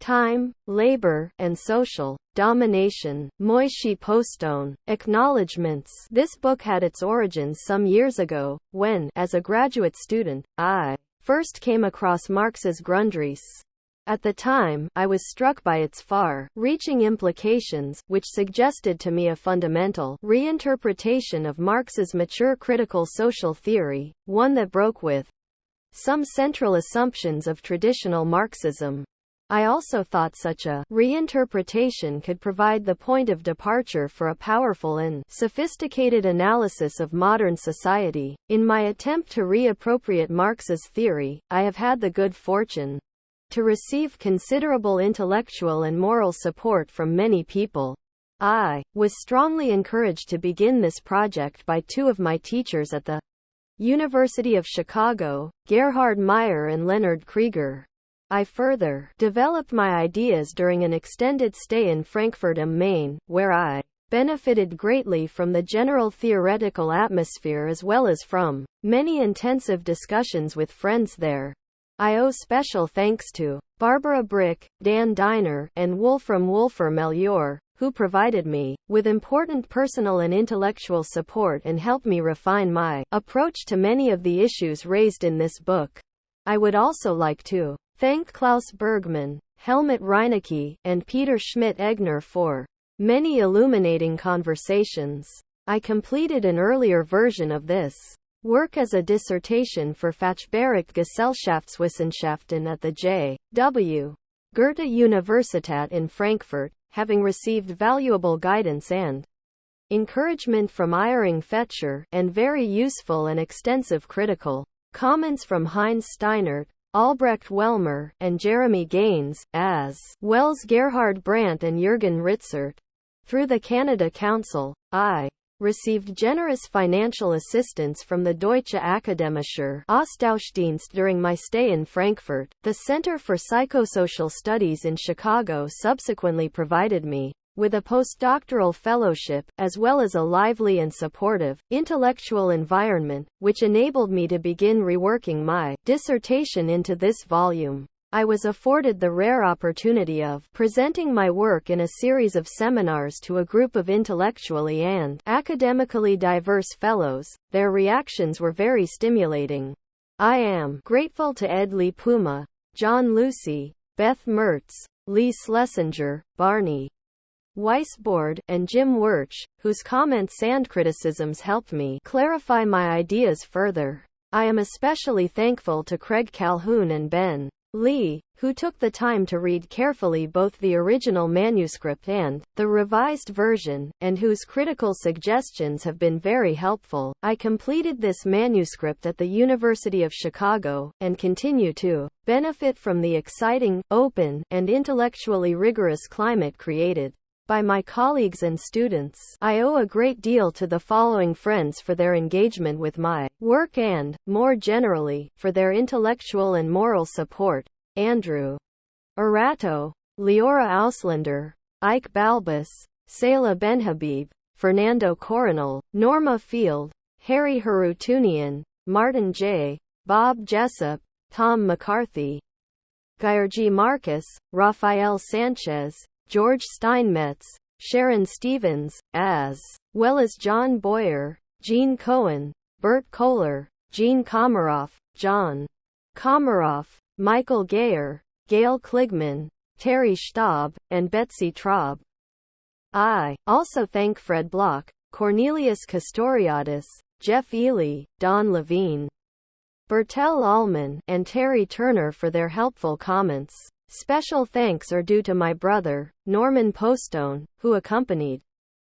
Time, Labor, and Social Domination. Moishe Postone. Acknowledgements. This book had its origins some years ago, when, as a graduate student, I first came across Marx's Grundrisse. At the time, I was struck by its far-reaching implications, which suggested to me a fundamental reinterpretation of Marx's mature critical social theory, one that broke with some central assumptions of traditional Marxism. I also thought such a reinterpretation could provide the point of departure for a powerful and sophisticated analysis of modern society. In my attempt to reappropriate Marx's theory, I have had the good fortune to receive considerable intellectual and moral support from many people. I was strongly encouraged to begin this project by two of my teachers at the University of Chicago, Gerhard Meyer and Leonard Krieger. I further developed my ideas during an extended stay in Frankfurt am Main, where I benefited greatly from the general theoretical atmosphere as well as from many intensive discussions with friends there. I owe special thanks to Barbara Brick, Dan Diner, and Wolfram Melchior, who provided me with important personal and intellectual support and helped me refine my approach to many of the issues raised in this book. I would also like to thank Klaus Bergmann, Helmut Reinecke, and Peter Schmidt-Egner for many illuminating conversations. I completed an earlier version of this work as a dissertation for Fachbereich Gesellschaftswissenschaften at the J.W. Goethe Universität in Frankfurt, having received valuable guidance and encouragement from Eyring Fetscher, and very useful and extensive critical comments from Heinz Steinert, Albrecht Wellmer, and Jeremy Gaines, as well as Gerhard Brandt and Jürgen Ritzert. Through the Canada Council, I received generous financial assistance from the Deutsche Akademischer Austauschdienst during my stay in Frankfurt. The Center for Psychosocial Studies in Chicago subsequently provided me with a postdoctoral fellowship, as well as a lively and supportive intellectual environment, which enabled me to begin reworking my dissertation into this volume. I was afforded the rare opportunity of presenting my work in a series of seminars to a group of intellectually and academically diverse fellows. Their reactions were very stimulating. I am grateful to Ed Lee Puma, John Lucy, Beth Mertz, Lee Schlesinger, Barney Weisbord, and Jim Wirch, whose comments and criticisms helped me clarify my ideas further. I am especially thankful to Craig Calhoun and Ben Lee, who took the time to read carefully both the original manuscript and the revised version, and whose critical suggestions have been very helpful. I completed this manuscript at the University of Chicago, and continue to benefit from the exciting, open, and intellectually rigorous climate created by my colleagues and students. I owe a great deal to the following friends for their engagement with my work and, more generally, for their intellectual and moral support: Andrew Arato, Leora Auslander, Ike Balbus, Sayla Benhabib, Fernando Coronel, Norma Field, Harry Harutunian, Martin J., Bob Jessup, Tom McCarthy, György Marcus, Rafael Sanchez, George Steinmetz, Sharon Stevens, as well as John Boyer, Gene Cohen, Bert Kohler, Gene Komaroff, John Komaroff, Michael Gayer, Gail Kligman, Terry Staub, and Betsy Traub. I also thank Fred Block, Cornelius Castoriadis, Jeff Ely, Don Levine, Bertel Allman, and Terry Turner for their helpful comments. Special thanks are due to my brother, Norman Postone, who accompanied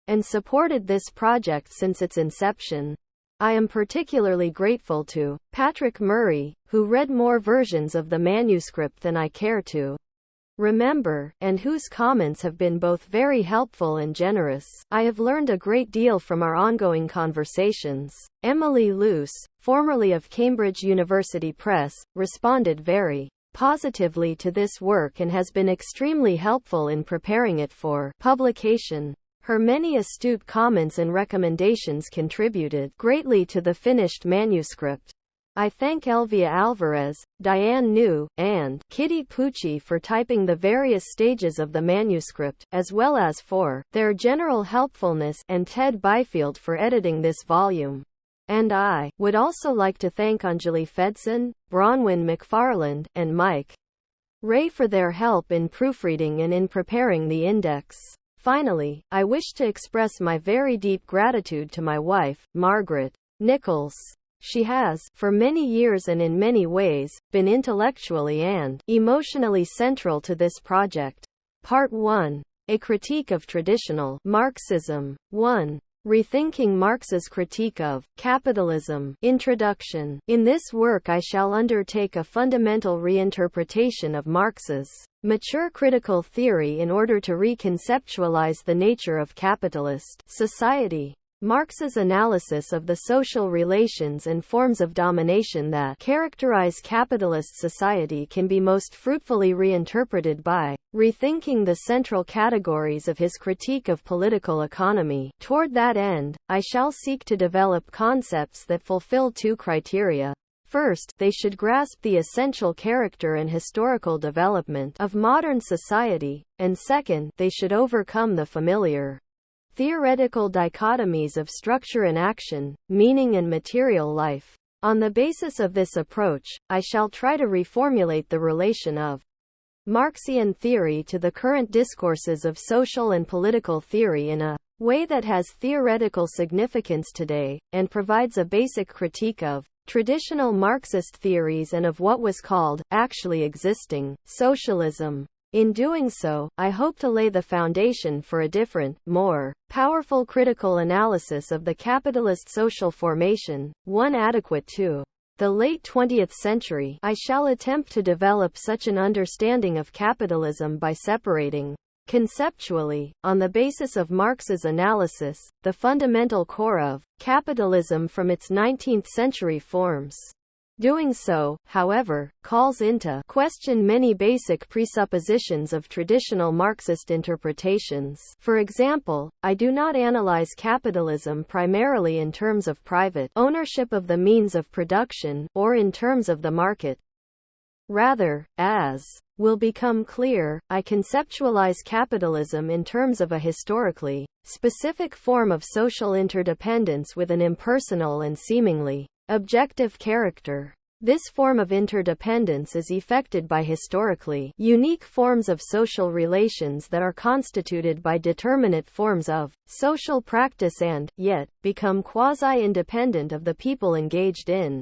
and supported this project since its inception. I am particularly grateful to Patrick Murray, who read more versions of the manuscript than I care to remember, and whose comments have been both very helpful and generous. I have learned a great deal from our ongoing conversations. Emily Luce, formerly of Cambridge University Press, responded very positively to this work and has been extremely helpful in preparing it for publication. Her many astute comments and recommendations contributed greatly to the finished manuscript. I thank Elvia Alvarez, Diane New, and Kitty Pucci for typing the various stages of the manuscript, as well as for their general helpfulness, and Ted Byfield for editing this volume. And I would also like to thank Anjali Fedson, Bronwyn McFarland, and Mike Ray for their help in proofreading and in preparing the index. Finally, I wish to express my very deep gratitude to my wife, Margaret Nichols. She has, for many years and in many ways, been intellectually and emotionally central to this project. Part 1. A Critique of Traditional Marxism. 1. Rethinking Marx's Critique of Capitalism. Introduction. In this work I shall undertake a fundamental reinterpretation of Marx's mature critical theory in order to reconceptualize the nature of capitalist society. Marx's analysis of the social relations and forms of domination that characterize capitalist society can be most fruitfully reinterpreted by rethinking the central categories of his critique of political economy. Toward that end, I shall seek to develop concepts that fulfill two criteria. First, they should grasp the essential character and historical development of modern society, and second, they should overcome the familiar theoretical dichotomies of structure and action, meaning and material life. On the basis of this approach, I shall try to reformulate the relation of Marxian theory to the current discourses of social and political theory in a way that has theoretical significance today, and provides a basic critique of traditional Marxist theories and of what was called, actually existing, socialism. In doing so, I hope to lay the foundation for a different, more powerful critical analysis of the capitalist social formation, one adequate to the late 20th century. I shall attempt to develop such an understanding of capitalism by separating, conceptually, on the basis of Marx's analysis, the fundamental core of capitalism from its 19th century forms. Doing so, however, calls into question many basic presuppositions of traditional Marxist interpretations. For example, I do not analyze capitalism primarily in terms of private ownership of the means of production, or in terms of the market. Rather, as will become clear, I conceptualize capitalism in terms of a historically specific form of social interdependence with an impersonal and seemingly objective character. This form of interdependence is effected by historically unique forms of social relations that are constituted by determinate forms of social practice and, yet, become quasi-independent of the people engaged in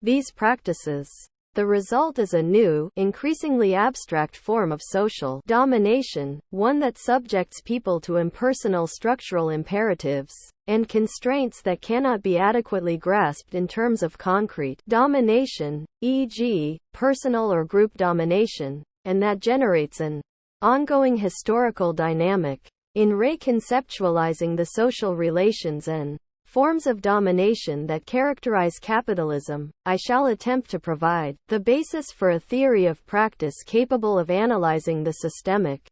these practices. The result is a new, increasingly abstract form of social domination, one that subjects people to impersonal structural imperatives and constraints that cannot be adequately grasped in terms of concrete domination, e.g., personal or group domination, and that generates an ongoing historical dynamic. In reconceptualizing the social relations and forms of domination that characterize capitalism, I shall attempt to provide the basis for a theory of practice capable of analyzing the systemic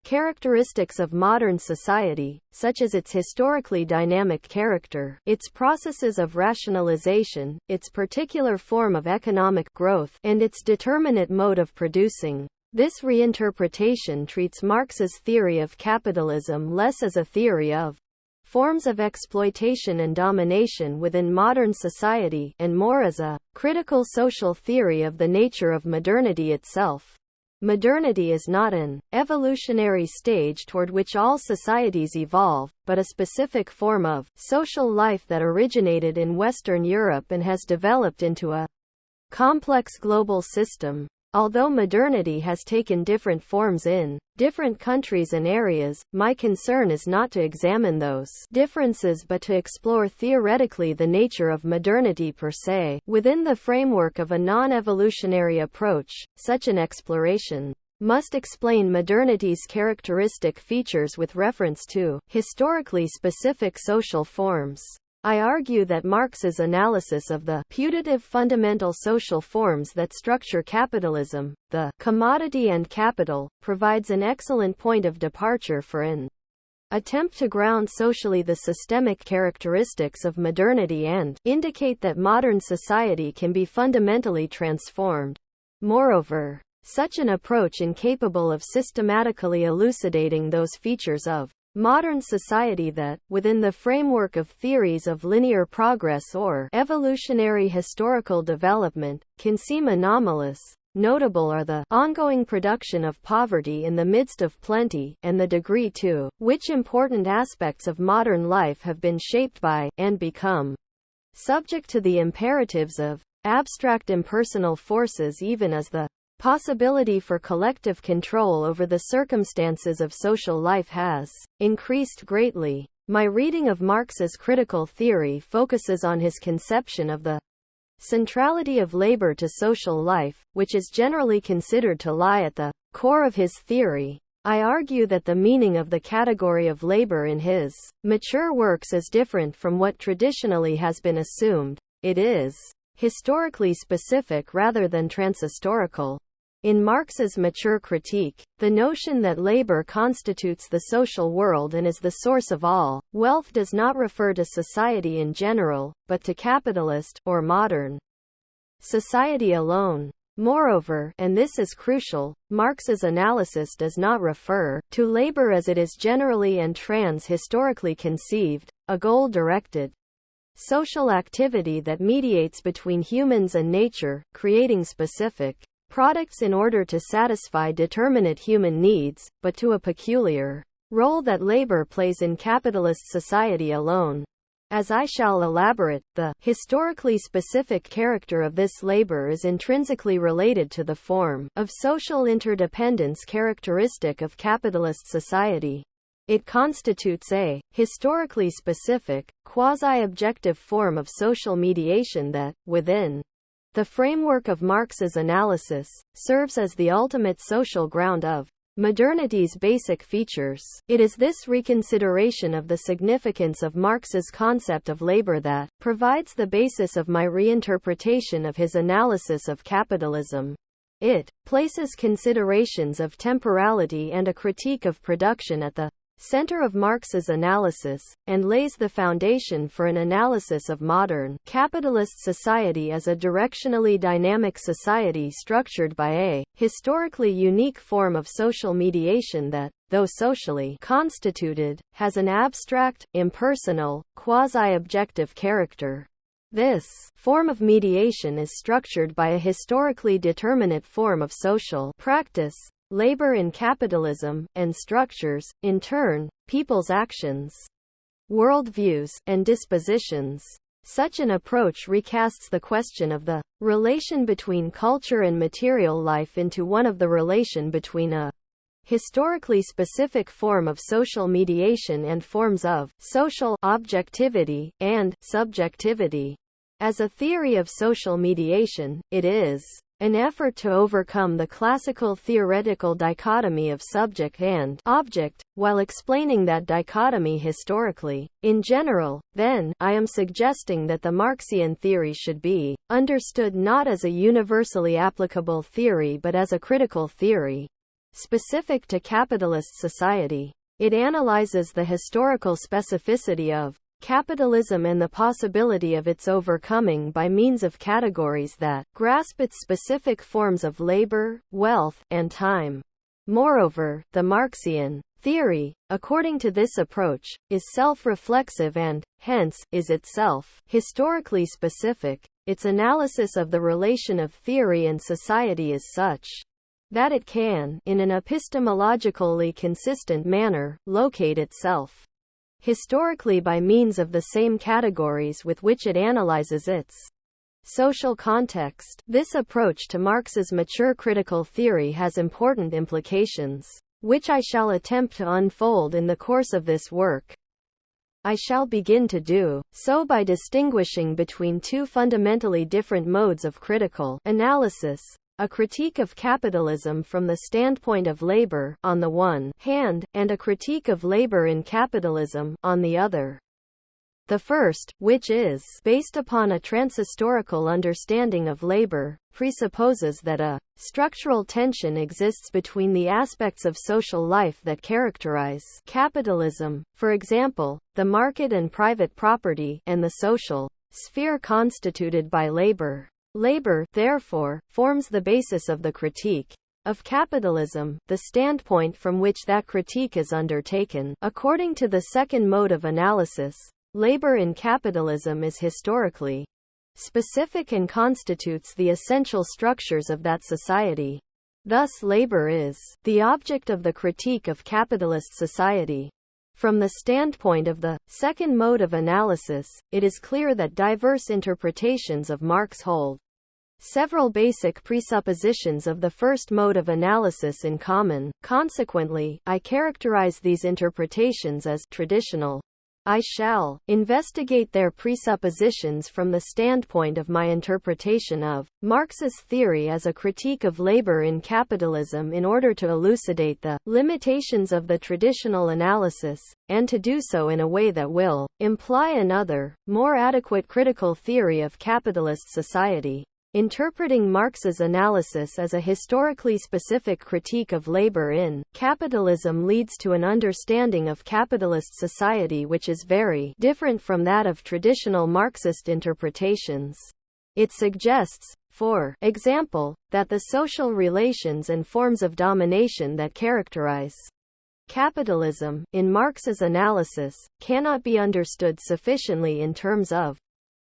characteristics of modern society, such as its historically dynamic character, its processes of rationalization, its particular form of economic growth, and its determinate mode of producing. This reinterpretation treats Marx's theory of capitalism less as a theory of forms of exploitation and domination within modern society, and more as a critical social theory of the nature of modernity itself. Modernity is not an evolutionary stage toward which all societies evolve, but a specific form of social life that originated in Western Europe and has developed into a complex global system. Although modernity has taken different forms in different countries and areas, my concern is not to examine those differences but to explore theoretically the nature of modernity per se. Within the framework of a non-evolutionary approach, such an exploration must explain modernity's characteristic features with reference to historically specific social forms. I argue that Marx's analysis of the putative fundamental social forms that structure capitalism, the commodity and capital, provides an excellent point of departure for an attempt to ground socially the systemic characteristics of modernity and indicate that modern society can be fundamentally transformed. Moreover, such an approach incapable of systematically elucidating those features of modern society that, within the framework of theories of linear progress or evolutionary historical development, can seem anomalous. Notable are the ongoing production of poverty in the midst of plenty, and the degree to which important aspects of modern life have been shaped by, and become subject to the imperatives of abstract impersonal forces, even as the possibility for collective control over the circumstances of social life has increased greatly. My reading of Marx's critical theory focuses on his conception of the centrality of labor to social life, which is generally considered to lie at the core of his theory. I argue that the meaning of the category of labor in his mature works is different from what traditionally has been assumed. It is historically specific rather than transhistorical. In Marx's mature critique, the notion that labor constitutes the social world and is the source of all wealth does not refer to society in general, but to capitalist, or modern, society alone. Moreover, and this is crucial, Marx's analysis does not refer to labor as it is generally and historically conceived, a goal-directed social activity that mediates between humans and nature, creating specific products in order to satisfy determinate human needs, but to a peculiar role that labor plays in capitalist society alone. As I shall elaborate, the historically specific character of this labor is intrinsically related to the form of social interdependence characteristic of capitalist society. It constitutes a historically specific, quasi-objective form of social mediation that, within the framework of Marx's analysis, serves as the ultimate social ground of modernity's basic features. It is this reconsideration of the significance of Marx's concept of labor that provides the basis of my reinterpretation of his analysis of capitalism. It places considerations of temporality and a critique of production at the center of Marx's analysis, and lays the foundation for an analysis of modern capitalist society as a directionally dynamic society structured by a historically unique form of social mediation that, though socially constituted, has an abstract, impersonal, quasi-objective character. This form of mediation is structured by a historically determinate form of social practice, labor in capitalism, and structures, in turn, people's actions, worldviews, and dispositions. Such an approach recasts the question of the relation between culture and material life into one of the relation between a historically specific form of social mediation and forms of social objectivity and subjectivity. As a theory of social mediation, it is an effort to overcome the classical theoretical dichotomy of subject and object, while explaining that dichotomy historically. In general, then, I am suggesting that the Marxian theory should be understood not as a universally applicable theory but as a critical theory, specific to capitalist society. It analyzes the historical specificity of capitalism and the possibility of its overcoming by means of categories that grasp its specific forms of labor, wealth, and time. Moreover, the Marxian theory, according to this approach, is self-reflexive and, hence, is itself historically specific. Its analysis of the relation of theory and society is such that it can, in an epistemologically consistent manner, locate itself historically by means of the same categories with which it analyzes its social context. This approach to Marx's mature critical theory has important implications, which I shall attempt to unfold in the course of this work. I shall begin to do so by distinguishing between two fundamentally different modes of critical analysis: a critique of capitalism from the standpoint of labor, on the one hand, and a critique of labor in capitalism, on the other. The first, which is based upon a transhistorical understanding of labor, presupposes that a structural tension exists between the aspects of social life that characterize capitalism, for example, the market and private property, and the social sphere constituted by labor. Labor, therefore, forms the basis of the critique of capitalism, the standpoint from which that critique is undertaken. According to the second mode of analysis, labor in capitalism is historically specific and constitutes the essential structures of that society. Thus labor is the object of the critique of capitalist society. From the standpoint of the second mode of analysis, it is clear that diverse interpretations of Marx hold several basic presuppositions of the first mode of analysis in common. Consequently, I characterize these interpretations as traditional. I shall investigate their presuppositions from the standpoint of my interpretation of Marx's theory as a critique of labor in capitalism in order to elucidate the limitations of the traditional analysis, and to do so in a way that will imply another, more adequate critical theory of capitalist society. Interpreting Marx's analysis as a historically specific critique of labor in capitalism leads to an understanding of capitalist society which is very different from that of traditional Marxist interpretations. It suggests, for example, that the social relations and forms of domination that characterize capitalism, in Marx's analysis, cannot be understood sufficiently in terms of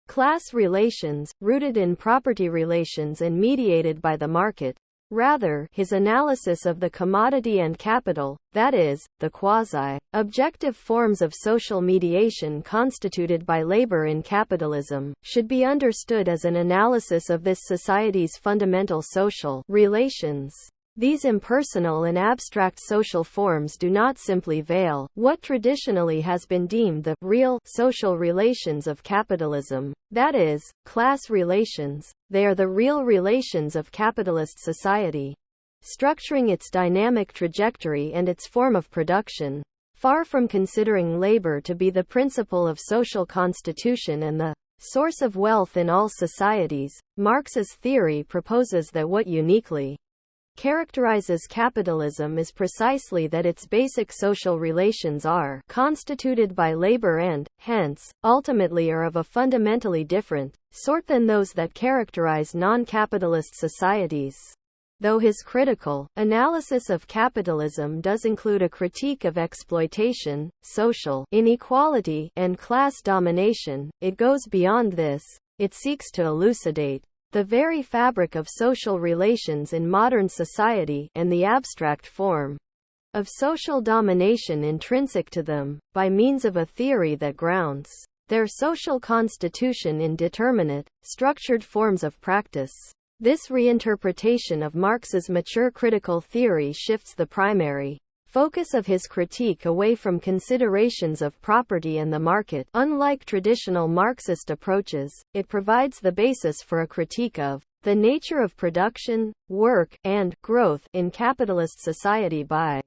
class relations, rooted in property relations and mediated by the market. Rather, his analysis of the commodity and capital, that is, the quasi-objective forms of social mediation constituted by labor in capitalism, should be understood as an analysis of this society's fundamental social relations. These impersonal and abstract social forms do not simply veil what traditionally has been deemed the real social relations of capitalism, that is, class relations. They are the real relations of capitalist society, structuring its dynamic trajectory and its form of production. Far from considering labor to be the principle of social constitution and the source of wealth in all societies, Marx's theory proposes that what uniquely characterizes capitalism is precisely that its basic social relations are constituted by labor and, hence, ultimately are of a fundamentally different sort than those that characterize non-capitalist societies. Though his critical analysis of capitalism does include a critique of exploitation, social inequality, and class domination, it goes beyond this. It seeks to elucidate the very fabric of social relations in modern society, and the abstract form of social domination intrinsic to them, by means of a theory that grounds their social constitution in determinate, structured forms of practice. This reinterpretation of Marx's mature critical theory shifts the primary focus of his critique away from considerations of property and the market. Unlike traditional Marxist approaches, it provides the basis for a critique of the nature of production, work, and growth in capitalist society by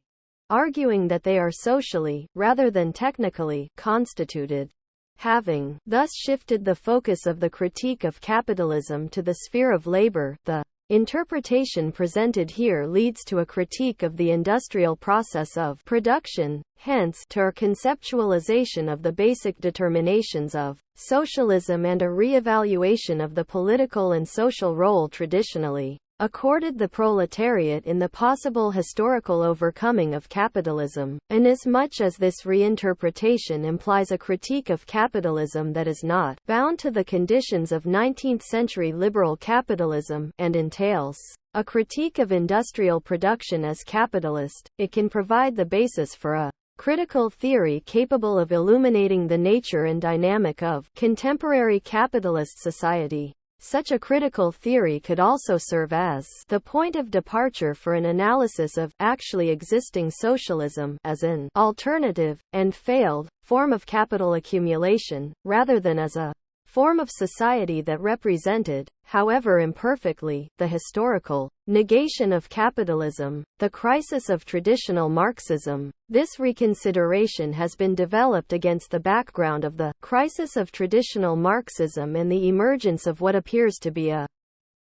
arguing that they are socially, rather than technically, constituted. Having thus shifted the focus of the critique of capitalism to the sphere of labor, the interpretation presented here leads to a critique of the industrial process of production, hence, to a conceptualization of the basic determinations of socialism and a re-evaluation of the political and social role traditionally accorded the proletariat in the possible historical overcoming of capitalism. Inasmuch as this reinterpretation implies a critique of capitalism that is not bound to the conditions of 19th-century liberal capitalism, and entails a critique of industrial production as capitalist, it can provide the basis for a critical theory capable of illuminating the nature and dynamic of contemporary capitalist society. Such a critical theory could also serve as the point of departure for an analysis of actually existing socialism as an alternative, and failed, form of capital accumulation, rather than as a form of society that represented, however imperfectly, the historical negation of capitalism, the crisis of traditional Marxism. This reconsideration has been developed against the background of the crisis of traditional Marxism and the emergence of what appears to be a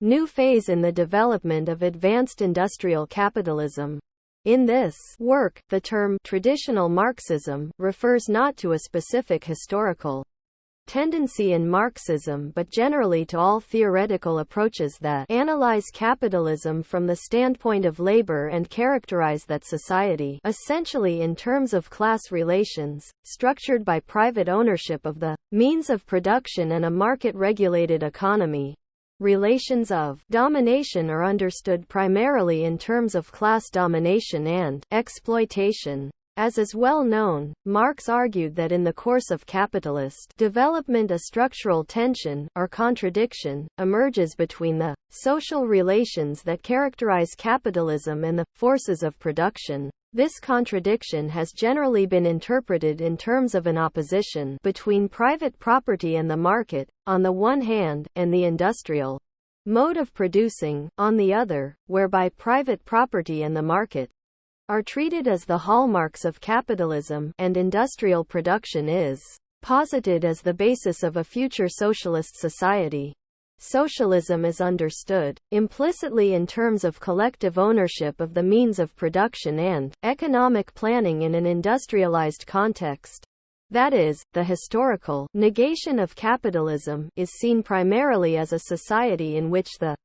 new phase in the development of advanced industrial capitalism. In this work, the term traditional Marxism refers not to a specific historical tendency in Marxism but generally to all theoretical approaches that analyze capitalism from the standpoint of labor and characterize that society, essentially in terms of class relations, structured by private ownership of the means of production and a market-regulated economy. Relations of domination are understood primarily in terms of class domination and exploitation. As is well known, Marx argued that in the course of capitalist development a structural tension, or contradiction, emerges between the social relations that characterize capitalism and the forces of production. This contradiction has generally been interpreted in terms of an opposition between private property and the market, on the one hand, and the industrial mode of producing, on the other, whereby private property and the market are treated as the hallmarks of capitalism, and industrial production is posited as the basis of a future socialist society. Socialism is understood implicitly in terms of collective ownership of the means of production and economic planning in an industrialized context. That is, the historical negation of capitalism is seen primarily as a society in which the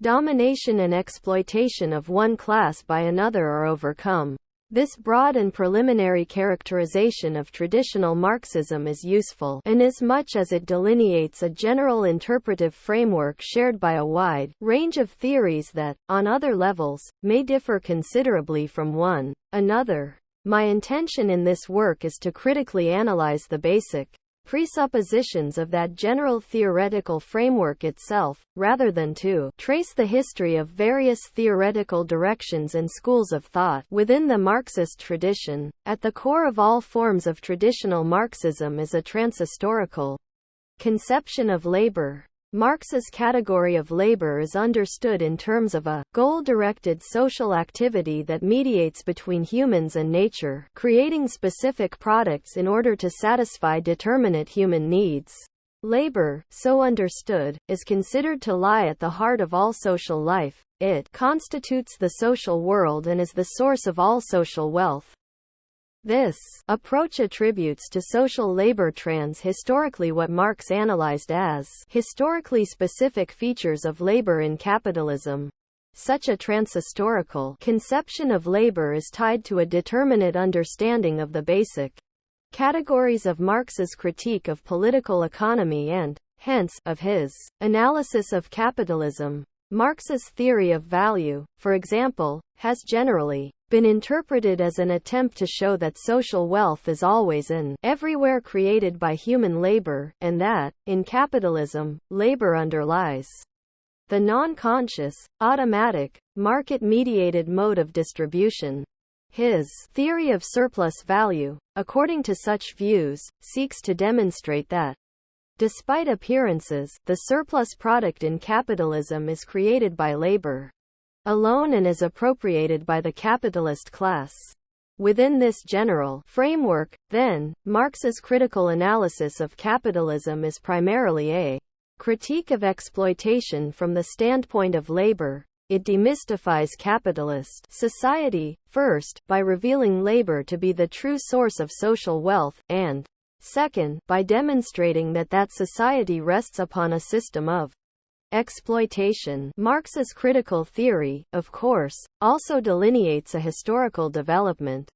domination and exploitation of one class by another are overcome. This broad and preliminary characterization of traditional Marxism is useful inasmuch as it delineates a general interpretive framework shared by a wide range of theories that, on other levels, may differ considerably from one another. My intention in this work is to critically analyze the basic presuppositions of that general theoretical framework itself, rather than to trace the history of various theoretical directions and schools of thought within the Marxist tradition. At the core of all forms of traditional Marxism is a transhistorical conception of labor. Marx's category of labor is understood in terms of a goal-directed social activity that mediates between humans and nature, creating specific products in order to satisfy determinate human needs. Labor, so understood, is considered to lie at the heart of all social life. It constitutes the social world and is the source of all social wealth. This approach attributes to social labor historically what Marx analyzed as historically specific features of labor in capitalism. Such a transhistorical conception of labor is tied to a determinate understanding of the basic categories of Marx's critique of political economy and, hence, of his analysis of capitalism. Marx's theory of value, for example, has generally been interpreted as an attempt to show that social wealth is always and everywhere created by human labor, and that, in capitalism, labor underlies the non-conscious, automatic, market-mediated mode of distribution. His theory of surplus value, according to such views, seeks to demonstrate that despite appearances, the surplus product in capitalism is created by labor alone and is appropriated by the capitalist class. Within this general framework, then, Marx's critical analysis of capitalism is primarily a critique of exploitation from the standpoint of labor. It demystifies capitalist society, first, by revealing labor to be the true source of social wealth, and second, by demonstrating that that society rests upon a system of exploitation. Marx's critical theory, of course, also delineates a historical development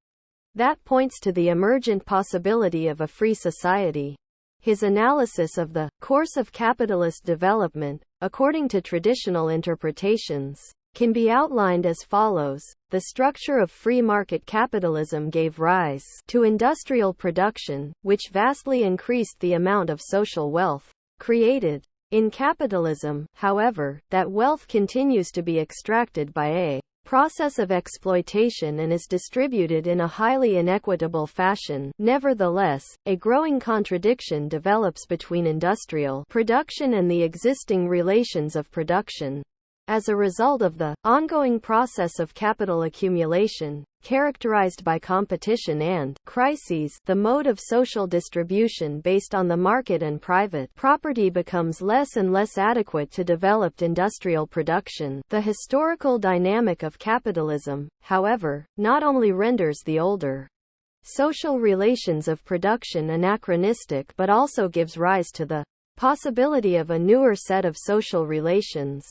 that points to the emergent possibility of a free society. His analysis of the course of capitalist development, according to traditional interpretations, can be outlined as follows. The structure of free market capitalism gave rise to industrial production, which vastly increased the amount of social wealth created. In capitalism, however, that wealth continues to be extracted by a process of exploitation and is distributed in a highly inequitable fashion. Nevertheless, a growing contradiction develops between industrial production and the existing relations of production. As a result of the ongoing process of capital accumulation, characterized by competition and crises, the mode of social distribution based on the market and private property becomes less and less adequate to developed industrial production. The historical dynamic of capitalism, however, not only renders the older social relations of production anachronistic but also gives rise to the possibility of a newer set of social relations.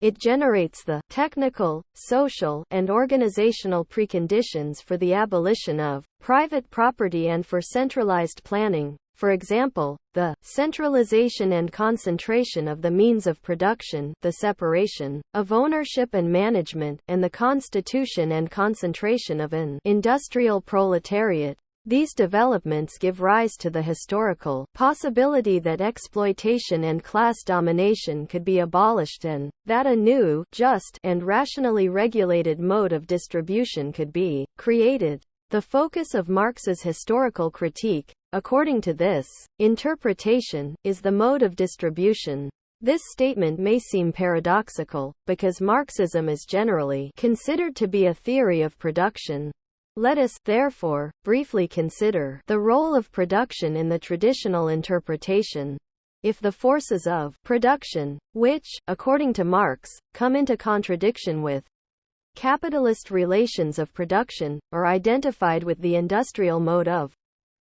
It generates the technical, social, and organizational preconditions for the abolition of private property and for centralized planning. For example, the centralization and concentration of the means of production, the separation of ownership and management, and the constitution and concentration of an industrial proletariat. These developments give rise to the historical possibility that exploitation and class domination could be abolished and that a new, just, and rationally regulated mode of distribution could be created. The focus of Marx's historical critique, according to this interpretation, is the mode of distribution. This statement may seem paradoxical, because Marxism is generally considered to be a theory of production. Let us, therefore, briefly consider the role of production in the traditional interpretation. If the forces of production, which, according to Marx, come into contradiction with capitalist relations of production, are identified with the industrial mode of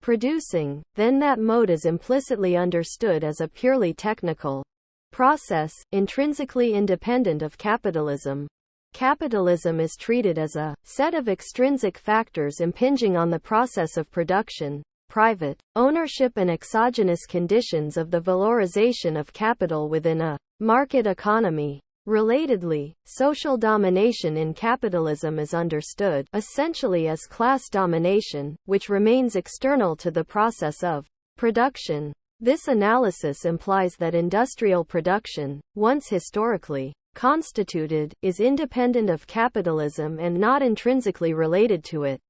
producing, then that mode is implicitly understood as a purely technical process, intrinsically independent of capitalism. Capitalism is treated as a set of extrinsic factors impinging on the process of production, private ownership and exogenous conditions of the valorization of capital within a market economy. Relatedly, social domination in capitalism is understood essentially as class domination, which remains external to the process of production. This analysis implies that industrial production, once historically constituted, is independent of capitalism and not intrinsically related to it.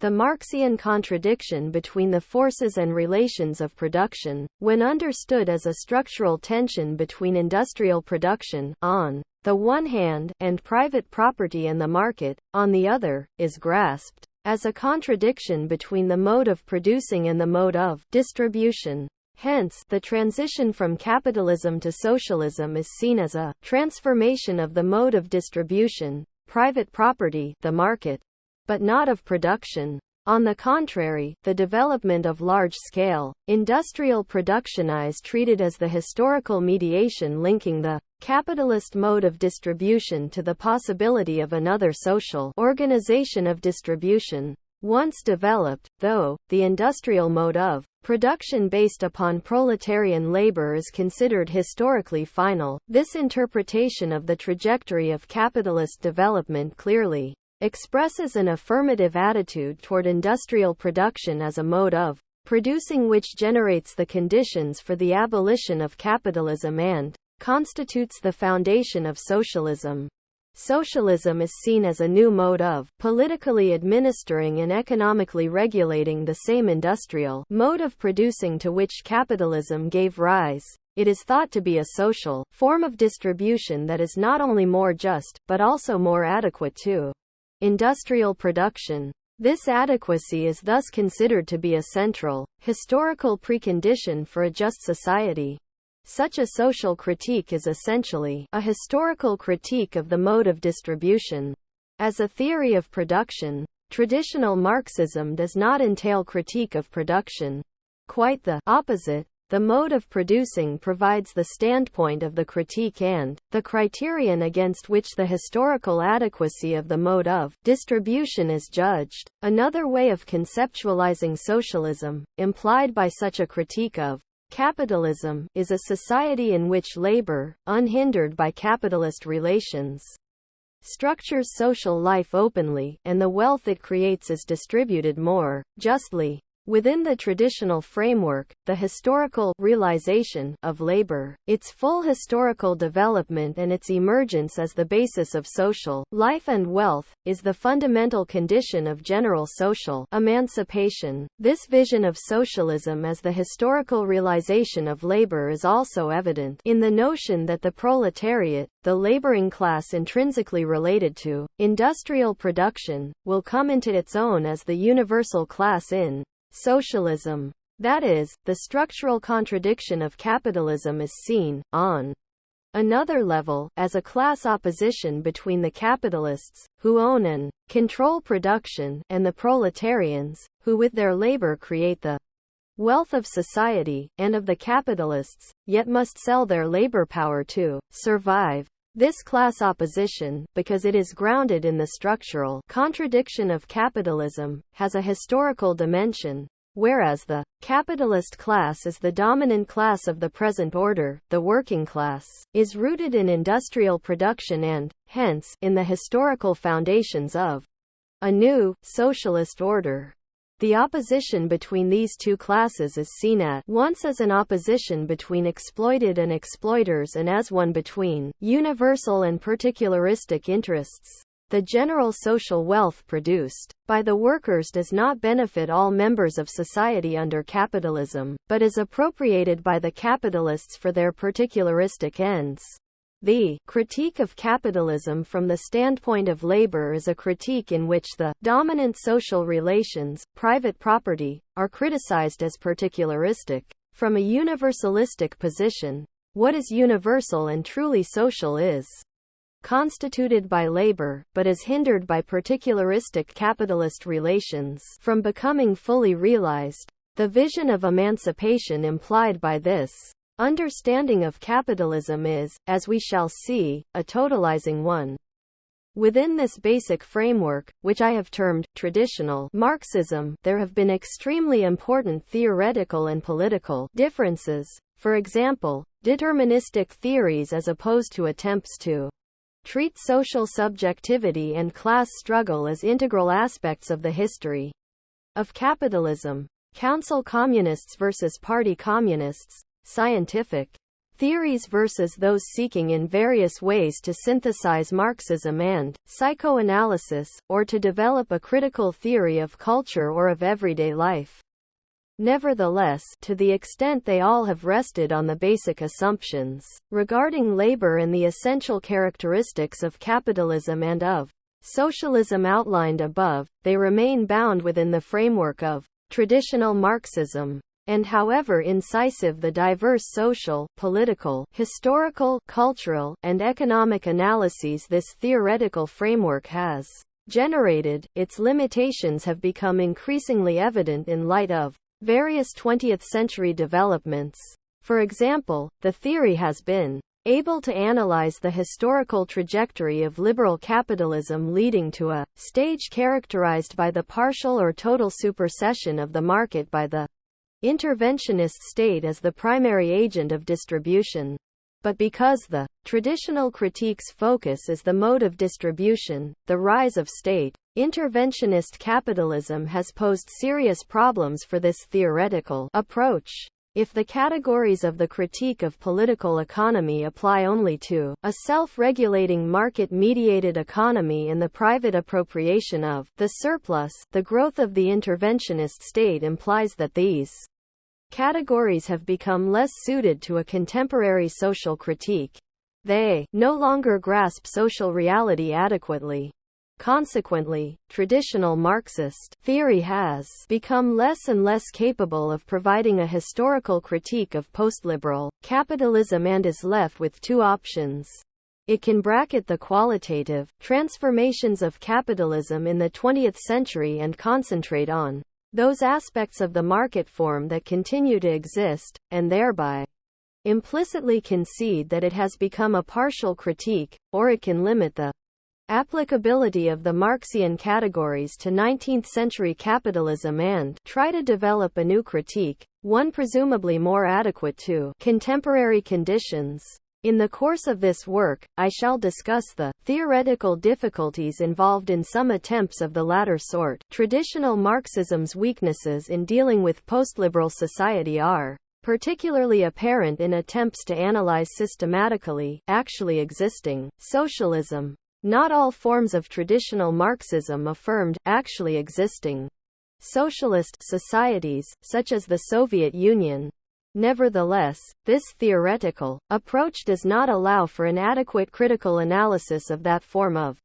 The Marxian contradiction between the forces and relations of production, when understood as a structural tension between industrial production, on the one hand, and private property and the market, on the other, is grasped as a contradiction between the mode of producing and the mode of distribution. Hence, the transition from capitalism to socialism is seen as a transformation of the mode of distribution, private property, the market, but not of production. On the contrary, the development of large-scale, industrial production is treated as the historical mediation linking the capitalist mode of distribution to the possibility of another social organization of distribution. Once developed, though, the industrial mode of production based upon proletarian labor is considered historically final. This interpretation of the trajectory of capitalist development clearly expresses an affirmative attitude toward industrial production as a mode of producing which generates the conditions for the abolition of capitalism and constitutes the foundation of socialism. Socialism is seen as a new mode of politically administering and economically regulating the same industrial mode of producing to which capitalism gave rise. It is thought to be a social form of distribution that is not only more just, but also more adequate to industrial production. This adequacy is thus considered to be a central, historical precondition for a just society. Such a social critique is essentially a historical critique of the mode of distribution. As a theory of production, traditional Marxism does not entail critique of production. Quite the opposite. The mode of producing provides the standpoint of the critique and the criterion against which the historical adequacy of the mode of distribution is judged. Another way of conceptualizing socialism, implied by such a critique of capitalism, is a society in which labor, unhindered by capitalist relations, structures social life openly, and the wealth it creates is distributed more justly. Within the traditional framework, the historical realization of labor, its full historical development and its emergence as the basis of social life and wealth, is the fundamental condition of general social emancipation. This vision of socialism as the historical realization of labor is also evident in the notion that the proletariat, the laboring class intrinsically related to industrial production, will come into its own as the universal class in socialism. That is, the structural contradiction of capitalism is seen, on another level, as a class opposition between the capitalists, who own and control production, and the proletarians, who with their labor create the wealth of society, and of the capitalists, yet must sell their labor power to survive. This class opposition, because it is grounded in the structural contradiction of capitalism, has a historical dimension. Whereas the capitalist class is the dominant class of the present order, the working class is rooted in industrial production and, hence, in the historical foundations of a new, socialist order. The opposition between these two classes is seen at once as an opposition between exploited and exploiters and as one between universal and particularistic interests. The general social wealth produced by the workers does not benefit all members of society under capitalism, but is appropriated by the capitalists for their particularistic ends. The critique of capitalism from the standpoint of labor is a critique in which the dominant social relations, private property, are criticized as particularistic. From a universalistic position, what is universal and truly social is constituted by labor, but is hindered by particularistic capitalist relations from becoming fully realized. The vision of emancipation implied by this understanding of capitalism is, as we shall see, a totalizing one. Within this basic framework, which I have termed traditional Marxism, there have been extremely important theoretical and political differences. For example, deterministic theories as opposed to attempts to treat social subjectivity and class struggle as integral aspects of the history of capitalism. Council communists versus party communists. Scientific theories versus those seeking in various ways to synthesize Marxism and psychoanalysis, or to develop a critical theory of culture or of everyday life. Nevertheless, to the extent they all have rested on the basic assumptions regarding labor and the essential characteristics of capitalism and of socialism outlined above, they remain bound within the framework of traditional Marxism. And however incisive the diverse social, political, historical, cultural, and economic analyses this theoretical framework has generated, its limitations have become increasingly evident in light of various 20th-century developments. For example, the theory has been able to analyze the historical trajectory of liberal capitalism leading to a stage characterized by the partial or total supersession of the market by the interventionist state as the primary agent of distribution. But because the traditional critique's focus is the mode of distribution, the rise of state interventionist capitalism has posed serious problems for this theoretical approach. If the categories of the critique of political economy apply only to a self-regulating market-mediated economy and the private appropriation of the surplus, the growth of the interventionist state implies that these categories have become less suited to a contemporary social critique. They no longer grasp social reality adequately. Consequently, traditional Marxist theory has become less and less capable of providing a historical critique of postliberal capitalism and is left with two options. It can bracket the qualitative transformations of capitalism in the 20th century and concentrate on those aspects of the market form that continue to exist, and thereby implicitly concede that it has become a partial critique, or it can limit the applicability of the Marxian categories to 19th-century capitalism and try to develop a new critique, one presumably more adequate to contemporary conditions. In the course of this work, I shall discuss the theoretical difficulties involved in some attempts of the latter sort. Traditional Marxism's weaknesses in dealing with postliberal society are particularly apparent in attempts to analyze systematically, actually existing, socialism. Not all forms of traditional Marxism affirmed, actually existing, socialist societies, such as the Soviet Union. Nevertheless, this theoretical approach does not allow for an adequate critical analysis of that form of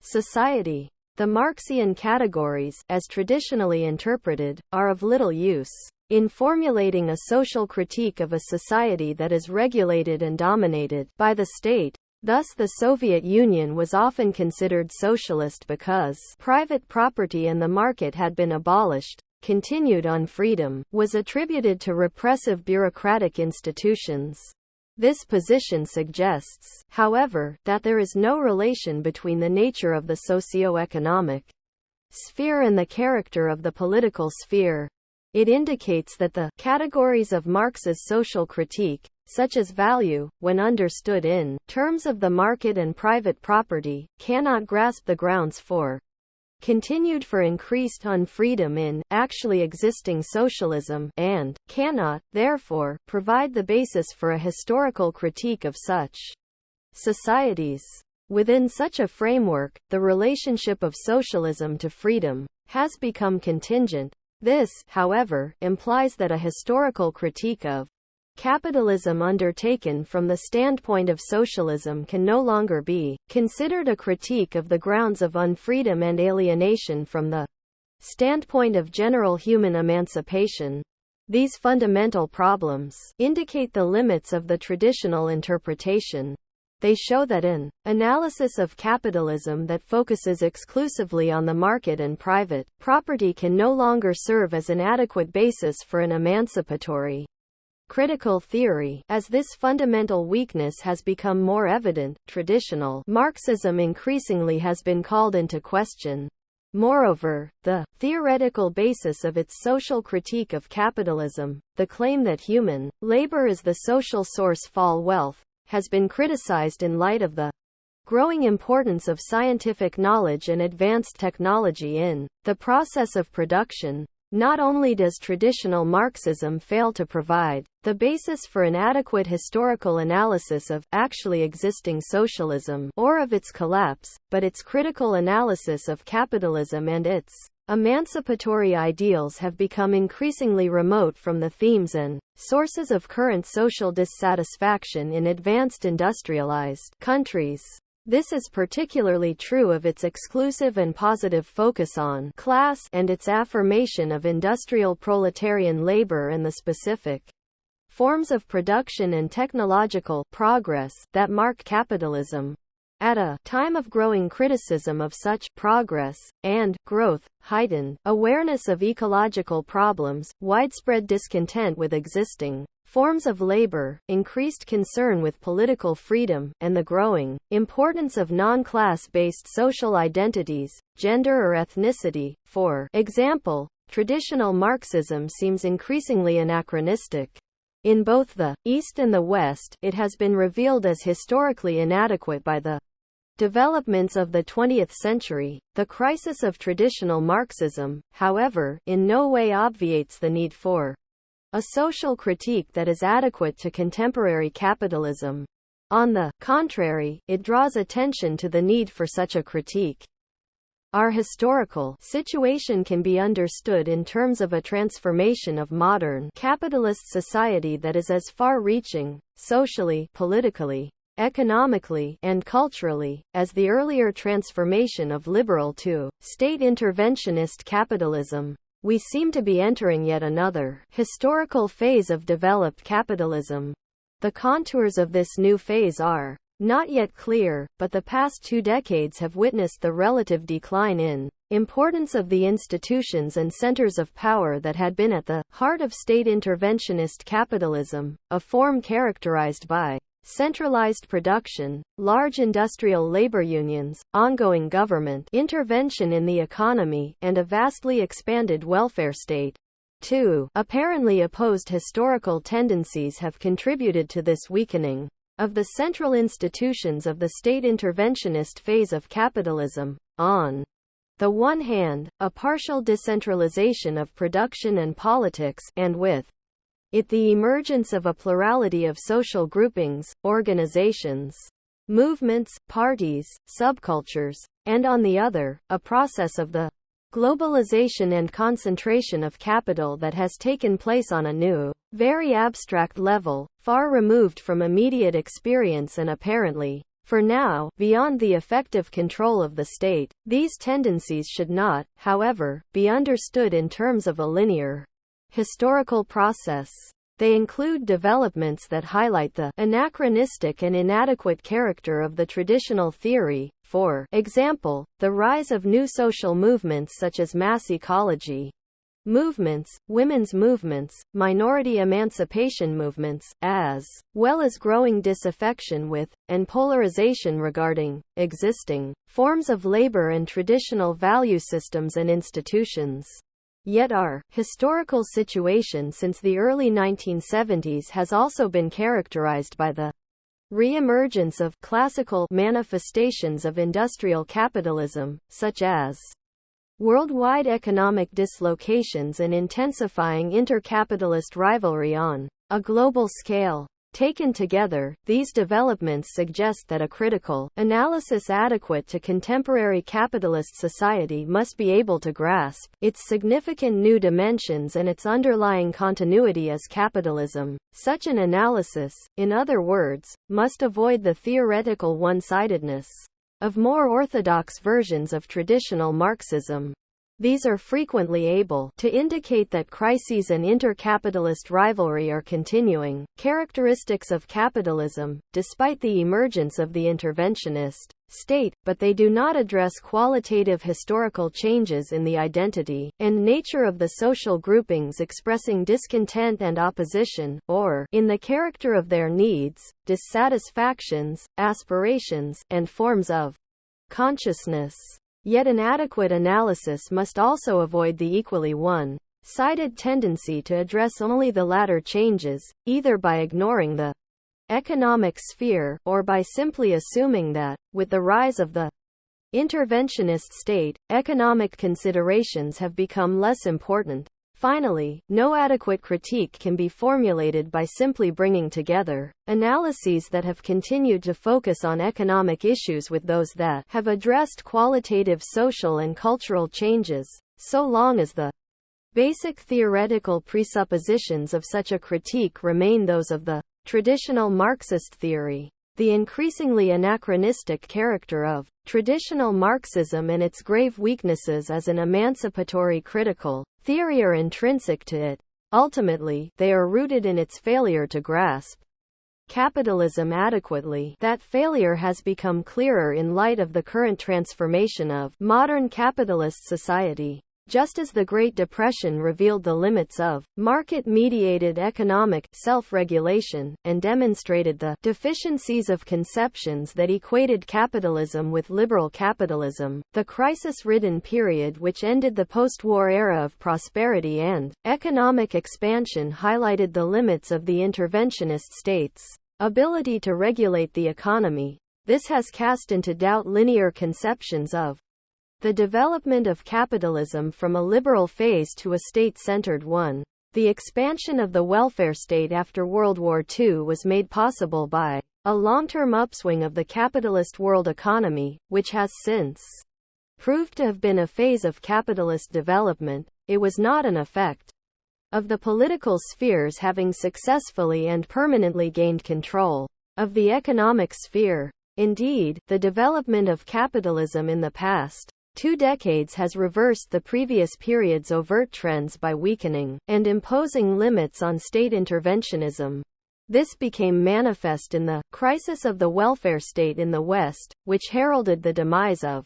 society. The Marxian categories, as traditionally interpreted, are of little use in formulating a social critique of a society that is regulated and dominated by the state. Thus the Soviet Union was often considered socialist because private property and the market had been abolished. Continued unfreedom was attributed to repressive bureaucratic institutions. This position suggests, however, that there is no relation between the nature of the socio-economic sphere and the character of the political sphere. It indicates that the categories of Marx's social critique, such as value, when understood in terms of the market and private property, cannot grasp the grounds for increased unfreedom in actually existing socialism, and cannot, therefore, provide the basis for a historical critique of such societies. Within such a framework, the relationship of socialism to freedom has become contingent. This, however, implies that a historical critique of capitalism undertaken from the standpoint of socialism can no longer be considered a critique of the grounds of unfreedom and alienation from the standpoint of general human emancipation. These fundamental problems indicate the limits of the traditional interpretation. They show that an analysis of capitalism that focuses exclusively on the market and private property can no longer serve as an adequate basis for an emancipatory critical theory. As this fundamental weakness has become more evident, traditional Marxism increasingly has been called into question. Moreover, the theoretical basis of its social critique of capitalism, the claim that human labor is the social source of wealth, has been criticized in light of the growing importance of scientific knowledge and advanced technology in the process of production. Not only does traditional Marxism fail to provide the basis for an adequate historical analysis of actually existing socialism or of its collapse, but its critical analysis of capitalism and its emancipatory ideals have become increasingly remote from the themes and sources of current social dissatisfaction in advanced industrialized countries. This is particularly true of its exclusive and positive focus on class and its affirmation of industrial proletarian labor and the specific forms of production and technological progress that mark capitalism. At a time of growing criticism of such progress and growth, heightened awareness of ecological problems, widespread discontent with existing forms of labor, increased concern with political freedom, and the growing importance of non-class-based social identities, gender or ethnicity, for example, traditional Marxism seems increasingly anachronistic. In both the East and the West, it has been revealed as historically inadequate by the developments of the 20th century. The crisis of traditional Marxism, however, in no way obviates the need for a social critique that is adequate to contemporary capitalism. On the contrary, it draws attention to the need for such a critique. Our historical situation can be understood in terms of a transformation of modern capitalist society that is as far-reaching, socially, politically, economically, and culturally, as the earlier transformation of liberal to state interventionist capitalism. We seem to be entering yet another historical phase of developed capitalism. The contours of this new phase are not yet clear, but the past 2 decades have witnessed the relative decline in importance of the institutions and centers of power that had been at the heart of state interventionist capitalism, a form characterized by centralized production, large industrial labor unions, ongoing government intervention in the economy, and a vastly expanded welfare state. 2 apparently opposed historical tendencies have contributed to this weakening. of the central institutions of the state interventionist phase of capitalism. On the one hand, a partial decentralization of production and politics, and with it the emergence of a plurality of social groupings, organizations, movements, parties, subcultures, and on the other, a process of the globalization and concentration of capital that has taken place on a new, very abstract level, far removed from immediate experience and apparently, for now, beyond the effective control of the state. These tendencies should not, however, be understood in terms of a linear historical process. They include developments that highlight the anachronistic and inadequate character of the traditional theory, for example, the rise of new social movements such as mass ecology movements, women's movements, minority emancipation movements, as well as growing disaffection with, and polarization regarding, existing forms of labor and traditional value systems and institutions. Yet our historical situation since the early 1970s has also been characterized by the re-emergence of classical manifestations of industrial capitalism, such as worldwide economic dislocations and intensifying intercapitalist rivalry on a global scale. Taken together, these developments suggest that a critical analysis adequate to contemporary capitalist society must be able to grasp its significant new dimensions and its underlying continuity as capitalism. Such an analysis, in other words, must avoid the theoretical one-sidedness of more orthodox versions of traditional Marxism. These are frequently able to indicate that crises and intercapitalist rivalry are continuing characteristics of capitalism, despite the emergence of the interventionist state, but they do not address qualitative historical changes in the identity and nature of the social groupings expressing discontent and opposition, or in the character of their needs, dissatisfactions, aspirations, and forms of consciousness. Yet an adequate analysis must also avoid the equally one-sided tendency to address only the latter changes, either by ignoring the economic sphere, or by simply assuming that, with the rise of the interventionist state, economic considerations have become less important. Finally, no adequate critique can be formulated by simply bringing together analyses that have continued to focus on economic issues with those that have addressed qualitative social and cultural changes, so long as the basic theoretical presuppositions of such a critique remain those of the traditional Marxist theory. The increasingly anachronistic character of traditional Marxism and its grave weaknesses as an emancipatory critical theory are intrinsic to it. Ultimately, they are rooted in its failure to grasp capitalism adequately. That failure has become clearer in light of the current transformation of modern capitalist society. Just as the Great Depression revealed the limits of market-mediated economic self-regulation, and demonstrated the deficiencies of conceptions that equated capitalism with liberal capitalism, the crisis-ridden period which ended the post-war era of prosperity and economic expansion highlighted the limits of the interventionist state's ability to regulate the economy. This has cast into doubt linear conceptions of the development of capitalism from a liberal phase to a state-centered one. The expansion of the welfare state after World War II was made possible by a long-term upswing of the capitalist world economy, which has since proved to have been a phase of capitalist development. It was not an effect of the political spheres having successfully and permanently gained control of the economic sphere. Indeed, the development of capitalism in the past 2 decades has reversed the previous period's overt trends by weakening and imposing limits on state interventionism. This became manifest in the crisis of the welfare state in the West, which heralded the demise of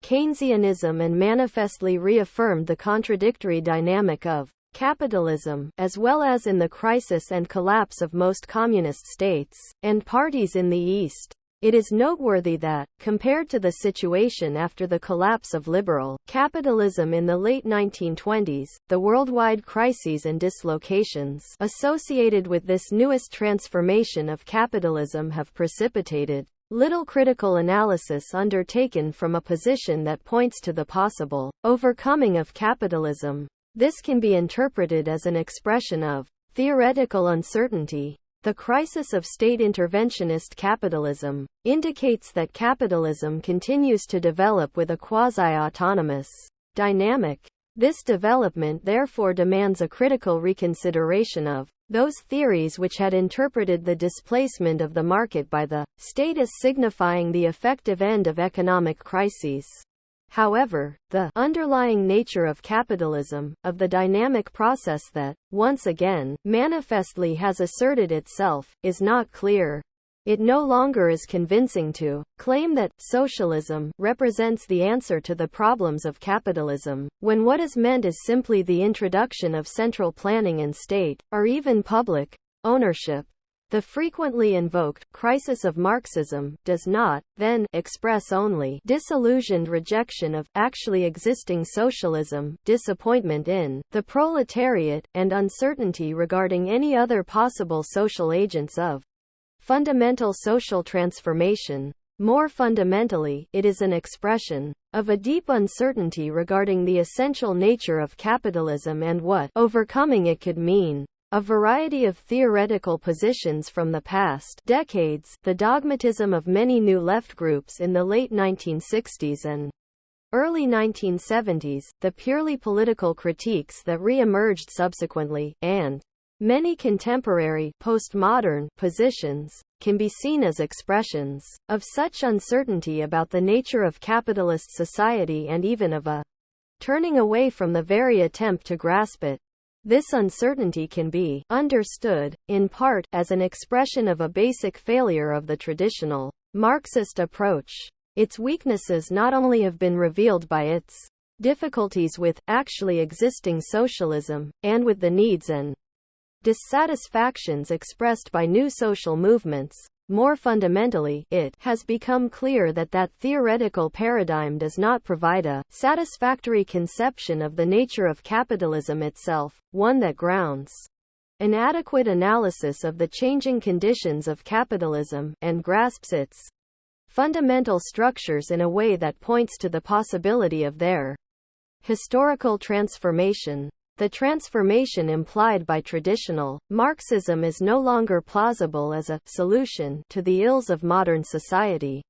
Keynesianism and manifestly reaffirmed the contradictory dynamic of capitalism, as well as in the crisis and collapse of most communist states and parties in the East. It is noteworthy that, compared to the situation after the collapse of liberal capitalism in the late 1920s, the worldwide crises and dislocations associated with this newest transformation of capitalism have precipitated little critical analysis undertaken from a position that points to the possible overcoming of capitalism. This can be interpreted as an expression of theoretical uncertainty. The crisis of state interventionist capitalism indicates that capitalism continues to develop with a quasi-autonomous dynamic. This development therefore demands a critical reconsideration of those theories which had interpreted the displacement of the market by the state as signifying the effective end of economic crises. However, the underlying nature of capitalism, of the dynamic process that, once again, manifestly has asserted itself, is not clear. It no longer is convincing to claim that socialism represents the answer to the problems of capitalism, when what is meant is simply the introduction of central planning and state, or even public ownership. The frequently invoked crisis of Marxism does not, then, express only disillusioned rejection of actually existing socialism, disappointment in the proletariat, and uncertainty regarding any other possible social agents of fundamental social transformation. More fundamentally, it is an expression of a deep uncertainty regarding the essential nature of capitalism and what overcoming it could mean. A variety of theoretical positions from the past decades, the dogmatism of many new left groups in the late 1960s and early 1970s, the purely political critiques that re-emerged subsequently, and many contemporary, postmodern positions, can be seen as expressions of such uncertainty about the nature of capitalist society and even of a turning away from the very attempt to grasp it. This uncertainty can be understood, in part, as an expression of a basic failure of the traditional Marxist approach. Its weaknesses not only have been revealed by its difficulties with actually existing socialism, and with the needs and dissatisfactions expressed by new social movements. More fundamentally, it has become clear that that theoretical paradigm does not provide a satisfactory conception of the nature of capitalism itself, one that grounds an adequate analysis of the changing conditions of capitalism, and grasps its fundamental structures in a way that points to the possibility of their historical transformation. The transformation implied by traditional Marxism is no longer plausible as a solution to the ills of modern society.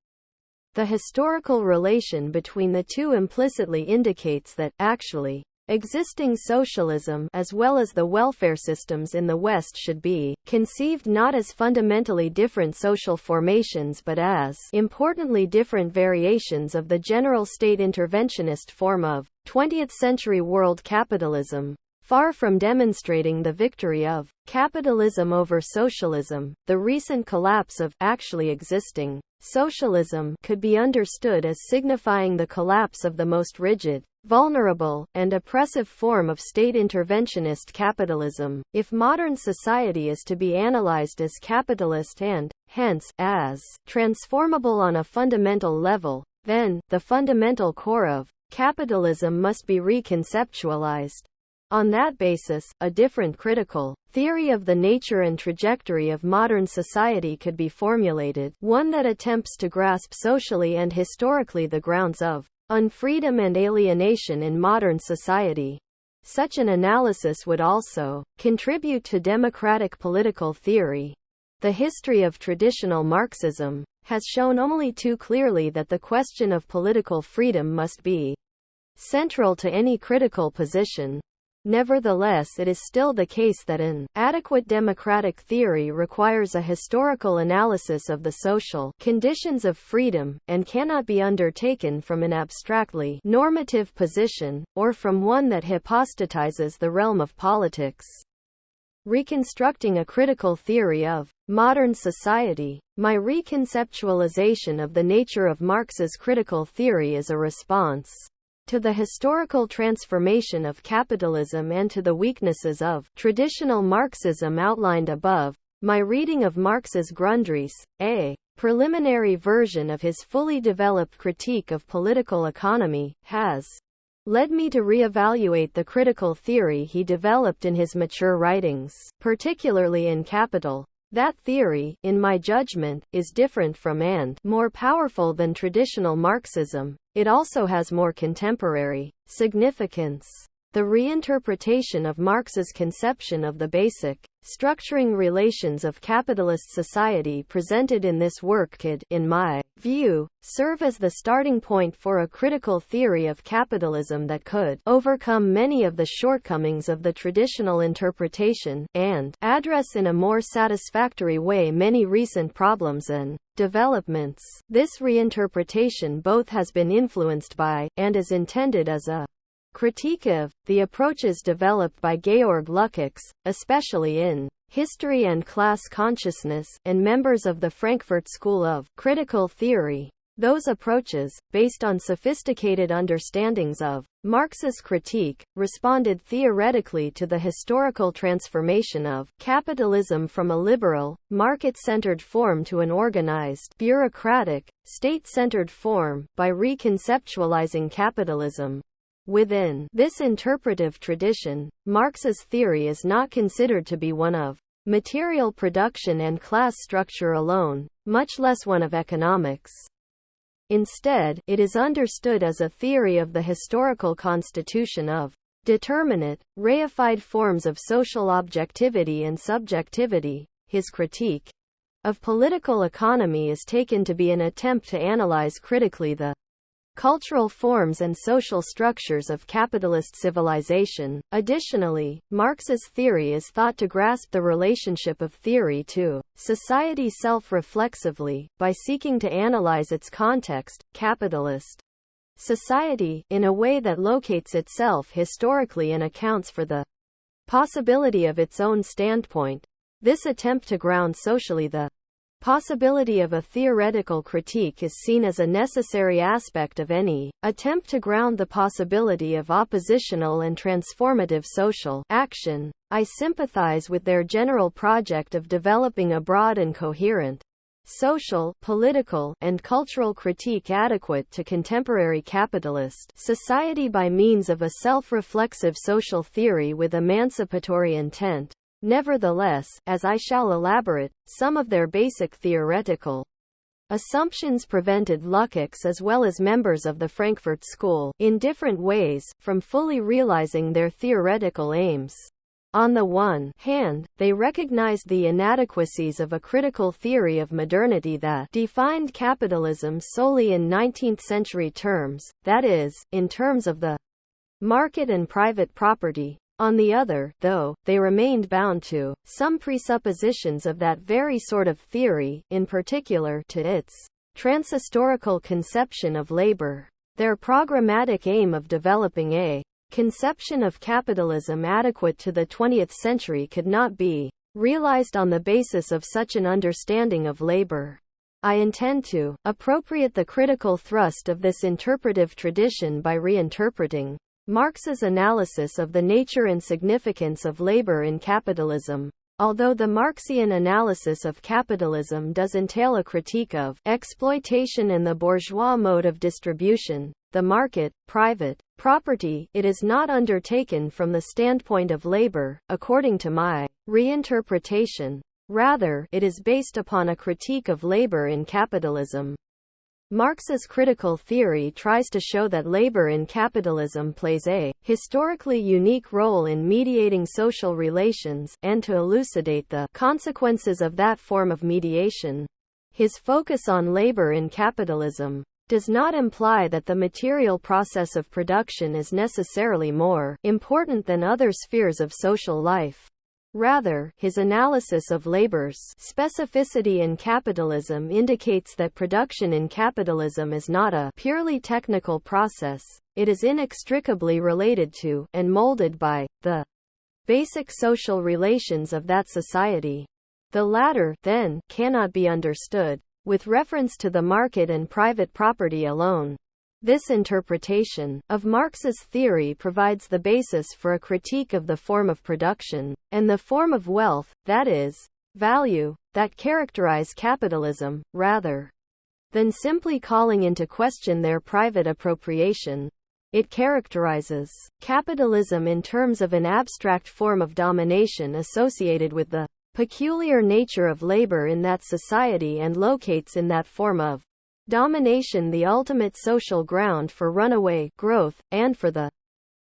The historical relation between the two implicitly indicates that, actually, existing socialism as well as the welfare systems in the West should be conceived not as fundamentally different social formations but as importantly different variations of the general state interventionist form of 20th-century world capitalism. Far from demonstrating the victory of capitalism over socialism, the recent collapse of actually existing socialism could be understood as signifying the collapse of the most rigid, vulnerable, and oppressive form of state interventionist capitalism. If modern society is to be analyzed as capitalist and, hence, as transformable on a fundamental level, then, the fundamental core of capitalism must be reconceptualized. On that basis, a different critical theory of the nature and trajectory of modern society could be formulated, one that attempts to grasp socially and historically the grounds of unfreedom and alienation in modern society. Such an analysis would also contribute to democratic political theory. The history of traditional Marxism has shown only too clearly that the question of political freedom must be central to any critical position. Nevertheless, it is still the case that an adequate democratic theory requires a historical analysis of the social conditions of freedom, and cannot be undertaken from an abstractly normative position, or from one that hypostatizes the realm of politics. Reconstructing a critical theory of modern society. My reconceptualization of the nature of Marx's critical theory is a response to the historical transformation of capitalism and to the weaknesses of traditional Marxism outlined above. My reading of Marx's Grundrisse, A. preliminary version of his fully developed critique of political economy, has led me to reevaluate the critical theory he developed in his mature writings, particularly in Capital. That theory, in my judgment, is different from and more powerful than traditional Marxism. It also has more contemporary significance. The reinterpretation of Marx's conception of the basic, structuring relations of capitalist society presented in this work could, in my view, serve as the starting point for a critical theory of capitalism that could overcome many of the shortcomings of the traditional interpretation, and address in a more satisfactory way many recent problems and developments. This reinterpretation both has been influenced by, and is intended as a critique of, the approaches developed by Georg Lukács, especially in History and Class Consciousness, and members of the Frankfurt School of Critical Theory. Those approaches, based on sophisticated understandings of Marx's critique, responded theoretically to the historical transformation of capitalism from a liberal, market-centered form to an organized, bureaucratic, state-centered form, by reconceptualizing capitalism. Within this interpretive tradition, Marx's theory is not considered to be one of material production and class structure alone, much less one of economics. Instead, it is understood as a theory of the historical constitution of determinate, reified forms of social objectivity and subjectivity. His critique of political economy is taken to be an attempt to analyze critically the cultural forms and social structures of capitalist civilization. Additionally, Marx's theory is thought to grasp the relationship of theory to society self-reflexively, by seeking to analyze its context, capitalist society, in a way that locates itself historically and accounts for the possibility of its own standpoint. This attempt to ground socially the possibility of a theoretical critique is seen as a necessary aspect of any attempt to ground the possibility of oppositional and transformative social action. I sympathize with their general project of developing a broad and coherent social, political, and cultural critique adequate to contemporary capitalist society by means of a self-reflexive social theory with emancipatory intent. Nevertheless, as I shall elaborate, some of their basic theoretical assumptions prevented Lukács as well as members of the Frankfurt School, in different ways, from fully realizing their theoretical aims. On the one hand, they recognized the inadequacies of a critical theory of modernity that defined capitalism solely in 19th-century terms, that is, in terms of the market and private property. On the other, though, they remained bound to some presuppositions of that very sort of theory, in particular, to its transhistorical conception of labor. Their programmatic aim of developing a conception of capitalism adequate to the 20th century could not be realized on the basis of such an understanding of labor. I intend to appropriate the critical thrust of this interpretive tradition by reinterpreting Marx's analysis of the nature and significance of labor in capitalism. Although the Marxian analysis of capitalism does entail a critique of exploitation and the bourgeois mode of distribution, the market, private property, it is not undertaken from the standpoint of labor, according to my reinterpretation. Rather, it is based upon a critique of labor in capitalism. Marx's critical theory tries to show that labor in capitalism plays a historically unique role in mediating social relations, and to elucidate the consequences of that form of mediation. His focus on labor in capitalism does not imply that the material process of production is necessarily more important than other spheres of social life. Rather, his analysis of labor's specificity in capitalism indicates that production in capitalism is not a purely technical process. It is inextricably related to, and molded by, the basic social relations of that society. The latter, then, cannot be understood with reference to the market and private property alone. This interpretation of Marx's theory provides the basis for a critique of the form of production, and the form of wealth, that is, value that characterize capitalism, rather than simply calling into question their private appropriation. It characterizes capitalism in terms of an abstract form of domination associated with the peculiar nature of labor in that society and locates in that form of domination the ultimate social ground for runaway growth, and for the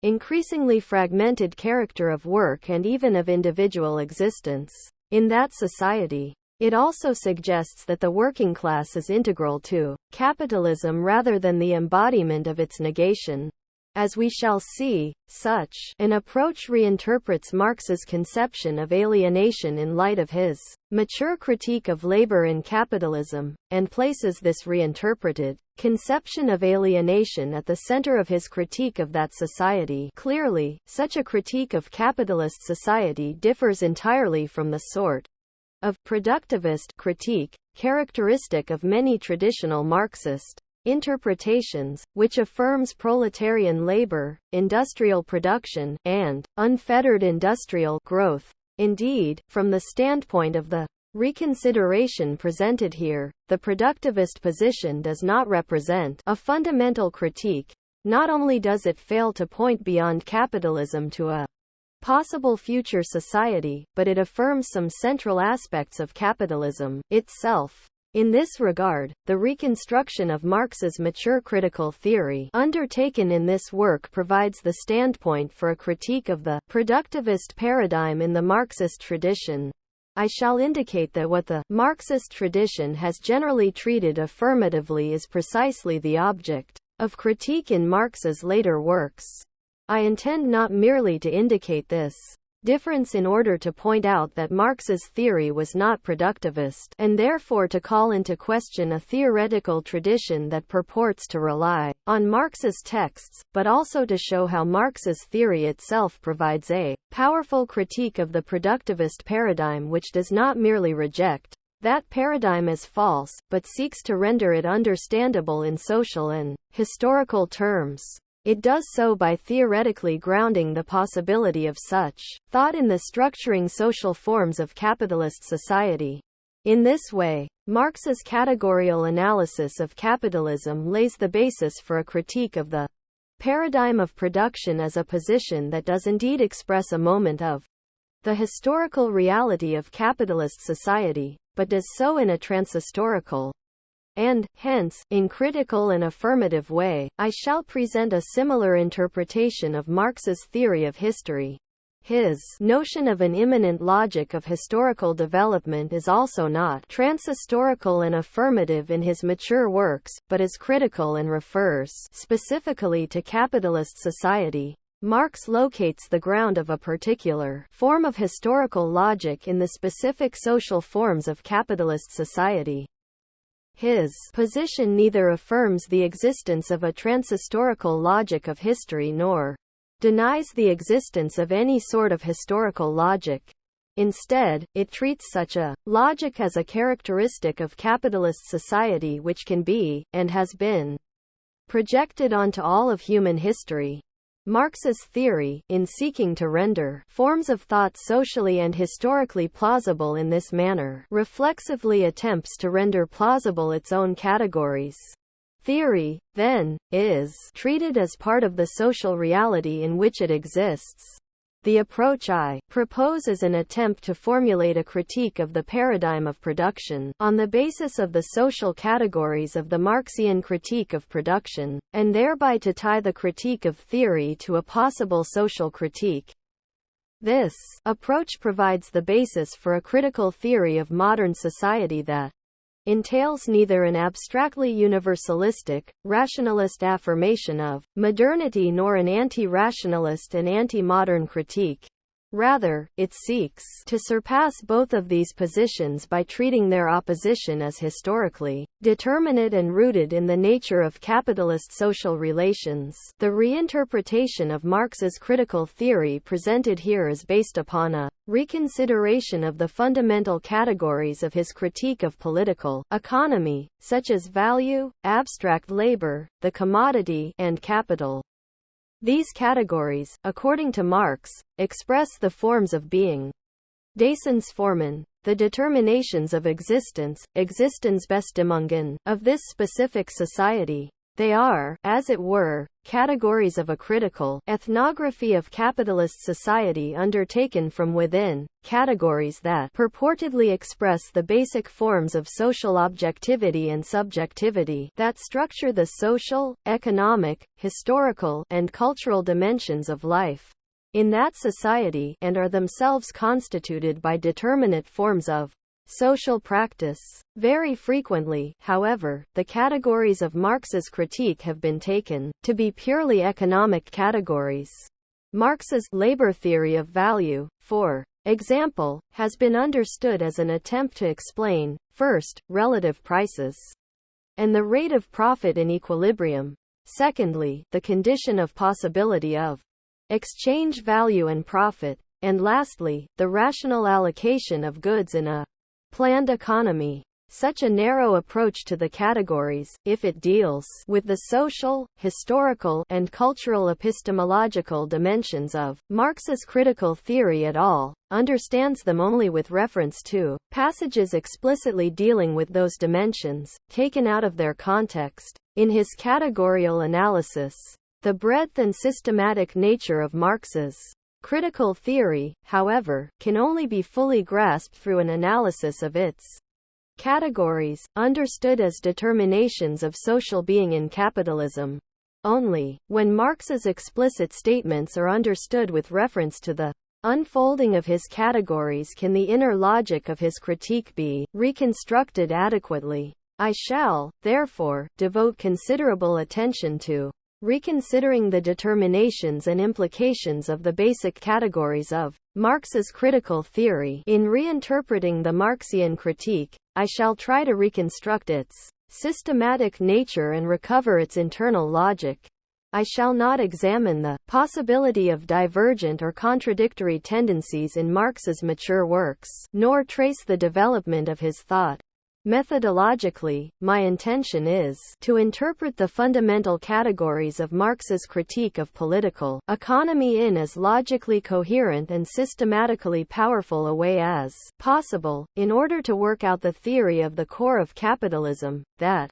increasingly fragmented character of work and even of individual existence in that society. It also suggests that the working class is integral to capitalism rather than the embodiment of its negation. As we shall see, such an approach reinterprets Marx's conception of alienation in light of his mature critique of labor in capitalism, and places this reinterpreted conception of alienation at the center of his critique of that society. Clearly, such a critique of capitalist society differs entirely from the sort of productivist critique characteristic of many traditional Marxist interpretations, which affirms proletarian labor, industrial production, and unfettered industrial growth. Indeed, from the standpoint of the reconsideration presented here, the productivist position does not represent a fundamental critique. Not only does it fail to point beyond capitalism to a possible future society, but it affirms some central aspects of capitalism itself. In this regard, the reconstruction of Marx's mature critical theory undertaken in this work provides the standpoint for a critique of the productivist paradigm in the Marxist tradition. I shall indicate that what the Marxist tradition has generally treated affirmatively is precisely the object of critique in Marx's later works. I intend not merely to indicate this difference in order to point out that Marx's theory was not productivist, and therefore to call into question a theoretical tradition that purports to rely on Marx's texts, but also to show how Marx's theory itself provides a powerful critique of the productivist paradigm which does not merely reject that paradigm as false, but seeks to render it understandable in social and historical terms. It does so by theoretically grounding the possibility of such thought in the structuring social forms of capitalist society. In this way, Marx's categorical analysis of capitalism lays the basis for a critique of the paradigm of production as a position that does indeed express a moment of the historical reality of capitalist society, but does so in a transhistorical and, hence, in critical and affirmative way. I shall present a similar interpretation of Marx's theory of history. His notion of an immanent logic of historical development is also not transhistorical and affirmative in his mature works, but is critical and refers specifically to capitalist society. Marx locates the ground of a particular form of historical logic in the specific social forms of capitalist society. His position neither affirms the existence of a transhistorical logic of history nor denies the existence of any sort of historical logic. Instead, it treats such a logic as a characteristic of capitalist society which can be, and has been, projected onto all of human history. Marx's theory, in seeking to render forms of thought socially and historically plausible in this manner, reflexively attempts to render plausible its own categories. Theory, then, is treated as part of the social reality in which it exists. The approach I propose is an attempt to formulate a critique of the paradigm of production, on the basis of the social categories of the Marxian critique of production, and thereby to tie the critique of theory to a possible social critique. This approach provides the basis for a critical theory of modern society that entails neither an abstractly universalistic, rationalist affirmation of modernity nor an anti-rationalist and anti-modern critique. Rather, it seeks to surpass both of these positions by treating their opposition as historically determinate and rooted in the nature of capitalist social relations. The reinterpretation of Marx's critical theory presented here is based upon a reconsideration of the fundamental categories of his critique of political economy, such as value, abstract labor, the commodity, and capital. These categories, according to Marx, express the forms of being. Daseinsformen, the determinations of Existensbestimmungen, of this specific society. They are, as it were, categories of a critical ethnography of capitalist society undertaken from within, categories that purportedly express the basic forms of social objectivity and subjectivity that structure the social, economic, historical, and cultural dimensions of life in that society, and are themselves constituted by determinate forms of social practice. Very frequently, however, the categories of Marx's critique have been taken to be purely economic categories. Marx's labor theory of value, for example, has been understood as an attempt to explain, first, relative prices and the rate of profit in equilibrium; secondly, the condition of possibility of exchange value and profit; and lastly, the rational allocation of goods in a planned economy. Such a narrow approach to the categories, if it deals with the social, historical, and cultural epistemological dimensions of Marx's critical theory at all, understands them only with reference to passages explicitly dealing with those dimensions, taken out of their context. In his categorical analysis, the breadth and systematic nature of Marx's critical theory, however, can only be fully grasped through an analysis of its categories, understood as determinations of social being in capitalism. Only, when Marx's explicit statements are understood with reference to the unfolding of his categories, can the inner logic of his critique be reconstructed adequately. I shall, therefore, devote considerable attention to reconsidering the determinations and implications of the basic categories of Marx's critical theory. In reinterpreting the Marxian critique, I shall try to reconstruct its systematic nature and recover its internal logic. I shall not examine the possibility of divergent or contradictory tendencies in Marx's mature works, nor trace the development of his thought. Methodologically, my intention is to interpret the fundamental categories of Marx's critique of political economy in as logically coherent and systematically powerful a way as possible, in order to work out the theory of the core of capitalism, that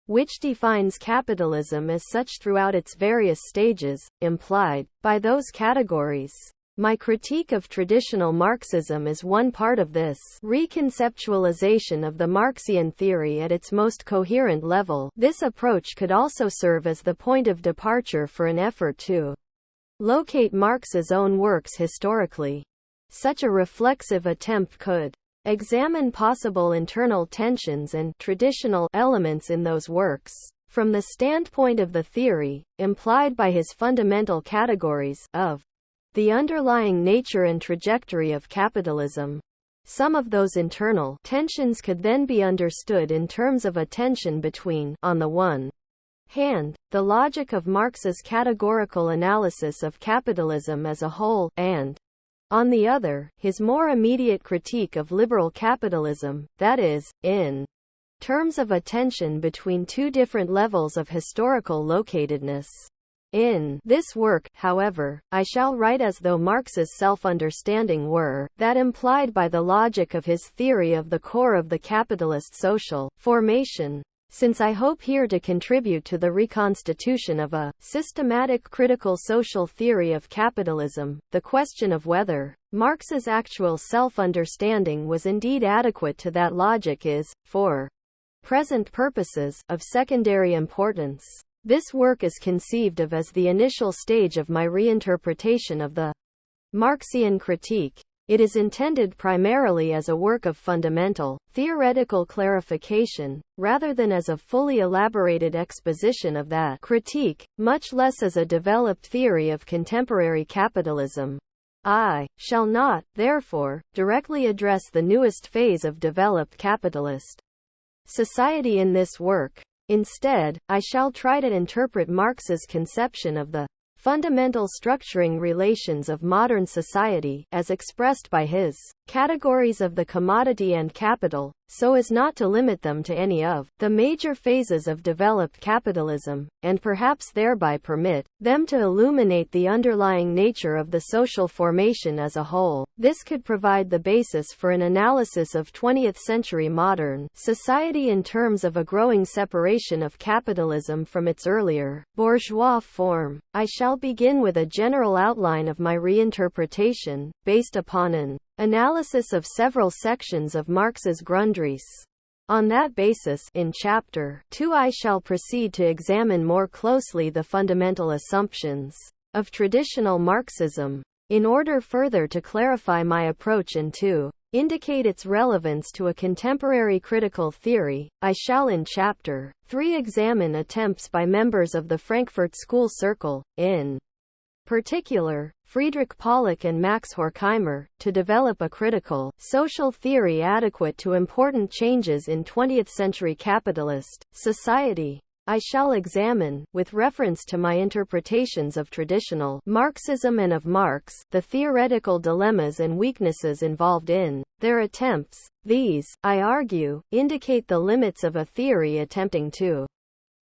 which defines capitalism as such throughout its various stages, implied by those categories. My critique of traditional Marxism is one part of this reconceptualization of the Marxian theory at its most coherent level. This approach could also serve as the point of departure for an effort to locate Marx's own works historically. Such a reflexive attempt could examine possible internal tensions and traditional elements in those works, from the standpoint of the theory, implied by his fundamental categories, of the underlying nature and trajectory of capitalism. Some of those internal tensions could then be understood in terms of a tension between, on the one hand, the logic of Marx's categorical analysis of capitalism as a whole, and, on the other, his more immediate critique of liberal capitalism, that is, in terms of a tension between two different levels of historical locatedness. In this work, however, I shall write as though Marx's self-understanding were that implied by the logic of his theory of the core of the capitalist social formation. Since I hope here to contribute to the reconstitution of a systematic critical social theory of capitalism, the question of whether Marx's actual self-understanding was indeed adequate to that logic is, for present purposes, of secondary importance. This work is conceived of as the initial stage of my reinterpretation of the Marxian critique. It is intended primarily as a work of fundamental, theoretical clarification, rather than as a fully elaborated exposition of that critique, much less as a developed theory of contemporary capitalism. I shall not, therefore, directly address the newest phase of developed capitalist society in this work. Instead, I shall try to interpret Marx's conception of the fundamental structuring relations of modern society, as expressed by his categories of the commodity and capital, so as not to limit them to any of the major phases of developed capitalism, and perhaps thereby permit them to illuminate the underlying nature of the social formation as a whole. This could provide the basis for an analysis of 20th-century modern society in terms of a growing separation of capitalism from its earlier bourgeois form. I shall begin with a general outline of my reinterpretation, based upon an analysis of several sections of Marx's Grundrisse. On that basis, in Chapter 2 I shall proceed to examine more closely the fundamental assumptions of traditional Marxism, in order further to clarify my approach and to indicate its relevance to a contemporary critical theory. I shall in Chapter 3 examine attempts by members of the Frankfurt School Circle, in particular, Friedrich Pollock and Max Horkheimer, to develop a critical social theory adequate to important changes in 20th-century capitalist society. I shall examine, with reference to my interpretations of traditional Marxism and of Marx, the theoretical dilemmas and weaknesses involved in their attempts. These, I argue, indicate the limits of a theory attempting to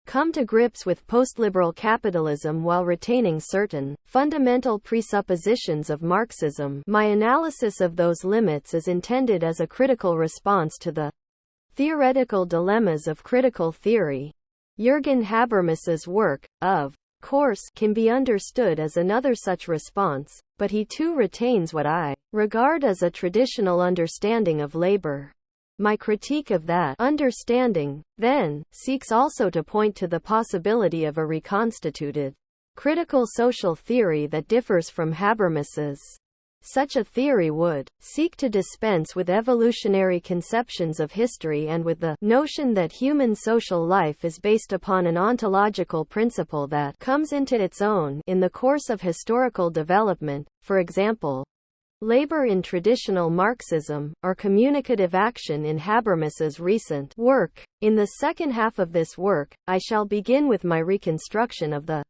come to grips with postliberal capitalism while retaining certain fundamental presuppositions of Marxism. My analysis of those limits is intended as a critical response to the theoretical dilemmas of critical theory. Jürgen Habermas's work, of course, can be understood as another such response, but he too retains what I regard as a traditional understanding of labor. My critique of that understanding, then, seeks also to point to the possibility of a reconstituted critical social theory that differs from Habermas's. Such a theory would seek to dispense with evolutionary conceptions of history and with the notion that human social life is based upon an ontological principle that comes into its own in the course of historical development, for example, labor in traditional Marxism, or communicative action in Habermas's recent work. In the second half of this work, I shall begin with my reconstruction of the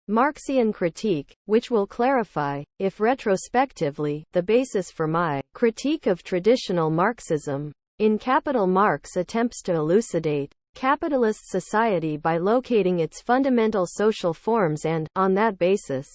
Marxian critique, which will clarify, if retrospectively, the basis for my critique of traditional Marxism. In Capital, Marx attempts to elucidate capitalist society by locating its fundamental social forms and, on that basis,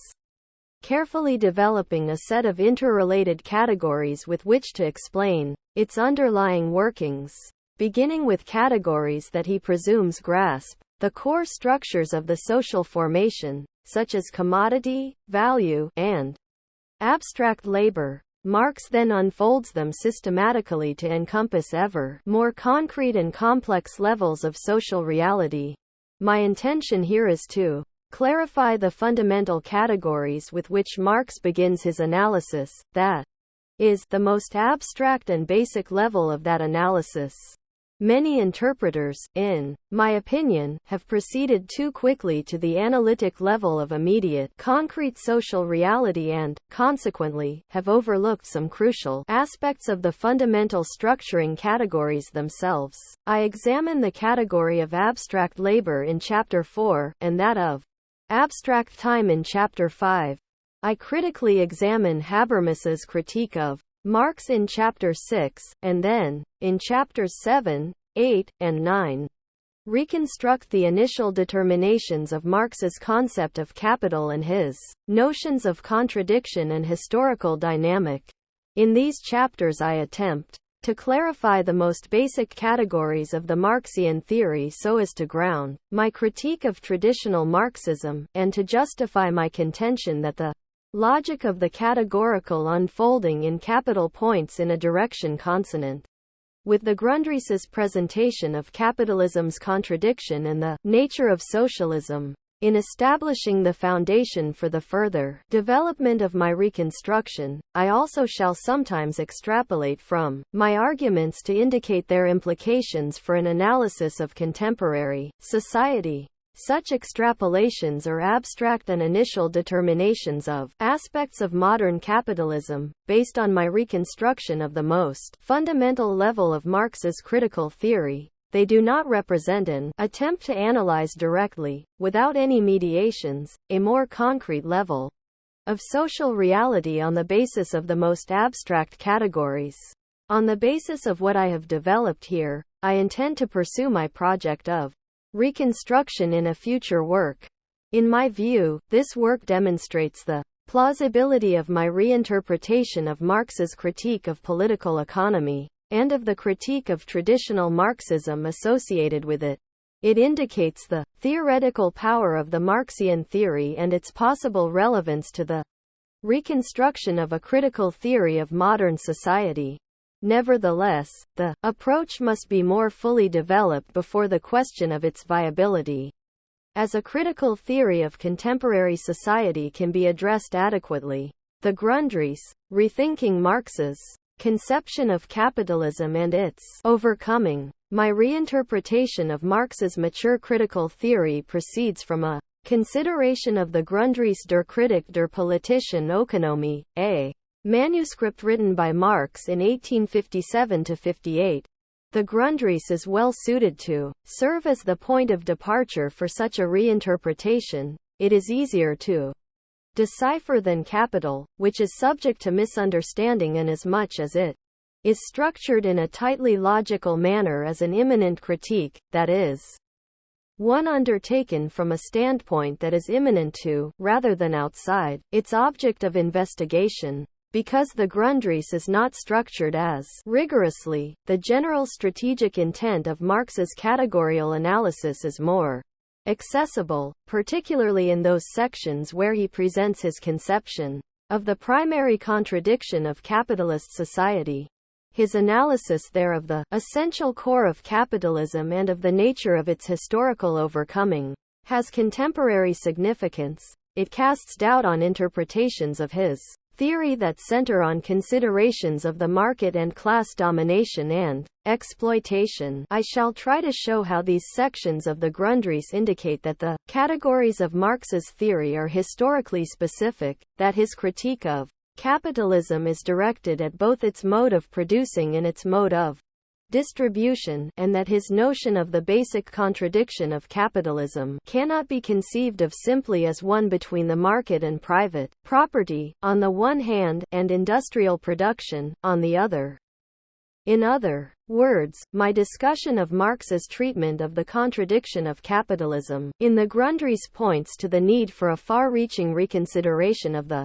carefully developing a set of interrelated categories with which to explain its underlying workings, beginning with categories that he presumes grasp the core structures of the social formation, such as commodity, value, and abstract labor. Marx then unfolds them systematically to encompass ever more concrete and complex levels of social reality. My intention here is to clarify the fundamental categories with which Marx begins his analysis, that is, the most abstract and basic level of that analysis. Many interpreters, in my opinion, have proceeded too quickly to the analytic level of immediate, concrete social reality and, consequently, have overlooked some crucial aspects of the fundamental structuring categories themselves. I examine the category of abstract labor in Chapter 4, and that of abstract time in Chapter 5. I critically examine Habermas's critique of Marx in Chapter 6, and then, in Chapters 7, 8, and 9, reconstruct the initial determinations of Marx's concept of capital and his notions of contradiction and historical dynamic. In these chapters I attempt to clarify the most basic categories of the Marxian theory so as to ground my critique of traditional Marxism, and to justify my contention that the logic of the categorical unfolding in Capital points in a direction consonant with the Grundrisse's presentation of capitalism's contradiction and the nature of socialism. In establishing the foundation for the further development of my reconstruction, I also shall sometimes extrapolate from my arguments to indicate their implications for an analysis of contemporary society. Such extrapolations are abstract and initial determinations of aspects of modern capitalism, based on my reconstruction of the most fundamental level of Marx's critical theory. They do not represent an attempt to analyze directly, without any mediations, a more concrete level of social reality on the basis of the most abstract categories. On the basis of what I have developed here, I intend to pursue my project of reconstruction in a future work. In my view, this work demonstrates the plausibility of my reinterpretation of Marx's critique of political economy, and of the critique of traditional Marxism associated with it. It indicates the theoretical power of the Marxian theory and its possible relevance to the reconstruction of a critical theory of modern society. Nevertheless, the approach must be more fully developed before the question of its viability as a critical theory of contemporary society can be addressed adequately. The Grundrisse, Rethinking Marx's conception of capitalism and its overcoming. My reinterpretation of Marx's mature critical theory proceeds from a consideration of the Grundrisse der Kritik der politischen Ökonomie, a manuscript written by Marx in 1857–58. The Grundrisse is well suited to serve as the point of departure for such a reinterpretation. It is easier to decipher than Capital, which is subject to misunderstanding inasmuch as it is structured in a tightly logical manner as an immanent critique, that is, one undertaken from a standpoint that is immanent to, rather than outside, its object of investigation. Because the Grundrisse is not structured as rigorously, the general strategic intent of Marx's categorical analysis is more accessible, particularly in those sections where he presents his conception of the primary contradiction of capitalist society. His analysis there of the essential core of capitalism and of the nature of its historical overcoming has contemporary significance. It casts doubt on interpretations of his theory that center on considerations of the market and class domination and exploitation. I shall try to show how these sections of the Grundrisse indicate that the categories of Marx's theory are historically specific, that his critique of capitalism is directed at both its mode of producing and its mode of distribution, and that his notion of the basic contradiction of capitalism cannot be conceived of simply as one between the market and private property, on the one hand, and industrial production, on the other. In other words, my discussion of Marx's treatment of the contradiction of capitalism in the Grundrisse points to the need for a far-reaching reconsideration of the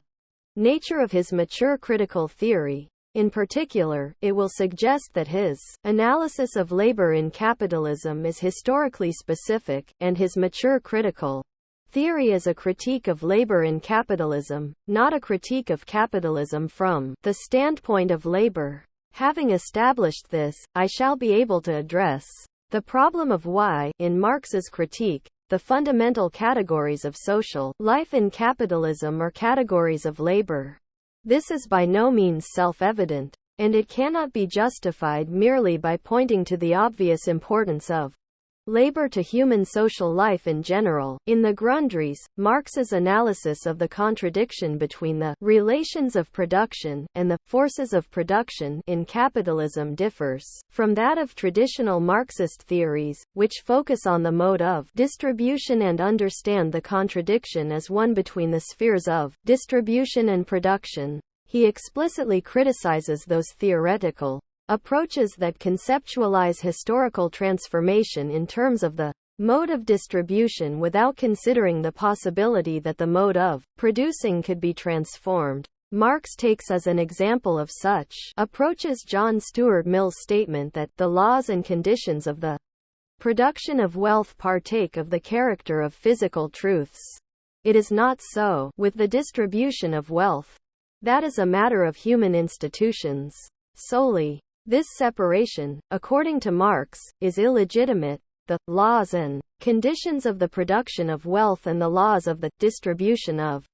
nature of his mature critical theory. In particular, it will suggest that his analysis of labor in capitalism is historically specific, and his mature critical theory is a critique of labor in capitalism, not a critique of capitalism from the standpoint of labor. Having established this, I shall be able to address the problem of why, in Marx's critique, the fundamental categories of social life in capitalism are categories of labor. This is by no means self-evident, and it cannot be justified merely by pointing to the obvious importance of labor to human social life in general. In the Grundrisse, Marx's analysis of the contradiction between the relations of production and the forces of production in capitalism differs from that of traditional Marxist theories, which focus on the mode of distribution and understand the contradiction as one between the spheres of distribution and production. He explicitly criticizes those theoretical approaches that conceptualize historical transformation in terms of the mode of distribution without considering the possibility that the mode of producing could be transformed. Marx takes as an example of such approaches John Stuart Mill's statement that the laws and conditions of the production of wealth partake of the character of physical truths. It is not so with the distribution of wealth. That is a matter of human institutions solely. This separation, according to Marx, is illegitimate. The laws and conditions of the production of wealth and the laws of the distribution of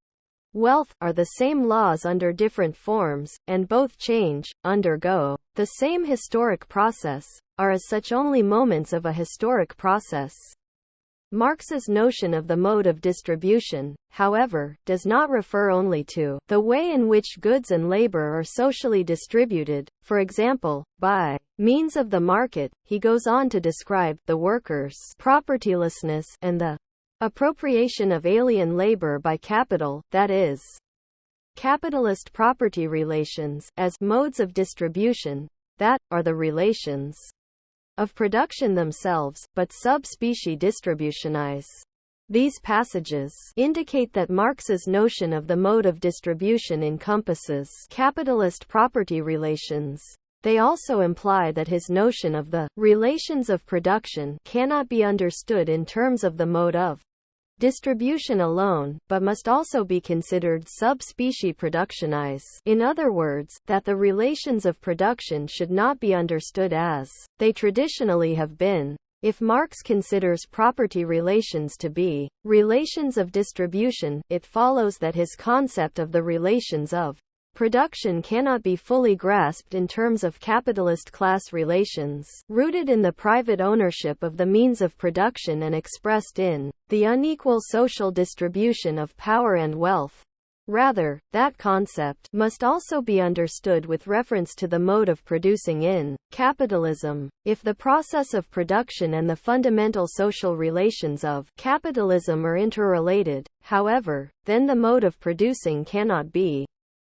wealth are the same laws under different forms, and both change, undergo the same historic process, are as such only moments of a historic process. Marx's notion of the mode of distribution, however, does not refer only to the way in which goods and labor are socially distributed, for example, by means of the market. He goes on to describe the workers' propertylessness and the appropriation of alien labor by capital, that is, capitalist property relations, as modes of distribution that are the relations of production themselves, but sub-specie distributionize. These passages indicate that Marx's notion of the mode of distribution encompasses capitalist property relations. They also imply that his notion of the relations of production cannot be understood in terms of the mode of distribution alone, but must also be considered sub-specie productionize. In other words, that the relations of production should not be understood as they traditionally have been. If Marx considers property relations to be relations of distribution, it follows that his concept of the relations of production cannot be fully grasped in terms of capitalist class relations, rooted in the private ownership of the means of production and expressed in the unequal social distribution of power and wealth. Rather, that concept must also be understood with reference to the mode of producing in capitalism. If the process of production and the fundamental social relations of capitalism are interrelated, however, then the mode of producing cannot be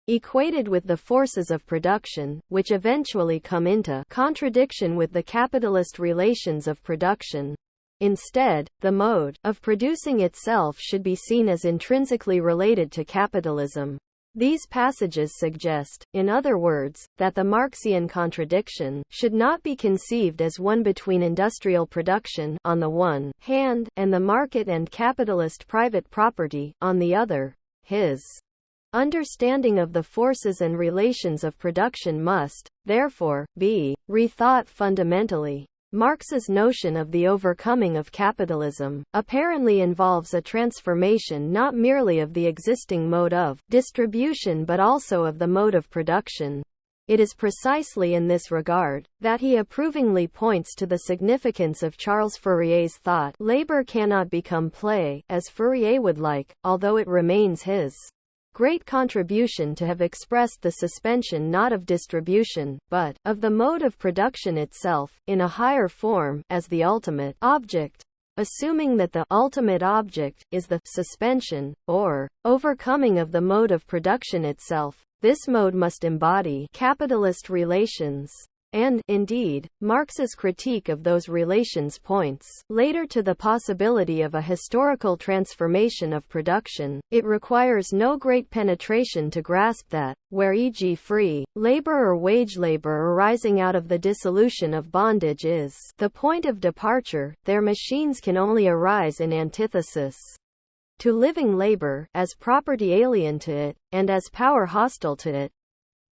equated with the forces of production, which eventually come into contradiction with the capitalist relations of production. Instead, the mode of producing itself should be seen as intrinsically related to capitalism. These passages suggest, in other words, that the Marxian contradiction should not be conceived as one between industrial production, on the one hand, and the market and capitalist private property, on the other. His understanding of the forces and relations of production must, therefore, be rethought fundamentally. Marx's notion of the overcoming of capitalism apparently involves a transformation not merely of the existing mode of distribution but also of the mode of production. It is precisely in this regard that he approvingly points to the significance of Charles Fourier's thought, labor cannot become play, as Fourier would like, although it remains his great contribution to have expressed the suspension not of distribution, but of the mode of production itself, in a higher form, as the ultimate object. Assuming that the ultimate object is the suspension, or overcoming of the mode of production itself, this mode must embody capitalist relations. And, indeed, Marx's critique of those relations points later to the possibility of a historical transformation of production. It requires no great penetration to grasp that, where e.g. free labor or wage labor arising out of the dissolution of bondage is the point of departure, their machines can only arise in antithesis to living labor, as property alien to it, and as power hostile to it,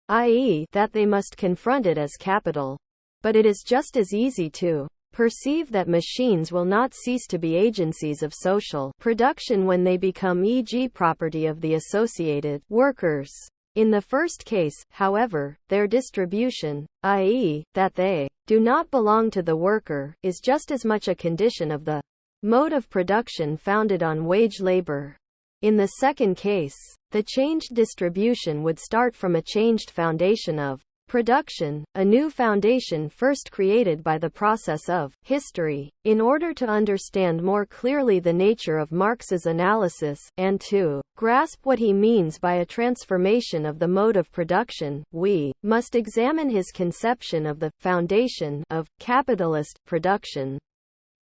i.e., that they must confront it as capital. But it is just as easy to perceive that machines will not cease to be agencies of social production when they become e.g. property of the associated workers. In the first case, however, their distribution, i.e., that they do not belong to the worker, is just as much a condition of the mode of production founded on wage labor. In the second case, the changed distribution would start from a changed foundation of production, a new foundation first created by the process of history. In order to understand more clearly the nature of Marx's analysis, and to grasp what he means by a transformation of the mode of production, we must examine his conception of the foundation of capitalist production.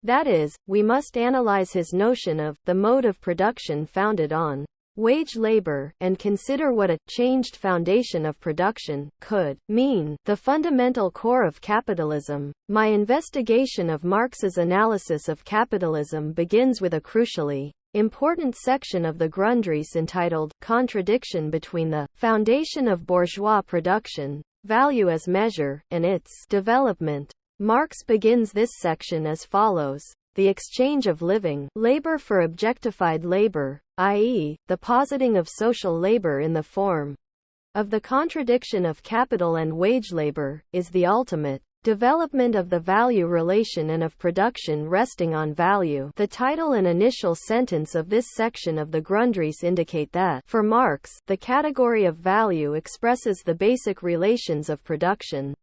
That is, we must analyze his notion of the mode of production founded on wage labor, and consider what a changed foundation of production could mean. The fundamental core of capitalism. My investigation of Marx's analysis of capitalism begins with a crucially important section of the Grundrisse entitled Contradiction between the foundation of bourgeois production, value as measure, and its development. Marx begins this section as follows: the exchange of living labor for objectified labor, i.e., the positing of social labor in the form of the contradiction of capital and wage labor, is the ultimate development of the value relation and of production resting on value. The title and initial sentence of this section of the Grundrisse indicate that, for Marx, the category of value expresses the basic relations of production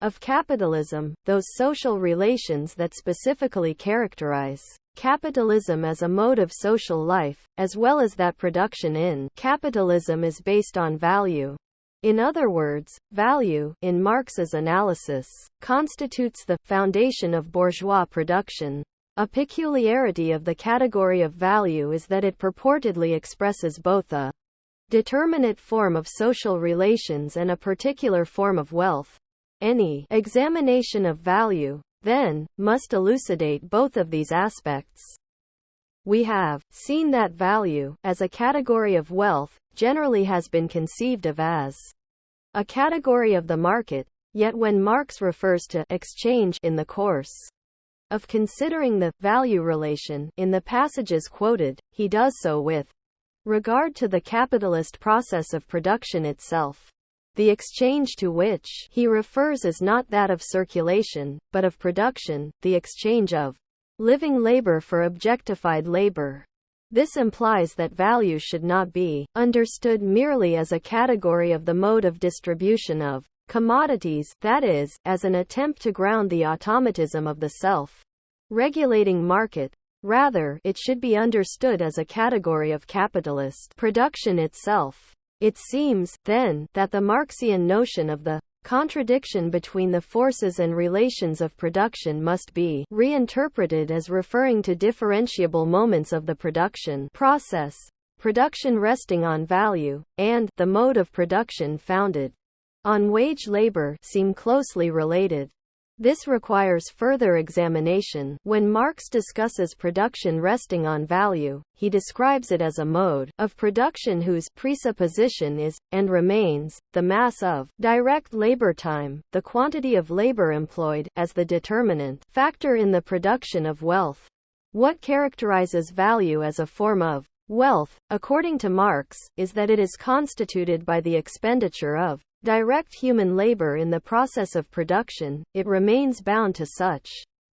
of capitalism, those social relations that specifically characterize capitalism as a mode of social life, as well as that production in capitalism is based on value. In other words, value, in Marx's analysis, constitutes the foundation of bourgeois production. A peculiarity of the category of value is that it purportedly expresses both a determinate form of social relations and a particular form of wealth. Any examination of value, then, must elucidate both of these aspects. We have seen that value, as a category of wealth, generally has been conceived of as a category of the market, yet when Marx refers to exchange in the course of considering the value relation in the passages quoted, he does so with regard to the capitalist process of production itself. The exchange to which he refers is not that of circulation, but of production, the exchange of living labor for objectified labor. This implies that value should not be understood merely as a category of the mode of distribution of commodities, that is, as an attempt to ground the automatism of the self-regulating market. Rather, it should be understood as a category of capitalist production itself. It seems, then, that the Marxian notion of the contradiction between the forces and relations of production must be reinterpreted as referring to differentiable moments of the production process, production resting on value, and the mode of production founded on wage labor seem closely related. This requires further examination. When Marx discusses production resting on value, he describes it as a mode of production whose presupposition is, and remains, the mass of direct labor time, the quantity of labor employed, as the determinant factor in the production of wealth. What characterizes value as a form of wealth, according to Marx, is that it is constituted by the expenditure of direct human labor in the process of production. It remains bound to such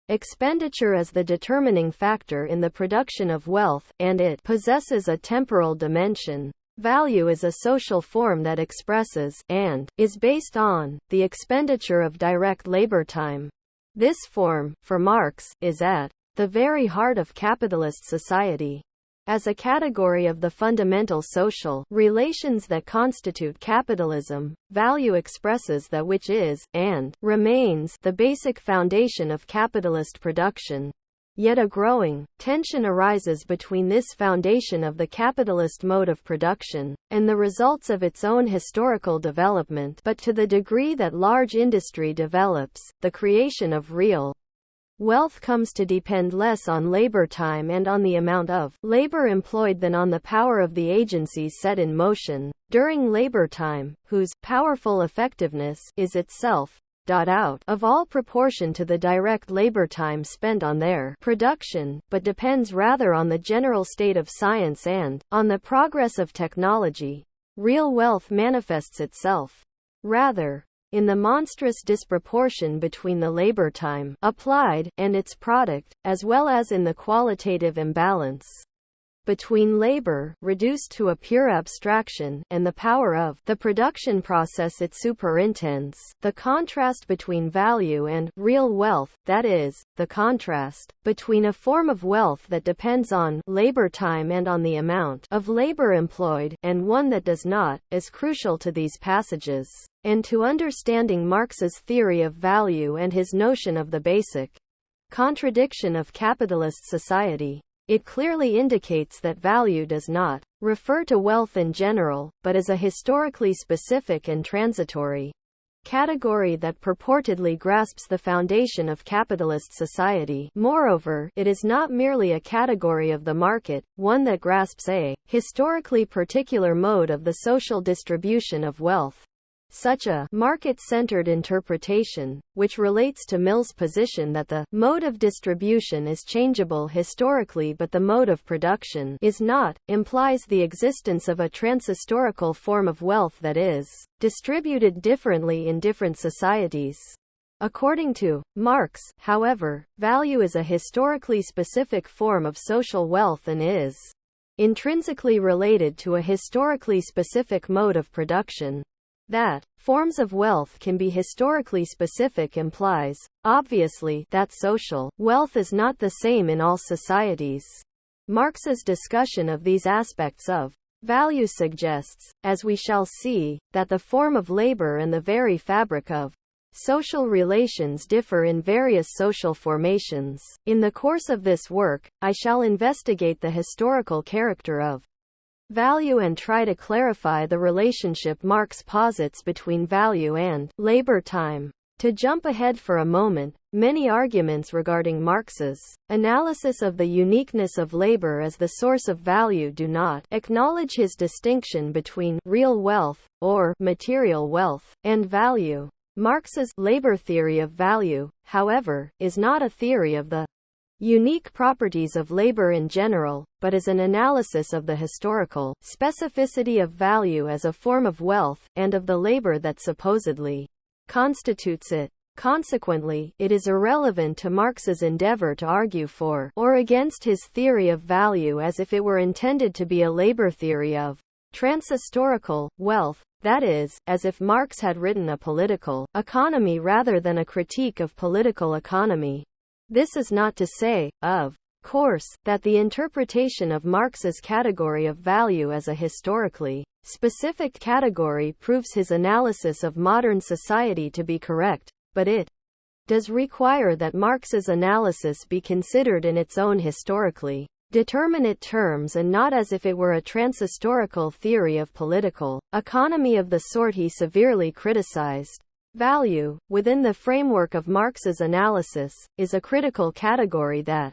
expenditure as the determining factor in the production of wealth, and it possesses a temporal dimension. Value is a social form that expresses, and is based on, the expenditure of direct labor time. This form, for Marx, is at the very heart of capitalist society. As a category of the fundamental social relations that constitute capitalism, value expresses that which is, and remains, the basic foundation of capitalist production. Yet a growing tension arises between this foundation of the capitalist mode of production, and the results of its own historical development. But to the degree that large industry develops, the creation of real wealth comes to depend less on labor time and on the amount of labor employed than on the power of the agencies set in motion during labor time, whose powerful effectiveness is itself out of all proportion to the direct labor time spent on their production, but depends rather on the general state of science and on the progress of technology. Real wealth manifests itself rather in the monstrous disproportion between the labor time applied and its product, as well as in the qualitative imbalance between labor, reduced to a pure abstraction, and the power of the production process it superintends. The contrast between value and real wealth, that is, the contrast between a form of wealth that depends on labor time and on the amount of labor employed, and one that does not, is crucial to these passages, and to understanding Marx's theory of value and his notion of the basic contradiction of capitalist society. It clearly indicates that value does not refer to wealth in general, but as a historically specific and transitory category that purportedly grasps the foundation of capitalist society. Moreover, it is not merely a category of the market, one that grasps a historically particular mode of the social distribution of wealth. Such a market-centered interpretation, which relates to Mill's position that the mode of distribution is changeable historically but the mode of production is not, implies the existence of a transhistorical form of wealth that is distributed differently in different societies. According to Marx, however, value is a historically specific form of social wealth and is intrinsically related to a historically specific mode of production. That forms of wealth can be historically specific implies, obviously, that social wealth is not the same in all societies. Marx's discussion of these aspects of Value suggests, as we shall see, that the form of labor and the very fabric of social relations differ in various social formations. In the course of this work, I shall investigate the historical character of value and try to clarify the relationship Marx posits between value and labor time. To jump ahead for a moment, many arguments regarding Marx's analysis of the uniqueness of labor as the source of value do not acknowledge his distinction between real wealth, or material wealth, and value. Marx's labor theory of value, however, is not a theory of the unique properties of labor in general, but is an analysis of the historical specificity of value as a form of wealth, and of the labor that supposedly constitutes it. Consequently, it is irrelevant to Marx's endeavor to argue for or against his theory of value as if it were intended to be a labor theory of transhistorical wealth, that is, as if Marx had written a political economy rather than a critique of political economy. This is not to say, of course, that the interpretation of Marx's category of value as a historically specific category proves his analysis of modern society to be correct, but it does require that Marx's analysis be considered in its own historically determinate terms and not as if it were a transhistorical theory of political economy of the sort he severely criticized. Value, within the framework of Marx's analysis, is a critical category that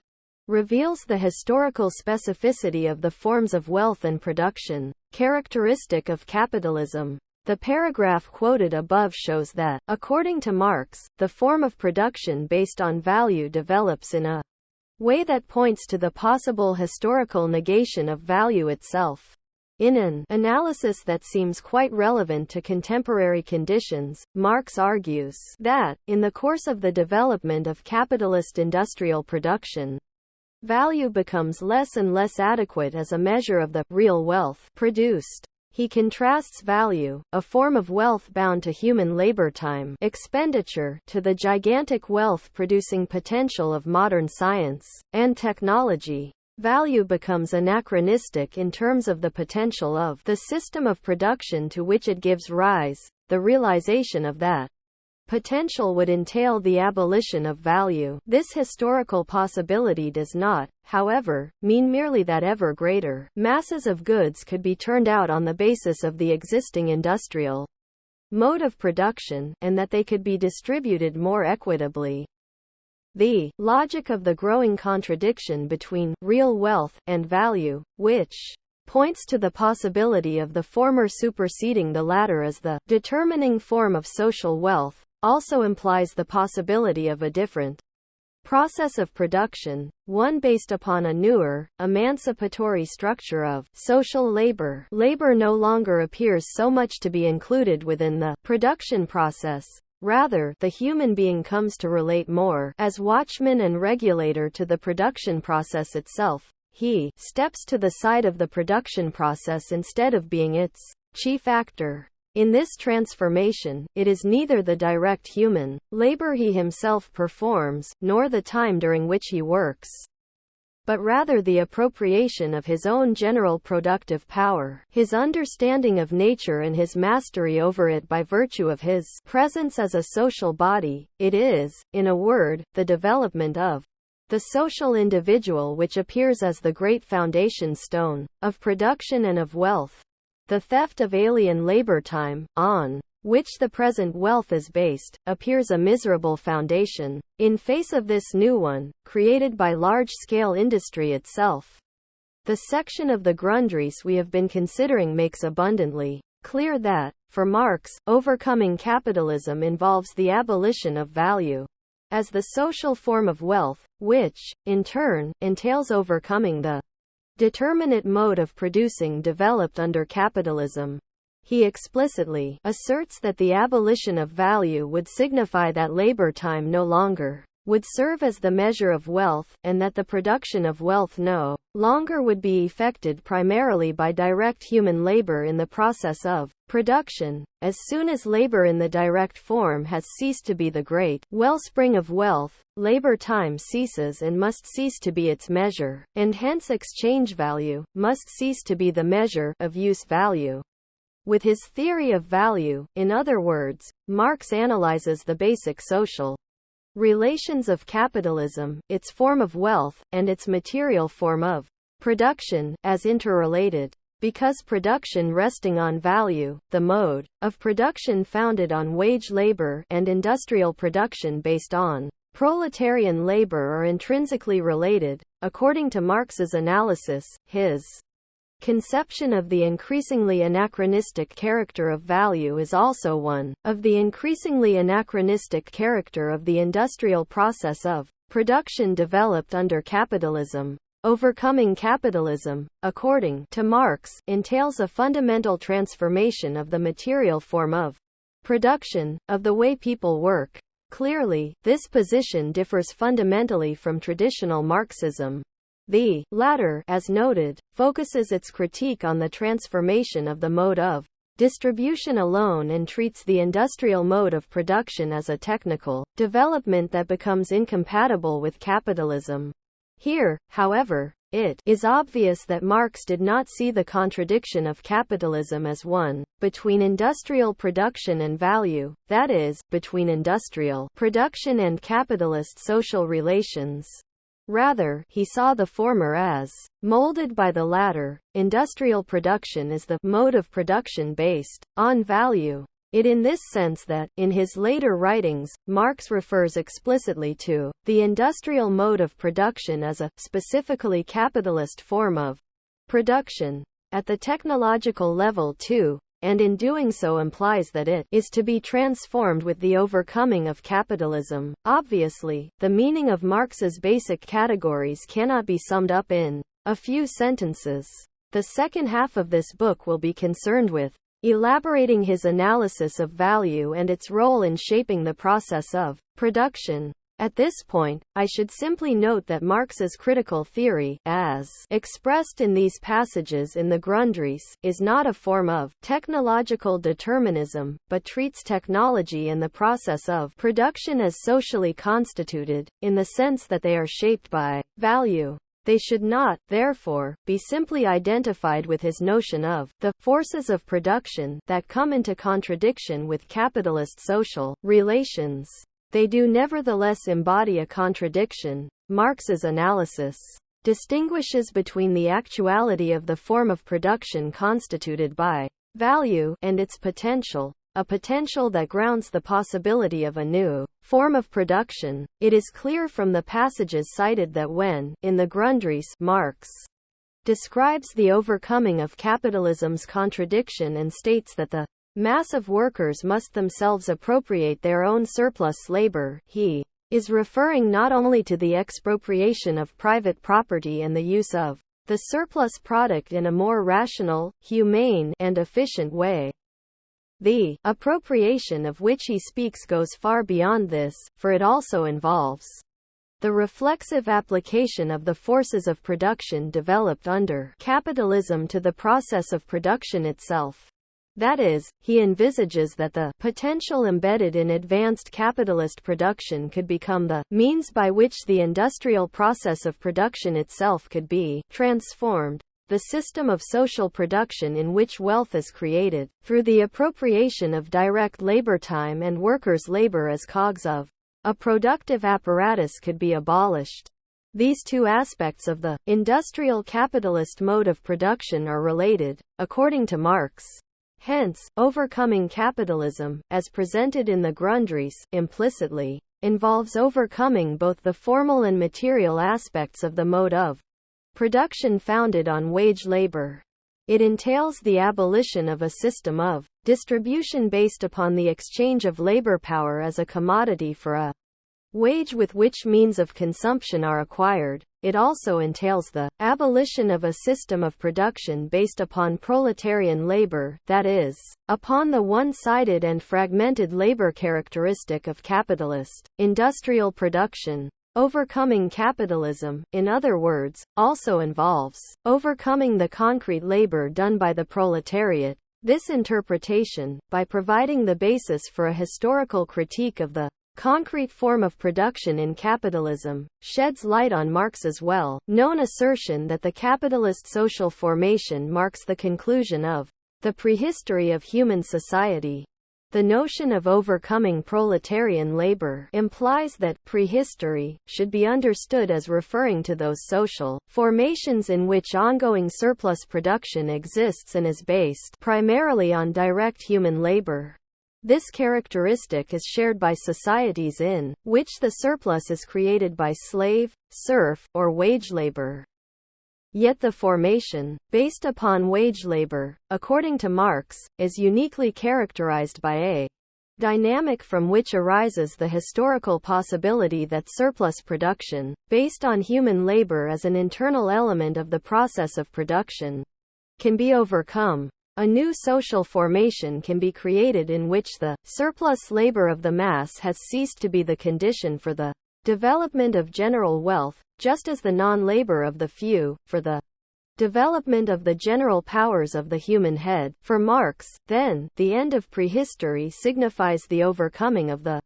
reveals the historical specificity of the forms of wealth and production, characteristic of capitalism. The paragraph quoted above shows that, according to Marx, the form of production based on value develops in a way that points to the possible historical negation of value itself. In an analysis that seems quite relevant to contemporary conditions, Marx argues that, in the course of the development of capitalist industrial production, value becomes less and less adequate as a measure of the real wealth produced. He contrasts value, a form of wealth bound to human labor time expenditure, to the gigantic wealth-producing potential of modern science and technology. Value becomes anachronistic in terms of the potential of the system of production to which it gives rise. The realization of that potential would entail the abolition of value. This historical possibility does not, however, mean merely that ever greater masses of goods could be turned out on the basis of the existing industrial mode of production, and that they could be distributed more equitably. The logic of the growing contradiction between real wealth and value, which points to the possibility of the former superseding the latter as the determining form of social wealth, also implies the possibility of a different process of production, one based upon a newer, emancipatory structure of social labor. Labor no longer appears so much to be included within the production process. Rather, the human being comes to relate more as watchman and regulator to the production process itself. He steps to the side of the production process instead of being its chief actor. In this transformation, it is neither the direct human labor he himself performs, nor the time during which he works, but rather the appropriation of his own general productive power, his understanding of nature and his mastery over it by virtue of his presence as a social body. It is, in a word, the development of the social individual which appears as the great foundation stone of production and of wealth. The theft of alien labor time, on which the present wealth is based, appears a miserable foundation, in face of this new one, created by large-scale industry itself. The section of the Grundrisse we have been considering makes abundantly clear that, for Marx, overcoming capitalism involves the abolition of value as the social form of wealth, which, in turn, entails overcoming the determinate mode of producing developed under capitalism. He explicitly asserts that the abolition of value would signify that labor time no longer would serve as the measure of wealth, and that the production of wealth no longer would be effected primarily by direct human labor in the process of production. As soon as labor in the direct form has ceased to be the great wellspring of wealth, labor time ceases and must cease to be its measure, and hence exchange value must cease to be the measure of use value. With his theory of value, in other words, Marx analyzes the basic social relations of capitalism, its form of wealth, and its material form of production, as interrelated. Because production resting on value, the mode of production founded on wage labor, and industrial production based on proletarian labor are intrinsically related, according to Marx's analysis, his conception of the increasingly anachronistic character of value is also one of the increasingly anachronistic character of the industrial process of production developed under capitalism. Overcoming capitalism, according to Marx, entails a fundamental transformation of the material form of production, of the way people work. Clearly, this position differs fundamentally from traditional Marxism. The latter, as noted, focuses its critique on the transformation of the mode of distribution alone and treats the industrial mode of production as a technical development that becomes incompatible with capitalism. Here, however, it is obvious that Marx did not see the contradiction of capitalism as one between industrial production and value, that is, between industrial production and capitalist social relations. Rather, he saw the former as molded by the latter. Industrial production is the mode of production based on value. It in this sense that, in his later writings, Marx refers explicitly to the industrial mode of production as a specifically capitalist form of production. At the technological level too, and in doing so implies that it is to be transformed with the overcoming of capitalism. Obviously, the meaning of Marx's basic categories cannot be summed up in a few sentences. The second half of this book will be concerned with elaborating his analysis of value and its role in shaping the process of production. At this point, I should simply note that Marx's critical theory, as expressed in these passages in the Grundrisse, is not a form of technological determinism, but treats technology and the process of production as socially constituted, in the sense that they are shaped by value. They should not, therefore, be simply identified with his notion of the forces of production that come into contradiction with capitalist social relations. They do nevertheless embody a contradiction. Marx's analysis distinguishes between the actuality of the form of production constituted by value and its potential, a potential that grounds the possibility of a new form of production. It is clear from the passages cited that when, in the Grundrisse, Marx describes the overcoming of capitalism's contradiction and states that the mass of workers must themselves appropriate their own surplus labor, he is referring not only to the expropriation of private property and the use of the surplus product in a more rational, humane, and efficient way. The appropriation of which he speaks goes far beyond this, for it also involves the reflexive application of the forces of production developed under capitalism to the process of production itself. That is, he envisages that the potential embedded in advanced capitalist production could become the means by which the industrial process of production itself could be transformed. The system of social production in which wealth is created, through the appropriation of direct labor time and workers' labor as cogs of a productive apparatus, could be abolished. These two aspects of the industrial capitalist mode of production are related, according to Marx. Hence, overcoming capitalism, as presented in the Grundrisse, implicitly involves overcoming both the formal and material aspects of the mode of production founded on wage labor. It entails the abolition of a system of distribution based upon the exchange of labor power as a commodity for a wage with which means of consumption are acquired. it also entails the abolition of a system of production based upon proletarian labor, that is, upon the one-sided and fragmented labor characteristic of capitalist, industrial production. Overcoming capitalism, in other words, also involves overcoming the concrete labor done by the proletariat. This interpretation, by providing the basis for a historical critique of the concrete form of production in capitalism, sheds light on Marx's well-known assertion that the capitalist social formation marks the conclusion of the prehistory of human society. The notion of overcoming proletarian labor implies that prehistory should be understood as referring to those social formations in which ongoing surplus production exists and is based primarily on direct human labor. This characteristic is shared by societies in which the surplus is created by slave, serf, or wage labor. Yet the formation, based upon wage labor, according to Marx, is uniquely characterized by a dynamic from which arises the historical possibility that surplus production, based on human labor as an internal element of the process of production, can be overcome. A new social formation can be created in which the surplus labor of the mass has ceased to be the condition for the development of general wealth, just as the non-labor of the few, for the development of the general powers of the human head. For Marx, then, the end of prehistory signifies the overcoming of the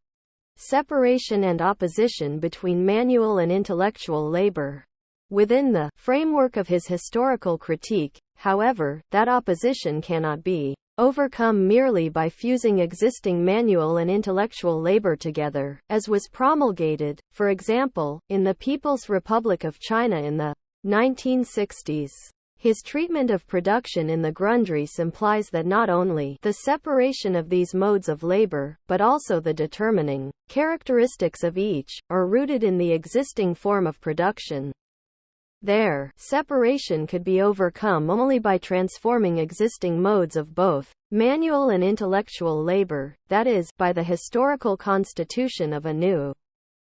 separation and opposition between manual and intellectual labor. Within the framework of his historical critique, however, that opposition cannot be overcome merely by fusing existing manual and intellectual labor together, as was promulgated, for example, in the People's Republic of China in the 1960s. His treatment of production in the Grundrisse implies that not only the separation of these modes of labor, but also the determining characteristics of each, are rooted in the existing form of production. Their separation could be overcome only by transforming existing modes of both manual and intellectual labor, that is, by the historical constitution of a new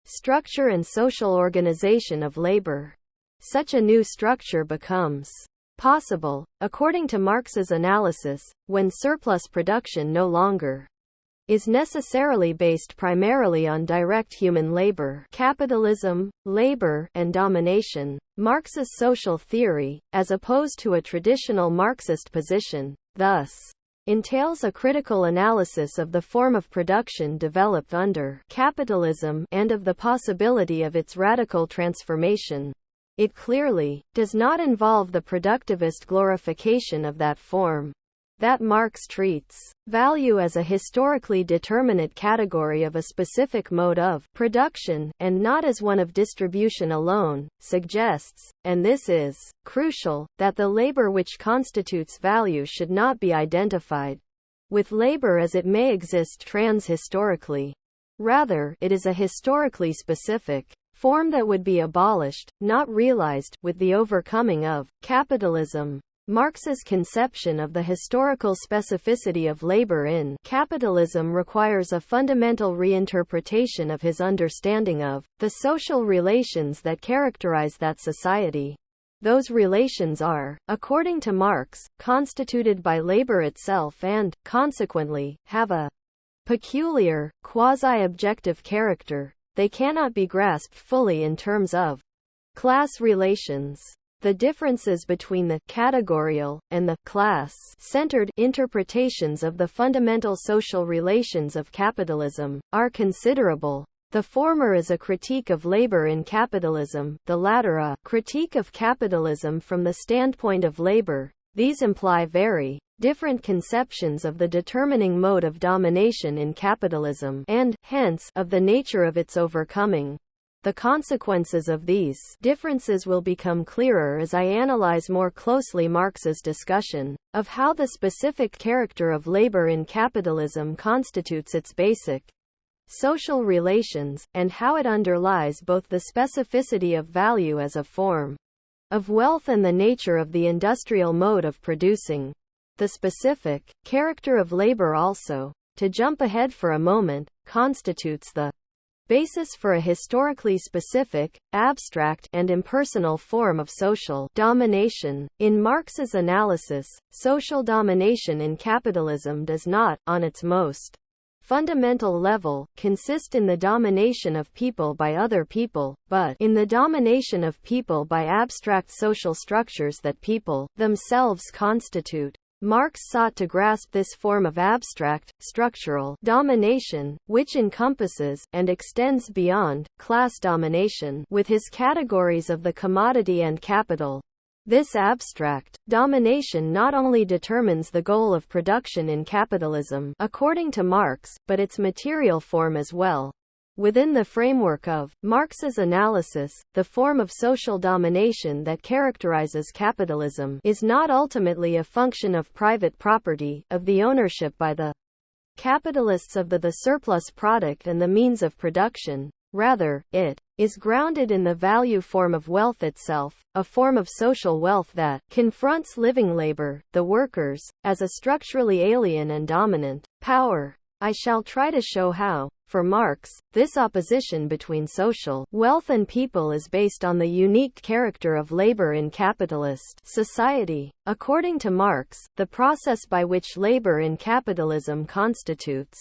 structure and social organization of labor. Such a new structure becomes possible, according to Marx's analysis, when surplus production no longer is necessarily based primarily on direct human labor, capitalism, labor, and domination. Marx's social theory, as opposed to a traditional Marxist position, thus entails a critical analysis of the form of production developed under capitalism and of the possibility of its radical transformation. It clearly does not involve the productivist glorification of that form. That Marx treats value as a historically determinate category of a specific mode of production, and not as one of distribution alone, suggests, and this is crucial, that the labor which constitutes value should not be identified with labor as it may exist transhistorically. Rather, it is a historically specific form that would be abolished, not realized, with the overcoming of capitalism. Marx's conception of the historical specificity of labor in capitalism requires a fundamental reinterpretation of his understanding of the social relations that characterize that society. Those relations are, according to Marx, constituted by labor itself and, consequently, have a peculiar, quasi-objective character. They cannot be grasped fully in terms of class relations. The differences between the categorial and the class-centered interpretations of the fundamental social relations of capitalism are considerable. The former is a critique of labor in capitalism, the latter a critique of capitalism from the standpoint of labor. These imply very different conceptions of the determining mode of domination in capitalism and, hence, of the nature of its overcoming. The consequences of these differences will become clearer as I analyze more closely Marx's discussion of how the specific character of labor in capitalism constitutes its basic social relations, and how it underlies both the specificity of value as a form of wealth and the nature of the industrial mode of producing. The specific character of labor also, to jump ahead for a moment, constitutes the basis for a historically specific, abstract, and impersonal form of social domination. In Marx's analysis, social domination in capitalism does not, on its most fundamental level, consist in the domination of people by other people, but in the domination of people by abstract social structures that people themselves constitute. Marx sought to grasp this form of abstract, structural domination, which encompasses, and extends beyond, class domination, with his categories of the commodity and capital. This abstract domination not only determines the goal of production in capitalism, according to Marx, but its material form as well. Within the framework of Marx's analysis, the form of social domination that characterizes capitalism is not ultimately a function of private property, of the ownership by the capitalists of the surplus product and the means of production. Rather, it is grounded in the value form of wealth itself, a form of social wealth that confronts living labor, the workers, as a structurally alien and dominant power. I shall try to show how, for Marx, this opposition between social wealth and people is based on the unique character of labor in capitalist society. According to Marx, the process by which labor in capitalism constitutes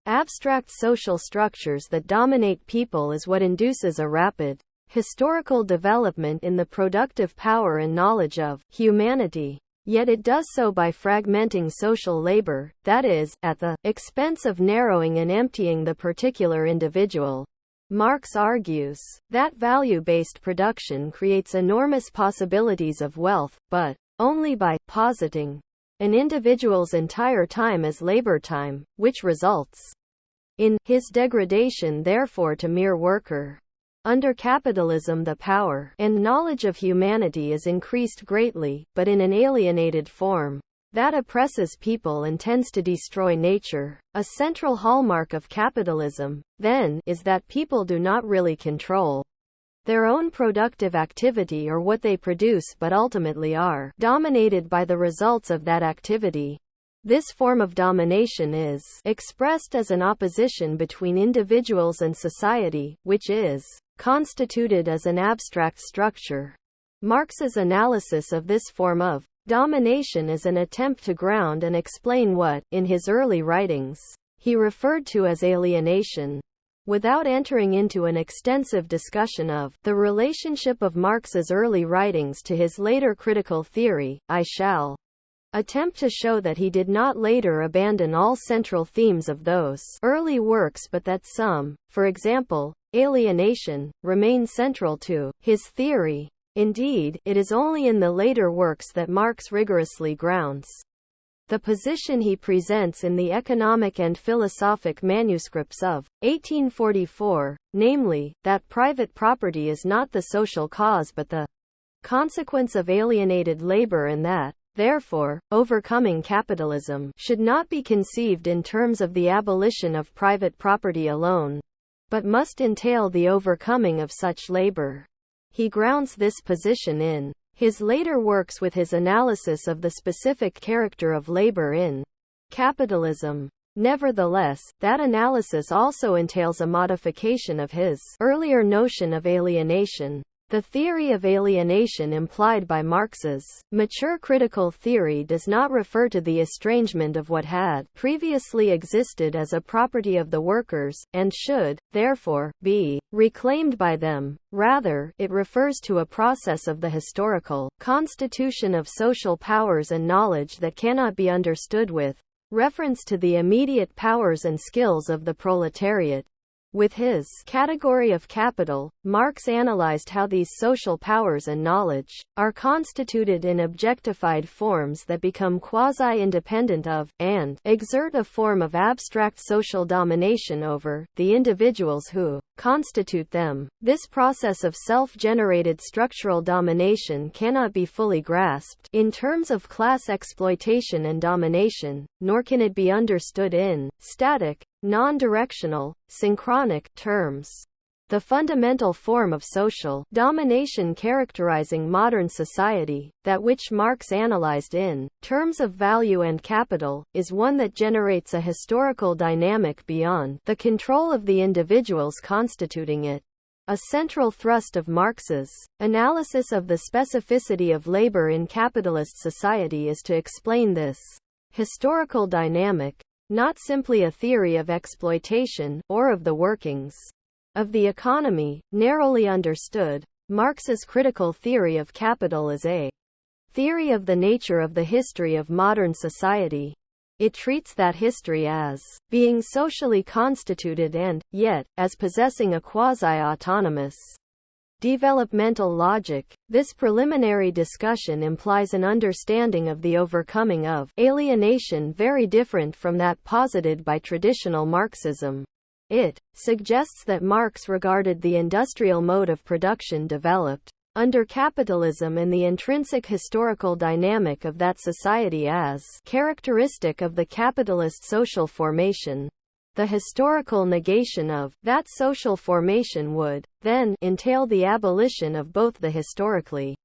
abstract social structures that dominate people is what induces a rapid historical development in the productive power and knowledge of humanity. Yet it does so by fragmenting social labor, that is, at the expense of narrowing and emptying the particular individual. Marx argues that value-based production creates enormous possibilities of wealth, but only by positing an individual's entire time as labor time, which results in his degradation therefore to mere worker. Under capitalism the power and knowledge of humanity is increased greatly, but in an alienated form that oppresses people and tends to destroy nature. A central hallmark of capitalism, then, is that people do not really control their own productive activity or what they produce but ultimately are dominated by the results of that activity. This form of domination is expressed as an opposition between individuals and society, which is constituted as an abstract structure. Marx's analysis of this form of domination is an attempt to ground and explain what, in his early writings, he referred to as alienation. Without entering into an extensive discussion of the relationship of Marx's early writings to his later critical theory, I shall attempt to show that he did not later abandon all central themes of those early works but that some, for example, alienation, remain central to his theory. Indeed, it is only in the later works that Marx rigorously grounds the position he presents in the economic and philosophic manuscripts of 1844, namely, that private property is not the social cause but the consequence of alienated labor and that, therefore, overcoming capitalism should not be conceived in terms of the abolition of private property alone, but must entail the overcoming of such labor. He grounds this position in his later works with his analysis of the specific character of labor in capitalism. Nevertheless, that analysis also entails a modification of his earlier notion of alienation. The theory of alienation implied by Marx's mature critical theory does not refer to the estrangement of what had previously existed as a property of the workers, and should, therefore, be reclaimed by them. Rather, it refers to a process of the historical constitution of social powers and knowledge that cannot be understood with reference to the immediate powers and skills of the proletariat. With his category of capital, Marx analyzed how these social powers and knowledge are constituted in objectified forms that become quasi-independent of, and exert a form of abstract social domination over, the individuals who constitute them. This process of self-generated structural domination cannot be fully grasped in terms of class exploitation and domination, nor can it be understood in static, non-directional, synchronic terms. the fundamental form of social domination characterizing modern society, that which Marx analyzed in terms of value and capital, is one that generates a historical dynamic beyond the control of the individuals constituting it. A central thrust of Marx's analysis of the specificity of labor in capitalist society is to explain this historical dynamic, not simply a theory of exploitation, or of the workings of the economy. Narrowly understood, Marx's critical theory of capital is a theory of the nature of the history of modern society. It treats that history as being socially constituted and, yet, as possessing a quasi-autonomous developmental logic. This preliminary discussion implies an understanding of the overcoming of alienation very different from that posited by traditional Marxism. It suggests that Marx regarded the industrial mode of production developed under capitalism and the intrinsic historical dynamic of that society as characteristic of the capitalist social formation. The historical negation of that social formation would, then, entail the abolition of both the historically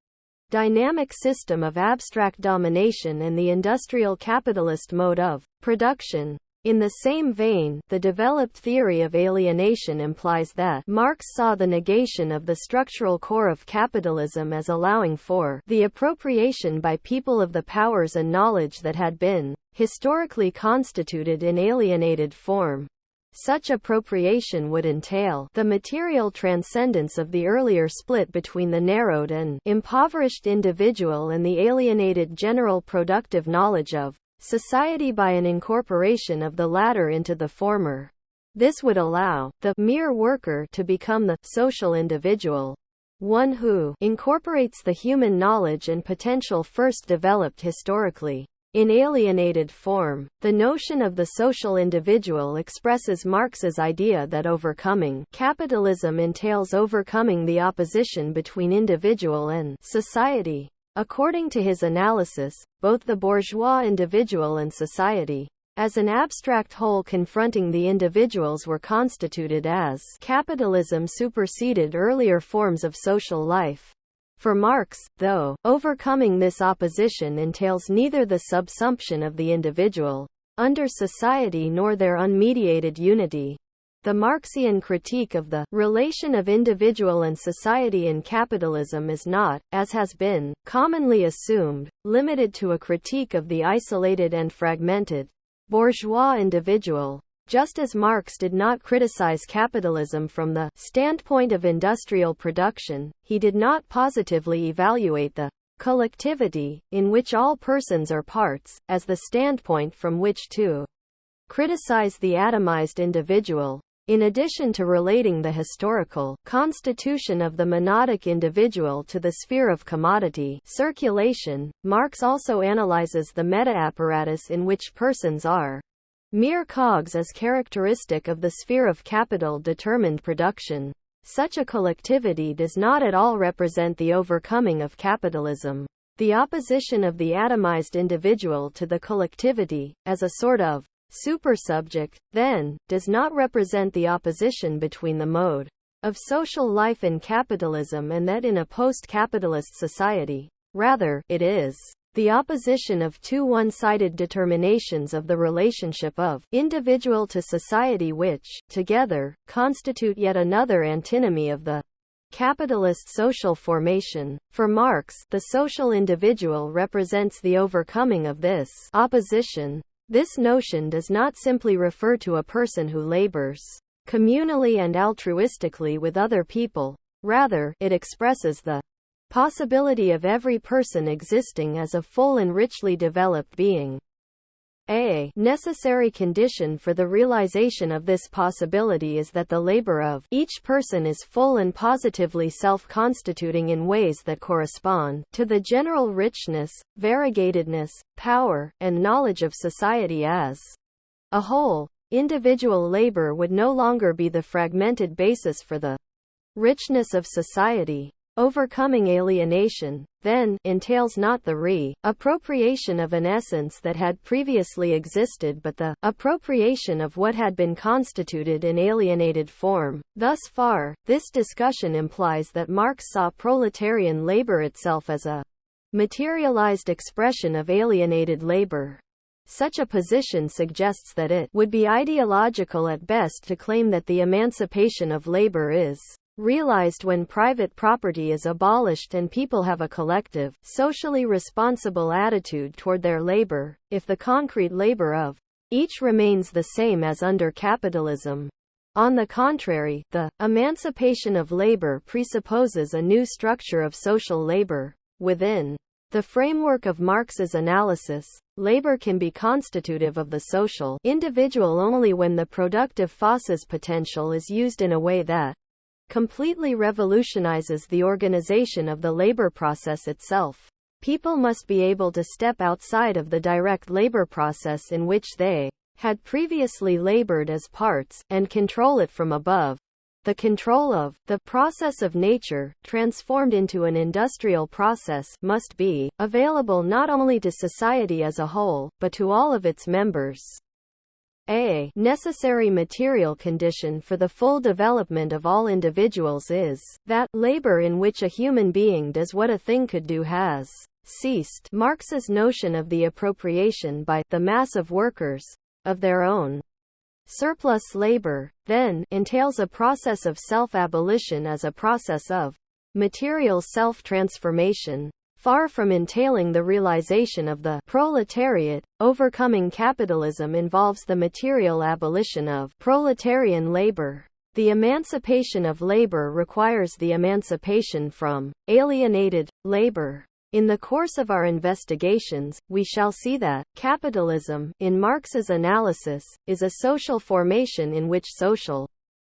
dynamic system of abstract domination and the industrial capitalist mode of production. In the same vein, the developed theory of alienation implies that Marx saw the negation of the structural core of capitalism as allowing for the appropriation by people of the powers and knowledge that had been historically constituted in alienated form. Such appropriation would entail the material transcendence of the earlier split between the narrowed and impoverished individual and the alienated general productive knowledge of society by an incorporation of the latter into the former. This would allow the mere worker to become the social individual, one who incorporates the human knowledge and potential first developed historically in alienated form. The notion of the social individual expresses Marx's idea that overcoming capitalism entails overcoming the opposition between individual and society. According to his analysis, both the bourgeois individual and society, as an abstract whole confronting the individuals, were constituted as capitalism superseded earlier forms of social life. For Marx, though, overcoming this opposition entails neither the subsumption of the individual under society nor their unmediated unity. The Marxian critique of the relation of individual and society in capitalism is not, as has been commonly assumed, limited to a critique of the isolated and fragmented bourgeois individual. Just as Marx did not criticize capitalism from the standpoint of industrial production, he did not positively evaluate the collectivity, in which all persons are parts, as the standpoint from which to criticize the atomized individual. In addition to relating the historical constitution of the monadic individual to the sphere of commodity circulation, Marx also analyzes the meta-apparatus in which persons are mere cogs as characteristic of the sphere of capital-determined production. Such a collectivity does not at all represent the overcoming of capitalism. The opposition of the atomized individual to the collectivity, as a sort of supersubject, then, does not represent the opposition between the mode of social life and capitalism and that in a post-capitalist society. Rather, it is the opposition of two one-sided determinations of the relationship of individual to society which, together, constitute yet another antinomy of the capitalist social formation. For Marx, the social individual represents the overcoming of this opposition. This notion does not simply refer to a person who labors communally and altruistically with other people. Rather, it expresses the possibility of every person existing as a full and richly developed being. A necessary condition for the realization of this possibility is that the labor of each person is full and positively self-constituting in ways that correspond to the general richness, variegatedness, power, and knowledge of society as a whole. Individual labor would no longer be the fragmented basis for the richness of society. overcoming alienation, then, entails not the re-appropriation of an essence that had previously existed but the appropriation of what had been constituted in alienated form. Thus far, this discussion implies that Marx saw proletarian labor itself as a materialized expression of alienated labor. Such a position suggests that it would be ideological at best to claim that the emancipation of labor is realized when private property is abolished and people have a collective, socially responsible attitude toward their labor, if the concrete labor of each remains the same as under capitalism. On the contrary, the emancipation of labor presupposes a new structure of social labor. Within the framework of Marx's analysis, labor can be constitutive of the social individual only when the productive force's potential is used in a way that completely revolutionizes the organization of the labor process itself. People must be able to step outside of the direct labor process in which they had previously labored as parts, and control it from above. The control of the process of nature, transformed into an industrial process, must be available not only to society as a whole, but to all of its members. A necessary material condition for the full development of all individuals is that labor in which a human being does what a thing could do has ceased. Marx's notion of the appropriation by the mass of workers of their own surplus labor, then, entails a process of self-abolition as a process of material self-transformation. Far from entailing the realization of the proletariat, overcoming capitalism involves the material abolition of proletarian labor. The emancipation of labor requires the emancipation from alienated labor. In the course of our investigations, we shall see that capitalism, in Marx's analysis, is a social formation in which social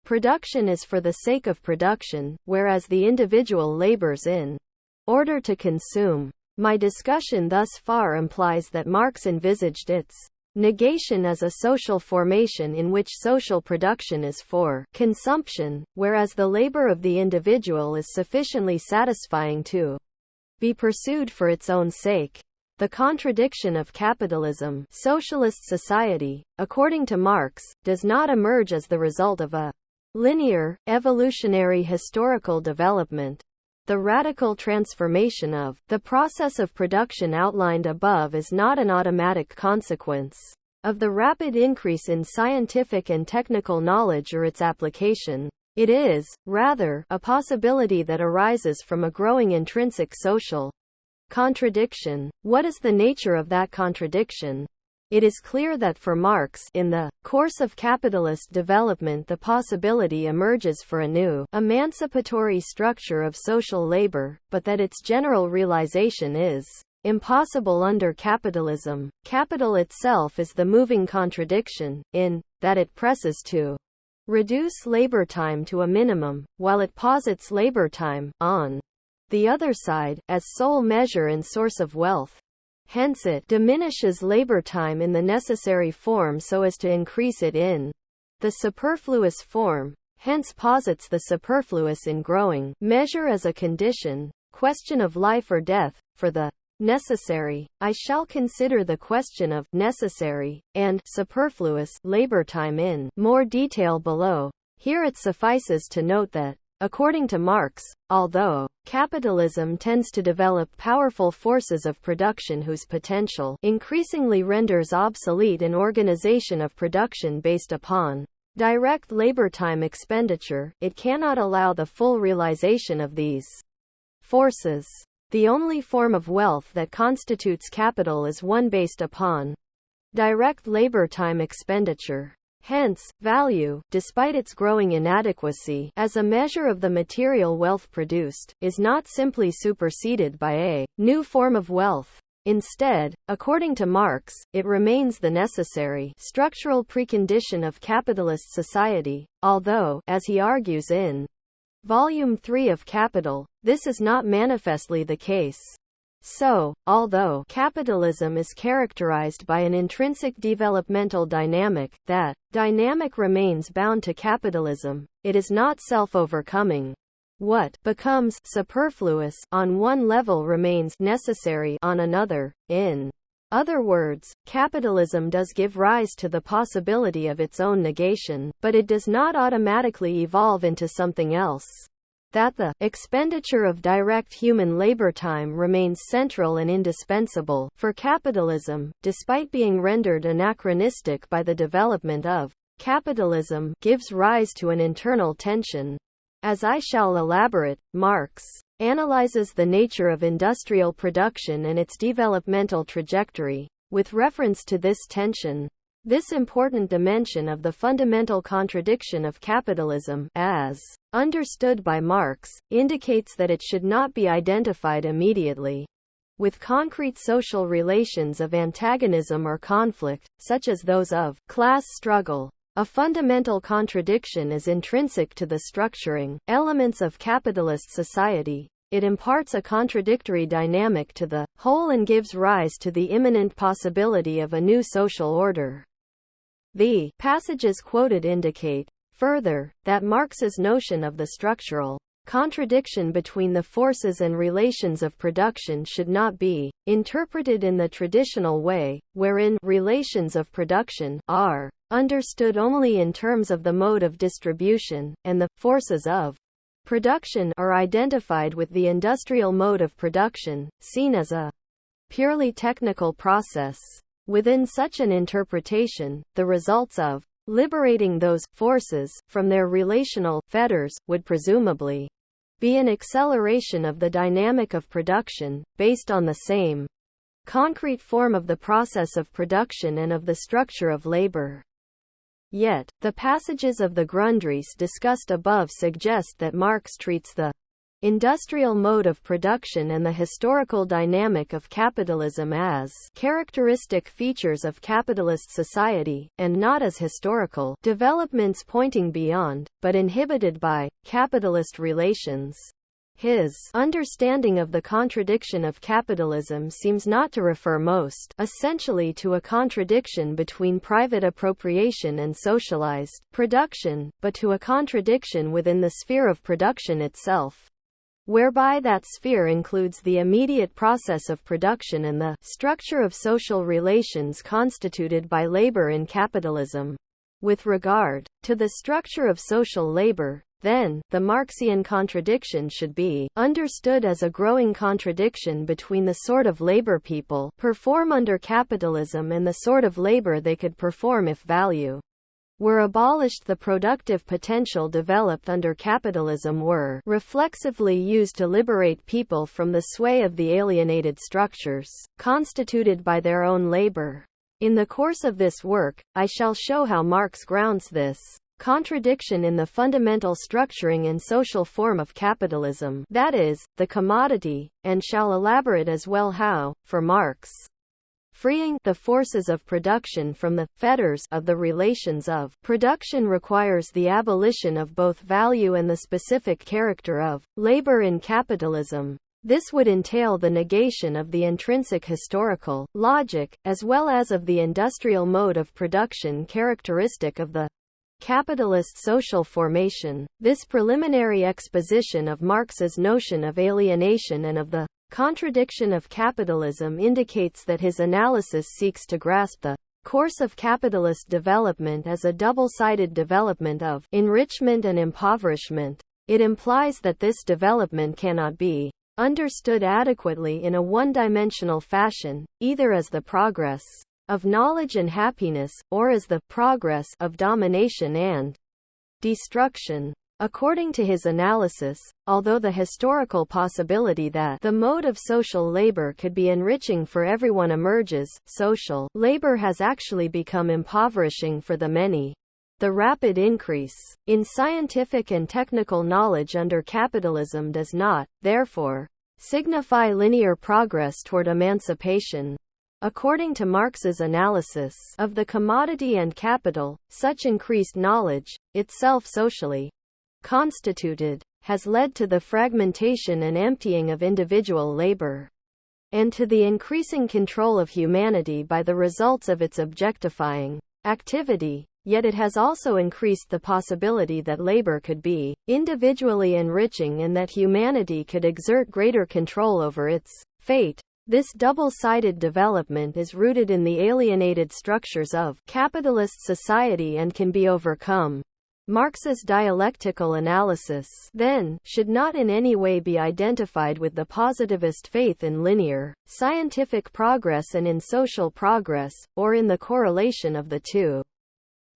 production is for the sake of production, whereas the individual labors in order to consume. My discussion thus far implies that Marx envisaged its negation as a social formation in which social production is for consumption, whereas the labor of the individual is sufficiently satisfying to be pursued for its own sake. The contradiction of capitalism, socialist society, according to Marx, does not emerge as the result of a linear, evolutionary historical development. The radical transformation of the process of production outlined above is not an automatic consequence of the rapid increase in scientific and technical knowledge or its application. It is, rather, a possibility that arises from a growing intrinsic social contradiction. What is the nature of that contradiction? It is clear that for Marx, in the course of capitalist development, the possibility emerges for a new, emancipatory structure of social labor, but that its general realization is impossible under capitalism. Capital itself is the moving contradiction, in that it presses to reduce labor time to a minimum, while it posits labor time, on the other side, as sole measure and source of wealth. Hence it diminishes labor time in the necessary form so as to increase it in the superfluous form, hence posits the superfluous in growing measure as a condition, question of life or death, for the necessary. I shall consider the question of necessary and superfluous labor time in more detail below. Here it suffices to note that, according to Marx, although capitalism tends to develop powerful forces of production whose potential increasingly renders obsolete an organization of production based upon direct labor time expenditure, it cannot allow the full realization of these forces. The only form of wealth that constitutes capital is one based upon direct labor time expenditure. Hence, value, despite its growing inadequacy as a measure of the material wealth produced, is not simply superseded by a new form of wealth. Instead, according to Marx, it remains the necessary structural precondition of capitalist society, although, as he argues in Volume 3 of Capital, this is not manifestly the case. So, although capitalism is characterized by an intrinsic developmental dynamic, that dynamic remains bound to capitalism, it is not self-overcoming. What becomes superfluous on one level remains necessary on another. In other words, capitalism does give rise to the possibility of its own negation, but it does not automatically evolve into something else. That the expenditure of direct human labor time remains central and indispensable for capitalism, despite being rendered anachronistic by the development of capitalism, gives rise to an internal tension. As I shall elaborate, Marx analyzes the nature of industrial production and its developmental trajectory. With reference to this tension, this important dimension of the fundamental contradiction of capitalism, as understood by Marx, indicates that it should not be identified immediately with concrete social relations of antagonism or conflict, such as those of class struggle. A fundamental contradiction is intrinsic to the structuring elements of capitalist society. It imparts a contradictory dynamic to the whole and gives rise to the imminent possibility of a new social order. The passages quoted indicate, further, that Marx's notion of the structural contradiction between the forces and relations of production should not be interpreted in the traditional way, wherein relations of production are understood only in terms of the mode of distribution, and the forces of production are identified with the industrial mode of production, seen as a purely technical process. Within such an interpretation, the results of liberating those forces from their relational fetters would presumably be an acceleration of the dynamic of production, based on the same concrete form of the process of production and of the structure of labor. Yet, the passages of the Grundrisse discussed above suggest that Marx treats the industrial mode of production and the historical dynamic of capitalism as characteristic features of capitalist society, and not as historical developments pointing beyond, but inhibited by, capitalist relations. His understanding of the contradiction of capitalism seems not to refer most essentially to a contradiction between private appropriation and socialized production, but to a contradiction within the sphere of production itself, whereby that sphere includes the immediate process of production and the structure of social relations constituted by labor in capitalism. With regard to the structure of social labor, then, the Marxian contradiction should be understood as a growing contradiction between the sort of labor people perform under capitalism and the sort of labor they could perform if value were abolished. The productive potential developed under capitalism were reflexively used to liberate people from the sway of the alienated structures constituted by their own labor. In the course of this work, I shall show how Marx grounds this contradiction in the fundamental structuring and social form of capitalism, that is, the commodity, and shall elaborate as well how, for Marx, freeing the forces of production from the fetters of the relations of production requires the abolition of both value and the specific character of labor in capitalism. This would entail the negation of the intrinsic historical logic, as well as of the industrial mode of production characteristic of the capitalist social formation. This preliminary exposition of Marx's notion of alienation and of the contradiction of capitalism indicates that his analysis seeks to grasp the course of capitalist development as a double-sided development of enrichment and impoverishment. It implies that this development cannot be understood adequately in a one-dimensional fashion, either as the progress of knowledge and happiness, or as the progress of domination and destruction. According to his analysis, although the historical possibility that the mode of social labor could be enriching for everyone emerges, social labor has actually become impoverishing for the many. The rapid increase in scientific and technical knowledge under capitalism does not, therefore, signify linear progress toward emancipation. According to Marx's analysis of the commodity and capital, such increased knowledge, itself socially constituted, has led to the fragmentation and emptying of individual labor, and to the increasing control of humanity by the results of its objectifying activity. yet it has also increased the possibility that labor could be individually enriching and that humanity could exert greater control over its fate. This double-sided development is rooted in the alienated structures of capitalist society and can be overcome. Marx's dialectical analysis, then, should not in any way be identified with the positivist faith in linear, scientific progress and in social progress, or in the correlation of the two.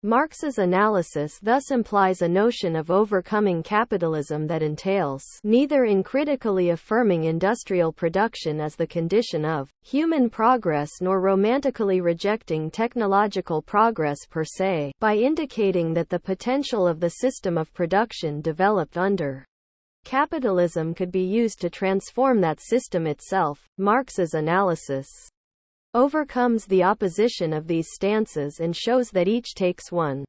Marx's analysis thus implies a notion of overcoming capitalism that entails neither uncritically affirming industrial production as the condition of human progress nor romantically rejecting technological progress per se, by indicating that the potential of the system of production developed under capitalism could be used to transform that system itself. Marx's analysis overcomes the opposition of these stances and shows that each takes one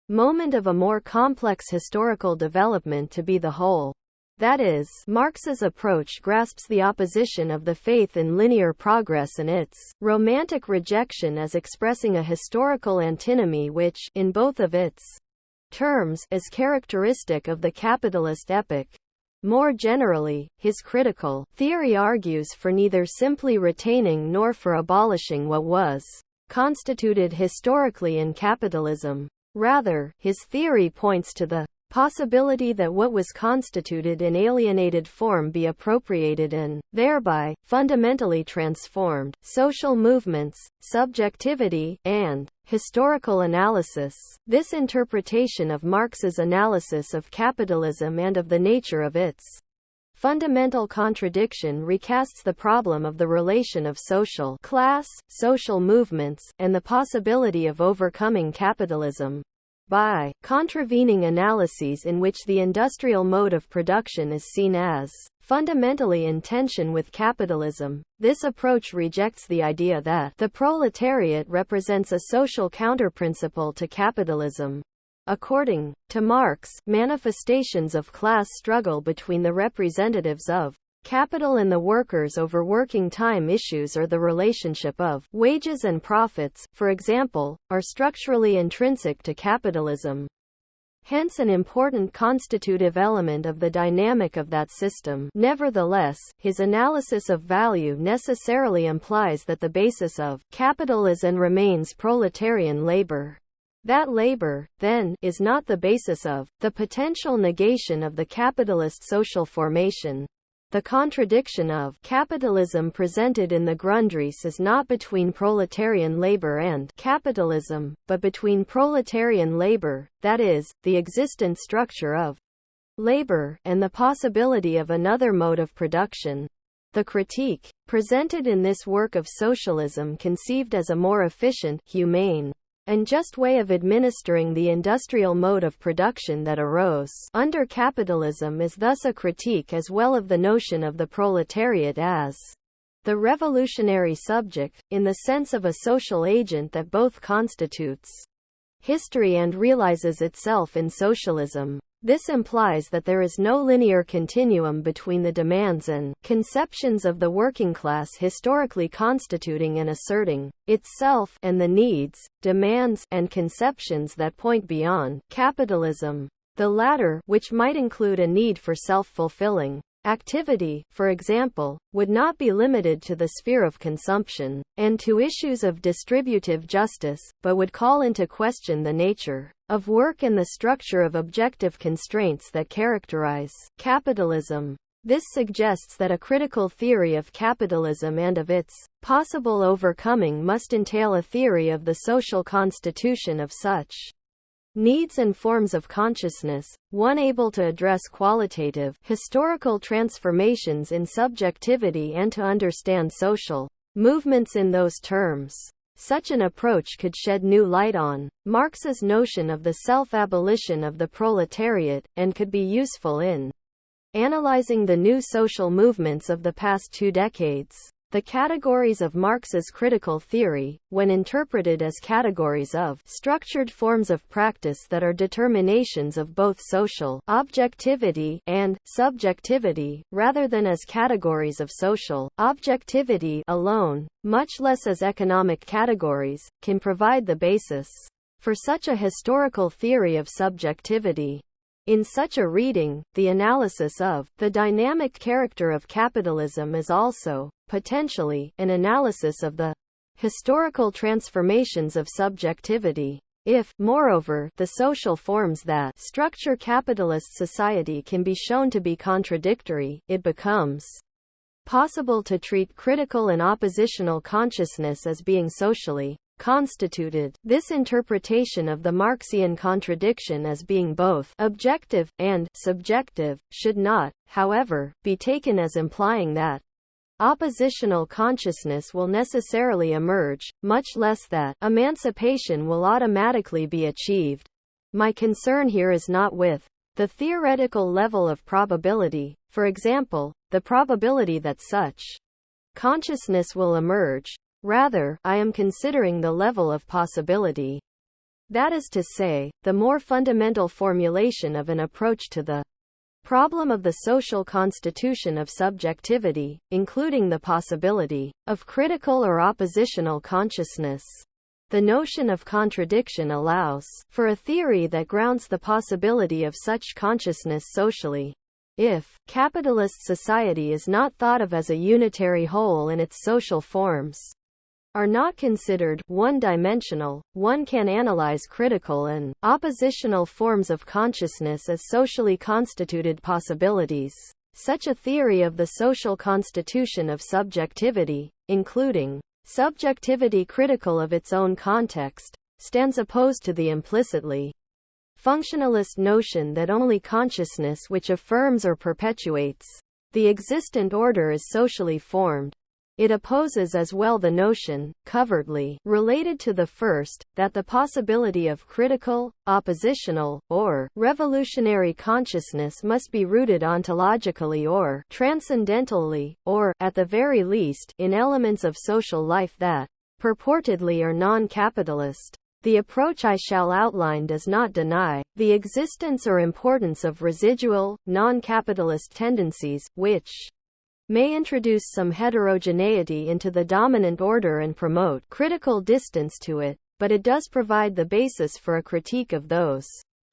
moment of a more complex historical development to be the whole. That is, Marx's approach grasps the opposition of the faith in linear progress and its romantic rejection as expressing a historical antinomy which, in both of its terms, is characteristic of the capitalist epoch. More generally, his critical theory argues for neither simply retaining nor for abolishing what was constituted historically in capitalism. Rather, his theory points to the possibility that what was constituted in alienated form be appropriated and, thereby, fundamentally transformed. Social movements, subjectivity, and historical analysis. This interpretation of Marx's analysis of capitalism and of the nature of its fundamental contradiction recasts the problem of the relation of social class, social movements, and the possibility of overcoming capitalism by contravening analyses in which the industrial mode of production is seen as fundamentally in tension with capitalism. This approach rejects the idea that the proletariat represents a social counterprinciple to capitalism. According to Marx, manifestations of class struggle between the representatives of capital and the workers over working time issues or the relationship of wages and profits, for example, are structurally intrinsic to capitalism. Hence an important constitutive element of the dynamic of that system. Nevertheless, his analysis of value necessarily implies that the basis of capital is and remains proletarian labor. That labor, then, is not the basis of the potential negation of the capitalist social formation. The contradiction of capitalism presented in the Grundrisse is not between proletarian labor and capitalism, but between proletarian labor, that is, the existent structure of labor, and the possibility of another mode of production. The critique, presented in this work of socialism conceived as a more efficient, humane, and just way of administering the industrial mode of production that arose under capitalism is thus a critique as well of the notion of the proletariat as the revolutionary subject, in the sense of a social agent that both constitutes history and realizes itself in socialism. This implies that there is no linear continuum between the demands and conceptions of the working class historically constituting and asserting itself, and the needs, demands, and conceptions that point beyond capitalism. The latter, which might include a need for self-fulfilling activity, for example, would not be limited to the sphere of consumption and to issues of distributive justice, but would call into question the nature of work and the structure of objective constraints that characterize capitalism. This suggests that a critical theory of capitalism and of its possible overcoming must entail a theory of the social constitution of such needs and forms of consciousness, one able to address qualitative, historical transformations in subjectivity and to understand social movements in those terms. Such an approach could shed new light on Marx's notion of the self-abolition of the proletariat, and could be useful in analyzing the new social movements of the past 2 decades. The categories of Marx's critical theory, when interpreted as categories of structured forms of practice that are determinations of both social objectivity and subjectivity, rather than as categories of social objectivity alone, much less as economic categories, can provide the basis for such a historical theory of subjectivity. In such a reading, the analysis of the dynamic character of capitalism is also, potentially, an analysis of the historical transformations of subjectivity. If, moreover, the social forms that structure capitalist society can be shown to be contradictory, it becomes possible to treat critical and oppositional consciousness as being socially constituted. This interpretation of the Marxian contradiction as being both objective and subjective should not, however, be taken as implying that oppositional consciousness will necessarily emerge, much less that emancipation will automatically be achieved. My concern here is not with the theoretical level of probability, for example, the probability that such consciousness will emerge. Rather, I am considering the level of possibility. That is to say, the more fundamental formulation of an approach to the problem of the social constitution of subjectivity, including the possibility of critical or oppositional consciousness. The notion of contradiction allows for a theory that grounds the possibility of such consciousness socially. If capitalist society is not thought of as a unitary whole and its social forms are not considered one-dimensional, one can analyze critical and oppositional forms of consciousness as socially constituted possibilities. Such a theory of the social constitution of subjectivity, including subjectivity critical of its own context, stands opposed to the implicitly functionalist notion that only consciousness which affirms or perpetuates the existent order is socially formed. It opposes as well the notion, covertly related to the first, that the possibility of critical, oppositional, or revolutionary consciousness must be rooted ontologically or transcendentally, or, at the very least, in elements of social life that purportedly are non-capitalist. The approach I shall outline does not deny the existence or importance of residual, non-capitalist tendencies, which may introduce some heterogeneity into the dominant order and promote critical distance to it, but it does provide the basis for a critique of those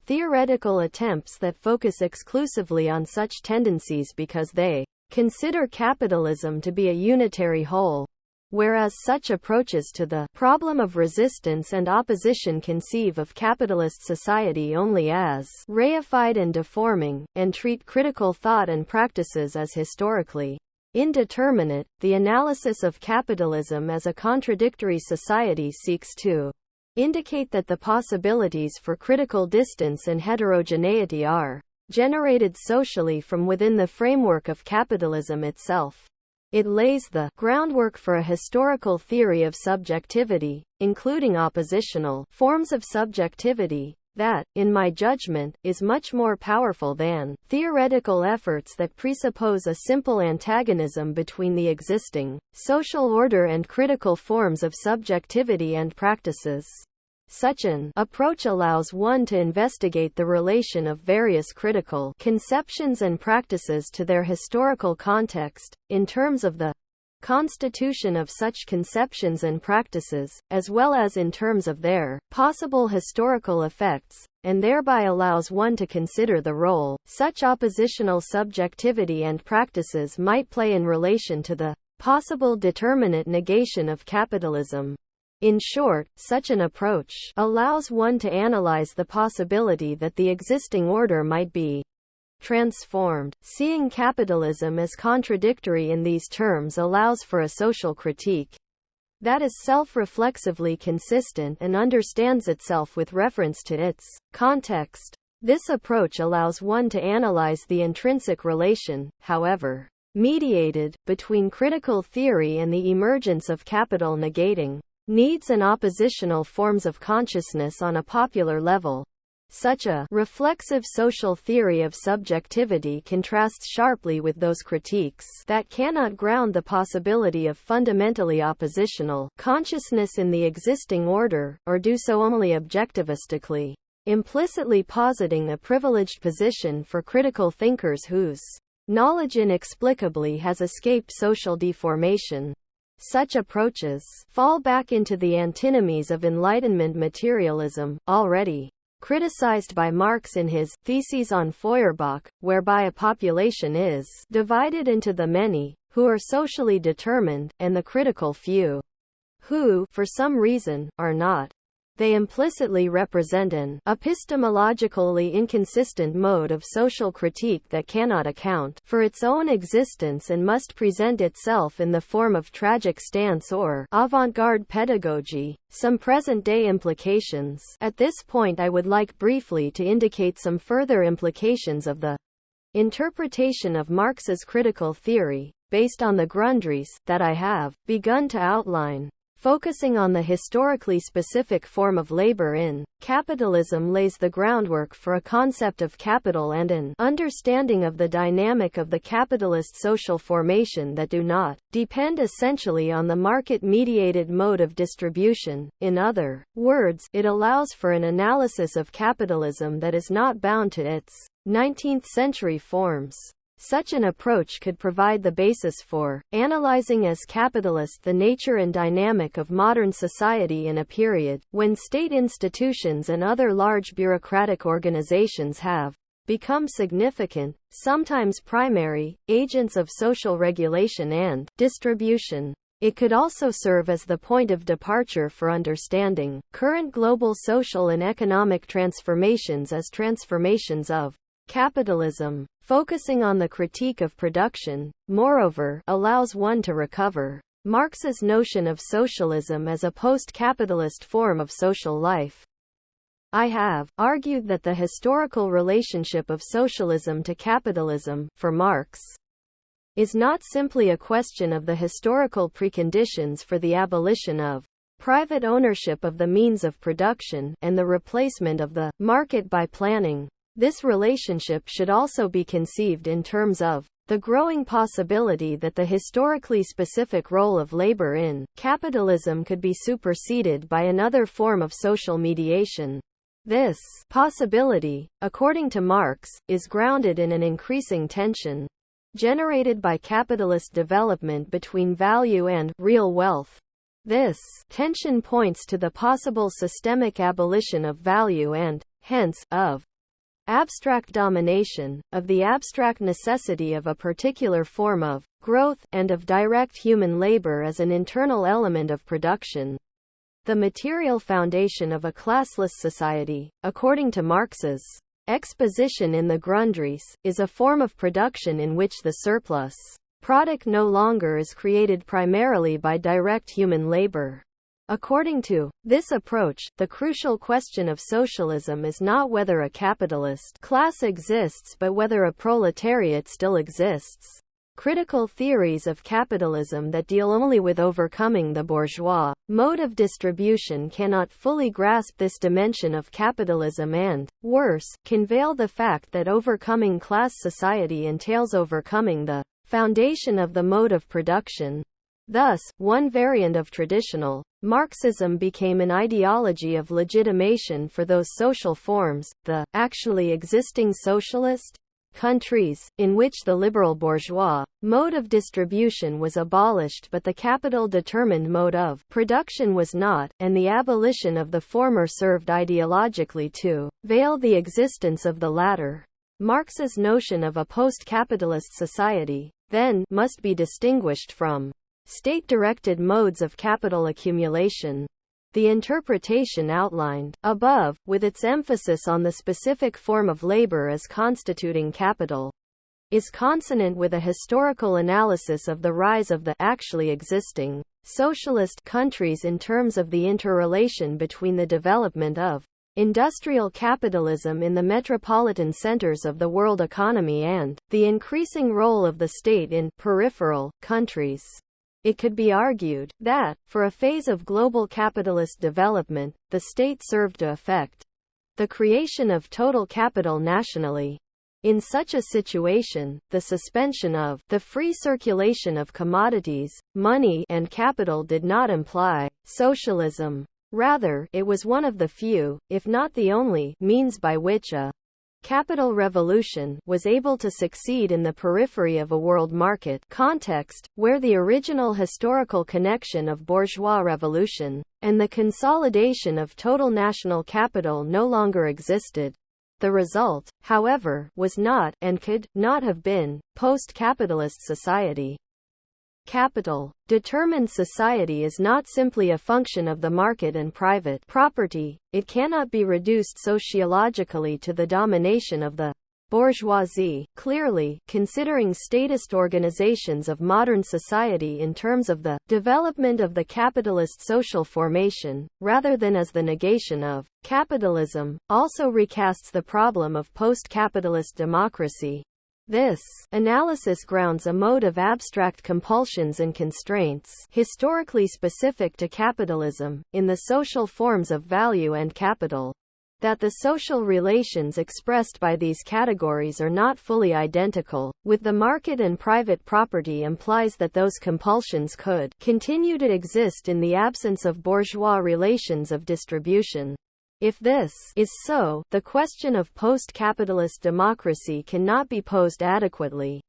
theoretical attempts that focus exclusively on such tendencies because they consider capitalism to be a unitary whole, whereas such approaches to the problem of resistance and opposition conceive of capitalist society only as reified and deforming, and treat critical thought and practices as historically indeterminate. The analysis of capitalism as a contradictory society seeks to indicate that the possibilities for critical distance and heterogeneity are generated socially from within the framework of capitalism itself. It lays the groundwork for a historical theory of subjectivity, including oppositional forms of subjectivity, that, in my judgment, is much more powerful than theoretical efforts that presuppose a simple antagonism between the existing social order and critical forms of subjectivity and practices. Such an approach allows one to investigate the relation of various critical conceptions and practices to their historical context, in terms of the constitution of such conceptions and practices, as well as in terms of their possible historical effects, and thereby allows one to consider the role such oppositional subjectivity and practices might play in relation to the possible determinate negation of capitalism. In short, such an approach allows one to analyze the possibility that the existing order might be transformed. Seeing capitalism as contradictory in these terms allows for a social critique that is self-reflexively consistent and understands itself with reference to its context. This approach allows one to analyze the intrinsic relation, however mediated, between critical theory and the emergence of capital negating needs and oppositional forms of consciousness on a popular level. Such a reflexive social theory of subjectivity contrasts sharply with those critiques that cannot ground the possibility of fundamentally oppositional consciousness in the existing order, or do so only objectivistically, implicitly positing a privileged position for critical thinkers whose knowledge inexplicably has escaped social deformation. Such approaches fall back into the antinomies of Enlightenment materialism, already criticized by Marx in his Theses on Feuerbach, whereby a population is divided into the many, who are socially determined, and the critical few, who, for some reason, are not. They implicitly represent an epistemologically inconsistent mode of social critique that cannot account for its own existence and must present itself in the form of tragic stance or avant-garde pedagogy. Some present-day implications. At this point I would like briefly to indicate some further implications of the interpretation of Marx's critical theory, based on the Grundrisse, that I have begun to outline. Focusing on the historically specific form of labor in capitalism lays the groundwork for a concept of capital and an understanding of the dynamic of the capitalist social formation that do not depend essentially on the market-mediated mode of distribution. In other words, it allows for an analysis of capitalism that is not bound to its 19th-century forms. Such an approach could provide the basis for analyzing as capitalist the nature and dynamic of modern society in a period when state institutions and other large bureaucratic organizations have become significant, sometimes primary, agents of social regulation and distribution. It could also serve as the point of departure for understanding current global social and economic transformations as transformations of capitalism. Focusing on the critique of production, moreover, allows one to recover Marx's notion of socialism as a post-capitalist form of social life. I have argued that the historical relationship of socialism to capitalism, for Marx, is not simply a question of the historical preconditions for the abolition of private ownership of the means of production and the replacement of the market by planning. This relationship should also be conceived in terms of the growing possibility that the historically specific role of labor in capitalism could be superseded by another form of social mediation. This possibility, according to Marx, is grounded in an increasing tension generated by capitalist development between value and real wealth. This tension points to the possible systemic abolition of value and, hence, of abstract domination, of the abstract necessity of a particular form of growth, and of direct human labor as an internal element of production. The material foundation of a classless society, according to Marx's exposition in the Grundrisse, is a form of production in which the surplus product no longer is created primarily by direct human labor. According to this approach, the crucial question of socialism is not whether a capitalist class exists but whether a proletariat still exists. Critical theories of capitalism that deal only with overcoming the bourgeois mode of distribution cannot fully grasp this dimension of capitalism and, worse, can veil the fact that overcoming class society entails overcoming the foundation of the mode of production. Thus, one variant of traditional Marxism became an ideology of legitimation for those social forms, the actually existing socialist countries, in which the liberal bourgeois mode of distribution was abolished but the capital-determined mode of production was not, and the abolition of the former served ideologically to veil the existence of the latter. Marx's notion of a post-capitalist society, then, must be distinguished from state-directed modes of capital accumulation. The interpretation outlined above, with its emphasis on the specific form of labor as constituting capital, is consonant with a historical analysis of the rise of the actually existing socialist countries in terms of the interrelation between the development of industrial capitalism in the metropolitan centers of the world economy and the increasing role of the state in peripheral countries. It could be argued that, for a phase of global capitalist development, the state served to effect the creation of total capital nationally. In such a situation, the suspension of the free circulation of commodities, money, and capital did not imply socialism. Rather, it was one of the few, if not the only, means by which a capital revolution was able to succeed in the periphery of a world market context, where the original historical connection of bourgeois revolution and the consolidation of total national capital no longer existed. The result, however, was not, and could not have been, post-capitalist society. Capital-determined society is not simply a function of the market and private property. It cannot be reduced sociologically to the domination of the bourgeoisie. Clearly, considering statist organizations of modern society in terms of the development of the capitalist social formation, rather than as the negation of capitalism, also recasts the problem of post-capitalist democracy. This analysis grounds a mode of abstract compulsions and constraints, historically specific to capitalism, in the social forms of value and capital. That the social relations expressed by these categories are not fully identical with the market and private property implies that those compulsions could continue to exist in the absence of bourgeois relations of distribution. If this is so, the question of post-capitalist democracy cannot be posed adequately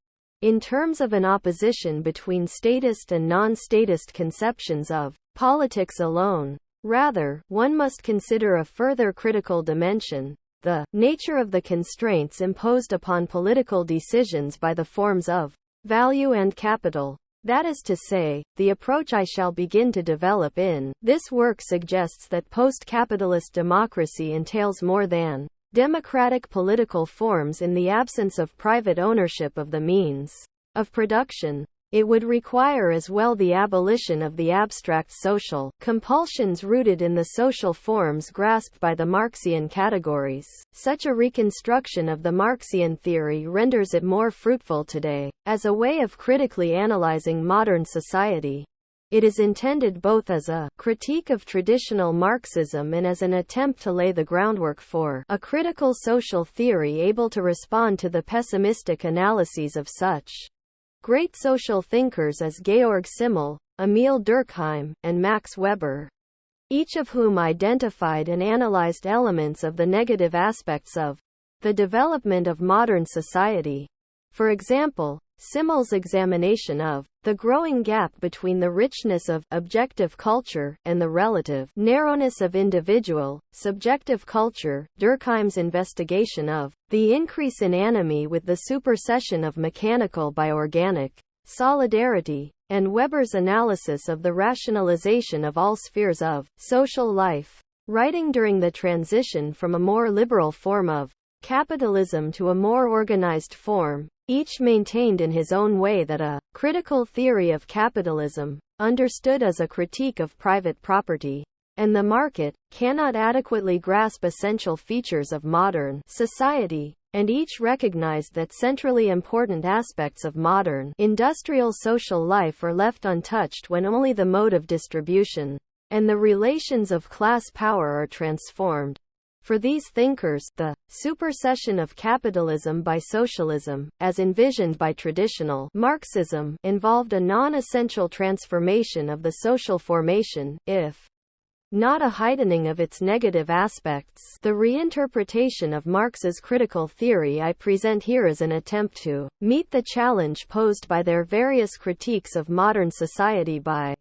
in terms of an opposition between statist and non-statist conceptions of politics alone. Rather, one must consider a further critical dimension: the nature of the constraints imposed upon political decisions by the forms of value and capital. That is to say, the approach I shall begin to develop in this work suggests that post-capitalist democracy entails more than democratic political forms in the absence of private ownership of the means of production. It would require as well the abolition of the abstract social compulsions rooted in the social forms grasped by the Marxian categories. Such a reconstruction of the Marxian theory renders it more fruitful today, as a way of critically analyzing modern society. It is intended both as a critique of traditional Marxism and as an attempt to lay the groundwork for a critical social theory able to respond to the pessimistic analyses of such great social thinkers as Georg Simmel, Emil Durkheim, and Max Weber, each of whom identified and analyzed elements of the negative aspects of the development of modern society. For example, Simmel's examination of the growing gap between the richness of objective culture and the relative narrowness of individual, subjective culture, Durkheim's investigation of the increase in anomie with the supersession of mechanical by organic solidarity, and Weber's analysis of the rationalization of all spheres of social life. Writing during the transition from a more liberal form of capitalism to a more organized form, each maintained in his own way that a critical theory of capitalism, understood as a critique of private property and the market, cannot adequately grasp essential features of modern society, and each recognized that centrally important aspects of modern industrial social life are left untouched when only the mode of distribution and the relations of class power are transformed. For these thinkers, the supersession of capitalism by socialism, as envisioned by traditional Marxism, involved a non-essential transformation of the social formation, if not a heightening of its negative aspects. The reinterpretation of Marx's critical theory I present here is an attempt to meet the challenge posed by their various critiques of modern society by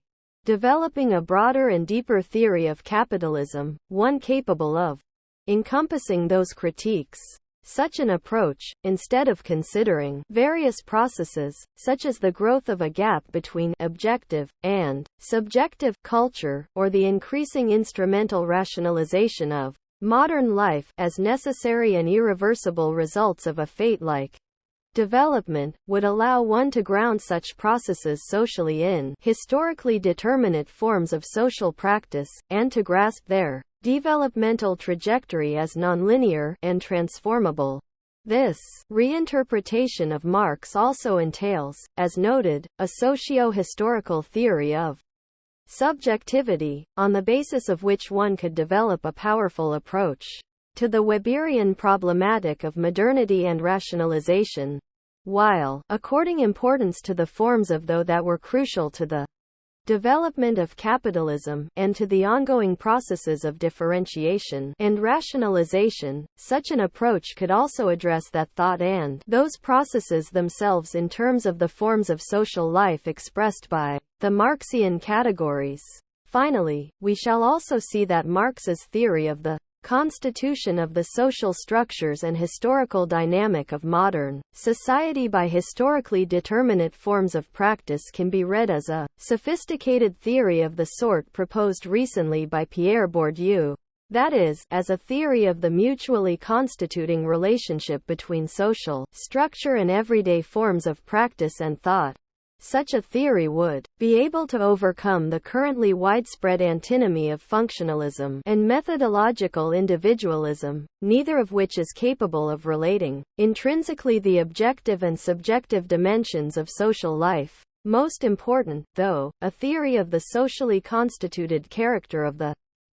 developing a broader and deeper theory of capitalism, one capable of encompassing those critiques. Such an approach, instead of considering various processes, such as the growth of a gap between objective and subjective culture, or the increasing instrumental rationalization of modern life as necessary and irreversible results of a fate-like development, would allow one to ground such processes socially in historically determinate forms of social practice, and to grasp their developmental trajectory as nonlinear and transformable. This reinterpretation of Marx also entails, as noted, a socio-historical theory of subjectivity, on the basis of which one could develop a powerful approach to the Weberian problematic of modernity and rationalization, while according importance to the forms of those that were crucial to the development of capitalism, and to the ongoing processes of differentiation and rationalization. Such an approach could also address that thought and those processes themselves in terms of the forms of social life expressed by the Marxian categories. Finally, we shall also see that Marx's theory of the constitution of the social structures and historical dynamic of modern society by historically determinate forms of practice can be read as a sophisticated theory of the sort proposed recently by Pierre Bourdieu. That is, as a theory of the mutually constituting relationship between social structure and everyday forms of practice and thought. Such a theory would be able to overcome the currently widespread antinomy of functionalism and methodological individualism, neither of which is capable of relating intrinsically the objective and subjective dimensions of social life. Most important, though, a theory of the socially constituted character of the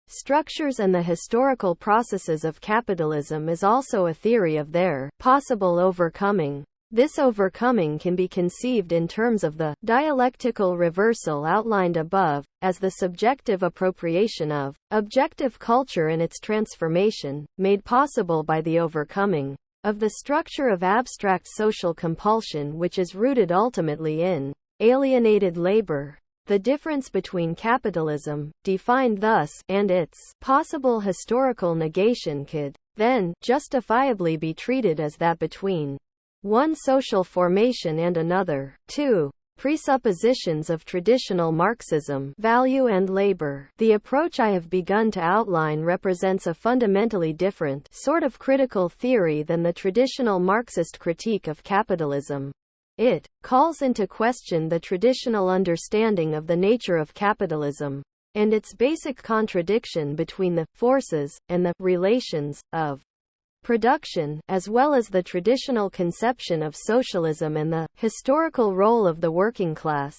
structures and the historical processes of capitalism is also a theory of their possible overcoming. This overcoming can be conceived in terms of the dialectical reversal outlined above, as the subjective appropriation of objective culture and its transformation, made possible by the overcoming of the structure of abstract social compulsion which is rooted ultimately in alienated labor. The difference between capitalism, defined thus, and its possible historical negation could, then, justifiably be treated as that between one social formation and another. 2. Presuppositions of traditional Marxism, value and labor. The approach I have begun to outline represents a fundamentally different sort of critical theory than the traditional Marxist critique of capitalism. It calls into question the traditional understanding of the nature of capitalism, and its basic contradiction between the forces and the relations of production, as well as the traditional conception of socialism and the historical role of the working class.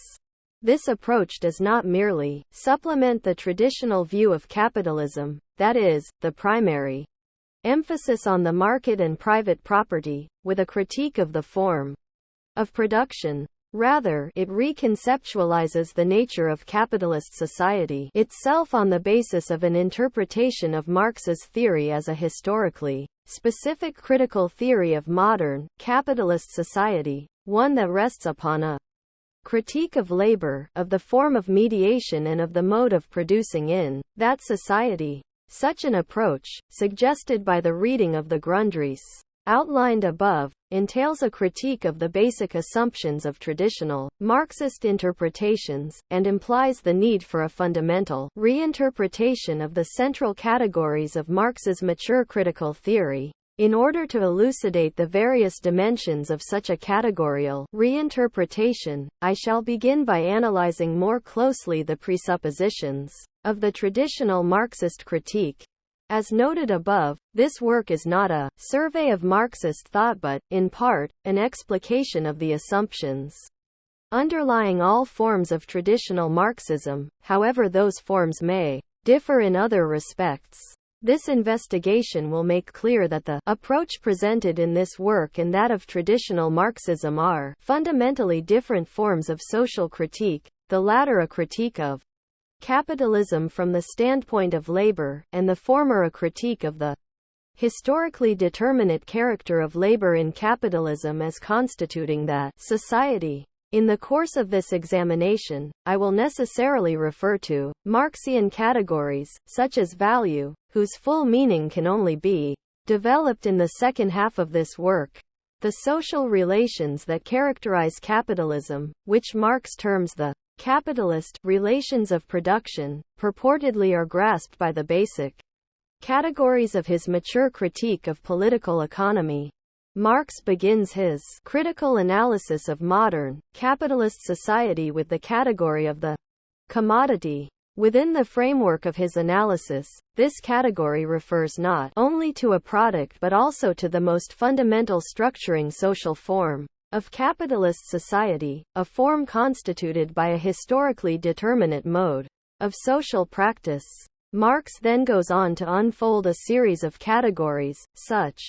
This approach does not merely supplement the traditional view of capitalism, that is, the primary emphasis on the market and private property, with a critique of the form of production. Rather, it reconceptualizes the nature of capitalist society itself on the basis of an interpretation of Marx's theory as a historically specific critical theory of modern, capitalist society, one that rests upon a critique of labor, of the form of mediation and of the mode of producing in that society. Such an approach, suggested by the reading of the Grundrisse outlined above, entails a critique of the basic assumptions of traditional Marxist interpretations, and implies the need for a fundamental reinterpretation of the central categories of Marx's mature critical theory. In order to elucidate the various dimensions of such a categorical reinterpretation, I shall begin by analyzing more closely the presuppositions of the traditional Marxist critique. As noted above, this work is not a survey of Marxist thought but, in part, an explication of the assumptions underlying all forms of traditional Marxism, however those forms may differ in other respects. This investigation will make clear that the approach presented in this work and that of traditional Marxism are fundamentally different forms of social critique, the latter a critique of capitalism from the standpoint of labor, and the former a critique of the historically determinate character of labor in capitalism as constituting that society. In the course of this examination, I will necessarily refer to Marxian categories, such as value, whose full meaning can only be developed in the second half of this work. The social relations that characterize capitalism, which Marx terms the capitalist relations of production, purportedly are grasped by the basic categories of his mature critique of political economy. Marx begins his critical analysis of modern, capitalist society with the category of the commodity. Within the framework of his analysis, this category refers not only to a product but also to the most fundamental structuring social form of capitalist society, a form constituted by a historically determinate mode of social practice. Marx then goes on to unfold a series of categories, such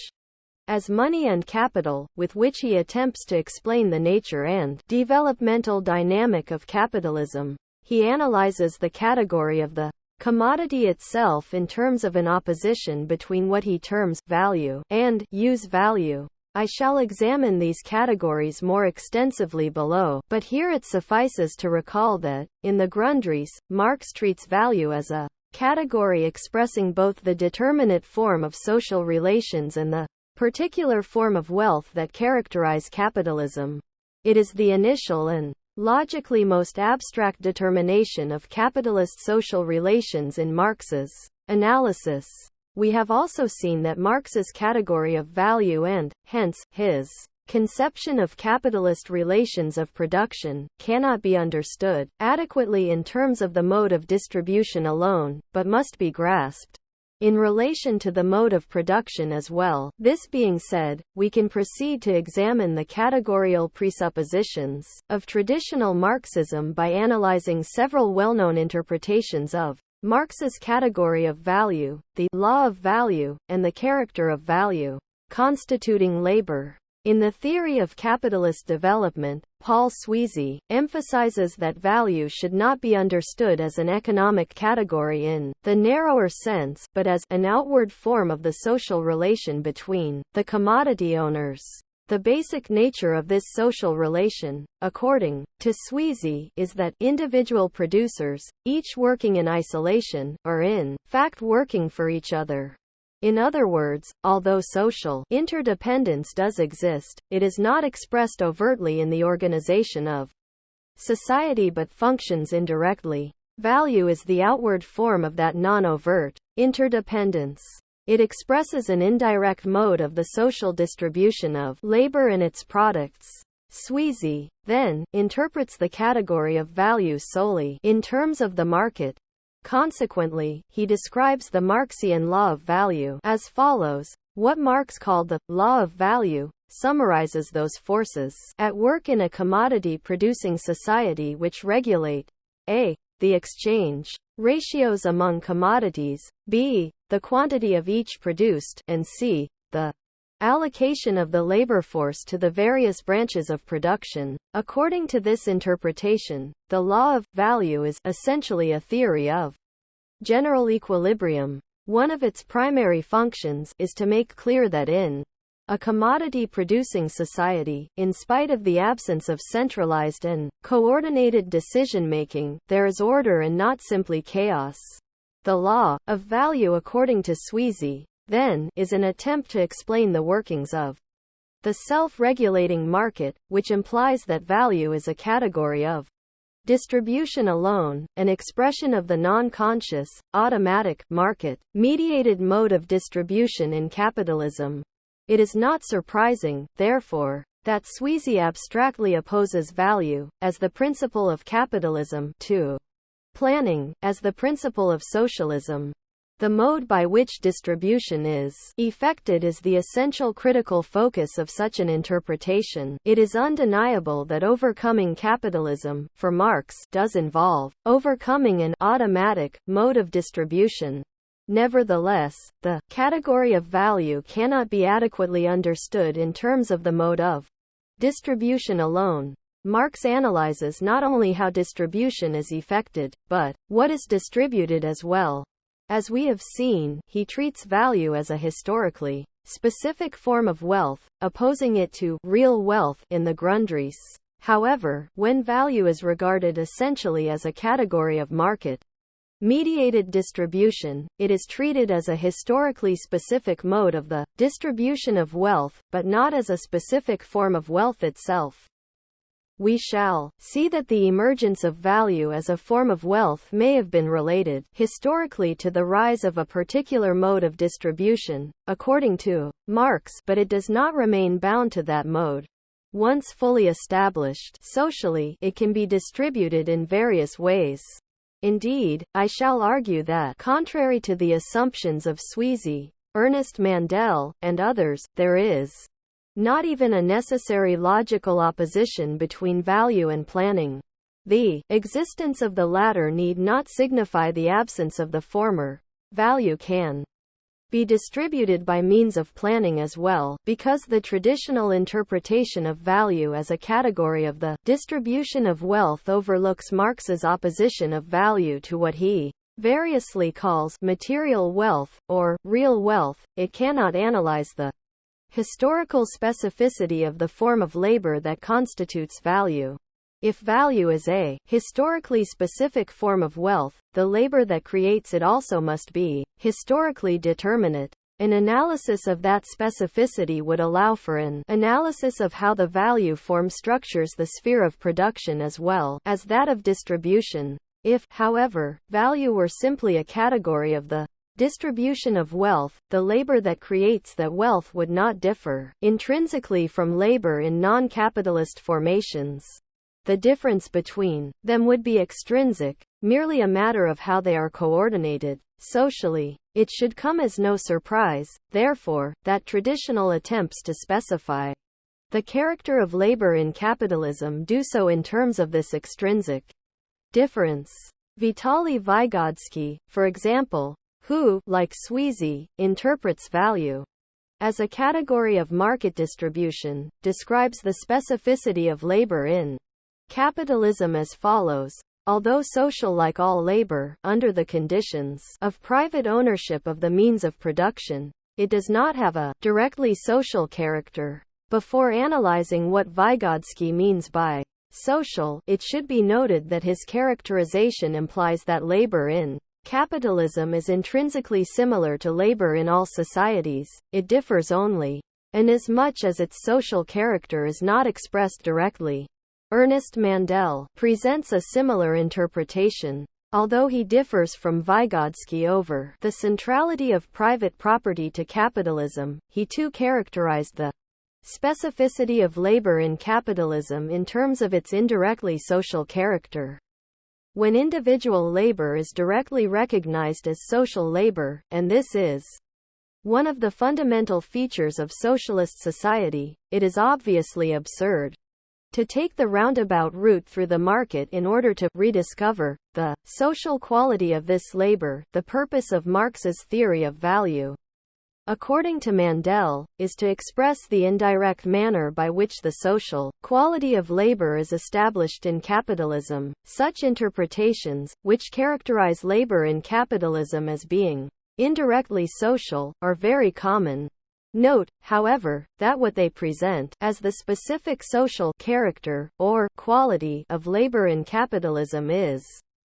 as money and capital, with which he attempts to explain the nature and developmental dynamic of capitalism. he analyzes the category of the commodity itself in terms of an opposition between what he terms value and use value. I shall examine these categories more extensively below, but here it suffices to recall that, in the Grundrisse, Marx treats value as a category expressing both the determinate form of social relations and the particular form of wealth that characterize capitalism. It is the initial and logically most abstract determination of capitalist social relations in Marx's analysis. We have also seen that Marx's category of value and, hence, his conception of capitalist relations of production, cannot be understood adequately in terms of the mode of distribution alone, but must be grasped in relation to the mode of production as well. This being said, we can proceed to examine the categorical presuppositions of traditional Marxism by analyzing several well-known interpretations of Marx's category of value, the law of value, and the character of value, constituting labor. In the theory of capitalist development, Paul Sweezy emphasizes that value should not be understood as an economic category in the narrower sense, but as an outward form of the social relation between the commodity owners. The basic nature of this social relation, according to Sweezy, is that individual producers, each working in isolation, are in fact working for each other. In other words, although social interdependence does exist, it is not expressed overtly in the organization of society but functions indirectly. Value is the outward form of that non-overt interdependence. It expresses an indirect mode of the social distribution of labor and its products. Sweezy, then, interprets the category of value solely in terms of the market. Consequently, he describes the Marxian law of value as follows. What Marx called the law of value summarizes those forces at work in a commodity-producing society which regulate a. the exchange ratios among commodities, b. the quantity of each produced, and c. the allocation of the labor force to the various branches of production. According to this interpretation, the law of value is essentially a theory of general equilibrium. One of its primary functions is to make clear that in a commodity-producing society, in spite of the absence of centralized and coordinated decision-making, there is order and not simply chaos. The law of value, according to Sweezy, then, is an attempt to explain the workings of the self-regulating market, which implies that value is a category of distribution alone, an expression of the non-conscious, automatic, market-mediated mode of distribution in capitalism. It is not surprising, therefore, that Sweezy abstractly opposes value, as the principle of capitalism, to planning, as the principle of socialism. The mode by which distribution is effected is the essential critical focus of such an interpretation. It is undeniable that overcoming capitalism, for Marx, does involve overcoming an automatic mode of distribution. Nevertheless, the category of value cannot be adequately understood in terms of the mode of distribution alone. Marx analyzes not only how distribution is effected, but what is distributed as well. As we have seen, he treats value as a historically specific form of wealth, opposing it to real wealth in the Grundrisse. However, when value is regarded essentially as a category of market-mediated distribution, it is treated as a historically specific mode of the distribution of wealth, but not as a specific form of wealth itself. We shall see that the emergence of value as a form of wealth may have been related, historically, to the rise of a particular mode of distribution, according to Marx, but it does not remain bound to that mode. Once fully established socially, it can be distributed in various ways. Indeed, I shall argue that, contrary to the assumptions of Sweezy, Ernest Mandel, and others, there is not even a necessary logical opposition between value and planning. The existence of the latter need not signify the absence of the former. Value can be distributed by means of planning as well, because the traditional interpretation of value as a category of the distribution of wealth overlooks Marx's opposition of value to what he variously calls material wealth, or real wealth. It cannot analyze the historical specificity of the form of labor that constitutes value. If value is a historically specific form of wealth, the labor that creates it also must be historically determinate. An analysis of that specificity would allow for an analysis of how the value form structures the sphere of production as well as that of distribution. If, however, value were simply a category of the distribution of wealth, the labor that creates that wealth would not differ intrinsically from labor in non-capitalist formations. The difference between them would be extrinsic, merely a matter of how they are coordinated socially. It should come as no surprise, therefore, that traditional attempts to specify the character of labor in capitalism do so in terms of this extrinsic difference. Vitaly Vygotsky, for example, who, like Sweezy, interprets value as a category of market distribution, describes the specificity of labor in capitalism as follows. Although social like all labor, under the conditions of private ownership of the means of production, it does not have a directly social character. Before analyzing what Vygotsky means by social, it should be noted that his characterization implies that labor in capitalism is intrinsically similar to labor in all societies. It differs only inasmuch as its social character is not expressed directly. Ernest Mandel presents a similar interpretation. Although he differs from Vygotsky over the centrality of private property to capitalism, he too characterized the specificity of labor in capitalism in terms of its indirectly social character. When individual labor is directly recognized as social labor, and this is one of the fundamental features of socialist society, it is obviously absurd to take the roundabout route through the market in order to rediscover the social quality of this labor. The purpose of Marx's theory of value, according to Mandel, is to express the indirect manner by which the social quality of labor is established in capitalism. Such interpretations, which characterize labor in capitalism as being indirectly social, are very common. Note, however, that what they present as the specific social character, or quality, of labor in capitalism is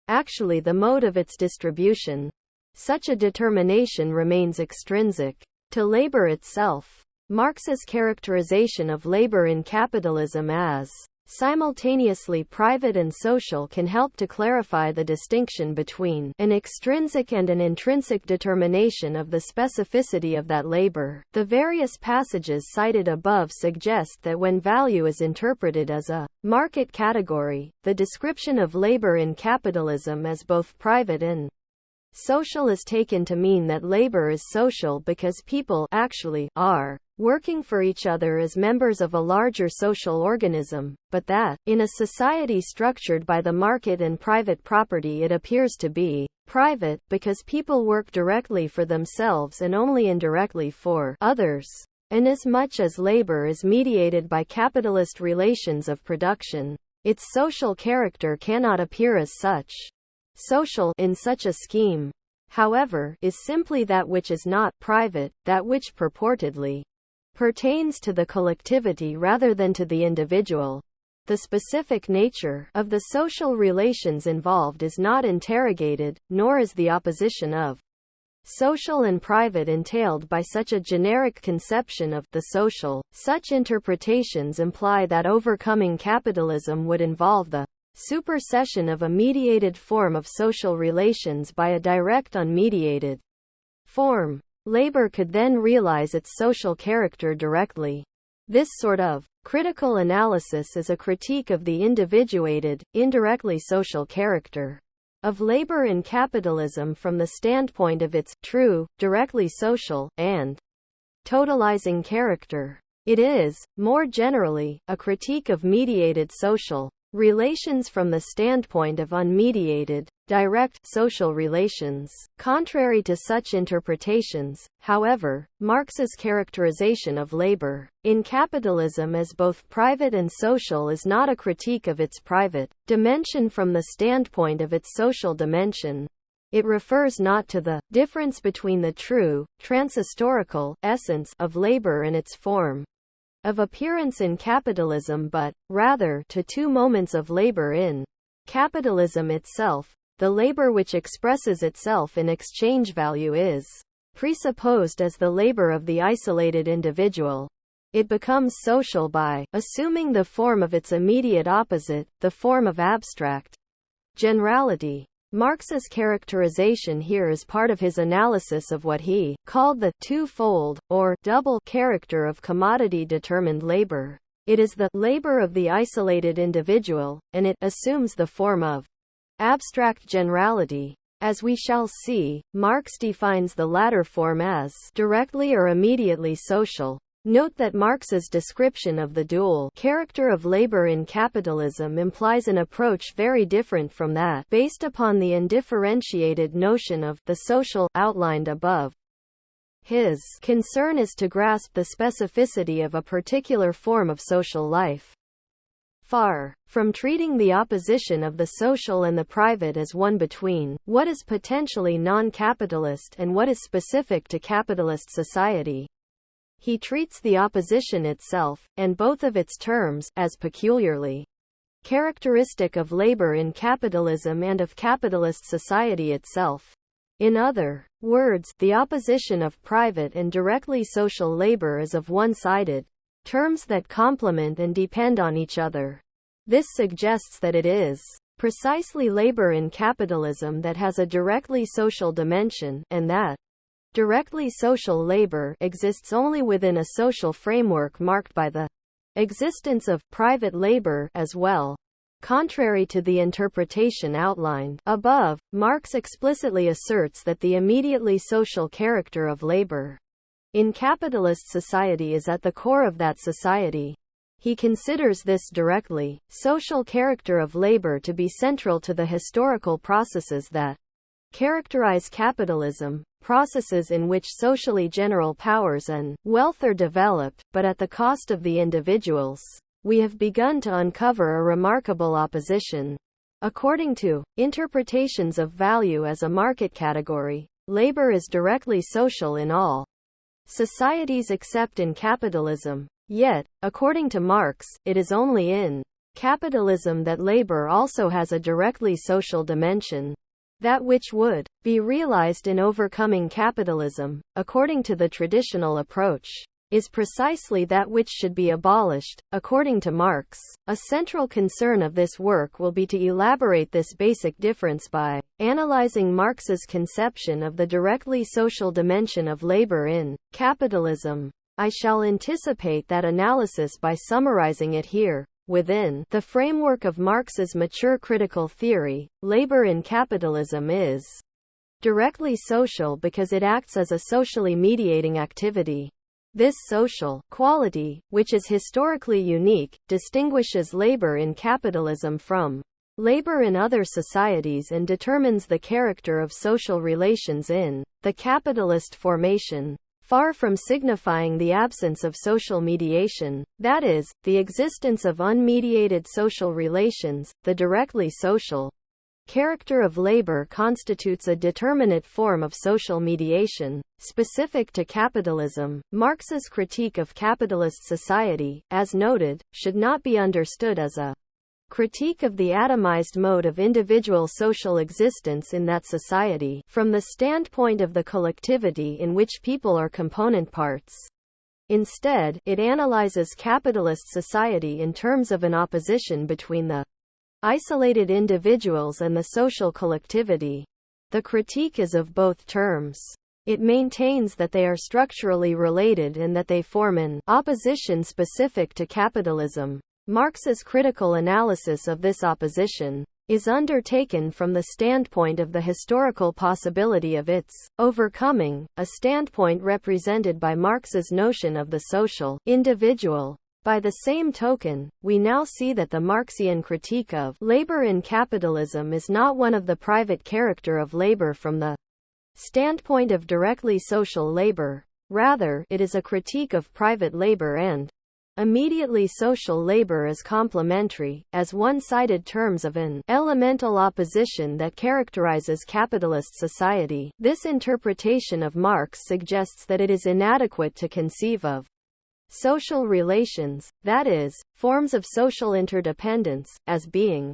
actually the mode of its distribution. Such a determination remains extrinsic to labor itself. Marx's characterization of labor in capitalism as simultaneously private and social can help to clarify the distinction between an extrinsic and an intrinsic determination of the specificity of that labor. The various passages cited above suggest that when value is interpreted as a market category, the description of labor in capitalism as both private and social is taken to mean that labor is social because people actually are working for each other as members of a larger social organism, but that, in a society structured by the market and private property, it appears to be private, because people work directly for themselves and only indirectly for others. Inasmuch as labor is mediated by capitalist relations of production, its social character cannot appear as such. Social, in such a scheme, however, is simply that which is not private, that which purportedly pertains to the collectivity rather than to the individual. The specific nature of the social relations involved is not interrogated, nor is the opposition of social and private entailed by such a generic conception of the social. Such interpretations imply that overcoming capitalism would involve the supersession of a mediated form of social relations by a direct unmediated form. Labor could then realize its social character directly. This sort of critical analysis is a critique of the individuated, indirectly social character of labor in capitalism from the standpoint of its true, directly social, and totalizing character. It is, more generally, a critique of mediated social relations from the standpoint of unmediated, direct, social relations. Contrary to such interpretations, however, Marx's characterization of labor in capitalism as both private and social is not a critique of its private dimension from the standpoint of its social dimension. It refers not to the difference between the true, transhistorical essence of labor and its form of appearance in capitalism but, rather, to two moments of labor in capitalism itself. The labor which expresses itself in exchange value is presupposed as the labor of the isolated individual. It becomes social by assuming the form of its immediate opposite, the form of abstract generality. Marx's characterization here is part of his analysis of what he called the twofold, or double, character of commodity-determined labor. It is the labor of the isolated individual, and it assumes the form of abstract generality. As we shall see, Marx defines the latter form as directly or immediately social. Note that Marx's description of the dual character of labor in capitalism implies an approach very different from that based upon the undifferentiated notion of the social outlined above. His concern is to grasp the specificity of a particular form of social life. Far from treating the opposition of the social and the private as one between what is potentially non-capitalist and what is specific to capitalist society, he treats the opposition itself, and both of its terms, as peculiarly characteristic of labor in capitalism and of capitalist society itself. In other words, the opposition of private and directly social labor is of one-sided, terms that complement and depend on each other. This suggests that it is precisely labor in capitalism that has a directly social dimension, and that directly social labor exists only within a social framework marked by the existence of private labor as well. Contrary to the interpretation outlined above, Marx explicitly asserts that the immediately social character of labor in capitalist society is at the core of that society. He considers this directly social character of labor to be central to the historical processes that characterize capitalism, processes in which socially general powers and wealth are developed, but at the cost of the individuals. We have begun to uncover a remarkable opposition. According to interpretations of value as a market category, labor is directly social in all societies except in capitalism. Yet, according to Marx, it is only in capitalism that labor also has a directly social dimension. That which would be realized in overcoming capitalism, according to the traditional approach, is precisely that which should be abolished, according to Marx. A central concern of this work will be to elaborate this basic difference by analyzing Marx's conception of the directly social dimension of labor in capitalism. I shall anticipate that analysis by summarizing it here. Within the framework of Marx's mature critical theory, labor in capitalism is directly social because it acts as a socially mediating activity. This social quality, which is historically unique, distinguishes labor in capitalism from labor in other societies and determines the character of social relations in the capitalist formation. Far from signifying the absence of social mediation, that is, the existence of unmediated social relations, the directly social character of labor constitutes a determinate form of social mediation, specific to capitalism. Marx's critique of capitalist society, as noted, should not be understood as a critique of the atomized mode of individual social existence in that society, from the standpoint of the collectivity in which people are component parts. Instead, it analyzes capitalist society in terms of an opposition between the isolated individuals and the social collectivity. The critique is of both terms. It maintains that they are structurally related and that they form an opposition specific to capitalism. Marx's critical analysis of this opposition is undertaken from the standpoint of the historical possibility of its overcoming, a standpoint represented by Marx's notion of the social individual. By the same token, we now see that the Marxian critique of labor in capitalism is not one of the private character of labor from the standpoint of directly social labor. Rather, it is a critique of private labor and immediately social labor as complementary, as one-sided terms of an elemental opposition that characterizes capitalist society. This interpretation of Marx suggests that it is inadequate to conceive of social relations, that is, forms of social interdependence, as being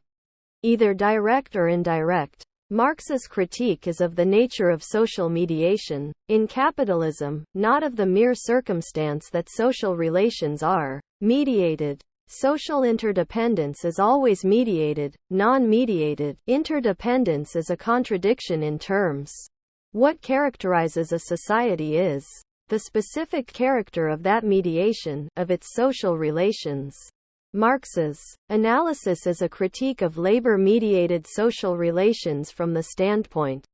either direct or indirect. Marx's critique is of the nature of social mediation in capitalism, not of the mere circumstance that social relations are mediated. Social interdependence is always mediated, non-mediated. Interdependence is a contradiction in terms. What characterizes a society is the specific character of that mediation, of its social relations. Marx's analysis is a critique of labor-mediated social relations from the standpoint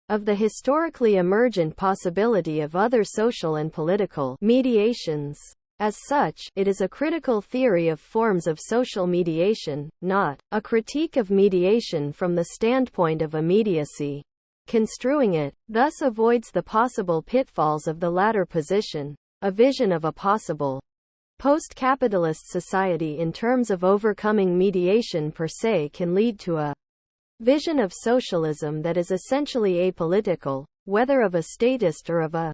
of the historically emergent possibility of other social and political mediations. As such, it is a critical theory of forms of social mediation, not a critique of mediation from the standpoint of immediacy. Construing it, thus avoids the possible pitfalls of the latter position. A vision of a possible post-capitalist society in terms of overcoming mediation per se can lead to a vision of socialism that is essentially apolitical, whether of a statist or of a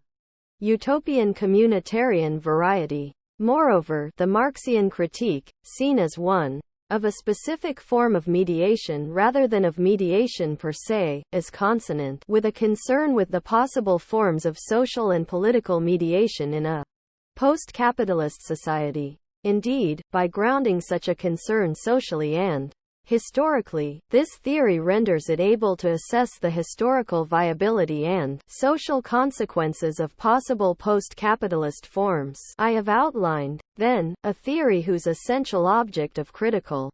utopian communitarian variety. Moreover, the Marxian critique, seen as one of a specific form of mediation rather than of mediation per se, is consonant with a concern with the possible forms of social and political mediation in a post-capitalist society. Indeed, by grounding such a concern socially and historically, this theory renders it able to assess the historical viability and social consequences of possible post-capitalist forms. I have outlined, then, a theory whose essential object of critical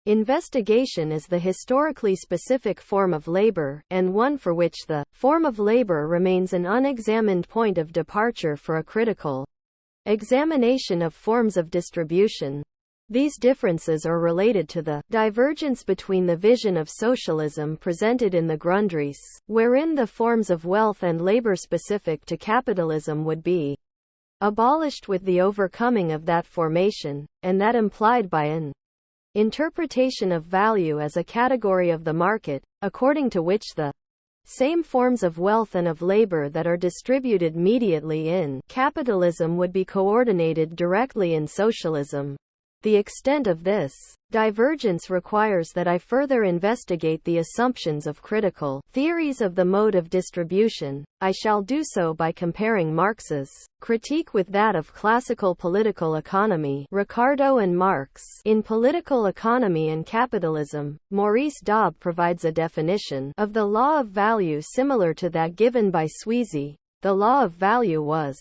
investigation is the historically specific form of labor, and one for which the form of labor remains an unexamined point of departure for a critical examination of forms of distribution. These differences are related to the divergence between the vision of socialism presented in the Grundrisse, wherein the forms of wealth and labor specific to capitalism would be abolished with the overcoming of that formation, and that implied by an interpretation of value as a category of the market, according to which the same forms of wealth and of labor that are distributed mediately in capitalism would be coordinated directly in socialism. The extent of this divergence requires that I further investigate the assumptions of critical theories of the mode of distribution. I shall do so by comparing Marx's critique with that of classical political economy, Ricardo and Marx. In Political Economy and Capitalism, Maurice Dobb provides a definition of the law of value similar to that given by Sweezy. The law of value was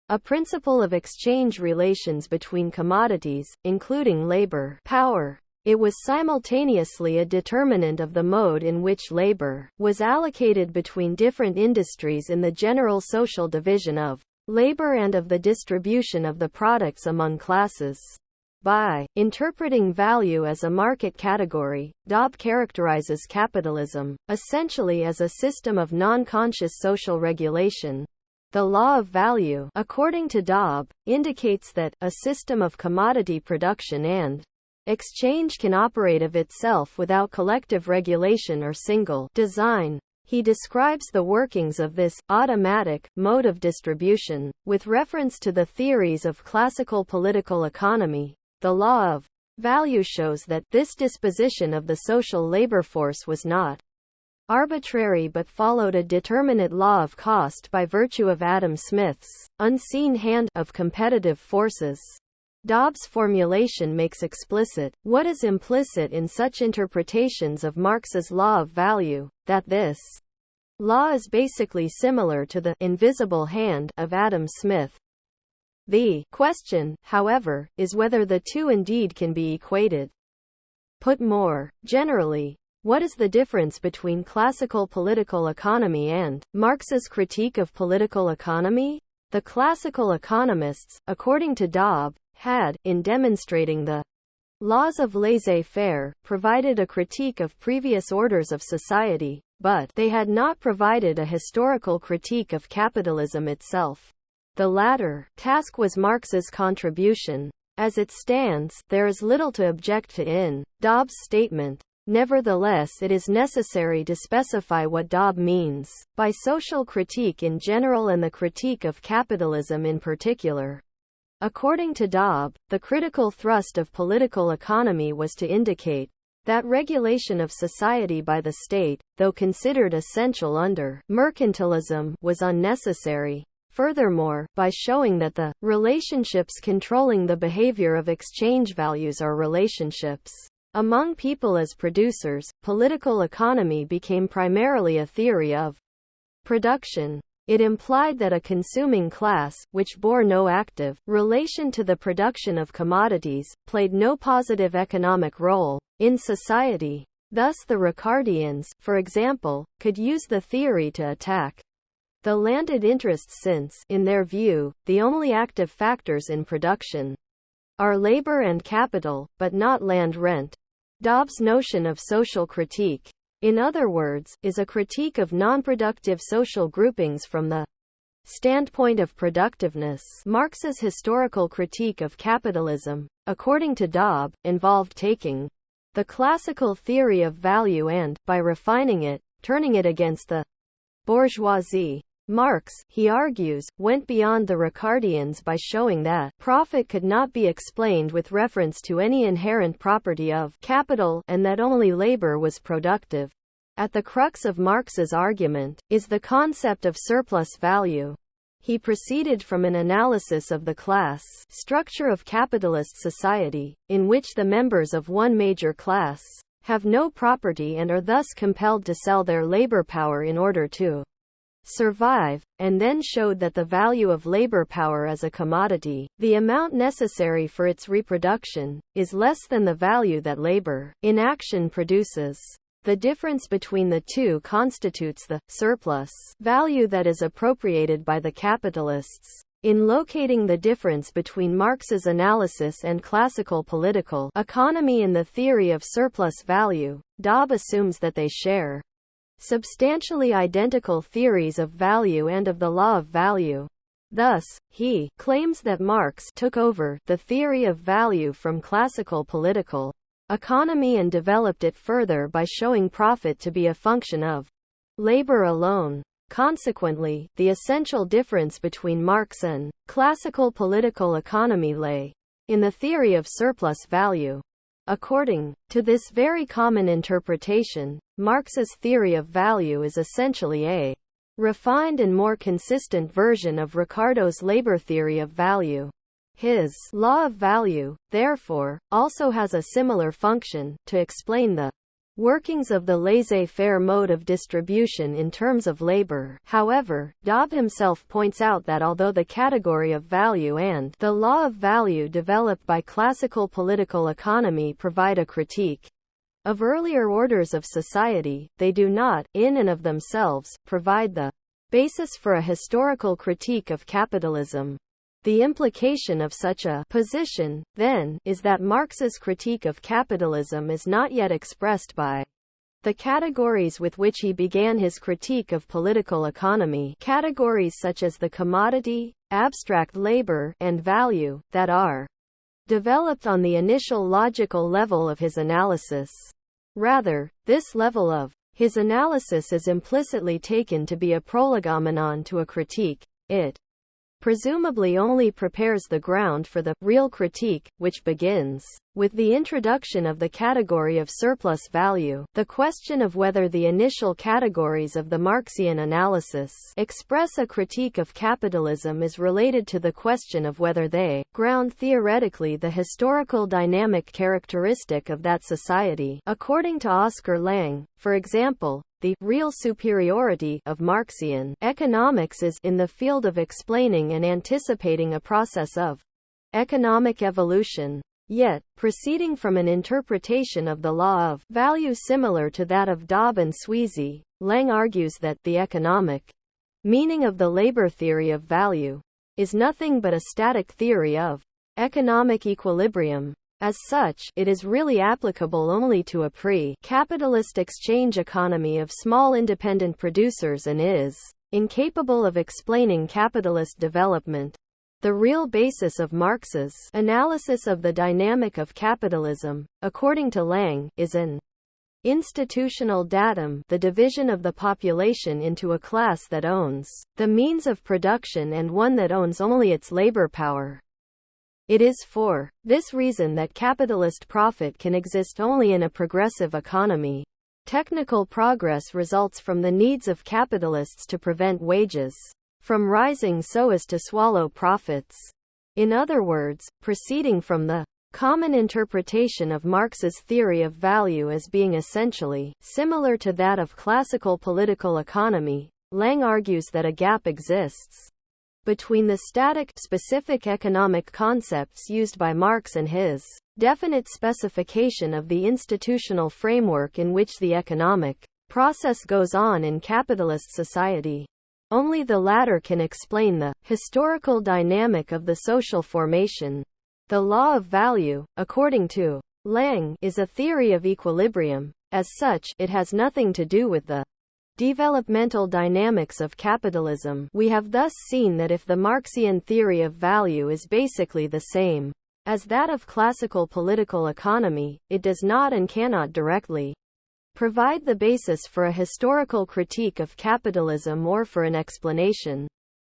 a principle of exchange relations between commodities, including labor, power. It was simultaneously a determinant of the mode in which labor was allocated between different industries in the general social division of labor and of the distribution of the products among classes. By interpreting value as a market category, Dobb characterizes capitalism, essentially as a system of non-conscious social regulation. The law of value, according to Dobb, indicates that a system of commodity production and exchange can operate of itself without collective regulation or single design. He describes the workings of this automatic mode of distribution with reference to the theories of classical political economy. The law of value shows that this disposition of the social labor force was not arbitrary but followed a determinate law of cost by virtue of Adam Smith's unseen hand of competitive forces. Dobb's formulation makes explicit what is implicit in such interpretations of Marx's law of value, that this law is basically similar to the invisible hand of Adam Smith. The question, however, is whether the two indeed can be equated. Put more generally, what is the difference between classical political economy and Marx's critique of political economy? The classical economists, according to Dobb, had, in demonstrating the laws of laissez-faire, provided a critique of previous orders of society, but they had not provided a historical critique of capitalism itself. The latter task was Marx's contribution. As it stands, there is little to object to in Dobbs' statement. Nevertheless, it is necessary to specify what Dobbs means by social critique in general and the critique of capitalism in particular. According to Dobbs, the critical thrust of political economy was to indicate that regulation of society by the state, though considered essential under mercantilism, was unnecessary. Furthermore, by showing that the relationships controlling the behavior of exchange values are relationships among people as producers, political economy became primarily a theory of production. It implied that a consuming class, which bore no active relation to the production of commodities, played no positive economic role in society. Thus the Ricardians, for example, could use the theory to attack the landed interests since, in their view, the only active factors in production are labor and capital, but not land rent. Dobbs' notion of social critique, in other words, is a critique of non-productive social groupings from the standpoint of productiveness. Marx's historical critique of capitalism, according to Dobbs, involved taking the classical theory of value and, by refining it, turning it against the bourgeoisie. Marx, he argues, went beyond the Ricardians by showing that profit could not be explained with reference to any inherent property of capital, and that only labor was productive. At the crux of Marx's argument is the concept of surplus value. He proceeded from an analysis of the class structure of capitalist society, in which the members of one major class have no property and are thus compelled to sell their labor power in order to survive, and then showed that the value of labor power as a commodity, the amount necessary for its reproduction, is less than the value that labor in action produces. The difference between the two constitutes the surplus value that is appropriated by the capitalists. In locating the difference between Marx's analysis and classical political economy in the theory of surplus value, Dobbs assumes that they share substantially identical theories of value and of the law of value. Thus, he claims that Marx took over the theory of value from classical political economy and developed it further by showing profit to be a function of labor alone. Consequently, the essential difference between Marx and classical political economy lay in the theory of surplus value. According to this very common interpretation, Marx's theory of value is essentially a refined and more consistent version of Ricardo's labor theory of value. His law of value, therefore, also has a similar function, to explain the workings of the laissez-faire mode of distribution in terms of labor. However, Dobbs himself points out that although the category of value and the law of value developed by classical political economy provide a critique of earlier orders of society, they do not, in and of themselves, provide the basis for a historical critique of capitalism. The implication of such a position, then, is that Marx's critique of capitalism is not yet expressed by the categories with which he began his critique of political economy, categories such as the commodity, abstract labor, and value, that are developed on the initial logical level of his analysis. Rather, this level of his analysis is implicitly taken to be a prolegomenon to a critique. It presumably only prepares the ground for the real critique, which begins with the introduction of the category of surplus value. The question of whether the initial categories of the Marxian analysis express a critique of capitalism is related to the question of whether they ground theoretically the historical dynamic characteristic of that society. According to Oscar Lange, for example, the real superiority of Marxian economics is in the field of explaining and anticipating a process of economic evolution. Yet, proceeding from an interpretation of the law of value similar to that of Dobbs and Sweezy, Lange argues that the economic meaning of the labor theory of value is nothing but a static theory of economic equilibrium. As such, it is really applicable only to a pre-capitalist exchange economy of small independent producers and is incapable of explaining capitalist development. The real basis of Marx's analysis of the dynamic of capitalism, according to Lang, is an institutional datum, the division of the population into a class that owns the means of production and one that owns only its labor power. It is for this reason that capitalist profit can exist only in a progressive economy. Technical progress results from the needs of capitalists to prevent wages from rising so as to swallow profits. In other words, proceeding from the common interpretation of Marx's theory of value as being essentially similar to that of classical political economy, Lang argues that a gap exists between the static, specific economic concepts used by Marx and his definite specification of the institutional framework in which the economic process goes on in capitalist society. Only the latter can explain the historical dynamic of the social formation. The law of value, according to Lang, is a theory of equilibrium. As such, it has nothing to do with the developmental dynamics of capitalism. We have thus seen that if the Marxian theory of value is basically the same as that of classical political economy, it does not and cannot directly provide the basis for a historical critique of capitalism or for an explanation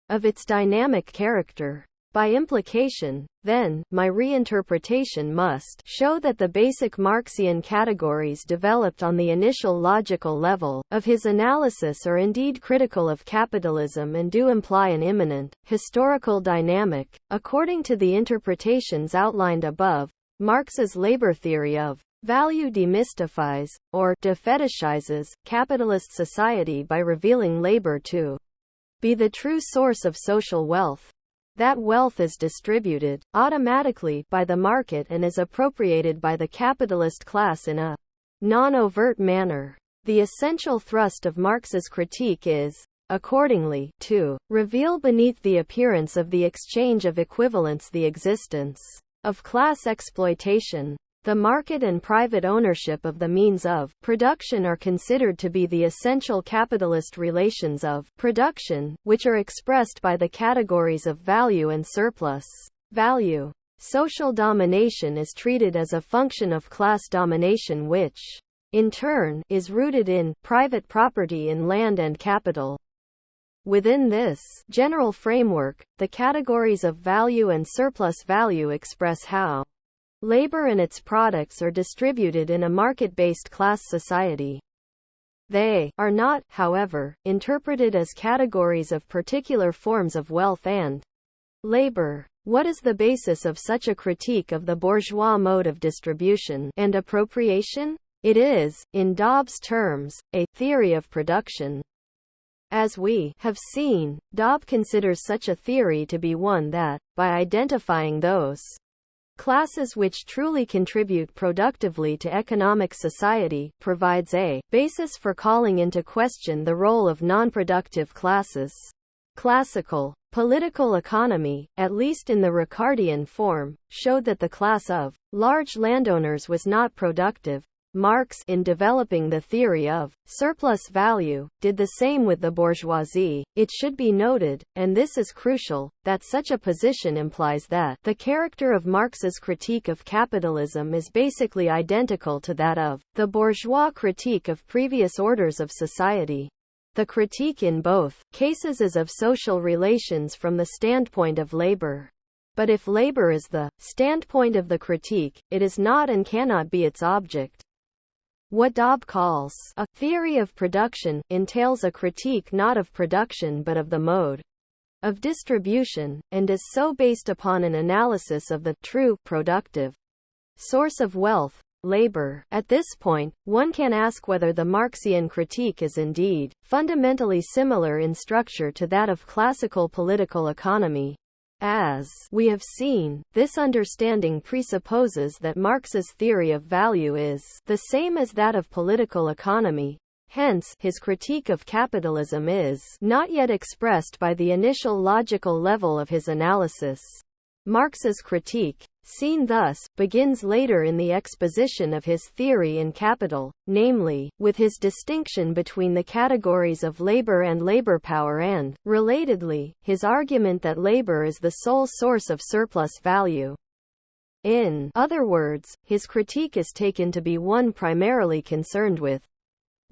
of its dynamic character. By implication, then, my reinterpretation must show that the basic Marxian categories developed on the initial logical level of his analysis are indeed critical of capitalism and do imply an immanent historical dynamic. According to the interpretations outlined above, Marx's labor theory of value demystifies, or defetishizes, capitalist society by revealing labor to be the true source of social wealth. That wealth is distributed automatically by the market and is appropriated by the capitalist class in a non-overt manner. The essential thrust of Marx's critique is, accordingly, to reveal beneath the appearance of the exchange of equivalents the existence of class exploitation. The market and private ownership of the means of production are considered to be the essential capitalist relations of production, which are expressed by the categories of value and surplus value. Social domination is treated as a function of class domination which, in turn, is rooted in private property in land and capital. Within this general framework, the categories of value and surplus value express how labor and its products are distributed in a market-based class society. They are not, however, interpreted as categories of particular forms of wealth and labor. What is the basis of such a critique of the bourgeois mode of distribution and appropriation? It is, in Dobbs' terms, a theory of production. As we have seen, Dobbs considers such a theory to be one that, by identifying those classes which truly contribute productively to economic society, provides a basis for calling into question the role of non-productive classes. Classical political economy, at least in the Ricardian form, showed that the class of large landowners was not productive. Marx, in developing the theory of surplus value, did the same with the bourgeoisie. It should be noted, and this is crucial, that such a position implies that the character of Marx's critique of capitalism is basically identical to that of the bourgeois critique of previous orders of society. The critique in both cases is of social relations from the standpoint of labor. But if labor is the standpoint of the critique, it is not and cannot be its object. What Dobbs calls a theory of production entails a critique not of production but of the mode of distribution, and is so based upon an analysis of the true productive source of wealth, labor. At this point, one can ask whether the Marxian critique is indeed fundamentally similar in structure to that of classical political economy. As we have seen, this understanding presupposes that Marx's theory of value is the same as that of political economy. Hence, his critique of capitalism is not yet expressed by the initial logical level of his analysis. Marx's critique, seen thus, begins later in the exposition of his theory in Capital, namely, with his distinction between the categories of labor and labor power and, relatedly, his argument that labor is the sole source of surplus value. In other words, his critique is taken to be one primarily concerned with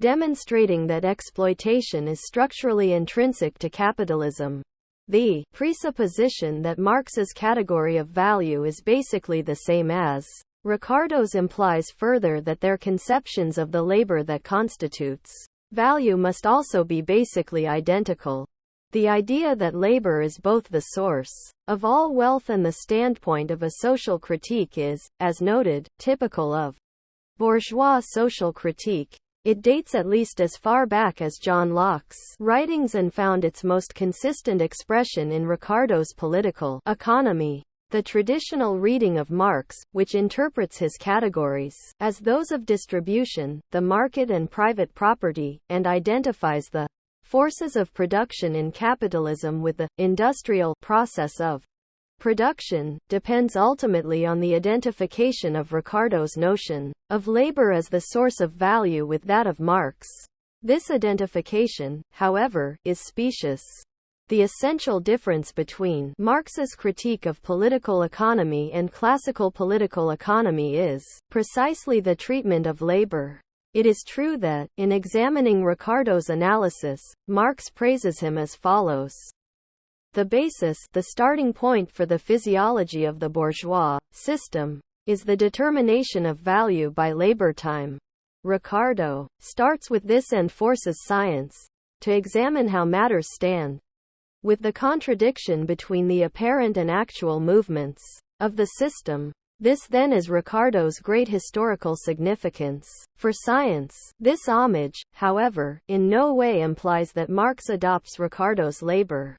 demonstrating that exploitation is structurally intrinsic to capitalism. The presupposition that Marx's category of value is basically the same as Ricardo's implies further that their conceptions of the labor that constitutes value must also be basically identical. The idea that labor is both the source of all wealth and the standpoint of a social critique is, as noted, typical of bourgeois social critique. It dates at least as far back as John Locke's writings and found its most consistent expression in Ricardo's Political Economy. The traditional reading of Marx, which interprets his categories as those of distribution, the market and private property, and identifies the forces of production in capitalism with the industrial process of production, depends ultimately on the identification of Ricardo's notion of labor as the source of value with that of Marx. This identification, however, is specious. The essential difference between Marx's critique of political economy and classical political economy is precisely the treatment of labor. It is true that, in examining Ricardo's analysis, Marx praises him as follows. The basis, the starting point for the physiology of the bourgeois system, is the determination of value by labor time. Ricardo starts with this and forces science to examine how matters stand with the contradiction between the apparent and actual movements of the system. This then is Ricardo's great historical significance for science. This homage, however, in no way implies that Marx adopts Ricardo's labor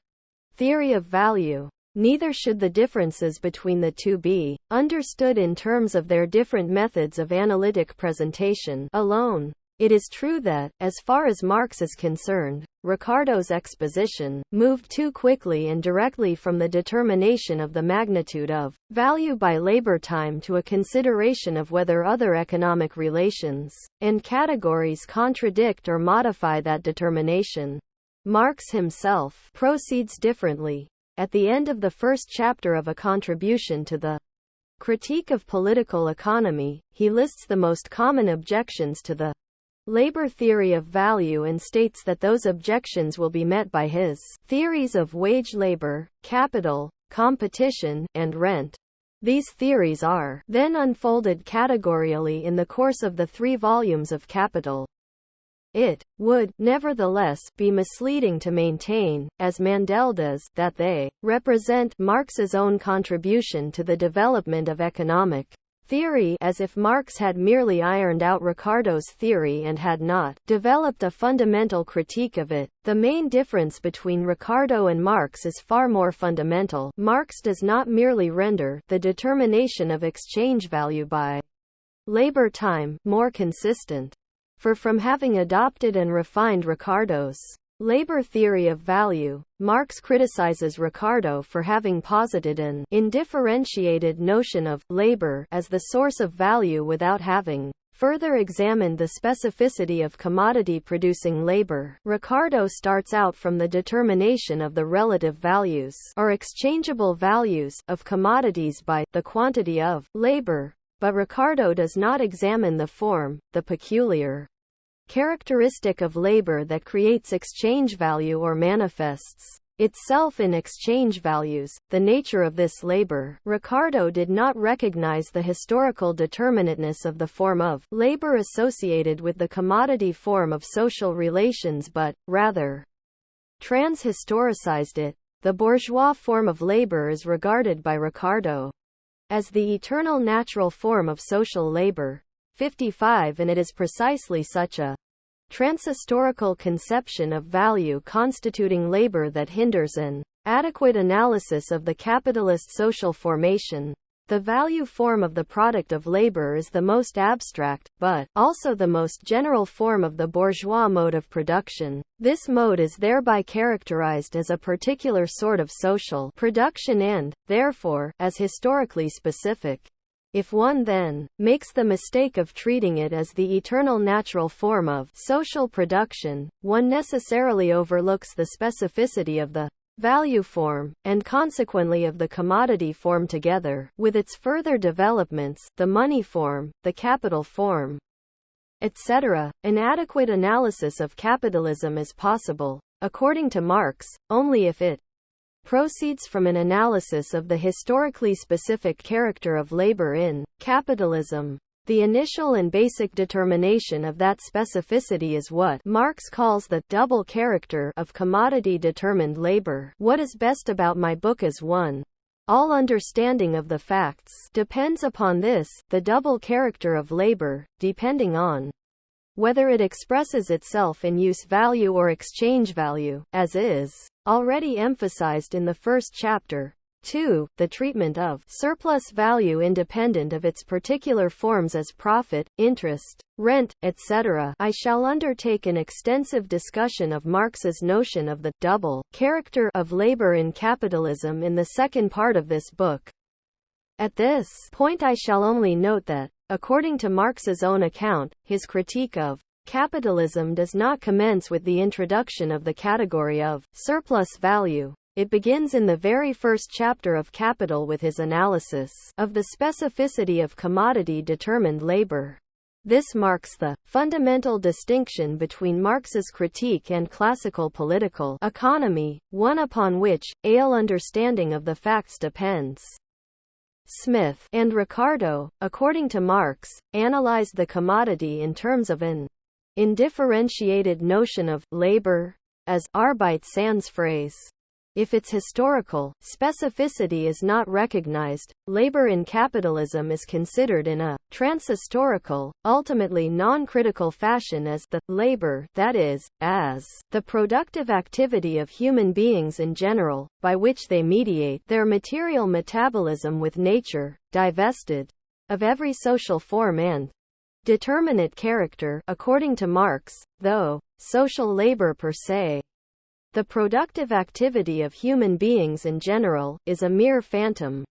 theory of value. Neither should the differences between the two be understood in terms of their different methods of analytic presentation alone. It is true that, as far as Marx is concerned, Ricardo's exposition moved too quickly and directly from the determination of the magnitude of value by labor time to a consideration of whether other economic relations and categories contradict or modify that determination. Marx himself proceeds differently. At the end of the first chapter of A Contribution to the Critique of Political Economy, he lists the most common objections to the labor theory of value and states that those objections will be met by his theories of wage labor, capital, competition, and rent. These theories are then unfolded categorially in the course of the 3 volumes of Capital. It would, nevertheless, be misleading to maintain, as Mandel does, that they represent Marx's own contribution to the development of economic theory, as if Marx had merely ironed out Ricardo's theory and had not developed a fundamental critique of it. The main difference between Ricardo and Marx is far more fundamental. Marx does not merely render the determination of exchange value by labor time more consistent. For from having adopted and refined Ricardo's labor theory of value, Marx criticizes Ricardo for having posited an indifferentiated notion of labor as the source of value without having further examined the specificity of commodity-producing labor. Ricardo starts out from the determination of the relative values, or exchangeable values, of commodities by the quantity of labor, but Ricardo does not examine the form, the peculiar characteristic of labor that creates exchange value or manifests itself in exchange values, the nature of this labor. Ricardo did not recognize the historical determinateness of the form of labor associated with the commodity form of social relations but, rather, transhistoricized it. The bourgeois form of labor is regarded by Ricardo as the eternal natural form of social labor. 55 and it is precisely such a transhistorical conception of value constituting labor that hinders an adequate analysis of the capitalist social formation. The value form of the product of labor is the most abstract, but also the most general form of the bourgeois mode of production. This mode is thereby characterized as a particular sort of social production and, therefore, as historically specific. If one then makes the mistake of treating it as the eternal natural form of social production, one necessarily overlooks the specificity of the value form, and consequently of the commodity form together with its further developments, the money form, the capital form, etc. An adequate analysis of capitalism is possible, according to Marx, only if it proceeds from an analysis of the historically specific character of labor in capitalism. The initial and basic determination of that specificity is what Marx calls the double character of commodity-determined labor. What is best about my book is one. All understanding of the facts depends upon this, the double character of labor, depending on whether it expresses itself in use value or exchange value, as is already emphasized in the first chapter. 2. The treatment of surplus value independent of its particular forms as profit, interest, rent, etc. I shall undertake an extensive discussion of Marx's notion of the double character of labor in capitalism in the second part of this book. At this point I shall only note that, according to Marx's own account, his critique of capitalism does not commence with the introduction of the category of surplus value. It begins in the very first chapter of Capital with his analysis of the specificity of commodity-determined labor. This marks the fundamental distinction between Marx's critique and classical political economy, one upon which all understanding of the facts depends. Smith and Ricardo, according to Marx, analyzed the commodity in terms of an indifferentiated notion of labor as Arbeit sans phrase. If its historical specificity is not recognized, labor in capitalism is considered in a transhistorical, ultimately non-critical fashion as the labor, that is, as the productive activity of human beings in general, by which they mediate their material metabolism with nature, divested of every social form and determinate character, according to Marx, though social labor per se, the productive activity of human beings in general, is a mere phantom,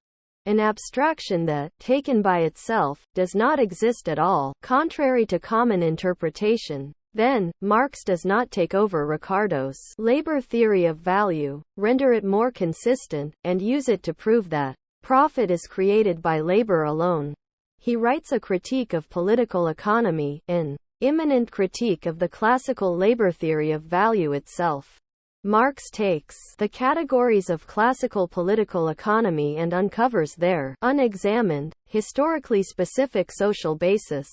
an abstraction that, taken by itself, does not exist at all, contrary to common interpretation. Then, Marx does not take over Ricardo's labor theory of value, render it more consistent, and use it to prove that profit is created by labor alone. He writes a critique of political economy, an imminent critique of the classical labor theory of value itself. Marx takes the categories of classical political economy and uncovers their unexamined, historically specific social basis.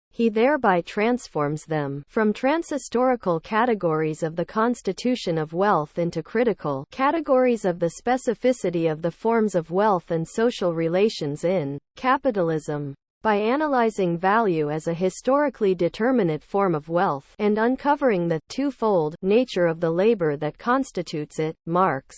He thereby transforms them from transhistorical categories of the constitution of wealth into critical categories of the specificity of the forms of wealth and social relations in capitalism. By analyzing value as a historically determinate form of wealth and uncovering the twofold nature of the labor that constitutes it, Marx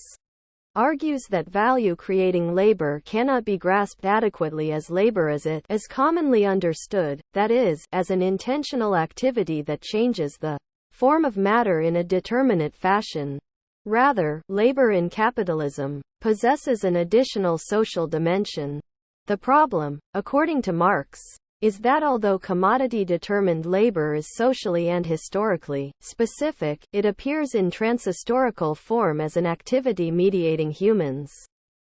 argues that value-creating labor cannot be grasped adequately as labor as it is commonly understood, that is, as an intentional activity that changes the form of matter in a determinate fashion. Rather, labor in capitalism possesses an additional social dimension. The problem, according to Marx, is that although commodity-determined labor is socially and historically specific, it appears in transhistorical form as an activity mediating humans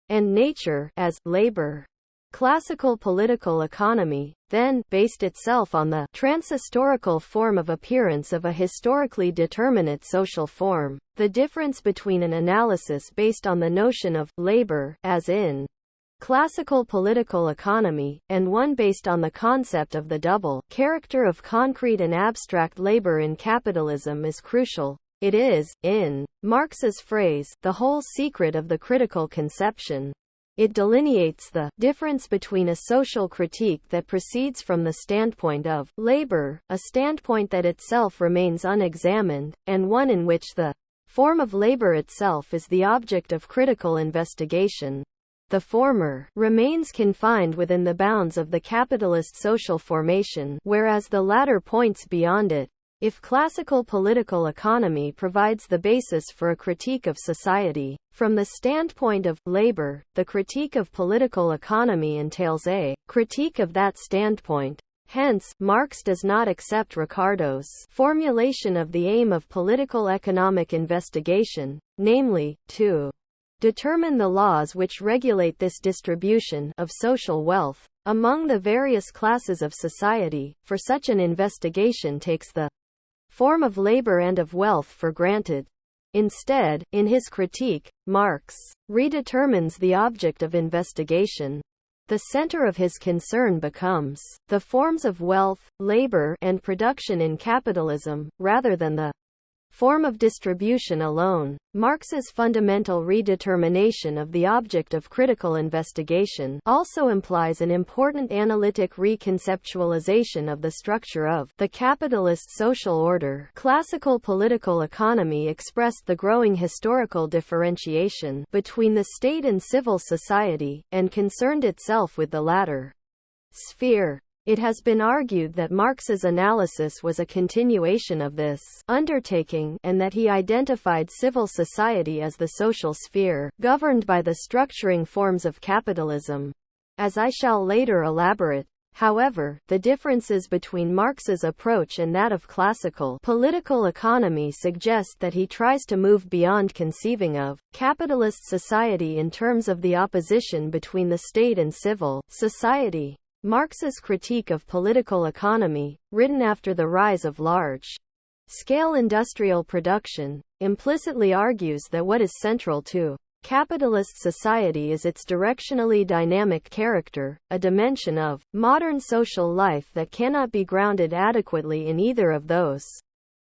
and nature as labor. Classical political economy, then, based itself on the transhistorical form of appearance of a historically determinate social form. The difference between an analysis based on the notion of labor, as in classical political economy, and one based on the concept of the double character of concrete and abstract labor in capitalism is crucial. It is, in Marx's phrase, the whole secret of the critical conception. It delineates the difference between a social critique that proceeds from the standpoint of labor, a standpoint that itself remains unexamined, and one in which the form of labor itself is the object of critical investigation. The former remains confined within the bounds of the capitalist social formation, whereas the latter points beyond it. If classical political economy provides the basis for a critique of society, from the standpoint of labor, the critique of political economy entails a critique of that standpoint. Hence, Marx does not accept Ricardo's formulation of the aim of political economic investigation, namely, to determine the laws which regulate this distribution of social wealth among the various classes of society, for such an investigation takes the form of labor and of wealth for granted. Instead, in his critique, Marx redetermines the object of investigation. The center of his concern becomes the forms of wealth, labor, and production in capitalism, rather than the form of distribution alone. Marx's fundamental redetermination of the object of critical investigation also implies an important analytic reconceptualization of the structure of the capitalist social order. Classical political economy expressed the growing historical differentiation between the state and civil society, and concerned itself with the latter sphere. It has been argued that Marx's analysis was a continuation of this undertaking, and that he identified civil society as the social sphere, governed by the structuring forms of capitalism. As I shall later elaborate, however, the differences between Marx's approach and that of classical political economy suggest that he tries to move beyond conceiving of capitalist society in terms of the opposition between the state and civil society. Marx's critique of political economy, written after the rise of large-scale industrial production, implicitly argues that what is central to capitalist society is its directionally dynamic character, a dimension of modern social life that cannot be grounded adequately in either of those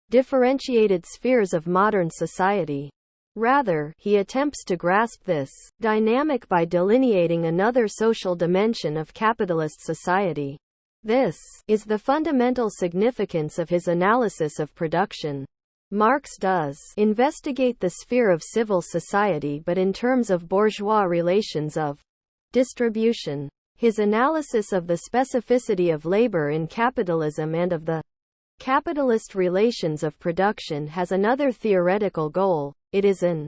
differentiated spheres of modern society. Rather, he attempts to grasp this dynamic by delineating another social dimension of capitalist society. This is the fundamental significance of his analysis of production. Marx does investigate the sphere of civil society, but in terms of bourgeois relations of distribution. His analysis of the specificity of labor in capitalism and of the capitalist relations of production has another theoretical goal. It is an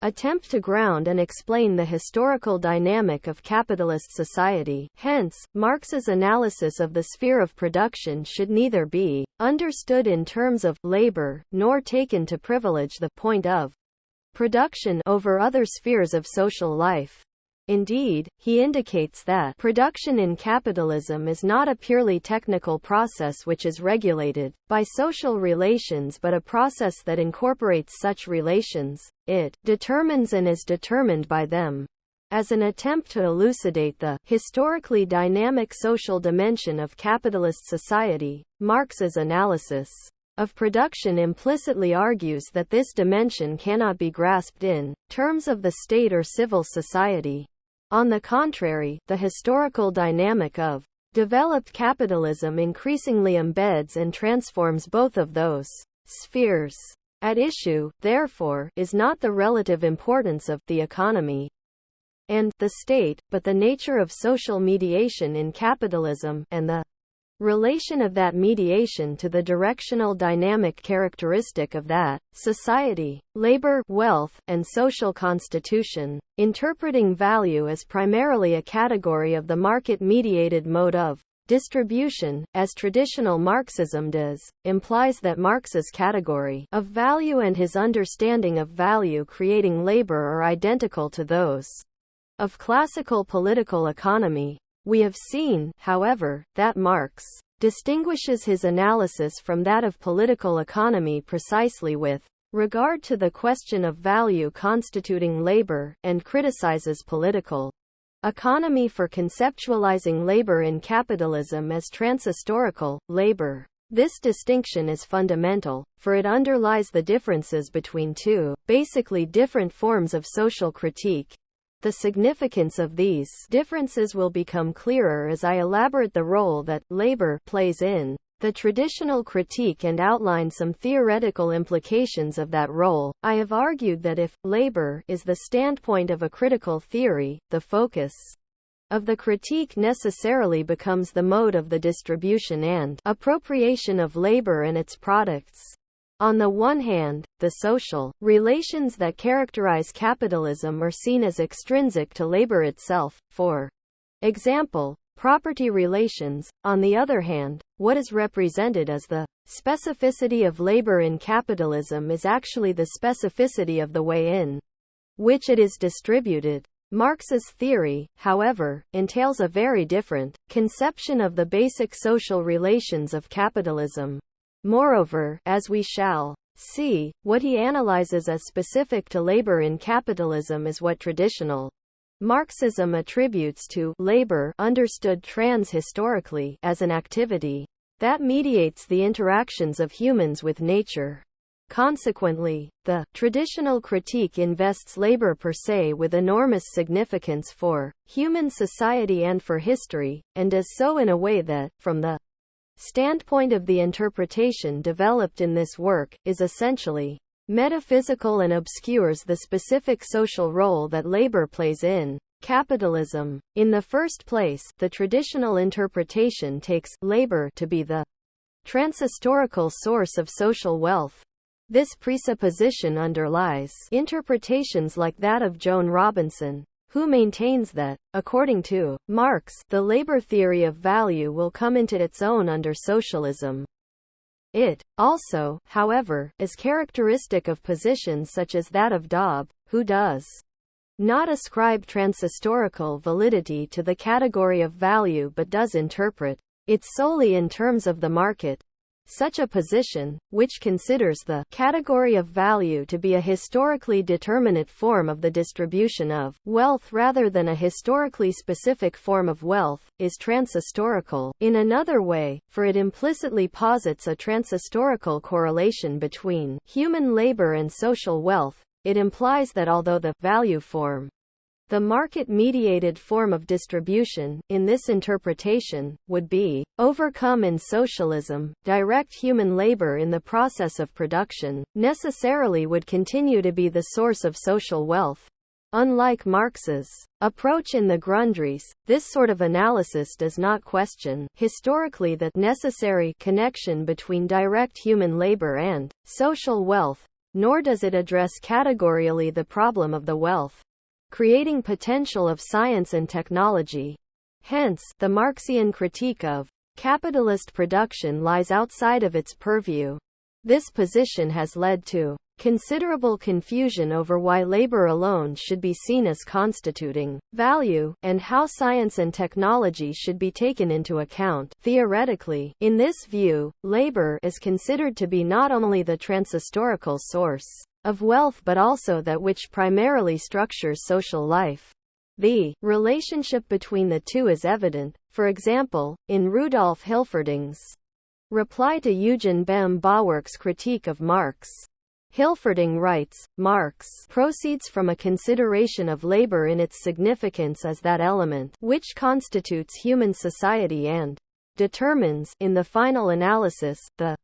attempt to ground and explain the historical dynamic of capitalist society. Hence, Marx's analysis of the sphere of production should neither be understood in terms of labor, nor taken to privilege the point of production over other spheres of social life. Indeed, he indicates that production in capitalism is not a purely technical process which is regulated by social relations, but a process that incorporates such relations. It determines and is determined by them. As an attempt to elucidate the historically dynamic social dimension of capitalist society, Marx's analysis of production implicitly argues that this dimension cannot be grasped in terms of the state or civil society. On the contrary, the historical dynamic of developed capitalism increasingly embeds and transforms both of those spheres. At issue, therefore, is not the relative importance of the economy and the state, but the nature of social mediation in capitalism, and the relation of that mediation to the directional dynamic characteristic of that society, labor, wealth, and social constitution. Interpreting value as primarily a category of the market-mediated mode of distribution, as traditional Marxism does, implies that Marx's category of value and his understanding of value-creating labor are identical to those of classical political economy. We have seen, however, that Marx distinguishes his analysis from that of political economy precisely with regard to the question of value constituting labor, and criticizes political economy for conceptualizing labor in capitalism as transhistorical labor. This distinction is fundamental, for it underlies the differences between two basically different forms of social critique. The significance of these differences will become clearer as I elaborate the role that labor plays in the traditional critique and outline some theoretical implications of that role. I have argued that if labor is the standpoint of a critical theory, the focus of the critique necessarily becomes the mode of the distribution and appropriation of labor and its products. On the one hand, the social relations that characterize capitalism are seen as extrinsic to labor itself, for example, property relations. On the other hand, what is represented as the specificity of labor in capitalism is actually the specificity of the way in which it is distributed. Marx's theory, however, entails a very different conception of the basic social relations of capitalism. Moreover, as we shall see, what he analyzes as specific to labor in capitalism is what traditional Marxism attributes to labor, understood trans-historically as an activity that mediates the interactions of humans with nature. Consequently, the traditional critique invests labor per se with enormous significance for human society and for history, and does so in a way that, from the standpoint of the interpretation developed in this work, is essentially metaphysical and obscures the specific social role that labor plays in capitalism. In the first place, the traditional interpretation takes labor to be the transhistorical source of social wealth. This presupposition underlies interpretations like that of Joan Robinson, who maintains that, according to Marx, the labor theory of value will come into its own under socialism. It also, however, is characteristic of positions such as that of Dobb, who does not ascribe transhistorical validity to the category of value but does interpret it solely in terms of the market. Such a position, which considers the category of value to be a historically determinate form of the distribution of wealth rather than a historically specific form of wealth, is transhistorical. In another way, for it implicitly posits a transhistorical correlation between human labor and social wealth, it implies that although the value form, the market-mediated form of distribution, in this interpretation, would be overcome in socialism, direct human labor in the process of production necessarily would continue to be the source of social wealth. Unlike Marx's approach in the Grundrisse, this sort of analysis does not question historically the necessary connection between direct human labor and social wealth, nor does it address categorially the problem of the wealth creating potential of science and technology. Hence, the Marxian critique of capitalist production lies outside of its purview. This position has led to considerable confusion over why labor alone should be seen as constituting value, and how science and technology should be taken into account. Theoretically, in this view, labor is considered to be not only the transhistorical source of wealth but also that which primarily structures social life. The relationship between the two is evident, for example, in Rudolf Hilferding's reply to Eugen Bauwerk's critique of Marx. Hilferding writes, Marx proceeds from a consideration of labor in its significance as that element which constitutes human society and determines, in the final analysis, the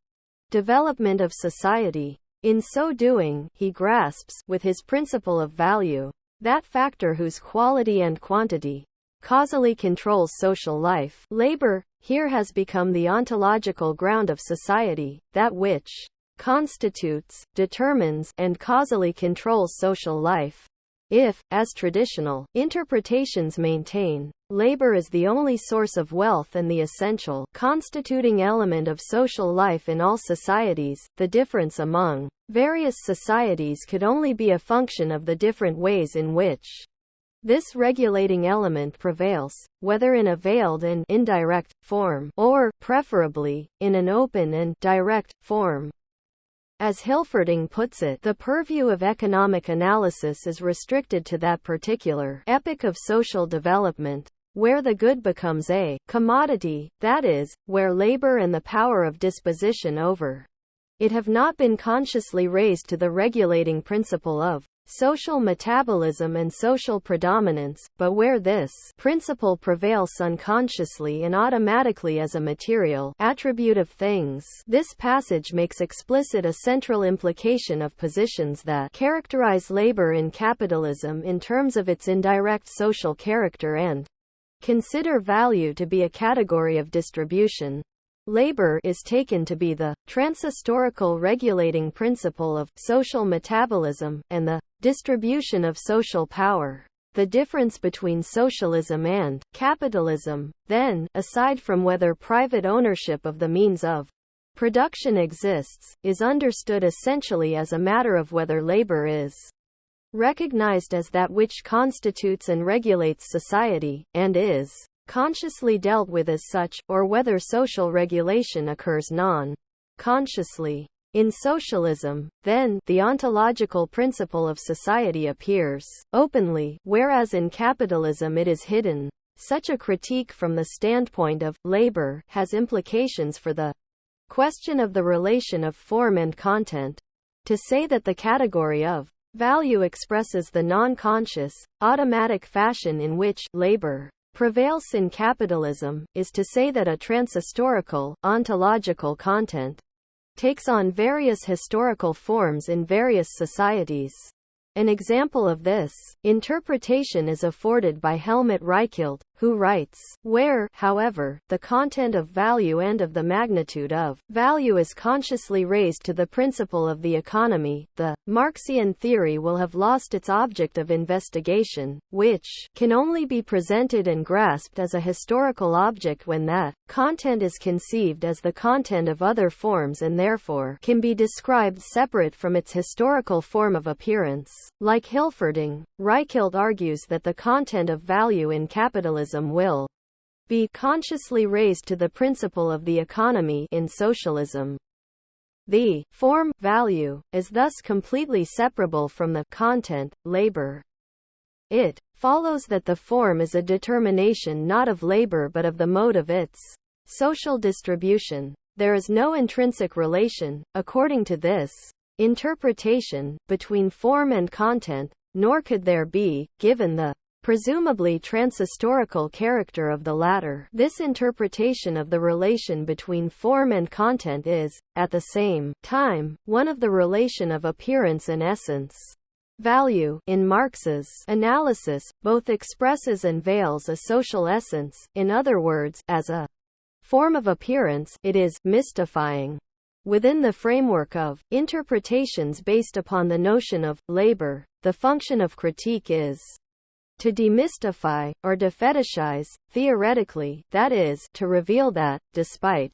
development of society. In so doing, he grasps, with his principle of value, that factor whose quality and quantity causally controls social life. Labor, here has become the ontological ground of society, that which constitutes, determines, and causally controls social life. If, as traditional interpretations maintain, labor is the only source of wealth and the essential constituting element of social life in all societies, the difference among various societies could only be a function of the different ways in which this regulating element prevails, whether in a veiled and indirect form, or, preferably, in an open and direct form. As Hilferding puts it, the purview of economic analysis is restricted to that particular epoch of social development, where the good becomes a commodity, that is, where labor and the power of disposition over it have not been consciously raised to the regulating principle of social metabolism and social predominance, but where this principle prevails unconsciously and automatically as a material attribute of things. This passage makes explicit a central implication of positions that characterize labor in capitalism in terms of its indirect social character and consider value to be a category of distribution. Labor is taken to be the transhistorical regulating principle of social metabolism, and the distribution of social power. The difference between socialism and capitalism, then, aside from whether private ownership of the means of production exists, is understood essentially as a matter of whether labor is recognized as that which constitutes and regulates society, and is consciously dealt with as such, or whether social regulation occurs non-consciously. In socialism, then, the ontological principle of society appears openly, whereas in capitalism it is hidden. Such a critique from the standpoint of labor has implications for the question of the relation of form and content. To say that the category of value expresses the non-conscious, automatic fashion in which labor prevails in capitalism, is to say that a transhistorical, ontological content takes on various historical forms in various societies. An example of this interpretation is afforded by Helmut Reichelt, who writes, where, however, the content of value and of the magnitude of value is consciously raised to the principle of the economy, the Marxian theory will have lost its object of investigation, which can only be presented and grasped as a historical object when that content is conceived as the content of other forms and therefore can be described separate from its historical form of appearance. Like Hilferding, Reichelt argues that the content of value in capitalism will be consciously raised to the principle of the economy in socialism. The form, value, is thus completely separable from the content, labor. It follows that the form is a determination not of labor but of the mode of its social distribution. There is no intrinsic relation, according to this interpretation, between form and content, nor could there be, given the presumably transhistorical character of the latter. This interpretation of the relation between form and content is, at the same time, one of the relation of appearance and essence. Value, in Marx's analysis, both expresses and veils a social essence, in other words, as a form of appearance, it is mystifying. Within the framework of interpretations based upon the notion of labor, the function of critique is to demystify, or defetishize, theoretically, that is, to reveal that, despite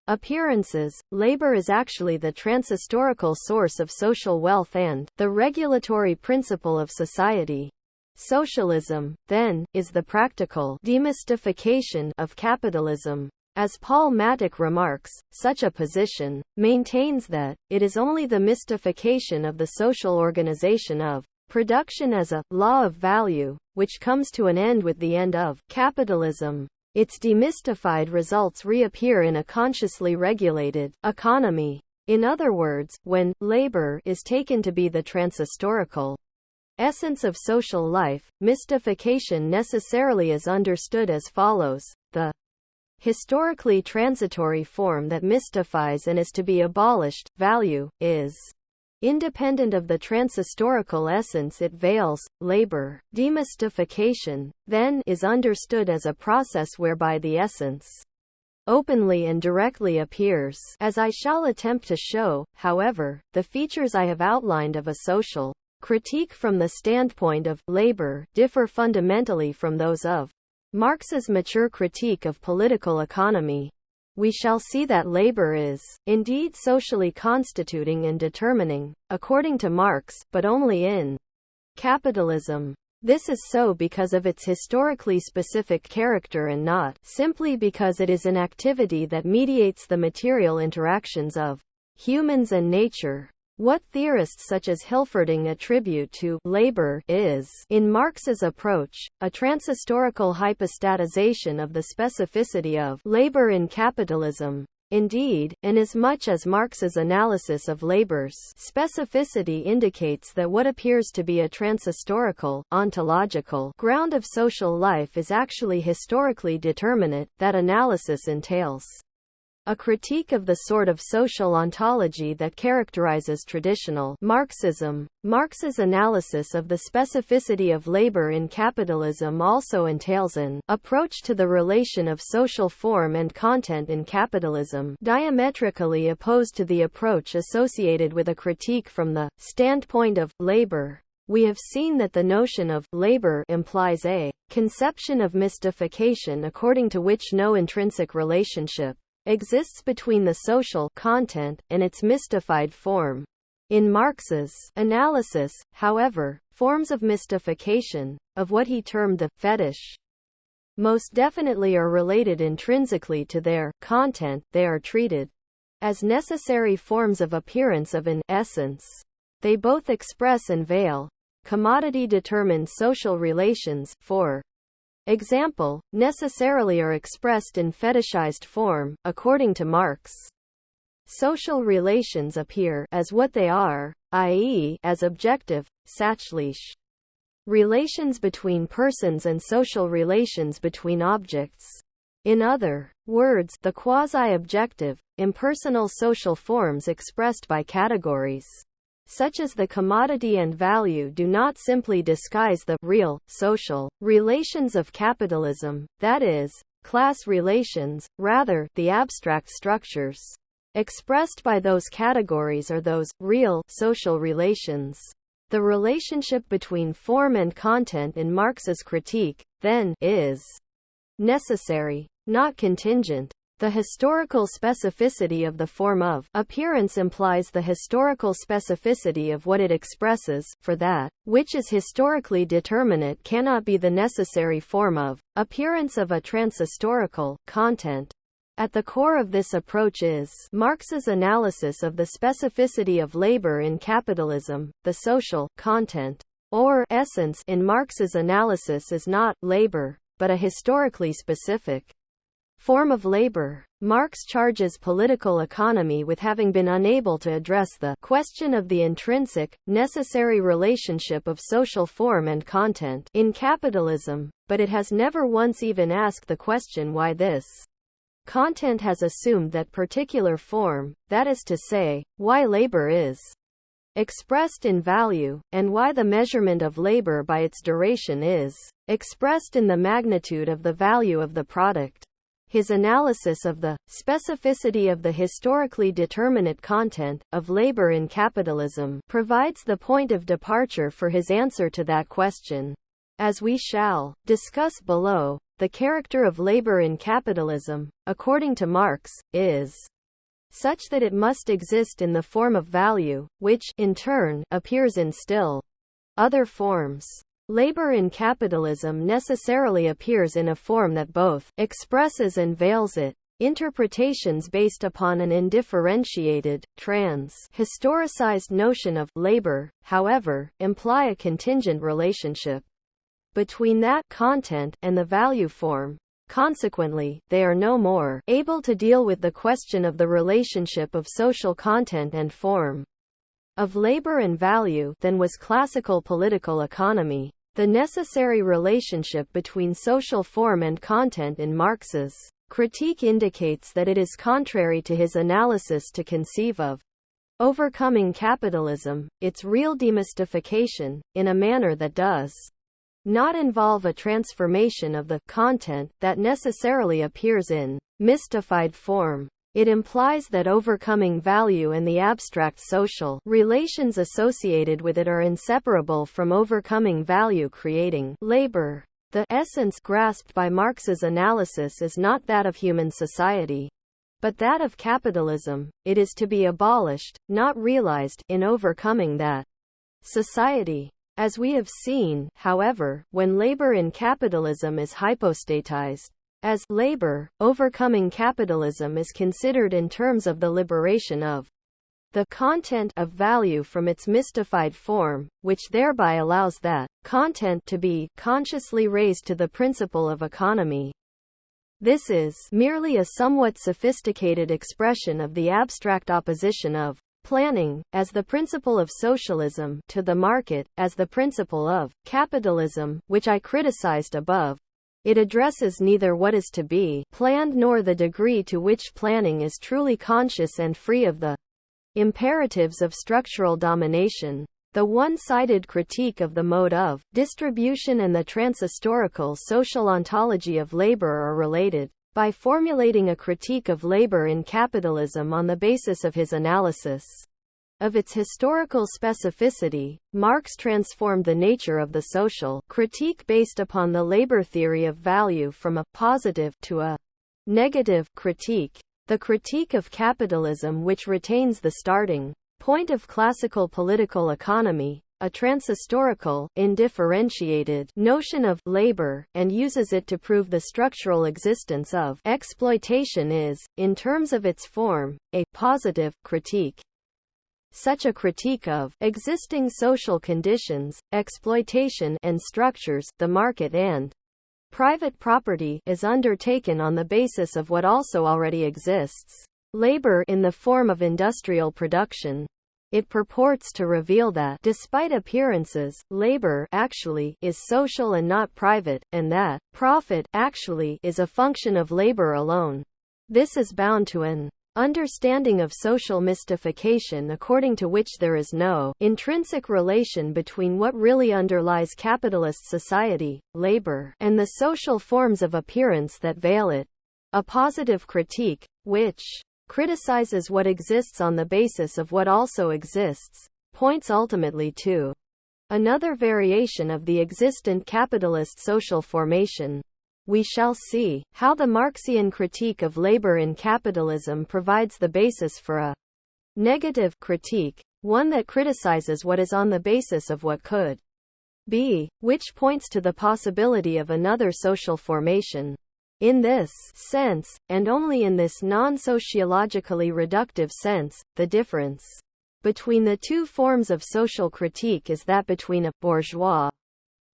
appearances, labor is actually the transhistorical source of social wealth and the regulatory principle of society. Socialism, then, is the practical demystification of capitalism. As Paul Matic remarks, such a position maintains that it is only the mystification of the social organization of production as a law of value, which comes to an end with the end of capitalism. Its demystified results reappear in a consciously regulated economy. In other words, when labor is taken to be the transhistorical essence of social life, mystification necessarily is understood as follows: the historically transitory form that mystifies and is to be abolished, value, is independent of the transhistorical essence it veils. Labor demystification, then, is understood as a process whereby the essence openly and directly appears. As I shall attempt to show, however, the features I have outlined of a social critique from the standpoint of labor differ fundamentally from those of Marx's mature critique of political economy. We shall see that labor is, indeed, socially constituting and determining, according to Marx, but only in capitalism. This is so because of its historically specific character and not simply because it is an activity that mediates the material interactions of humans and nature. What theorists such as Hilferding attribute to labor is, in Marx's approach, a transhistorical hypostatization of the specificity of labor in capitalism. Indeed, inasmuch as Marx's analysis of labor's specificity indicates that what appears to be a transhistorical, ontological ground of social life is actually historically determinate, that analysis entails a critique of the sort of social ontology that characterizes traditional Marxism. Marx's analysis of the specificity of labor in capitalism also entails an approach to the relation of social form and content in capitalism, diametrically opposed to the approach associated with a critique from the standpoint of labor. We have seen that the notion of labor implies a conception of mystification according to which no intrinsic relationship exists between the social content and its mystified form. In Marx's analysis, however, forms of mystification, of what he termed the fetish, most definitely are related intrinsically to their content. They are treated as necessary forms of appearance of an essence. They both express and veil commodity-determined social relations, for example, necessarily are expressed in fetishized form. According to Marx, social relations appear as what they are, i.e., as objective, sachliche relations between persons and social relations between objects. In other words, the quasi-objective, impersonal social forms expressed by categories such as the commodity and value do not simply disguise the real, social relations of capitalism, that is, class relations. Rather, the abstract structures expressed by those categories are those real, social relations. The relationship between form and content in Marx's critique, then, is necessary, not contingent. The historical specificity of the form of appearance implies the historical specificity of what it expresses, for that which is historically determinate cannot be the necessary form of appearance of a transhistorical content. At the core of this approach is Marx's analysis of the specificity of labor in capitalism. The social content, or essence, in Marx's analysis is not labor, but a historically specific form of labor. Marx charges political economy with having been unable to address the question of the intrinsic, necessary relationship of social form and content in capitalism, but it has never once even asked the question why this content has assumed that particular form, that is to say, why labor is expressed in value, and why the measurement of labor by its duration is expressed in the magnitude of the value of the product. His analysis of the specificity of the historically determinate content of labor in capitalism provides the point of departure for his answer to that question. As we shall discuss below, the character of labor in capitalism, according to Marx, is such that it must exist in the form of value, which, in turn, appears in still other forms. Labor in capitalism necessarily appears in a form that both expresses and veils it. Interpretations based upon an indifferentiated, trans-historicized notion of labor, however, imply a contingent relationship between that content and the value form. Consequently, they are no more able to deal with the question of the relationship of social content and form of labor and value than was classical political economy. The necessary relationship between social form and content in Marx's critique indicates that it is contrary to his analysis to conceive of overcoming capitalism, its real demystification, in a manner that does not involve a transformation of the content that necessarily appears in mystified form. It implies that overcoming value and the abstract social relations associated with it are inseparable from overcoming value creating labor. The essence grasped by Marx's analysis is not that of human society, but that of capitalism. It is to be abolished, not realized, in overcoming that society. As we have seen, however, when labor in capitalism is hypostatized as labor, overcoming capitalism is considered in terms of the liberation of the content of value from its mystified form, which thereby allows that content to be consciously raised to the principle of economy. This is merely a somewhat sophisticated expression of the abstract opposition of planning, as the principle of socialism, to the market, as the principle of capitalism, which I criticized above. It addresses neither what is to be planned nor the degree to which planning is truly conscious and free of the imperatives of structural domination. The one-sided critique of the mode of distribution and the transhistorical social ontology of labor are related. By formulating a critique of labor in capitalism on the basis of his analysis of its historical specificity, Marx transformed the nature of the social critique based upon the labor theory of value from a positive to a negative critique. The critique of capitalism, which retains the starting point of classical political economy, a transhistorical, indifferentiated notion of labor, and uses it to prove the structural existence of exploitation is, in terms of its form, a positive critique. Such a critique of existing social conditions, exploitation, and structures, the market and private property, is undertaken on the basis of what also already exists. Labor in the form of industrial production. It purports to reveal that, despite appearances, labor actually is social and not private, and that profit actually is a function of labor alone. This is bound to an understanding of social mystification according to which there is no intrinsic relation between what really underlies capitalist society, labor, and the social forms of appearance that veil it. A positive critique, which criticizes what exists on the basis of what also exists, points ultimately to another variation of the existent capitalist social formation. We shall see how the Marxian critique of labor in capitalism provides the basis for a negative critique, one that criticizes what is on the basis of what could be, which points to the possibility of another social formation. In this sense, and only in this non-sociologically reductive sense, the difference between the two forms of social critique is that between a bourgeois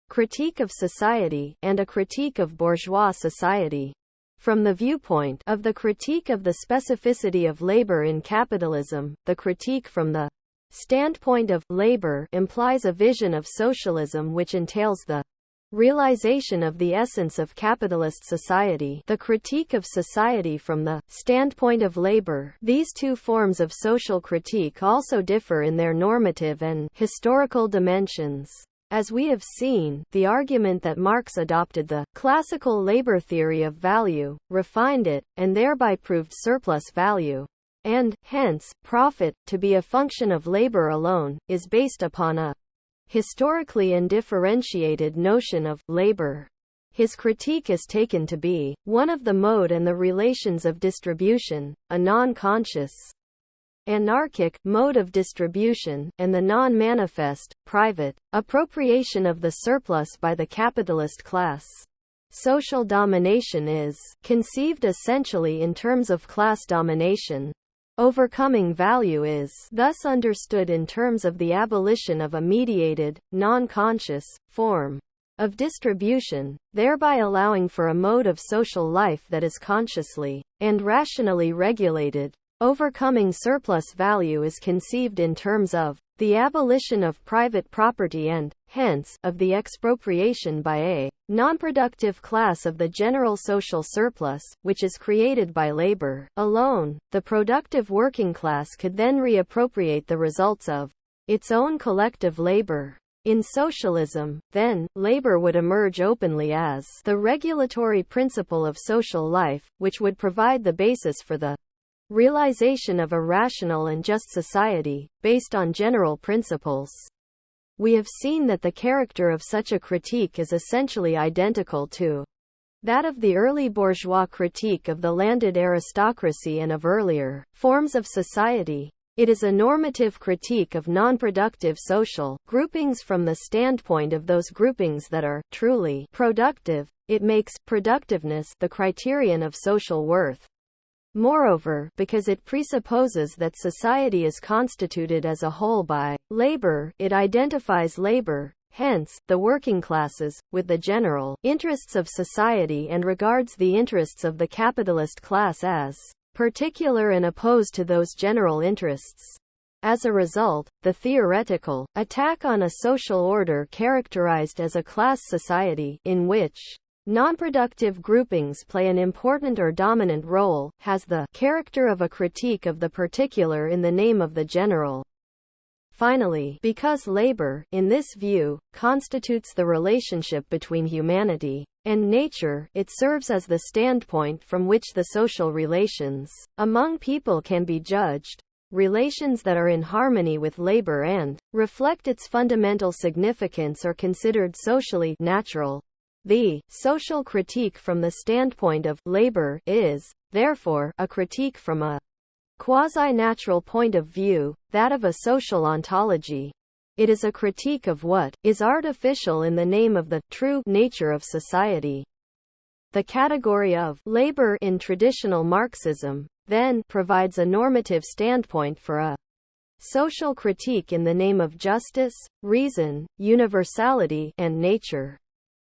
critique of society and a critique of bourgeois society. From the viewpoint of the critique of the specificity of labor in capitalism, the critique from the standpoint of labor implies a vision of socialism which entails the realization of the essence of capitalist society. The critique of society from the standpoint of labor. These two forms of social critique also differ in their normative and historical dimensions. As we have seen, the argument that Marx adopted the classical labor theory of value, refined it, and thereby proved surplus value, and, hence, profit, to be a function of labor alone, is based upon a historically undifferentiated notion of labor. His critique is taken to be one of the mode and the relations of distribution, a non-conscious, anarchic mode of distribution, and the non-manifest, private appropriation of the surplus by the capitalist class. Social domination is conceived essentially in terms of class domination. Overcoming value is thus understood in terms of the abolition of a mediated, non-conscious form of distribution, thereby allowing for a mode of social life that is consciously and rationally regulated. Overcoming surplus value is conceived in terms of the abolition of private property and, hence, of the expropriation by a non-productive class of the general social surplus, which is created by labor alone. The productive working class could then reappropriate the results of its own collective labor. In socialism, then, labor would emerge openly as the regulatory principle of social life, which would provide the basis for the realization of a rational and just society, based on general principles. We have seen that the character of such a critique is essentially identical to that of the early bourgeois critique of the landed aristocracy and of earlier forms of society. It is a normative critique of non-productive social groupings from the standpoint of those groupings that are truly productive. It makes productiveness the criterion of social worth. Moreover, because it presupposes that society is constituted as a whole by labor, it identifies labor, hence, the working classes, with the general interests of society and regards the interests of the capitalist class as particular and opposed to those general interests. As a result, the theoretical attack on a social order characterized as a class society, in which non-productive groupings play an important or dominant role, has the character of a critique of the particular in the name of the general. Finally, because labor, in this view, constitutes the relationship between humanity and nature, it serves as the standpoint from which the social relations among people can be judged. Relations that are in harmony with labor and reflect its fundamental significance are considered socially natural. The social critique from the standpoint of labor is, therefore, a critique from a quasi-natural point of view, that of a social ontology. It is a critique of what is artificial in the name of the true nature of society. The category of labor in traditional Marxism, then, provides a normative standpoint for a social critique in the name of justice, reason, universality, and nature.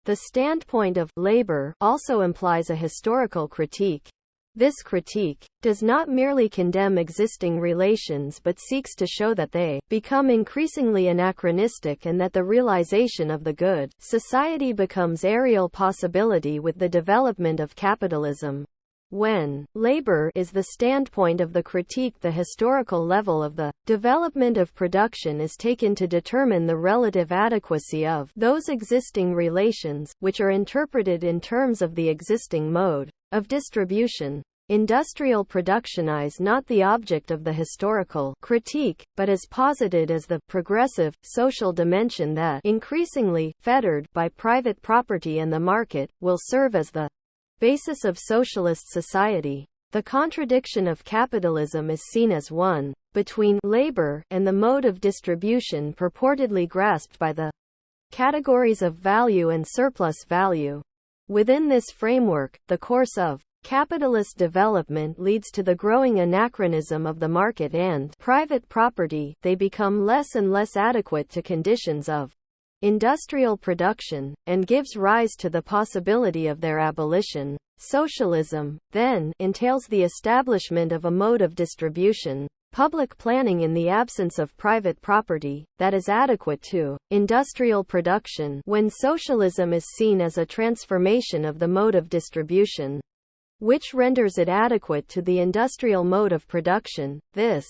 The standpoint of labor also implies a historical critique. This critique does not merely condemn existing relations but seeks to show that they become increasingly anachronistic and that the realization of the good society becomes a real possibility with the development of capitalism. When labor is the standpoint of the critique, the historical level of the development of production is taken to determine the relative adequacy of those existing relations, which are interpreted in terms of the existing mode of distribution. Industrial production is not the object of the historical critique, but is posited as the progressive, social dimension that, increasingly fettered by private property and the market, will serve as the basis of socialist society. The contradiction of capitalism is seen as one between labor and the mode of distribution purportedly grasped by the categories of value and surplus value. Within this framework, the course of capitalist development leads to the growing anachronism of the market and private property. They become less and less adequate to conditions of industrial production, and gives rise to the possibility of their abolition. Socialism, then, entails the establishment of a mode of distribution, public planning in the absence of private property, that is adequate to industrial production. When socialism is seen as a transformation of the mode of distribution, which renders it adequate to the industrial mode of production, this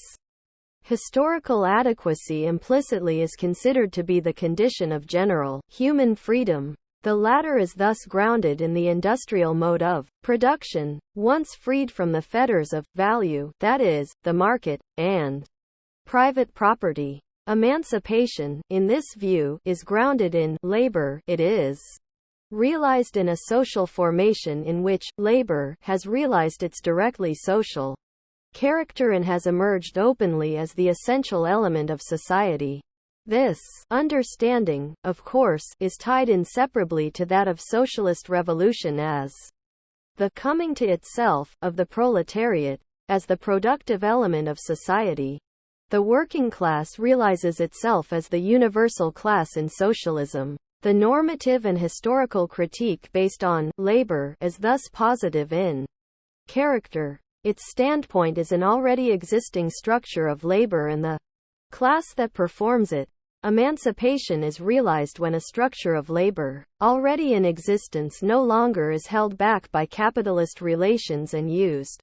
historical adequacy implicitly is considered to be the condition of general human freedom. The latter is thus grounded in the industrial mode of production, once freed from the fetters of value, that is, the market, and private property. Emancipation, in this view, is grounded in labor. It is realized in a social formation in which labor has realized its directly social character and has emerged openly as the essential element of society. This understanding, of course, is tied inseparably to that of socialist revolution as the coming to itself of the proletariat as the productive element of society. The working class realizes itself as the universal class in socialism. The normative and historical critique based on labor is thus positive in character. Its standpoint is an already existing structure of labor and the class that performs it. Emancipation is realized when a structure of labor, already in existence, no longer is held back by capitalist relations and used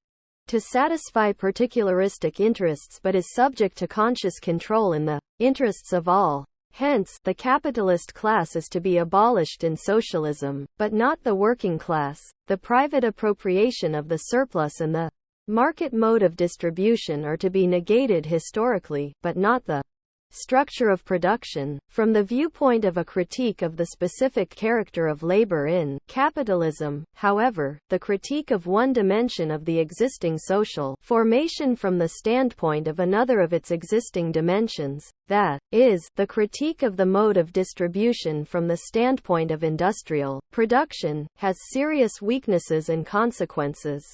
to satisfy particularistic interests but is subject to conscious control in the interests of all. Hence, the capitalist class is to be abolished in socialism, but not the working class. The private appropriation of the surplus and the market mode of distribution are to be negated historically, but not the structure of production. From the viewpoint of a critique of the specific character of labor in capitalism, however, the critique of one dimension of the existing social formation from the standpoint of another of its existing dimensions, that is, the critique of the mode of distribution from the standpoint of industrial production, has serious weaknesses and consequences.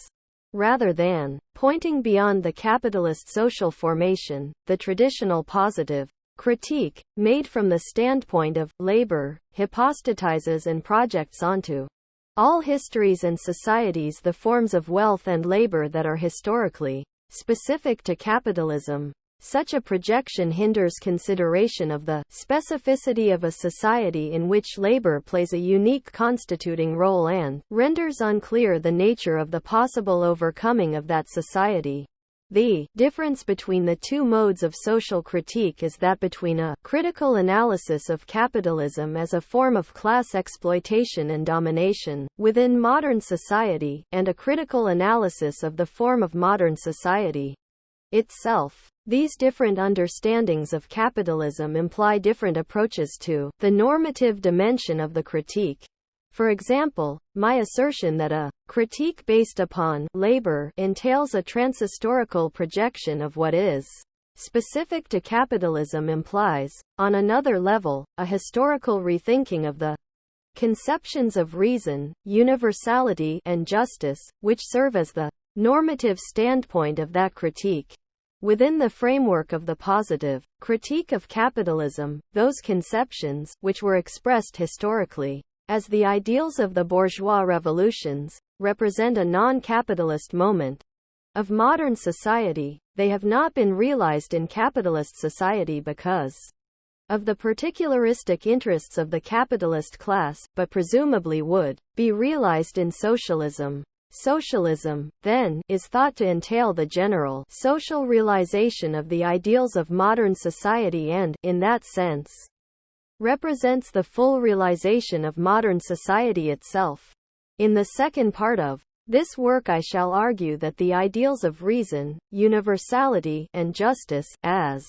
Rather than pointing beyond the capitalist social formation, the traditional positive critique, made from the standpoint of labor, hypostatizes and projects onto all histories and societies the forms of wealth and labor that are historically specific to capitalism. Such a projection hinders consideration of the specificity of a society in which labor plays a unique constituting role and renders unclear the nature of the possible overcoming of that society. The difference between the two modes of social critique is that between a critical analysis of capitalism as a form of class exploitation and domination within modern society, and a critical analysis of the form of modern society itself. These different understandings of capitalism imply different approaches to the normative dimension of the critique. For example, my assertion that a critique based upon labor entails a transhistorical projection of what is specific to capitalism implies, on another level, a historical rethinking of the conceptions of reason, universality, and justice, which serve as the normative standpoint of that critique. Within the framework of the positive critique of capitalism, those conceptions, which were expressed historically as the ideals of the bourgeois revolutions, represent a non-capitalist moment of modern society. They have not been realized in capitalist society because of the particularistic interests of the capitalist class, but presumably would be realized in socialism. Socialism, then, is thought to entail the general social realization of the ideals of modern society and, in that sense, represents the full realization of modern society itself. In the second part of this work I shall argue that the ideals of reason, universality, and justice, as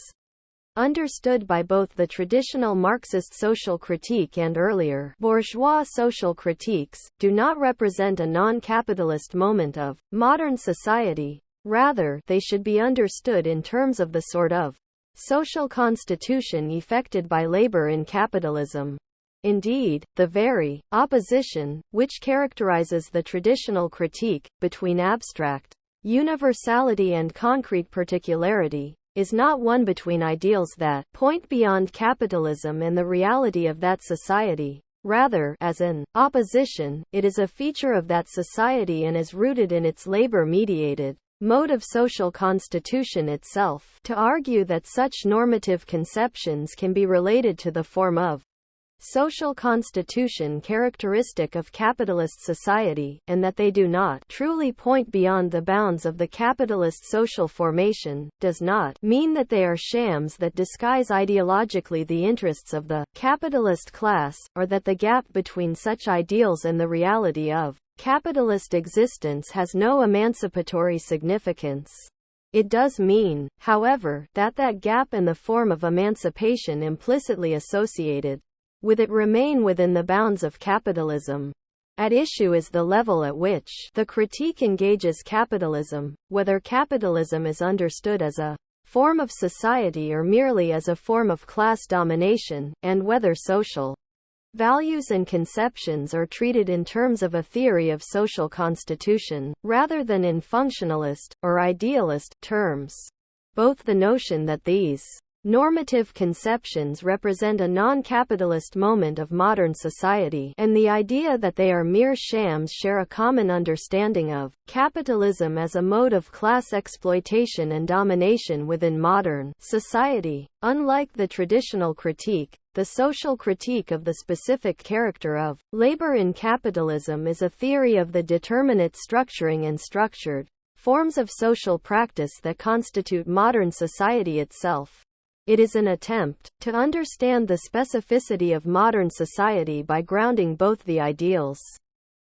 understood by both the traditional Marxist social critique and earlier bourgeois social critiques, do not represent a non-capitalist moment of modern society. Rather, they should be understood in terms of the sort of social constitution effected by labor in capitalism. Indeed, the very opposition, which characterizes the traditional critique, between abstract universality and concrete particularity, is not one between ideals that point beyond capitalism and the reality of that society. Rather, as an opposition, it is a feature of that society and is rooted in its labor-mediated mode of social constitution itself. To argue that such normative conceptions can be related to the form of social constitution characteristic of capitalist society, and that they do not truly point beyond the bounds of the capitalist social formation, does not mean that they are shams that disguise ideologically the interests of the capitalist class, or that the gap between such ideals and the reality of capitalist existence has no emancipatory significance. It does mean, however, that that gap and the form of emancipation implicitly associated with it remain within the bounds of capitalism. At issue is the level at which the critique engages capitalism, whether capitalism is understood as a form of society or merely as a form of class domination, and whether social values and conceptions are treated in terms of a theory of social constitution, rather than in functionalist, or idealist, terms. Both the notion that these normative conceptions represent a non-capitalist moment of modern society, and the idea that they are mere shams share a common understanding of capitalism as a mode of class exploitation and domination within modern society. Unlike the traditional critique, the social critique of the specific character of labor in capitalism is a theory of the determinate structuring and structured forms of social practice that constitute modern society itself. It is an attempt to understand the specificity of modern society by grounding both the ideals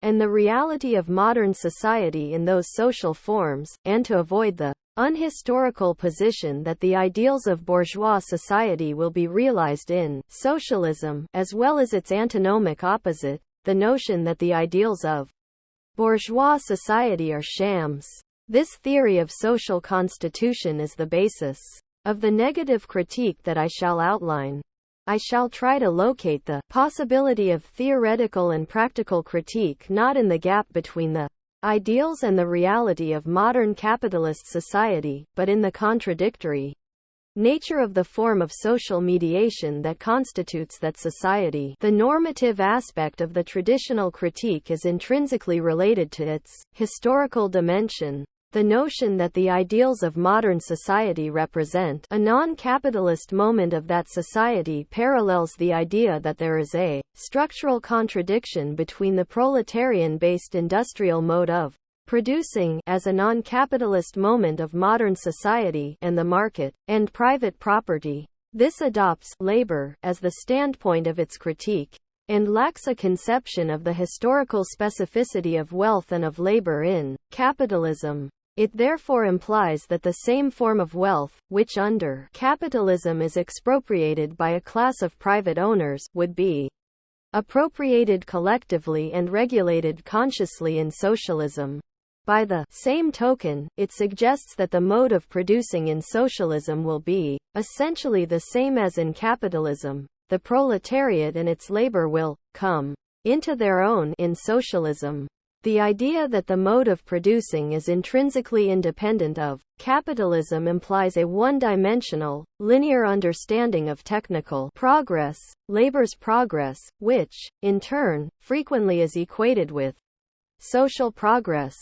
and the reality of modern society in those social forms, and to avoid the unhistorical position that the ideals of bourgeois society will be realized in socialism, as well as its antinomic opposite, the notion that the ideals of bourgeois society are shams. This theory of social constitution is the basis of the negative critique that I shall outline. I shall try to locate the possibility of theoretical and practical critique not in the gap between the ideals and the reality of modern capitalist society, but in the contradictory nature of the form of social mediation that constitutes that society. The normative aspect of the traditional critique is intrinsically related to its historical dimension. The notion that the ideals of modern society represent a non-capitalist moment of that society parallels the idea that there is a structural contradiction between the proletarian-based industrial mode of producing as a non-capitalist moment of modern society and the market and private property. This adopts labor as the standpoint of its critique and lacks a conception of the historical specificity of wealth and of labor in capitalism. It therefore implies that the same form of wealth, which under capitalism is expropriated by a class of private owners, would be appropriated collectively and regulated consciously in socialism. By the same token, it suggests that the mode of producing in socialism will be essentially the same as in capitalism. The proletariat and its labor will come into their own in socialism. The idea that the mode of producing is intrinsically independent of capitalism implies a one-dimensional, linear understanding of technical progress, labor's progress, which, in turn, frequently is equated with social progress.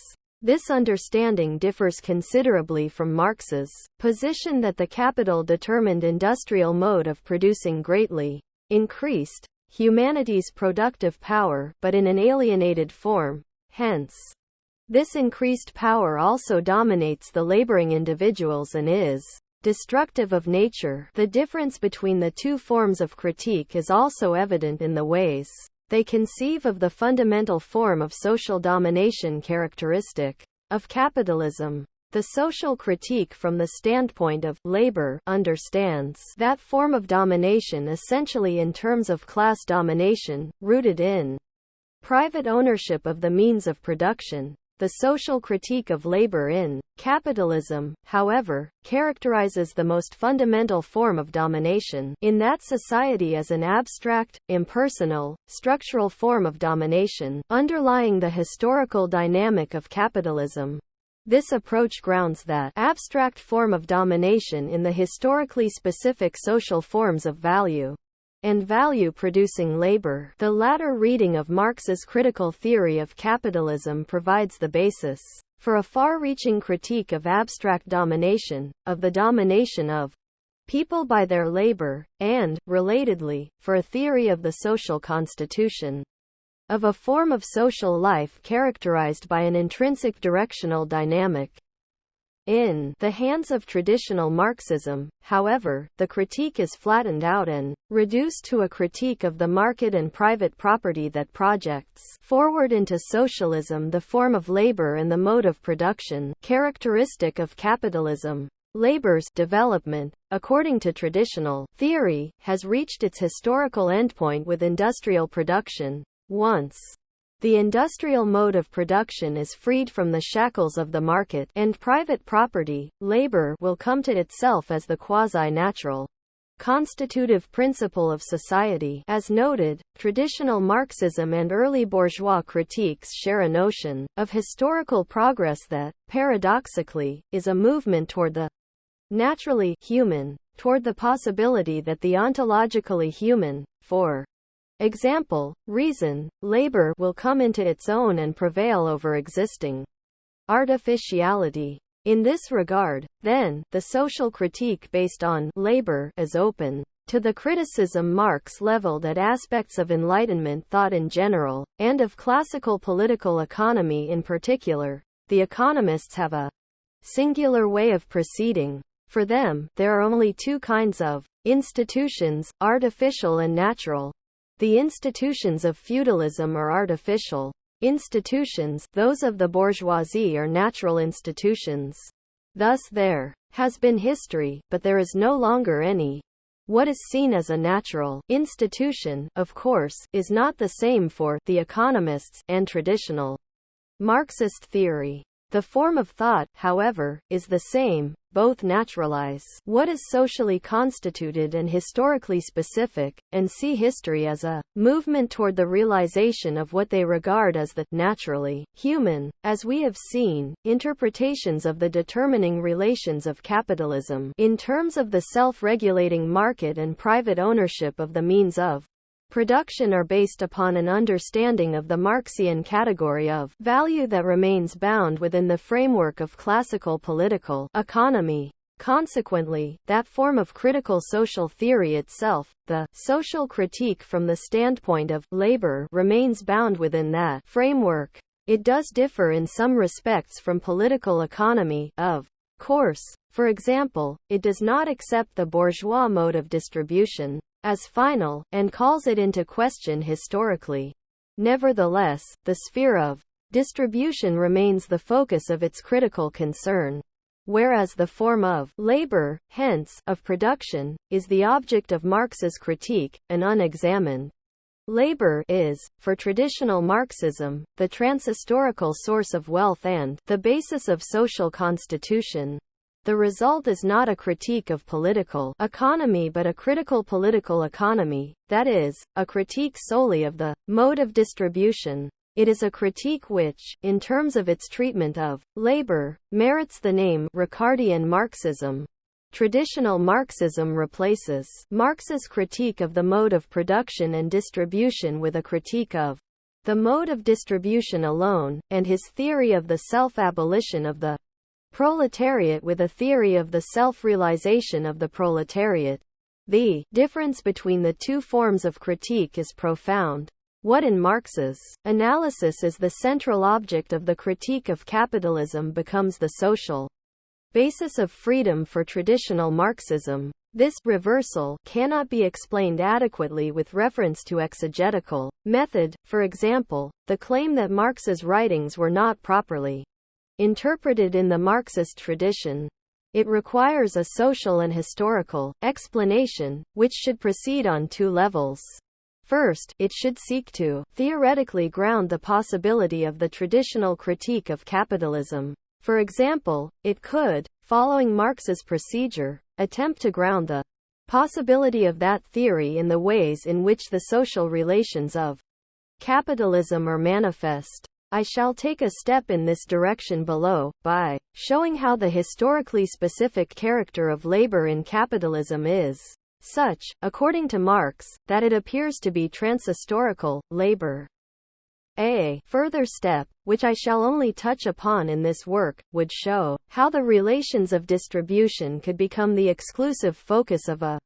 This understanding differs considerably from Marx's position that the capital-determined industrial mode of producing greatly increased humanity's productive power, but in an alienated form. Hence, this increased power also dominates the laboring individuals and is destructive of nature. The difference between the two forms of critique is also evident in the ways they conceive of the fundamental form of social domination characteristic of capitalism. The social critique from the standpoint of labor understands that form of domination essentially in terms of class domination, rooted in private ownership of the means of production. The social critique of labor in capitalism, however, characterizes the most fundamental form of domination in that society as an abstract, impersonal, structural form of domination, underlying the historical dynamic of capitalism. This approach grounds that abstract form of domination in the historically specific social forms of value and value-producing labor. The latter reading of Marx's critical theory of capitalism provides the basis for a far-reaching critique of abstract domination, of the domination of people by their labor, and, relatedly, for a theory of the social constitution of a form of social life characterized by an intrinsic directional dynamic. In the hands of traditional Marxism, however, the critique is flattened out and reduced to a critique of the market and private property that projects forward into socialism the form of labor and the mode of production characteristic of capitalism. Labor's development, according to traditional theory, has reached its historical endpoint with industrial production. Once the industrial mode of production is freed from the shackles of the market and private property, labor will come to itself as the quasi-natural, constitutive principle of society. As noted, traditional Marxism and early bourgeois critiques share a notion of historical progress that, paradoxically, is a movement toward the naturally human, toward the possibility that the ontologically human, for example, reason, labor, will come into its own and prevail over existing artificiality. In this regard, then, the social critique based on labor is open to the criticism Marx leveled at aspects of Enlightenment thought in general, and of classical political economy in particular. The economists have a singular way of proceeding. For them, there are only two kinds of institutions, artificial and natural. The institutions of feudalism are artificial institutions, those of the bourgeoisie are natural institutions. Thus there has been history, but there is no longer any. What is seen as a natural institution, of course, is not the same for the economists and traditional Marxist theory. The form of thought, however, is the same. Both naturalize what is socially constituted and historically specific, and see history as a movement toward the realization of what they regard as the naturally human. As we have seen, interpretations of the determining relations of capitalism in terms of the self-regulating market and private ownership of the means of production are based upon an understanding of the Marxian category of value that remains bound within the framework of classical political economy. Consequently, that form of critical social theory itself, the social critique from the standpoint of labor, remains bound within that framework. It does differ in some respects from political economy, of course. For example, it does not accept the bourgeois mode of distribution as final, and calls it into question historically. Nevertheless, the sphere of distribution remains the focus of its critical concern, whereas the form of labor, hence, of production, is the object of Marx's critique. An unexamined labor is, for traditional Marxism, the transhistorical source of wealth and the basis of social constitution. The result is not a critique of political economy but a critical political economy, that is, a critique solely of the mode of distribution. It is a critique which, in terms of its treatment of labor, merits the name Ricardian Marxism. Traditional Marxism replaces Marx's critique of the mode of production and distribution with a critique of the mode of distribution alone, and his theory of the self-abolition of the proletariat with a theory of the self-realization of the proletariat. The difference between the two forms of critique is profound. What in Marx's analysis is the central object of the critique of capitalism becomes the social basis of freedom for traditional Marxism. This reversal cannot be explained adequately with reference to exegetical method, for example, the claim that Marx's writings were not properly interpreted in the Marxist tradition. It requires a social and historical explanation, which should proceed on two levels. First, it should seek to theoretically ground the possibility of the traditional critique of capitalism. For example, it could, following Marx's procedure, attempt to ground the possibility of that theory in the ways in which the social relations of capitalism are manifest. I shall take a step in this direction below, by showing how the historically specific character of labor in capitalism is such, according to Marx, that it appears to be transhistorical labor. A further step, which I shall only touch upon in this work, would show how the relations of distribution could become the exclusive focus of a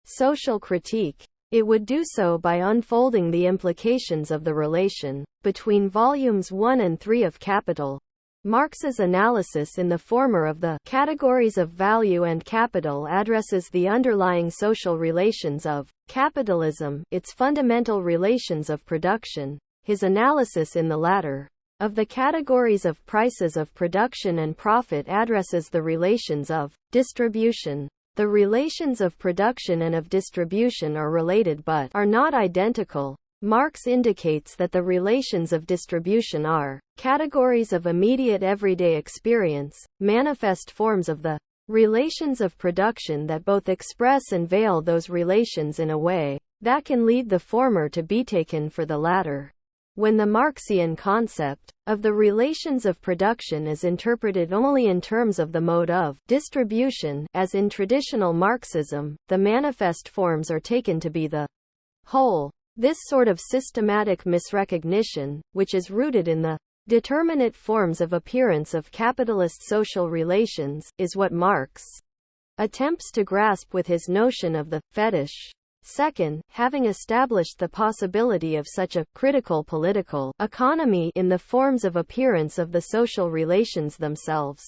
social critique. It would do so by unfolding the implications of the relation between volumes 1 and 3 of Capital. Marx's analysis in the former of the categories of value and capital addresses the underlying social relations of capitalism, its fundamental relations of production. His analysis in the latter of the categories of prices of production and profit addresses the relations of distribution. The relations of production and of distribution are related but are not identical. Marx indicates that the relations of distribution are categories of immediate everyday experience, manifest forms of the relations of production that both express and veil those relations in a way that can lead the former to be taken for the latter. When the Marxian concept of the relations of production is interpreted only in terms of the mode of distribution, as in traditional Marxism, the manifest forms are taken to be the whole. This sort of systematic misrecognition, which is rooted in the determinate forms of appearance of capitalist social relations, is what Marx attempts to grasp with his notion of the fetish. Second, having established the possibility of such a critical political economy in the forms of appearance of the social relations themselves,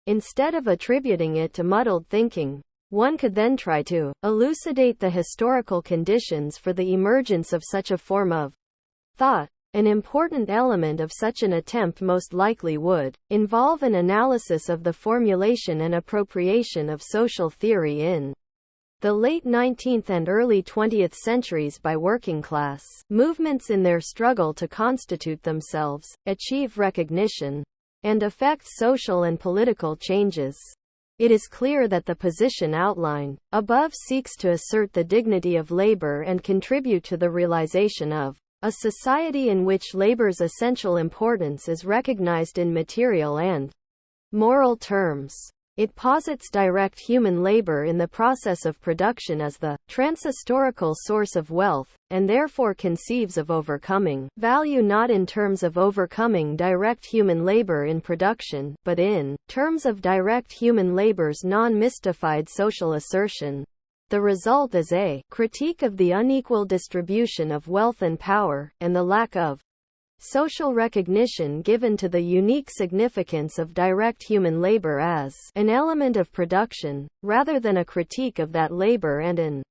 instead of attributing it to muddled thinking, one could then try to elucidate the historical conditions for the emergence of such a form of thought. An important element of such an attempt most likely would involve an analysis of the formulation and appropriation of social theory in the late 19th and early 20th centuries by working-class movements in their struggle to constitute themselves, achieve recognition, and affects social and political changes. It is clear that the position outlined above seeks to assert the dignity of labor and contribute to the realization of a society in which labor's essential importance is recognized in material and moral terms. It posits direct human labor in the process of production as the transhistorical source of wealth, and therefore conceives of overcoming value not in terms of overcoming direct human labor in production, but in terms of direct human labor's non-mystified social assertion. The result is a critique of the unequal distribution of wealth and power, and the lack of social recognition given to the unique significance of direct human labor as an element of production, rather than a critique of that labor and an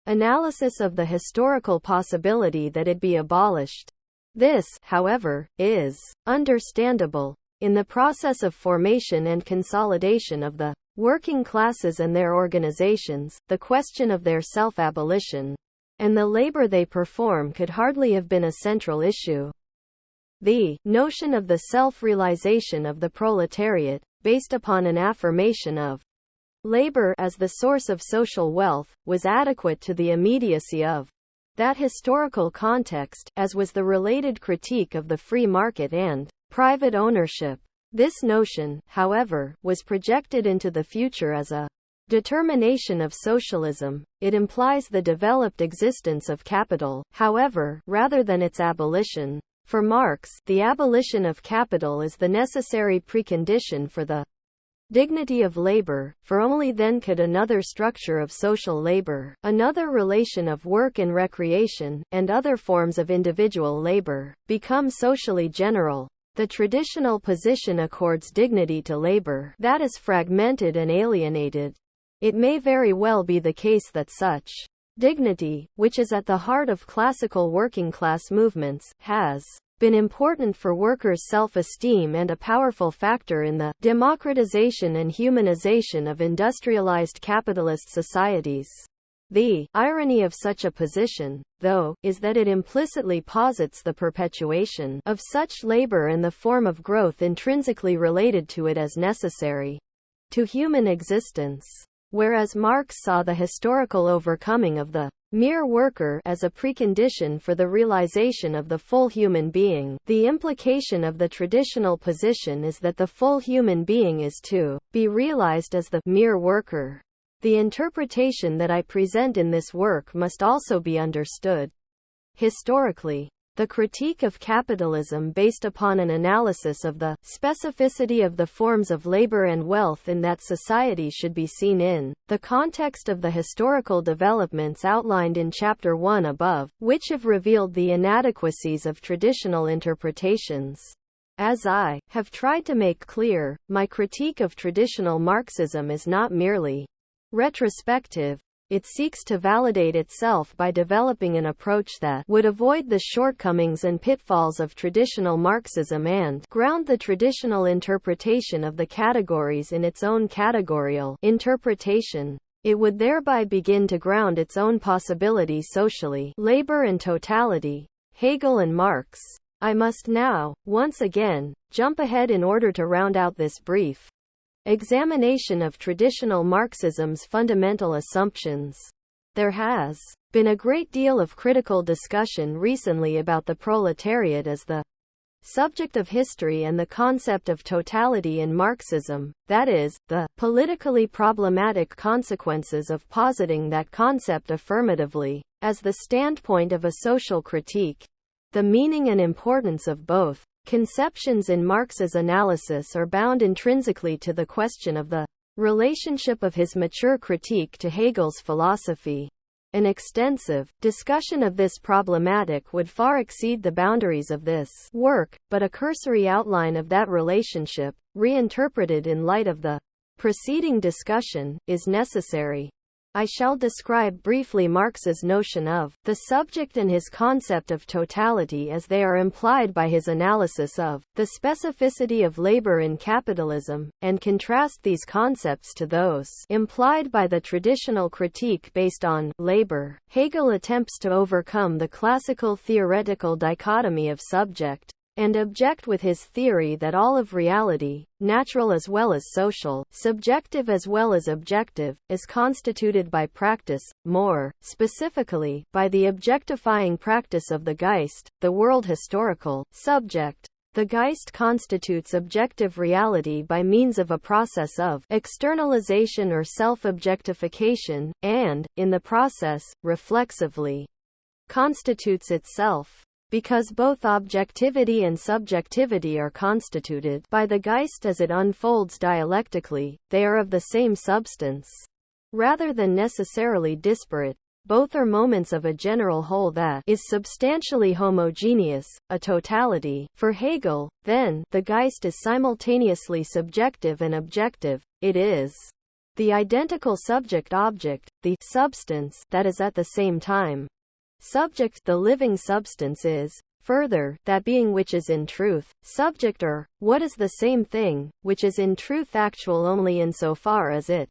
analysis of the historical possibility that it be abolished. This, however, is understandable. In the process of formation and consolidation of the working classes and their organizations, the question of their self-abolition and the labor they perform could hardly have been a central issue. The notion of the self-realization of the proletariat, based upon an affirmation of labor as the source of social wealth, was adequate to the immediacy of that historical context, as was the related critique of the free market and private ownership. This notion, however, was projected into the future as a determination of socialism. It implies the developed existence of capital, however, rather than its abolition. For Marx, the abolition of capital is the necessary precondition for the dignity of labor, for only then could another structure of social labor, another relation of work and recreation, and other forms of individual labor, become socially general. The traditional position accords dignity to labor that is fragmented and alienated. It may very well be the case that such dignity, which is at the heart of classical working-class movements, has been important for workers' self-esteem and a powerful factor in the democratization and humanization of industrialized capitalist societies. The irony of such a position, though, is that it implicitly posits the perpetuation of such labor and the form of growth intrinsically related to it as necessary to human existence. Whereas Marx saw the historical overcoming of the mere worker as a precondition for the realization of the full human being, the implication of the traditional position is that the full human being is to be realized as the mere worker. The interpretation that I present in this work must also be understood historically. The critique of capitalism based upon an analysis of the specificity of the forms of labor and wealth in that society should be seen in the context of the historical developments outlined in Chapter 1 above, which have revealed the inadequacies of traditional interpretations. As I have tried to make clear, my critique of traditional Marxism is not merely retrospective. It seeks to validate itself by developing an approach that would avoid the shortcomings and pitfalls of traditional Marxism and ground the traditional interpretation of the categories in its own categorial interpretation. It would thereby begin to ground its own possibility socially, labor and totality, Hegel and Marx. I must now, once again, jump ahead in order to round out this brief examination of traditional Marxism's fundamental assumptions. There has been a great deal of critical discussion recently about the proletariat as the subject of history and the concept of totality in Marxism, that is, the politically problematic consequences of positing that concept affirmatively, as the standpoint of a social critique. The meaning and importance of both conceptions in Marx's analysis are bound intrinsically to the question of the relationship of his mature critique to Hegel's philosophy. An extensive discussion of this problematic would far exceed the boundaries of this work, but a cursory outline of that relationship, reinterpreted in light of the preceding discussion, is necessary. I shall describe briefly Marx's notion of the subject and his concept of totality as they are implied by his analysis of the specificity of labor in capitalism, and contrast these concepts to those implied by the traditional critique based on labor. Hegel attempts to overcome the classical theoretical dichotomy of subject and object with his theory that all of reality, natural as well as social, subjective as well as objective, is constituted by practice, more specifically, by the objectifying practice of the Geist, the world historical subject. The Geist constitutes objective reality by means of a process of externalization or self-objectification, and, in the process, reflexively constitutes itself. Because both objectivity and subjectivity are constituted by the Geist as it unfolds dialectically, they are of the same substance, rather than necessarily disparate. Both are moments of a general whole that is substantially homogeneous, a totality. For Hegel, then, the Geist is simultaneously subjective and objective. It is the identical subject-object, the substance, that is at the same time subject. The living substance is, further, that being which is in truth subject, or, what is the same thing, which is in truth actual only insofar as it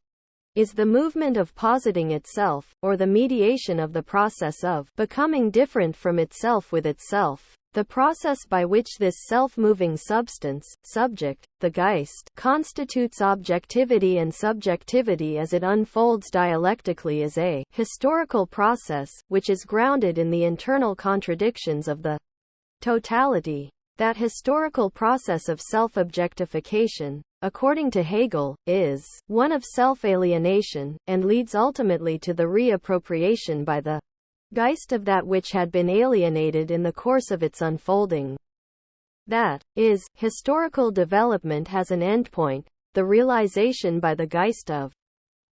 is the movement of positing itself, or the mediation of the process of becoming different from itself with itself. The process by which this self-moving substance, subject, the Geist, constitutes objectivity and subjectivity as it unfolds dialectically is a historical process, which is grounded in the internal contradictions of the totality. That historical process of self-objectification, according to Hegel, is one of self-alienation, and leads ultimately to the reappropriation by the Geist of that which had been alienated in the course of its unfolding. That is, historical development has an endpoint, the realization by the Geist of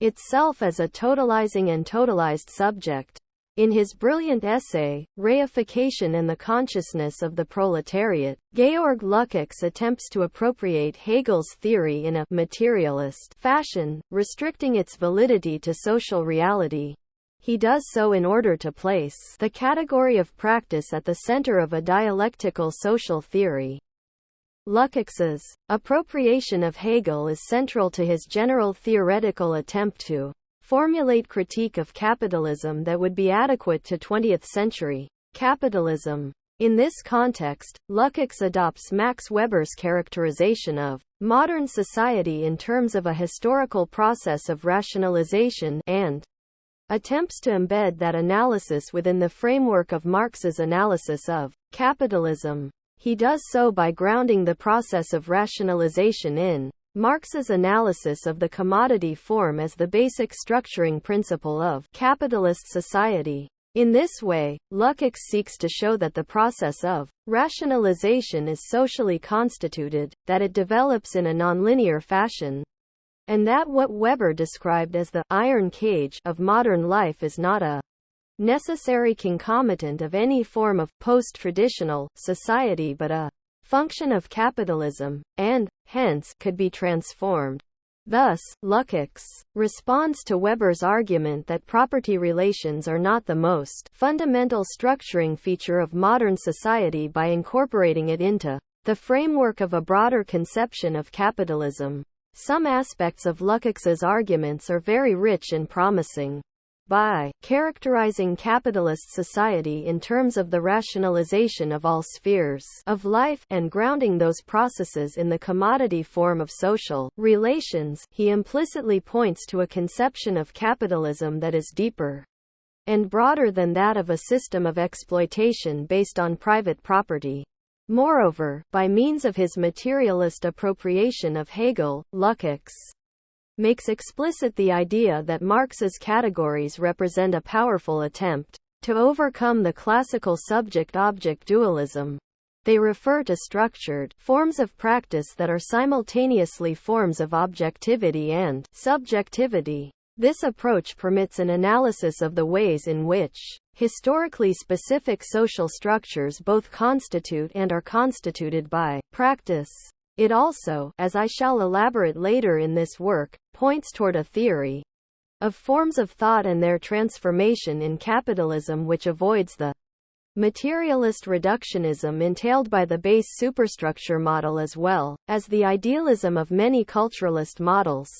itself as a totalizing and totalized subject. In his brilliant essay, Reification and the Consciousness of the Proletariat, Georg Lukács attempts to appropriate Hegel's theory in a materialist fashion, restricting its validity to social reality. He does so in order to place the category of practice at the center of a dialectical social theory. Lukács's appropriation of Hegel is central to his general theoretical attempt to formulate critique of capitalism that would be adequate to 20th-century capitalism. In this context, Lukács adopts Max Weber's characterization of modern society in terms of a historical process of rationalization, and attempts to embed that analysis within the framework of Marx's analysis of capitalism. He does so by grounding the process of rationalization in Marx's analysis of the commodity form as the basic structuring principle of capitalist society. In this way, Lukács seeks to show that the process of rationalization is socially constituted, that it develops in a nonlinear fashion, and that what Weber described as the iron cage of modern life is not a necessary concomitant of any form of post-traditional society but a function of capitalism, and, hence, could be transformed. Thus, Lukács responds to Weber's argument that property relations are not the most fundamental structuring feature of modern society by incorporating it into the framework of a broader conception of capitalism. Some aspects of Lukács's arguments are very rich and promising. By characterizing capitalist society in terms of the rationalization of all spheres of life, and grounding those processes in the commodity form of social relations, he implicitly points to a conception of capitalism that is deeper and broader than that of a system of exploitation based on private property. Moreover, by means of his materialist appropriation of Hegel, Lukács makes explicit the idea that Marx's categories represent a powerful attempt to overcome the classical subject-object dualism. They refer to structured forms of practice that are simultaneously forms of objectivity and subjectivity. This approach permits an analysis of the ways in which historically specific social structures both constitute and are constituted by practice. It also, as I shall elaborate later in this work, points toward a theory of forms of thought and their transformation in capitalism which avoids the materialist reductionism entailed by the base superstructure model as well as the idealism of many culturalist models.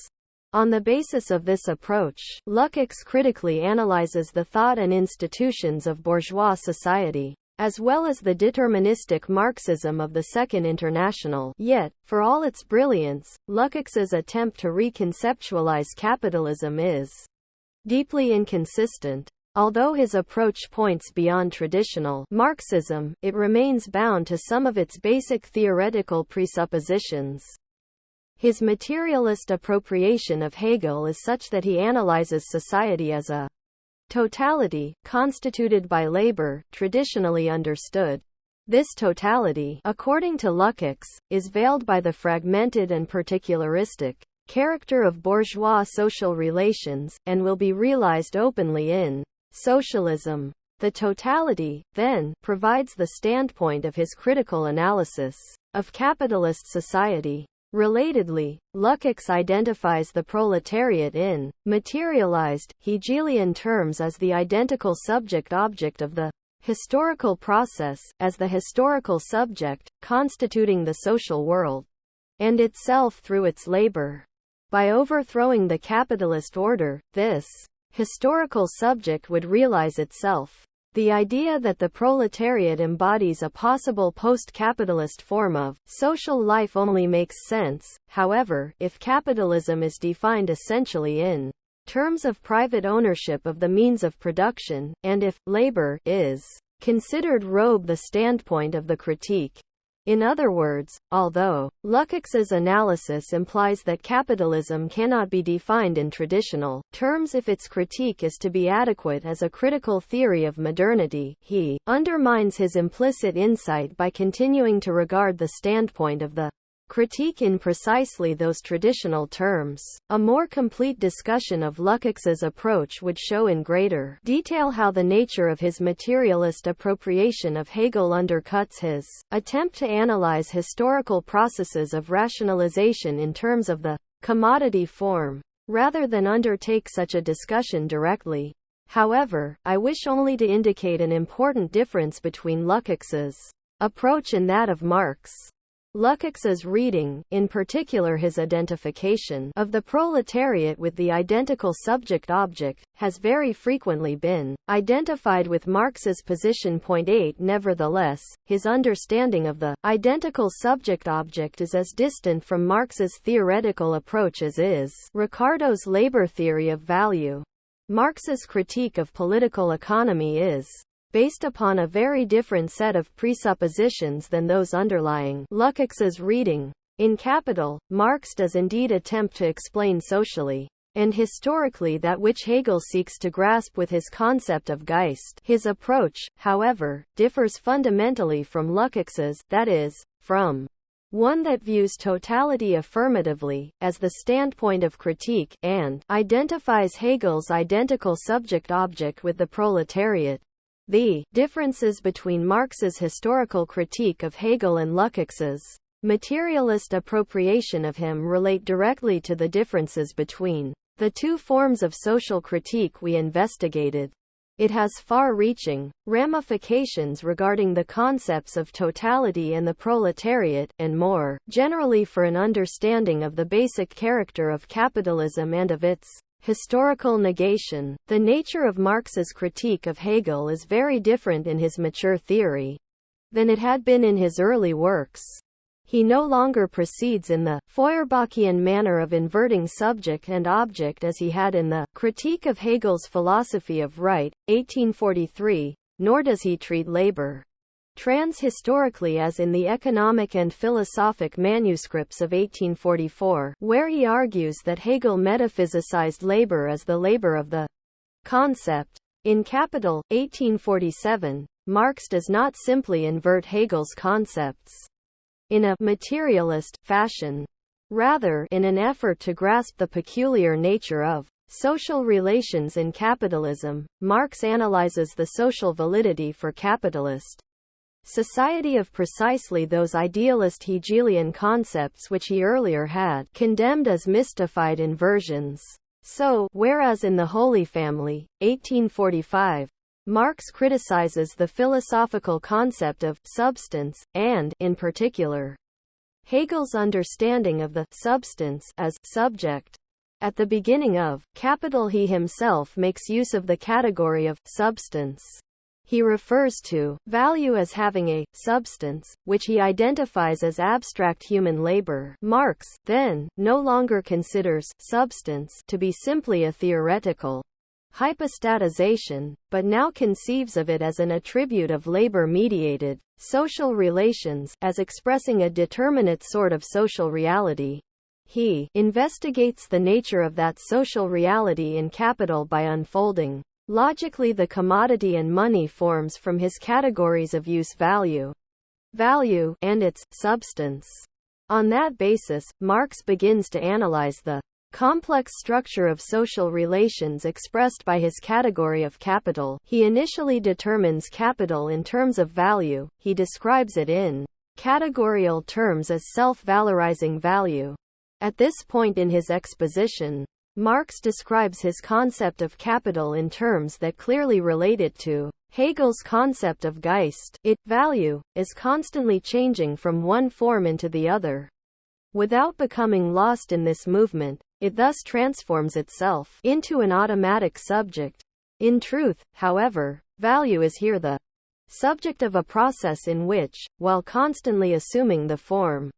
On the basis of this approach, Lukács critically analyzes the thought and institutions of bourgeois society. as well as the deterministic Marxism of the Second International. Yet, for all its brilliance, Lukács's attempt to reconceptualize capitalism is deeply inconsistent. Although his approach points beyond traditional Marxism, it remains bound to some of its basic theoretical presuppositions. His materialist appropriation of Hegel is such that he analyzes society as a totality, constituted by labor, traditionally understood. This totality, according to Lukács, is veiled by the fragmented and particularistic character of bourgeois social relations, and will be realized openly in socialism. The totality, then, provides the standpoint of his critical analysis of capitalist society. Relatedly, Lukács identifies the proletariat in materialized, Hegelian terms as the identical subject-object of the historical process, as the historical subject, constituting the social world, and itself through its labor. By overthrowing the capitalist order, this historical subject would realize itself. The idea that the proletariat embodies a possible post-capitalist form of social life only makes sense, however, if capitalism is defined essentially in terms of private ownership of the means of production, and if labor is considered robe the standpoint of the critique. In other words, although Lukács's analysis implies that capitalism cannot be defined in traditional terms if its critique is to be adequate as a critical theory of modernity, he undermines his implicit insight by continuing to regard the standpoint of the critique in precisely those traditional terms. A more complete discussion of Lukács's approach would show in greater detail how the nature of his materialist appropriation of Hegel undercuts his attempt to analyze historical processes of rationalization in terms of the commodity form, rather than undertake such a discussion directly. However, I wish only to indicate an important difference between Lukács's approach and that of Marx. Lukács's reading, in particular his identification of the proletariat with the identical subject-object, has very frequently been identified with Marx's position. 8 Nevertheless, his understanding of the identical subject-object is as distant from Marx's theoretical approach as is Ricardo's labor theory of value. Marx's critique of political economy is based upon a very different set of presuppositions than those underlying Lukács's reading. In Capital, Marx does indeed attempt to explain socially and historically that which Hegel seeks to grasp with his concept of Geist. His approach, however, differs fundamentally from Lukács's, that is, from one that views totality affirmatively, as the standpoint of critique, and identifies Hegel's identical subject-object with the proletariat. The differences between Marx's historical critique of Hegel and Lukács's materialist appropriation of him relate directly to the differences between the two forms of social critique we investigated. It has far-reaching ramifications regarding the concepts of totality and the proletariat, and more generally for an understanding of the basic character of capitalism and of its historical negation. The nature of Marx's critique of Hegel is very different in his mature theory than it had been in his early works. He no longer proceeds in the Feuerbachian manner of inverting subject and object as he had in the Critique of Hegel's Philosophy of Right, 1843, nor does he treat labor trans-historically as in the Economic and Philosophic manuscripts of 1844, where he argues that Hegel metaphysicized labor as the labor of the concept. In Capital, 1847, Marx does not simply invert Hegel's concepts in a materialist fashion. Rather, in an effort to grasp the peculiar nature of social relations in capitalism, Marx analyzes the social validity for capitalist society of precisely those idealist Hegelian concepts which he earlier had condemned as mystified inversions. So, whereas in The Holy Family, 1845, Marx criticizes the philosophical concept of substance, and, in particular, Hegel's understanding of the substance as subject. At the beginning of Capital he himself makes use of the category of substance. He refers to value as having a substance, which he identifies as abstract human labor. Marx, then, no longer considers substance to be simply a theoretical hypostatization, but now conceives of it as an attribute of labor-mediated social relations, as expressing a determinate sort of social reality. He investigates the nature of that social reality in Capital by unfolding logically the commodity and money forms from his categories of use value, and its substance. On that basis, Marx begins to analyze the complex structure of social relations expressed by his category of capital. He initially determines capital in terms of value. He describes it in categorical terms as self-valorizing value. At this point in his exposition, Marx describes his concept of capital in terms that clearly relate it to Hegel's concept of Geist. Value is constantly changing from one form into the other. Without becoming lost in this movement, it thus transforms itself into an automatic subject. In truth, however, value is here the subject of a process in which, while constantly assuming the form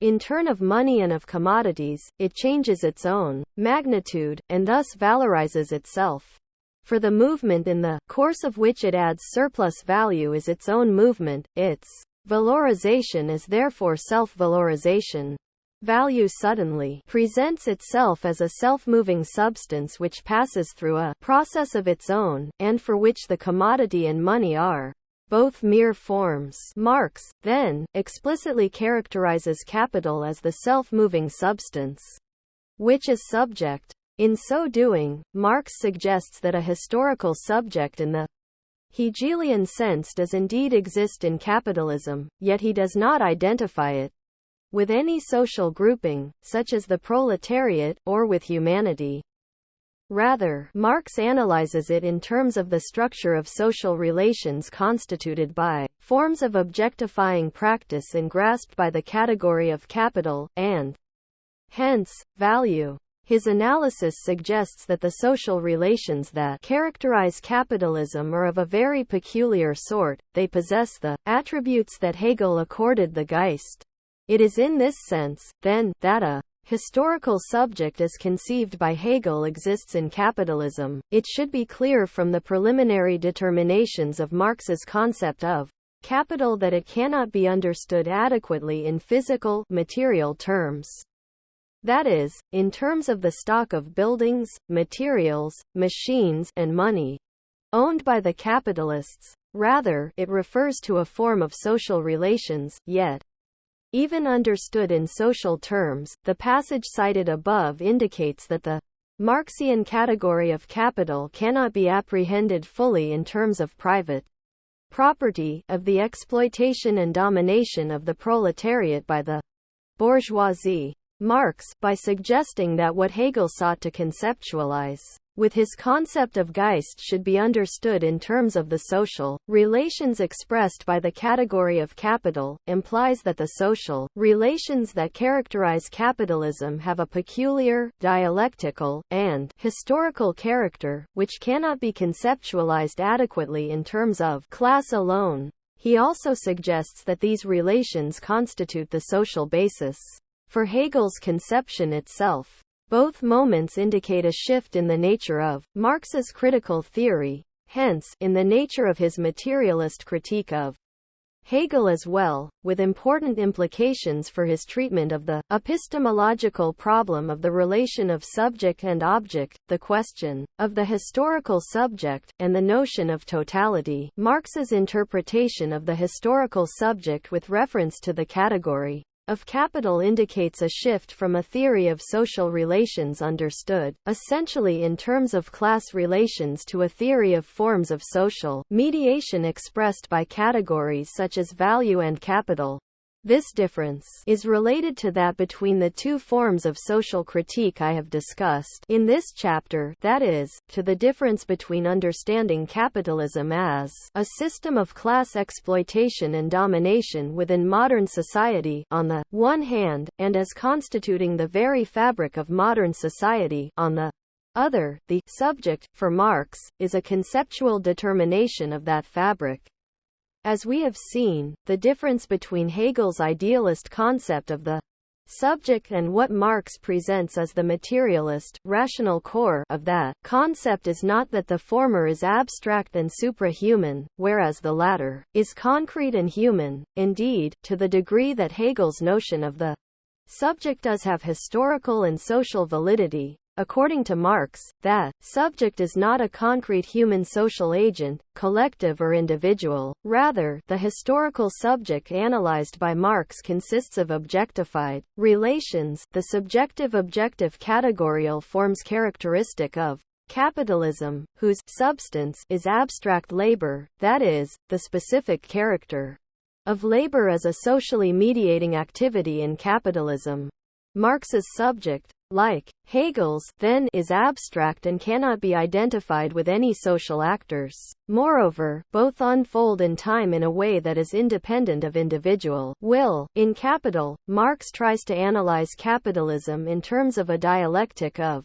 in turn of money and of commodities, it changes its own magnitude, and thus valorizes itself. For the movement in the course of which it adds surplus value is its own movement, its valorization is therefore self-valorization. Value suddenly presents itself as a self-moving substance which passes through a process of its own, and for which the commodity and money are both mere forms. Marx, then, explicitly characterizes capital as the self-moving substance, which is subject. In so doing, Marx suggests that a historical subject in the Hegelian sense does indeed exist in capitalism, yet he does not identify it with any social grouping, such as the proletariat, or with humanity. Rather, Marx analyzes it in terms of the structure of social relations constituted by forms of objectifying practice and grasped by the category of capital, and hence, value. His analysis suggests that the social relations that characterize capitalism are of a very peculiar sort. They possess the attributes that Hegel accorded the Geist. It is in this sense, then, that a historical subject as conceived by Hegel exists in capitalism. It should be clear from the preliminary determinations of Marx's concept of capital that it cannot be understood adequately in physical, material terms. That is, in terms of the stock of buildings, materials, machines, and money owned by the capitalists. Rather, it refers to a form of social relations, yet even understood in social terms. The passage cited above indicates that the Marxian category of capital cannot be apprehended fully in terms of private property, of the exploitation and domination of the proletariat by the bourgeoisie. Marx, by suggesting that what Hegel sought to conceptualize with his concept of Geist should be understood in terms of the social relations expressed by the category of capital, implies that the social relations that characterize capitalism have a peculiar, dialectical, and historical character, which cannot be conceptualized adequately in terms of class alone. He also suggests that these relations constitute the social basis for Hegel's conception itself. Both moments indicate a shift in the nature of Marx's critical theory, hence, in the nature of his materialist critique of Hegel as well, with important implications for his treatment of the epistemological problem of the relation of subject and object, the question of the historical subject, and the notion of totality. Marx's interpretation of the historical subject with reference to the category of capital indicates a shift from a theory of social relations understood, essentially in terms of class relations, to a theory of forms of social mediation expressed by categories such as value and capital. This difference is related to that between the two forms of social critique I have discussed in this chapter, that is, to the difference between understanding capitalism as a system of class exploitation and domination within modern society, on the one hand, and as constituting the very fabric of modern society, on the other. The subject, for Marx, is a conceptual determination of that fabric. As we have seen, the difference between Hegel's idealist concept of the subject and what Marx presents as the materialist, rational core of that concept is not that the former is abstract and suprahuman, whereas the latter is concrete and human. Indeed, to the degree that Hegel's notion of the subject does have historical and social validity, according to Marx, that subject is not a concrete human social agent, collective or individual. Rather, the historical subject analyzed by Marx consists of objectified relations, the subjective-objective categorial forms characteristic of capitalism, whose substance is abstract labor, that is, the specific character of labor as a socially mediating activity in capitalism. Marx's subject, like Hegel's, then, is abstract and cannot be identified with any social actors. Moreover, both unfold in time in a way that is independent of individual will. In Capital, Marx tries to analyze capitalism in terms of a dialectic of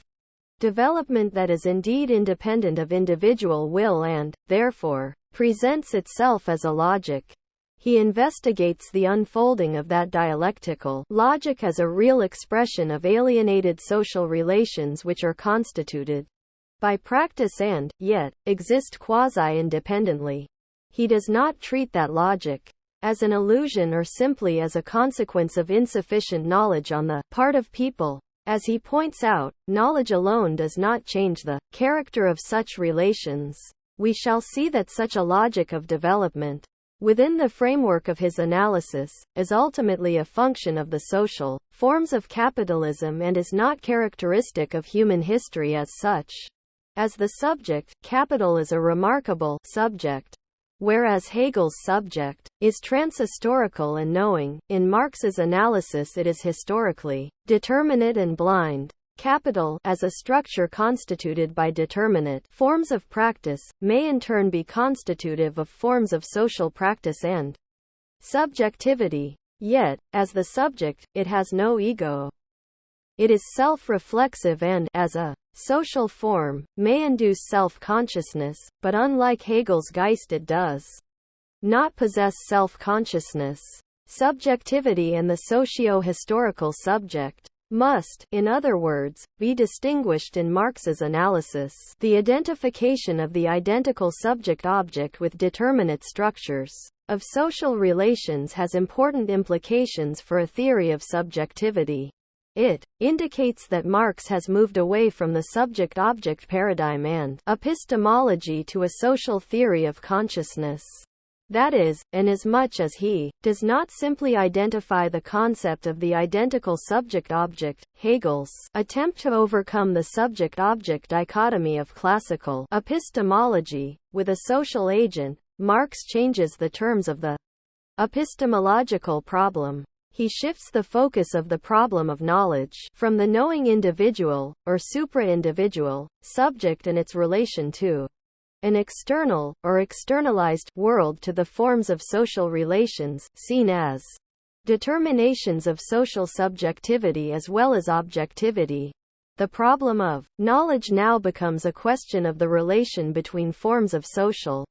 development that is indeed independent of individual will and, therefore, presents itself as a logic. He investigates the unfolding of that dialectical logic as a real expression of alienated social relations which are constituted by practice and, yet, exist quasi-independently. He does not treat that logic as an illusion or simply as a consequence of insufficient knowledge on the part of people. As he points out, knowledge alone does not change the character of such relations. We shall see that such a logic of development, within the framework of his analysis, is ultimately a function of the social forms of capitalism and is not characteristic of human history as such. As the subject, capital is a remarkable subject, whereas Hegel's subject is transhistorical and knowing. In Marx's analysis, it is historically determinate and blind. Capital, as a structure constituted by determinate forms of practice, may in turn be constitutive of forms of social practice and subjectivity. Yet, as the subject, it has no ego. It is self-reflexive and, as a social form, may induce self-consciousness, but unlike Hegel's Geist, it does not possess self-consciousness. Subjectivity and the socio-historical subject must, in other words, be distinguished in Marx's analysis. The identification of the identical subject-object with determinate structures of social relations has important implications for a theory of subjectivity. It indicates that Marx has moved away from the subject-object paradigm and epistemology to a social theory of consciousness. That is, inasmuch as he does not simply identify the concept of the identical subject-object, Hegel's attempt to overcome the subject-object dichotomy of classical epistemology, with a social agent, Marx changes the terms of the epistemological problem. He shifts the focus of the problem of knowledge from the knowing individual, or supra-individual, subject and its relation to an external, or externalized, world to the forms of social relations, seen as determinations of social subjectivity as well as objectivity. The problem of knowledge now becomes a question of the relation between forms of social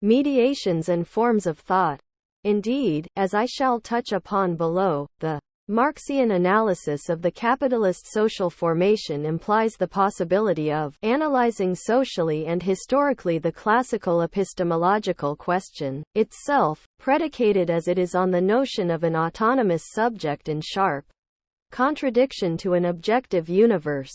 mediations and forms of thought. Indeed, as I shall touch upon below, the Marxian analysis of the capitalist social formation implies the possibility of analyzing socially and historically the classical epistemological question, itself, predicated as it is on the notion of an autonomous subject in sharp contradiction to an objective universe.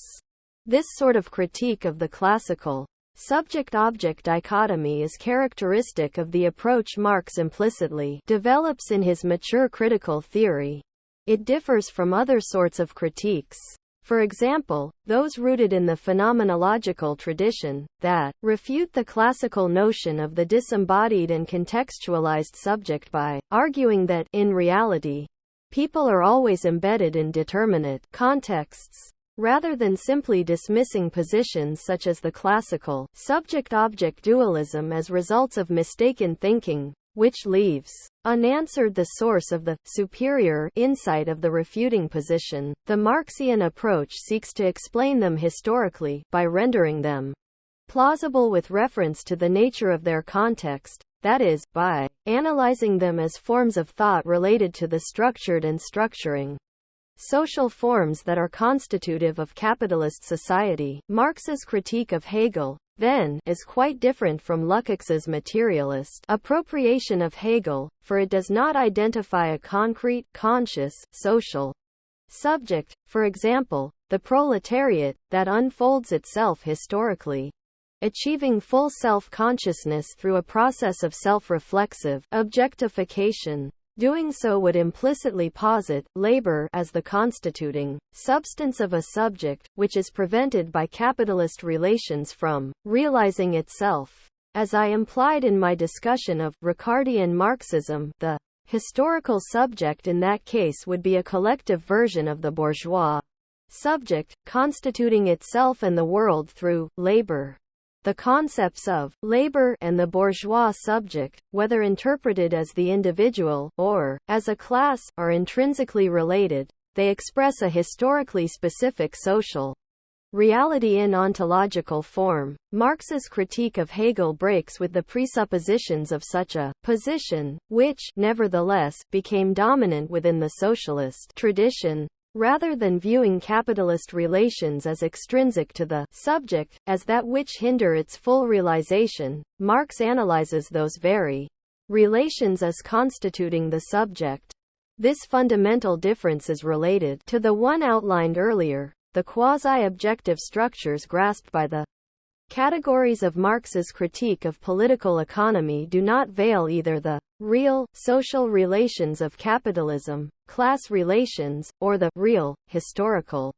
This sort of critique of the classical subject-object dichotomy is characteristic of the approach Marx implicitly develops in his mature critical theory. It differs from other sorts of critiques, for example, those rooted in the phenomenological tradition, that refute the classical notion of the disembodied and contextualized subject by arguing that, in reality, people are always embedded in determinate contexts. Rather than simply dismissing positions such as the classical subject-object dualism as results of mistaken thinking, which leaves unanswered the source of the superior insight of the refuting position. The Marxian approach seeks to explain them historically, by rendering them plausible with reference to the nature of their context, that is, by analyzing them as forms of thought related to the structured and structuring social forms that are constitutive of capitalist society. Marx's critique of Hegel, then, is quite different from Lukács's materialist appropriation of Hegel, for it does not identify a concrete, conscious, social subject, for example, the proletariat, that unfolds itself historically, achieving full self-consciousness through a process of self-reflexive objectification. Doing so would implicitly posit labor as the constituting substance of a subject, which is prevented by capitalist relations from realizing itself. As I implied in my discussion of Ricardian Marxism, the historical subject in that case would be a collective version of the bourgeois subject, constituting itself and the world through labor. The concepts of labor and the bourgeois subject, whether interpreted as the individual or as a class, are intrinsically related. They express a historically specific social reality in ontological form. Marx's critique of Hegel breaks with the presuppositions of such a position, which, nevertheless, became dominant within the socialist tradition. Rather than viewing capitalist relations as extrinsic to the subject, as that which hinder its full realization, Marx analyzes those very relations as constituting the subject. This fundamental difference is related to the one outlined earlier, the quasi-objective structures grasped by the categories of Marx's critique of political economy do not veil either the real, social relations of capitalism, class relations, or the real, historical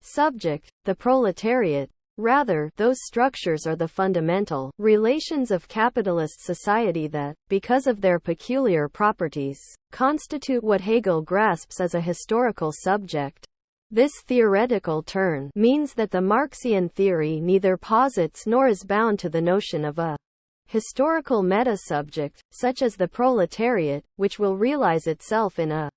subject, the proletariat. Rather, those structures are the fundamental relations of capitalist society that, because of their peculiar properties, constitute what Hegel grasps as a historical subject. This theoretical turn means that the Marxian theory neither posits nor is bound to the notion of a historical meta-subject, such as the proletariat, which will realize itself in a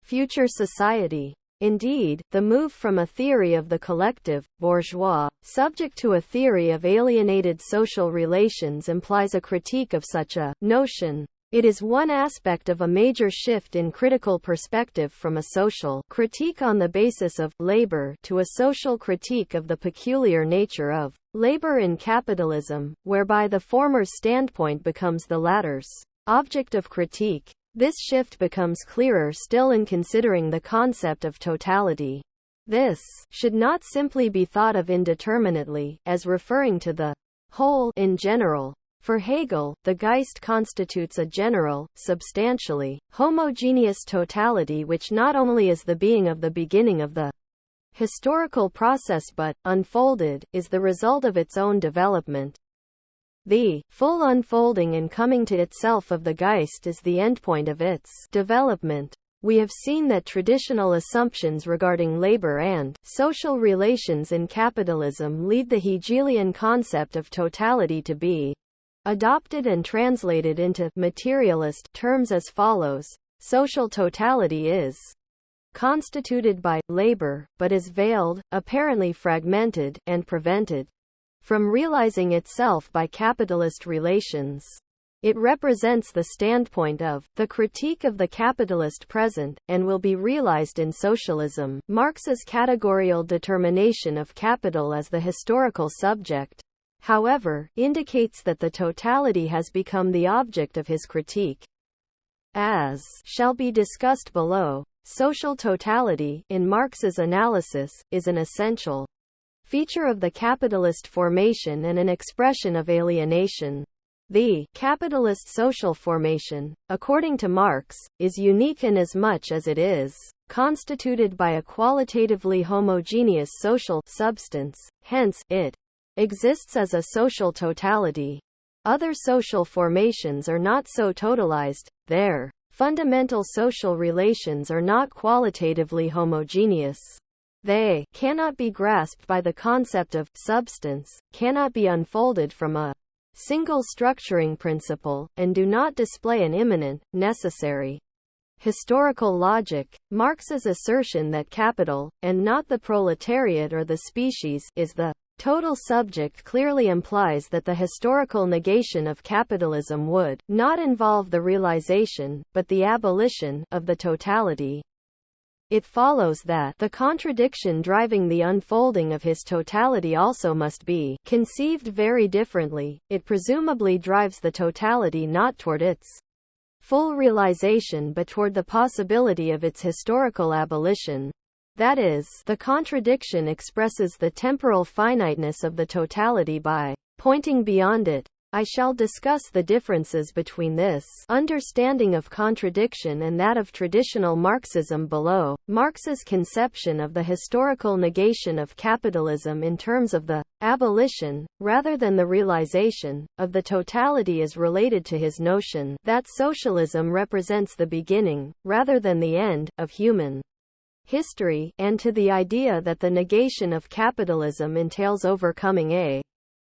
future society. Indeed, the move from a theory of the collective, bourgeois, subject to a theory of alienated social relations implies a critique of such a notion. It is one aspect of a major shift in critical perspective from a social critique on the basis of labor to a social critique of the peculiar nature of labor in capitalism, whereby the former's standpoint becomes the latter's object of critique. This shift becomes clearer still in considering the concept of totality. This should not simply be thought of indeterminately, as referring to the whole in general. For Hegel, the Geist constitutes a general, substantially homogeneous totality which not only is the being of the beginning of the historical process but, unfolded, is the result of its own development. The full unfolding and coming to itself of the Geist is the endpoint of its development. We have seen that traditional assumptions regarding labor and social relations in capitalism lead the Hegelian concept of totality to be adopted and translated into materialist terms as follows. Social totality is constituted by labor, but is veiled, apparently fragmented, and prevented from realizing itself by capitalist relations. It represents the standpoint of the critique of the capitalist present, and will be realized in socialism. Marx's categorical determination of capital as the historical subject, however, indicates that the totality has become the object of his critique. As shall be discussed below, social totality, in Marx's analysis, is an essential feature of the capitalist formation and an expression of alienation. The capitalist social formation, according to Marx, is unique inasmuch as it is constituted by a qualitatively homogeneous social substance, hence, it exists as a social totality. Other social formations are not so totalized, their fundamental social relations are not qualitatively homogeneous. They cannot be grasped by the concept of substance, cannot be unfolded from a single structuring principle, and do not display an immanent, necessary historical logic. Marx's assertion that capital, and not the proletariat or the species, is the total subject clearly implies that the historical negation of capitalism would not involve the realization, but the abolition, of the totality. It follows that the contradiction driving the unfolding of his totality also must be conceived very differently. It presumably drives the totality not toward its full realization but toward the possibility of its historical abolition. That is, the contradiction expresses the temporal finiteness of the totality by pointing beyond it. I shall discuss the differences between this understanding of contradiction and that of traditional Marxism below. Marx's conception of the historical negation of capitalism in terms of the abolition, rather than the realization, of the totality is related to his notion that socialism represents the beginning, rather than the end, of human history, and to the idea that the negation of capitalism entails overcoming a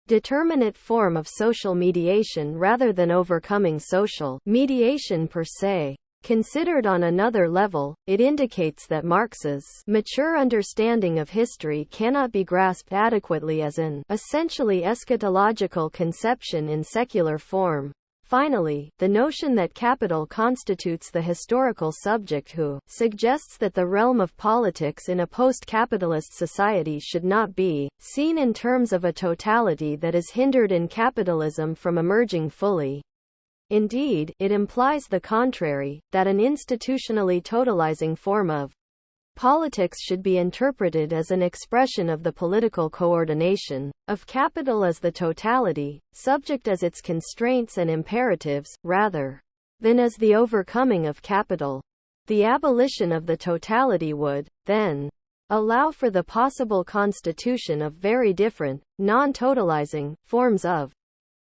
determinate form of social mediation rather than overcoming social mediation per se. Considered on another level, it indicates that Marx's mature understanding of history cannot be grasped adequately as an essentially eschatological conception in secular form. Finally, the notion that capital constitutes the historical subject who suggests that the realm of politics in a post-capitalist society should not be seen in terms of a totality that is hindered in capitalism from emerging fully. Indeed, it implies the contrary, that an institutionally totalizing form of politics should be interpreted as an expression of the political coordination of capital as the totality, subject as its constraints and imperatives, rather than as the overcoming of capital. The abolition of the totality would, then, allow for the possible constitution of very different, non-totalizing, forms of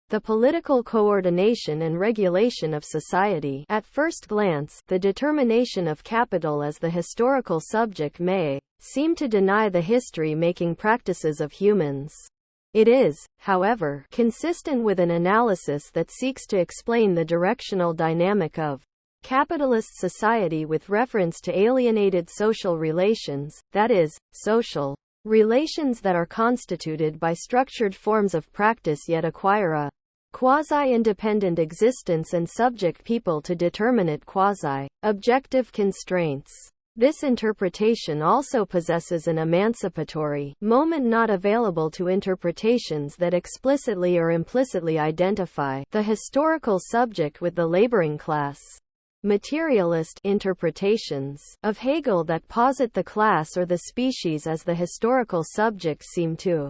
the political coordination and regulation of society. At first glance, the determination of capital as the historical subject may seem to deny the history-making practices of humans. It is, however, consistent with an analysis that seeks to explain the directional dynamic of capitalist society with reference to alienated social relations, that is, social relations that are constituted by structured forms of practice yet acquire a quasi-independent existence and subject people to determinate quasi-objective constraints. This interpretation also possesses an emancipatory moment not available to interpretations that explicitly or implicitly identify the historical subject with the laboring class. Materialist interpretations of Hegel that posit the class or the species as the historical subject seem to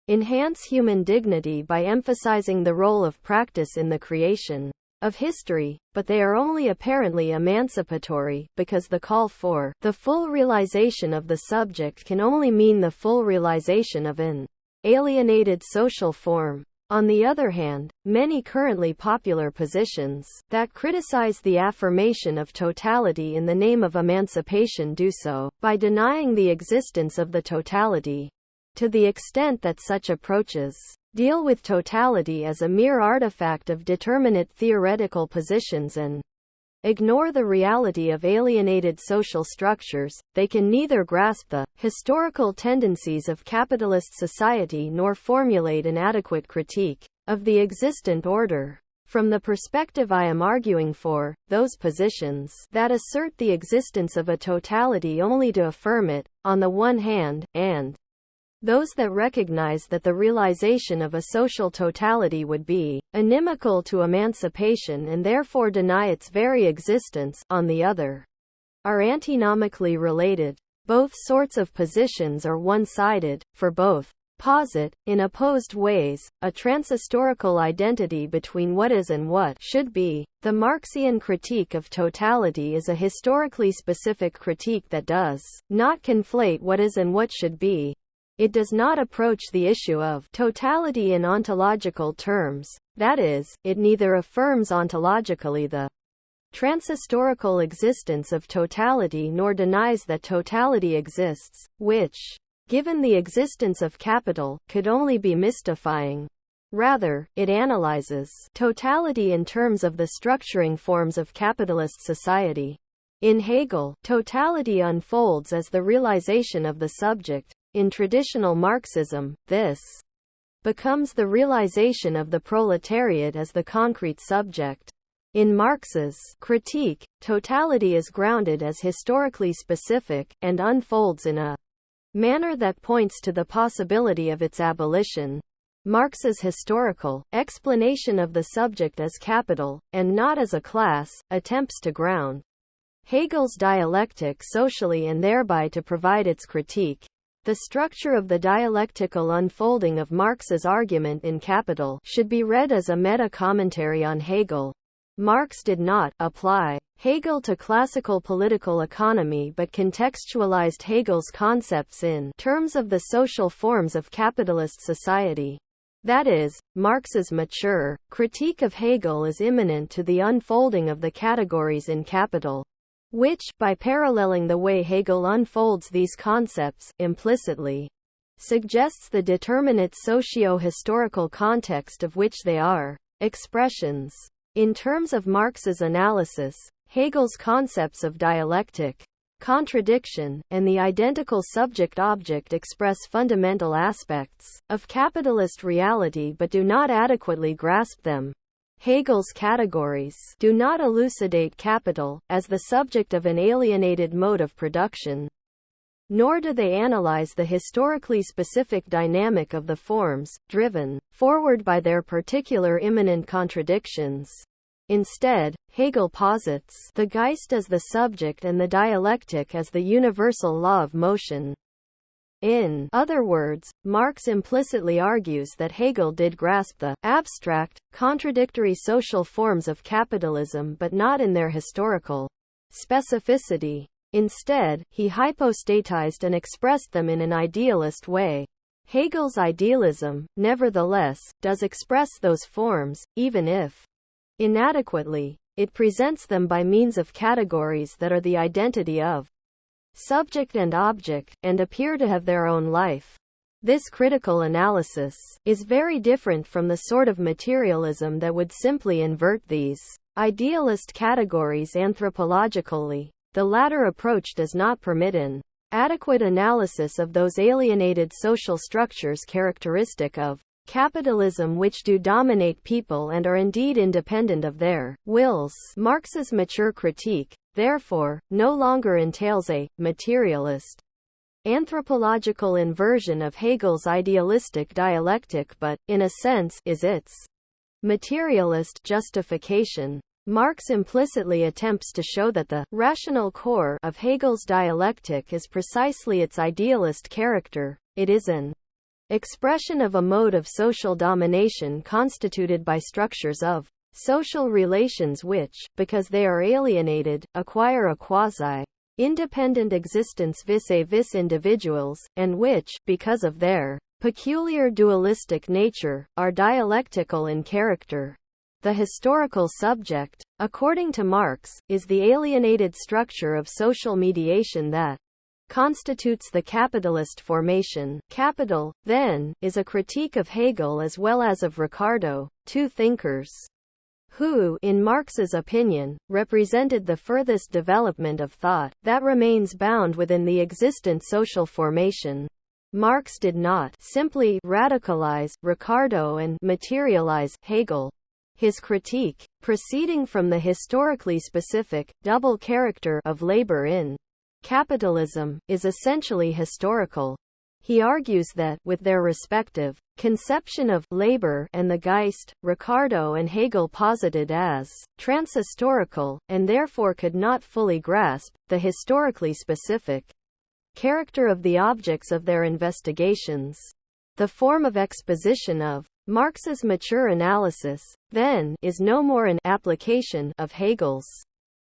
enhance human dignity by emphasizing the role of practice in the creation of history, but they are only apparently emancipatory, because the call for the full realization of the subject can only mean the full realization of an alienated social form. On the other hand, many currently popular positions that criticize the affirmation of totality in the name of emancipation do so by denying the existence of the totality. To the extent that such approaches deal with totality as a mere artifact of determinate theoretical positions and ignore the reality of alienated social structures, they can neither grasp the historical tendencies of capitalist society nor formulate an adequate critique of the existent order. From the perspective I am arguing for, those positions that assert the existence of a totality only to affirm it, on the one hand, and those that recognize that the realization of a social totality would be inimical to emancipation and therefore deny its very existence, on the other, are antinomically related. Both sorts of positions are one-sided, for both posit, in opposed ways, a transhistorical identity between what is and what should be. The Marxian critique of totality is a historically specific critique that does not conflate what is and what should be. It does not approach the issue of totality in ontological terms, that is, it neither affirms ontologically the transhistorical existence of totality nor denies that totality exists, which, given the existence of capital, could only be mystifying. Rather, it analyzes totality in terms of the structuring forms of capitalist society. In Hegel, totality unfolds as the realization of the subject. In traditional Marxism, this becomes the realization of the proletariat as the concrete subject. In Marx's critique, totality is grounded as historically specific, and unfolds in a manner that points to the possibility of its abolition. Marx's historical explanation of the subject as capital, and not as a class, attempts to ground Hegel's dialectic socially and thereby to provide its critique. The structure of the dialectical unfolding of Marx's argument in Capital should be read as a meta-commentary on Hegel. Marx did not apply Hegel to classical political economy but contextualized Hegel's concepts in terms of the social forms of capitalist society. That is, Marx's mature critique of Hegel is immanent to the unfolding of the categories in Capital, which, by paralleling the way Hegel unfolds these concepts, implicitly suggests the determinate socio-historical context of which they are expressions. In terms of Marx's analysis, Hegel's concepts of dialectic, contradiction, and the identical subject-object express fundamental aspects of capitalist reality but do not adequately grasp them. Hegel's categories do not elucidate capital as the subject of an alienated mode of production, nor do they analyze the historically specific dynamic of the forms, driven forward by their particular immanent contradictions. Instead, Hegel posits the Geist as the subject and the dialectic as the universal law of motion. In other words, Marx implicitly argues that Hegel did grasp the abstract, contradictory social forms of capitalism but not in their historical specificity. Instead, he hypostatized and expressed them in an idealist way. Hegel's idealism, nevertheless, does express those forms, even if inadequately. It presents them by means of categories that are the identity of subject and object, and appear to have their own life. This critical analysis is very different from the sort of materialism that would simply invert these idealist categories anthropologically. The latter approach does not permit an adequate analysis of those alienated social structures characteristic of capitalism which do dominate people and are indeed independent of their wills. Marx's mature critique, therefore, no longer entails a materialist anthropological inversion of Hegel's idealistic dialectic but, in a sense, is its materialist justification. Marx implicitly attempts to show that the rational core of Hegel's dialectic is precisely its idealist character. It is an expression of a mode of social domination constituted by structures of social relations which, because they are alienated, acquire a quasi-independent existence vis-a-vis individuals, and which, because of their peculiar dualistic nature, are dialectical in character. The historical subject, according to Marx, is the alienated structure of social mediation that constitutes the capitalist formation. Capital, then, is a critique of Hegel as well as of Ricardo, two thinkers who, in Marx's opinion, represented the furthest development of thought that remains bound within the existent social formation. Marx did not simply radicalize Ricardo and materialize Hegel. His critique, proceeding from the historically specific, double character of labor in capitalism, is essentially historical. He argues that, with their respective conception of labor and the Geist, Ricardo and Hegel posited as transhistorical, and therefore could not fully grasp the historically specific character of the objects of their investigations. The form of exposition of Marx's mature analysis, then, is no more an application of Hegel's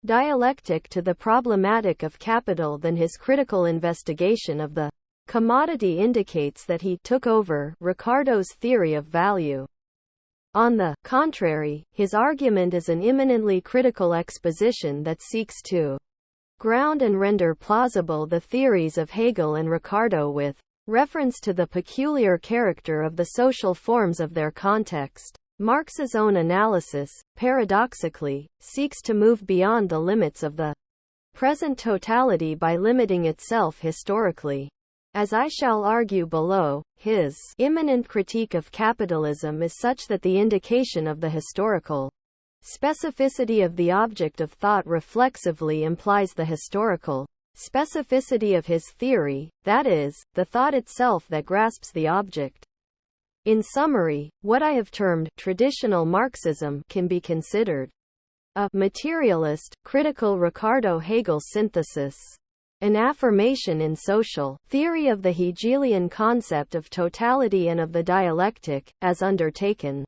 dialectic to the problematic of capital than his critical investigation of the commodity indicates that he took over Ricardo's theory of value. On the contrary, his argument is an eminently critical exposition that seeks to ground and render plausible the theories of Hegel and Ricardo with reference to the peculiar character of the social forms of their context. Marx's own analysis, paradoxically, seeks to move beyond the limits of the present totality by limiting itself historically. As I shall argue below, his immanent critique of capitalism is such that the indication of the historical specificity of the object of thought reflexively implies the historical specificity of his theory, that is, the thought itself that grasps the object. In summary, what I have termed traditional Marxism can be considered a materialist, critical Ricardo Hegel synthesis, an affirmation in social theory of the Hegelian concept of totality and of the dialectic, as undertaken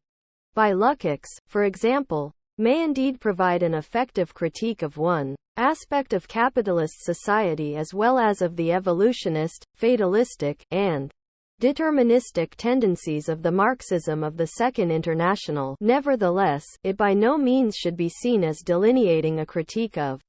by Lukács, for example, may indeed provide an effective critique of one aspect of capitalist society as well as of the evolutionist, fatalistic, and deterministic tendencies of the Marxism of the Second International. Nevertheless, it by no means should be seen as delineating a critique of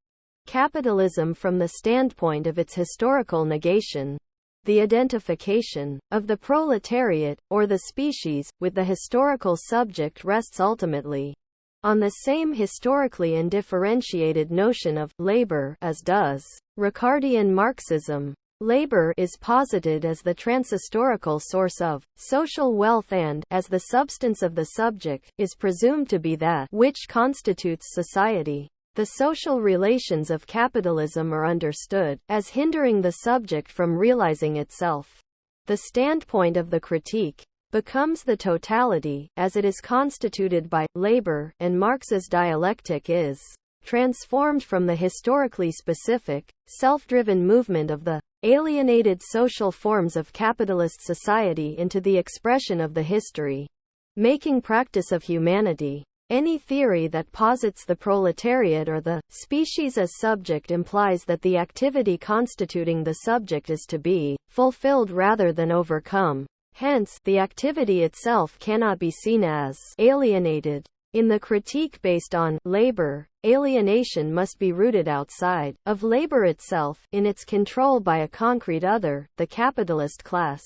capitalism from the standpoint of its historical negation. The identification of the proletariat, or the species, with the historical subject rests ultimately on the same historically undifferentiated notion of labor as does Ricardian Marxism. Labor is posited as the transhistorical source of social wealth and, as the substance of the subject, is presumed to be that which constitutes society. The social relations of capitalism are understood as hindering the subject from realizing itself. The standpoint of the critique becomes the totality, as it is constituted by labor, and Marx's dialectic is transformed from the historically specific, self-driven movement of the alienated social forms of capitalist society into the expression of the history-making practice of humanity. Any theory that posits the proletariat or the species as subject implies that the activity constituting the subject is to be fulfilled rather than overcome. Hence, the activity itself cannot be seen as alienated. In the critique based on labor, alienation must be rooted outside of labor itself, in its control by a concrete other, the capitalist class.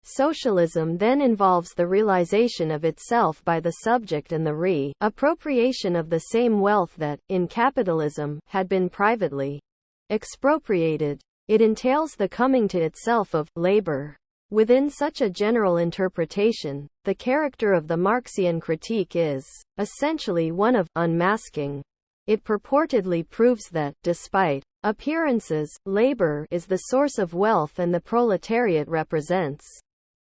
Socialism then involves the realization of itself by the subject and the re-appropriation of the same wealth that, in capitalism, had been privately expropriated. It entails the coming to itself of labor. Within such a general interpretation, the character of the Marxian critique is essentially one of unmasking. It purportedly proves that, despite appearances, labor is the source of wealth and the proletariat represents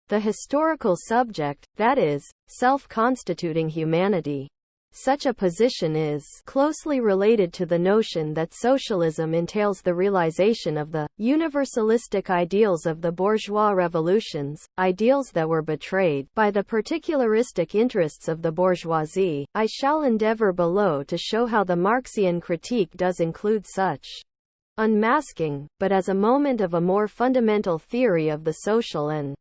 the historical subject, that is, self-constituting humanity. Such a position is closely related to the notion that socialism entails the realization of the universalistic ideals of the bourgeois revolutions, ideals that were betrayed by the particularistic interests of the bourgeoisie. I shall endeavor below to show how the Marxian critique does include such unmasking, but as a moment of a more fundamental theory of the social and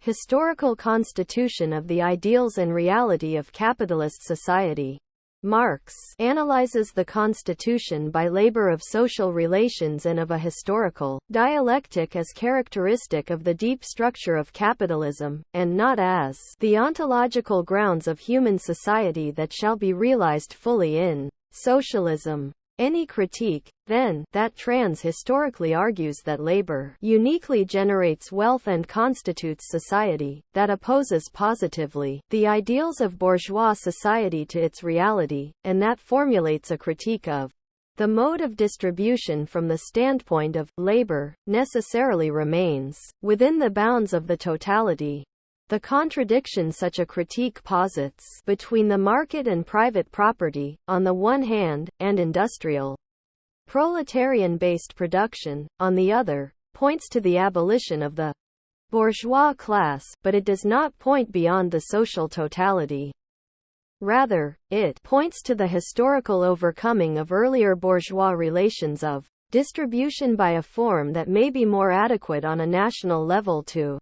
historical constitution of the ideals and reality of capitalist society. Marx analyzes the constitution by labor of social relations and of a historical dialectic as characteristic of the deep structure of capitalism, and not as the ontological grounds of human society that shall be realized fully in socialism. Any critique, then, that trans-historically argues that labor uniquely generates wealth and constitutes society, that opposes positively the ideals of bourgeois society to its reality, and that formulates a critique of the mode of distribution from the standpoint of labor, necessarily remains within the bounds of the totality. The contradiction such a critique posits between the market and private property, on the one hand, and industrial, proletarian-based production, on the other, points to the abolition of the bourgeois class, but it does not point beyond the social totality. Rather, it points to the historical overcoming of earlier bourgeois relations of distribution by a form that may be more adequate on a national level to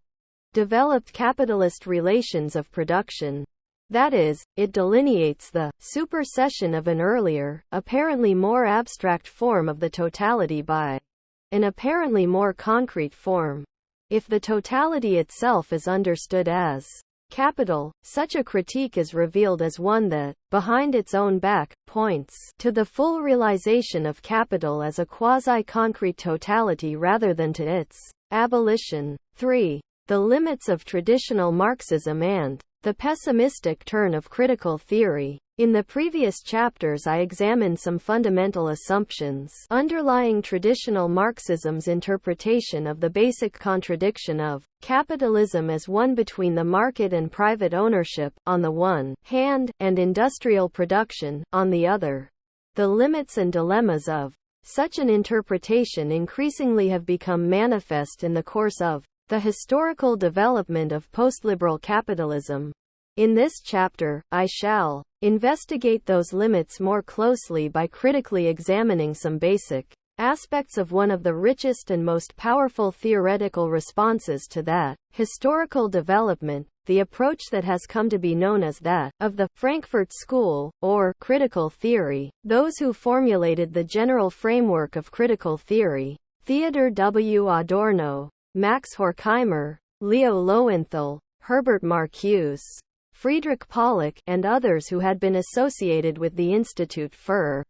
developed capitalist relations of production. That is, it delineates the supersession of an earlier, apparently more abstract form of the totality by an apparently more concrete form. If the totality itself is understood as capital, such a critique is revealed as one that, behind its own back, points to the full realization of capital as a quasi-concrete totality rather than to its abolition. 3. The limits of traditional Marxism and the pessimistic turn of critical theory. In the previous chapters I examined some fundamental assumptions underlying traditional Marxism's interpretation of the basic contradiction of capitalism as one between the market and private ownership, on the one hand, and industrial production, on the other. The limits and dilemmas of such an interpretation increasingly have become manifest in the course of the historical development of postliberal capitalism. In this chapter, I shall investigate those limits more closely by critically examining some basic aspects of one of the richest and most powerful theoretical responses to that historical development, the approach that has come to be known as that of the Frankfurt School, or critical theory. Those who formulated the general framework of critical theory, Theodor W. Adorno, Max Horkheimer, Leo Lowenthal, Herbert Marcuse, Friedrich Pollock, and others who had been associated with the Institut für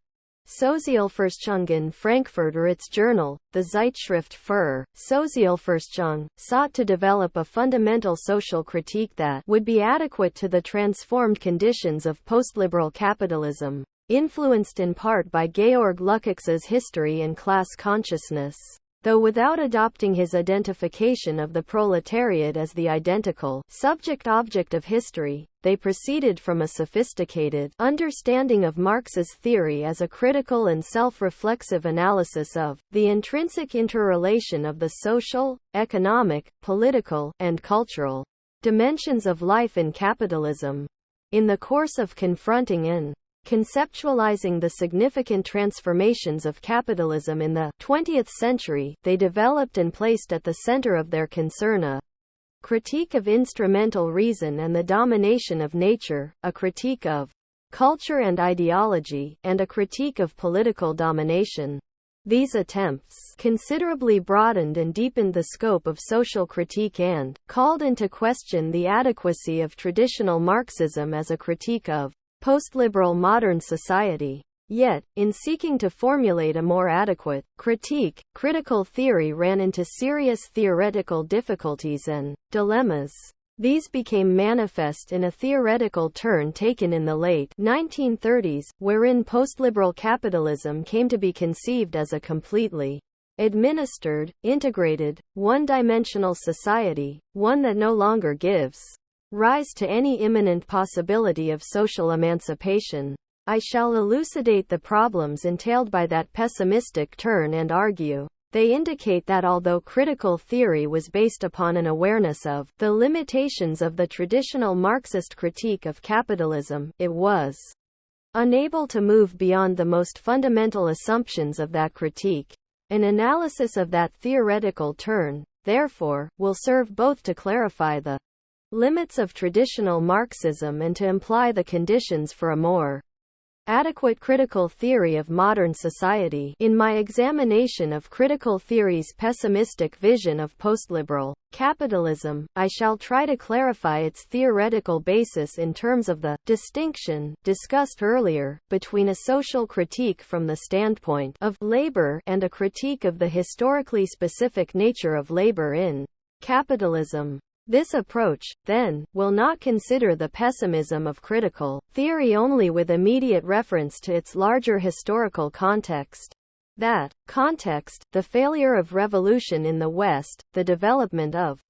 Sozialforschung Frankfurt or its journal, the Zeitschrift für Sozialforschung, sought to develop a fundamental social critique that would be adequate to the transformed conditions of postliberal capitalism, influenced in part by Georg Lukács's history and class consciousness. Though without adopting his identification of the proletariat as the identical subject-object of history, they proceeded from a sophisticated understanding of Marx's theory as a critical and self-reflexive analysis of the intrinsic interrelation of the social, economic, political, and cultural dimensions of life in capitalism. In the course of confronting and conceptualizing the significant transformations of capitalism in the 20th century, they developed and placed at the center of their concern a critique of instrumental reason and the domination of nature, a critique of culture and ideology, and a critique of political domination. These attempts considerably broadened and deepened the scope of social critique and called into question the adequacy of traditional Marxism as a critique of postliberal modern society. Yet, in seeking to formulate a more adequate critique, critical theory ran into serious theoretical difficulties and dilemmas. These became manifest in a theoretical turn taken in the late 1930s, wherein postliberal capitalism came to be conceived as a completely administered, integrated, one-dimensional society, one that no longer gives rise to any imminent possibility of social emancipation. I shall elucidate the problems entailed by that pessimistic turn and argue they indicate that although critical theory was based upon an awareness of the limitations of the traditional Marxist critique of capitalism, it was unable to move beyond the most fundamental assumptions of that critique. An analysis of that theoretical turn, therefore, will serve both to clarify the limits of traditional Marxism and to imply the conditions for a more adequate critical theory of modern society. In my examination of critical theory's pessimistic vision of postliberal capitalism, I shall try to clarify its theoretical basis in terms of the distinction, discussed earlier, between a social critique from the standpoint of labor and a critique of the historically specific nature of labor in capitalism. This approach, then, will not consider the pessimism of critical theory only with immediate reference to its larger historical context. That context, the failure of revolution in the West, the development of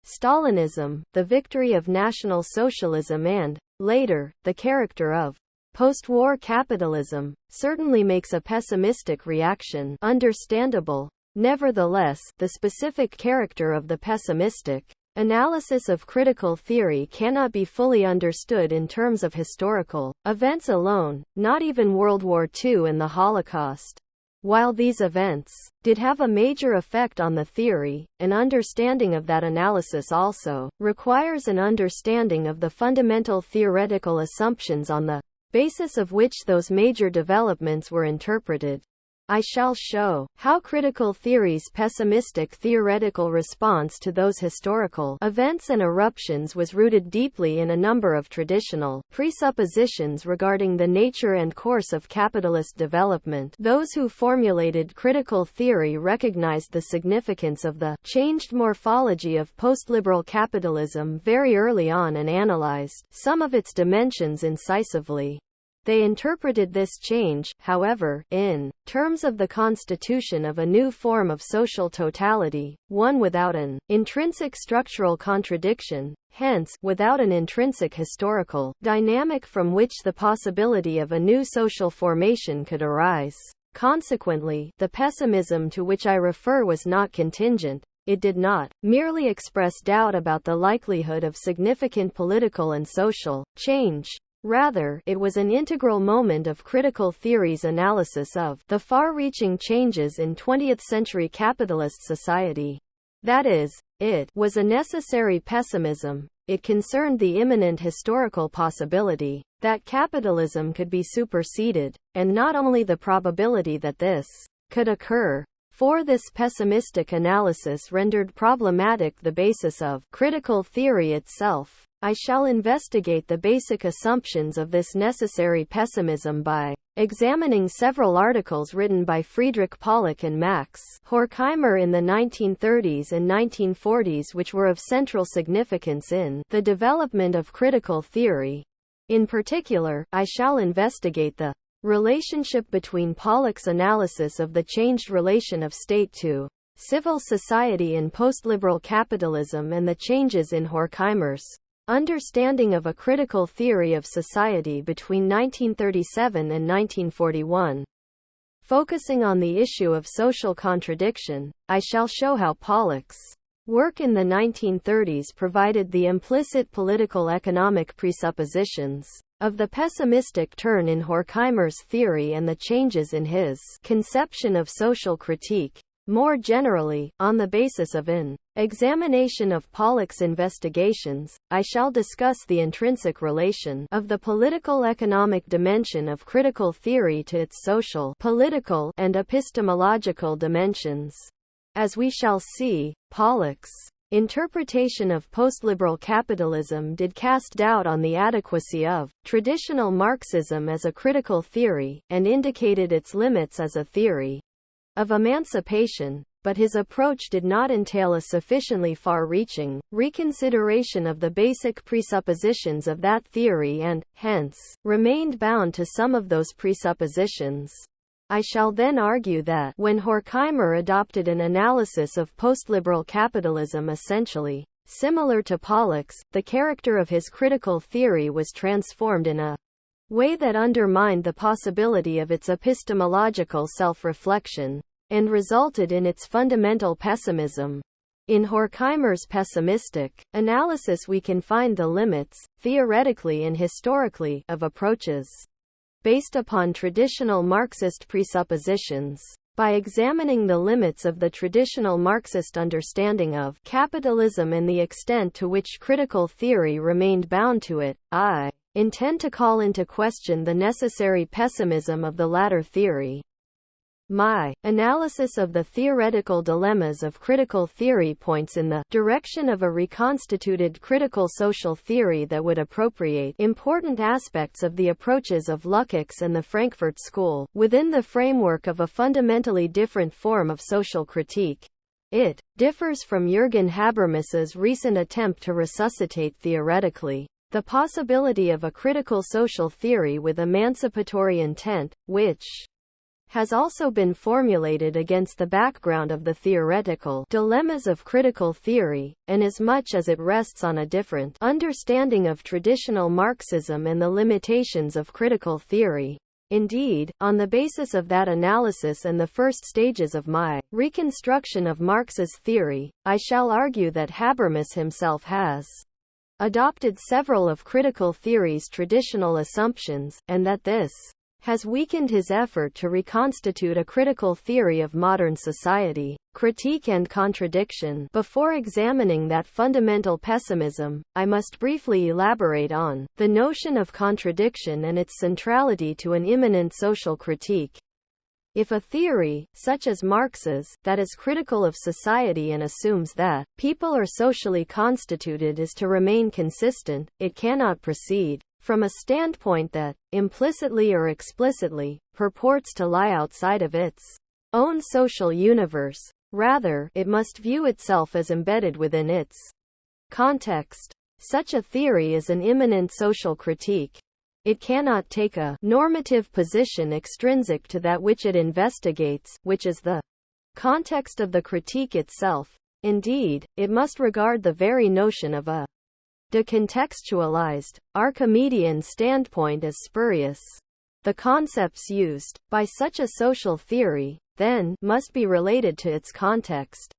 Stalinism, the victory of National Socialism and, later, the character of post-war capitalism, certainly makes a pessimistic reaction understandable. Nevertheless, the specific character of the pessimistic analysis of critical theory cannot be fully understood in terms of historical events alone, not even World War II and the Holocaust. While these events did have a major effect on the theory, an understanding of that analysis also requires an understanding of the fundamental theoretical assumptions on the basis of which those major developments were interpreted. I shall show how critical theory's pessimistic theoretical response to those historical events and eruptions was rooted deeply in a number of traditional presuppositions regarding the nature and course of capitalist development. Those who formulated critical theory recognized the significance of the changed morphology of post-liberal capitalism very early on and analyzed some of its dimensions incisively. They interpreted this change, however, in terms of the constitution of a new form of social totality, one without an intrinsic structural contradiction, hence, without an intrinsic historical dynamic from which the possibility of a new social formation could arise. Consequently, the pessimism to which I refer was not contingent. It did not merely express doubt about the likelihood of significant political and social change. Rather, it was an integral moment of critical theory's analysis of the far-reaching changes in 20th-century capitalist society. That is, it was a necessary pessimism. It concerned the imminent historical possibility that capitalism could be superseded, and not only the probability that this could occur. For this pessimistic analysis rendered problematic the basis of critical theory itself. I shall investigate the basic assumptions of this necessary pessimism by examining several articles written by Friedrich Pollock and Max Horkheimer in the 1930s and 1940s which were of central significance in the development of critical theory. In particular, I shall investigate the relationship between Pollock's analysis of the changed relation of state to civil society in post-liberal capitalism and the changes in Horkheimer's understanding of a critical theory of society between 1937 and 1941. Focusing on the issue of social contradiction, I shall show how Pollock's work in the 1930s provided the implicit political economic presuppositions of the pessimistic turn in Horkheimer's theory and the changes in his conception of social critique. More generally, on the basis of an examination of Pollock's investigations, I shall discuss the intrinsic relation of the political-economic dimension of critical theory to its social, political, and epistemological dimensions. As we shall see, Pollock's interpretation of post-liberal capitalism did cast doubt on the adequacy of traditional Marxism as a critical theory, and indicated its limits as a theory of emancipation, but his approach did not entail a sufficiently far-reaching reconsideration of the basic presuppositions of that theory and, hence, remained bound to some of those presuppositions. I shall then argue that, when Horkheimer adopted an analysis of post-liberal capitalism essentially similar to Pollock's, the character of his critical theory was transformed in a way that undermined the possibility of its epistemological self-reflection, and resulted in its fundamental pessimism. In Horkheimer's pessimistic analysis we can find the limits, theoretically and historically, of approaches based upon traditional Marxist presuppositions. By examining the limits of the traditional Marxist understanding of capitalism and the extent to which critical theory remained bound to it, I intend to call into question the necessary pessimism of the latter theory. My analysis of the theoretical dilemmas of critical theory points in the direction of a reconstituted critical social theory that would appropriate important aspects of the approaches of Lukács and the Frankfurt School, within the framework of a fundamentally different form of social critique. It differs from Jürgen Habermas's recent attempt to resuscitate theoretically the possibility of a critical social theory with emancipatory intent, which has also been formulated against the background of the theoretical dilemmas of critical theory, and as much as it rests on a different understanding of traditional Marxism and the limitations of critical theory. Indeed, on the basis of that analysis and the first stages of my reconstruction of Marx's theory, I shall argue that Habermas himself has adopted several of critical theory's traditional assumptions, and that this has weakened his effort to reconstitute a critical theory of modern society, critique and contradiction. Before examining that fundamental pessimism, I must briefly elaborate on the notion of contradiction and its centrality to an immanent social critique. If a theory, such as Marx's, that is critical of society and assumes that people are socially constituted is to remain consistent, it cannot proceed from a standpoint that, implicitly or explicitly, purports to lie outside of its own social universe. Rather, it must view itself as embedded within its context. Such a theory is an immanent social critique. It cannot take a normative position extrinsic to that which it investigates, which is the context of the critique itself. Indeed, it must regard the very notion of a decontextualized, Archimedean standpoint as spurious. The concepts used by such a social theory, then, must be related to its context.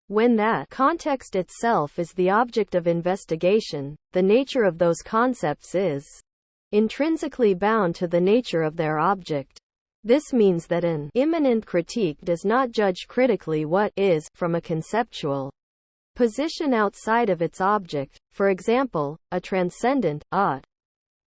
When that context itself is the object of investigation, the nature of those concepts is intrinsically bound to the nature of their object. This means that an immanent critique does not judge critically what is from a conceptual position outside of its object, for example, a transcendent ought.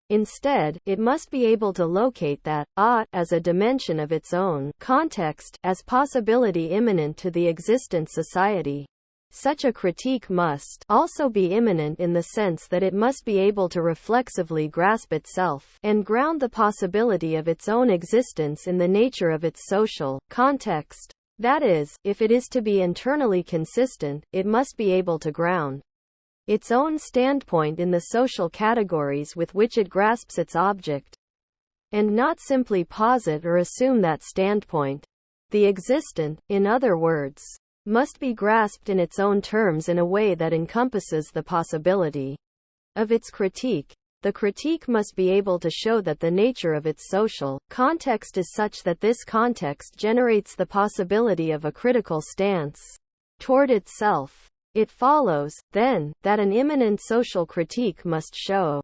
Instead, it must be able to locate that ought as a dimension of its own context, as possibility immanent to the existent society. Such a critique must also be immanent in the sense that it must be able to reflexively grasp itself and ground the possibility of its own existence in the nature of its social context. That is, if it is to be internally consistent, it must be able to ground its own standpoint in the social categories with which it grasps its object, and not simply posit or assume that standpoint. The existent, in other words, must be grasped in its own terms in a way that encompasses the possibility of its critique. The critique must be able to show that the nature of its social context is such that this context generates the possibility of a critical stance toward itself. It follows, then, that an immanent social critique must show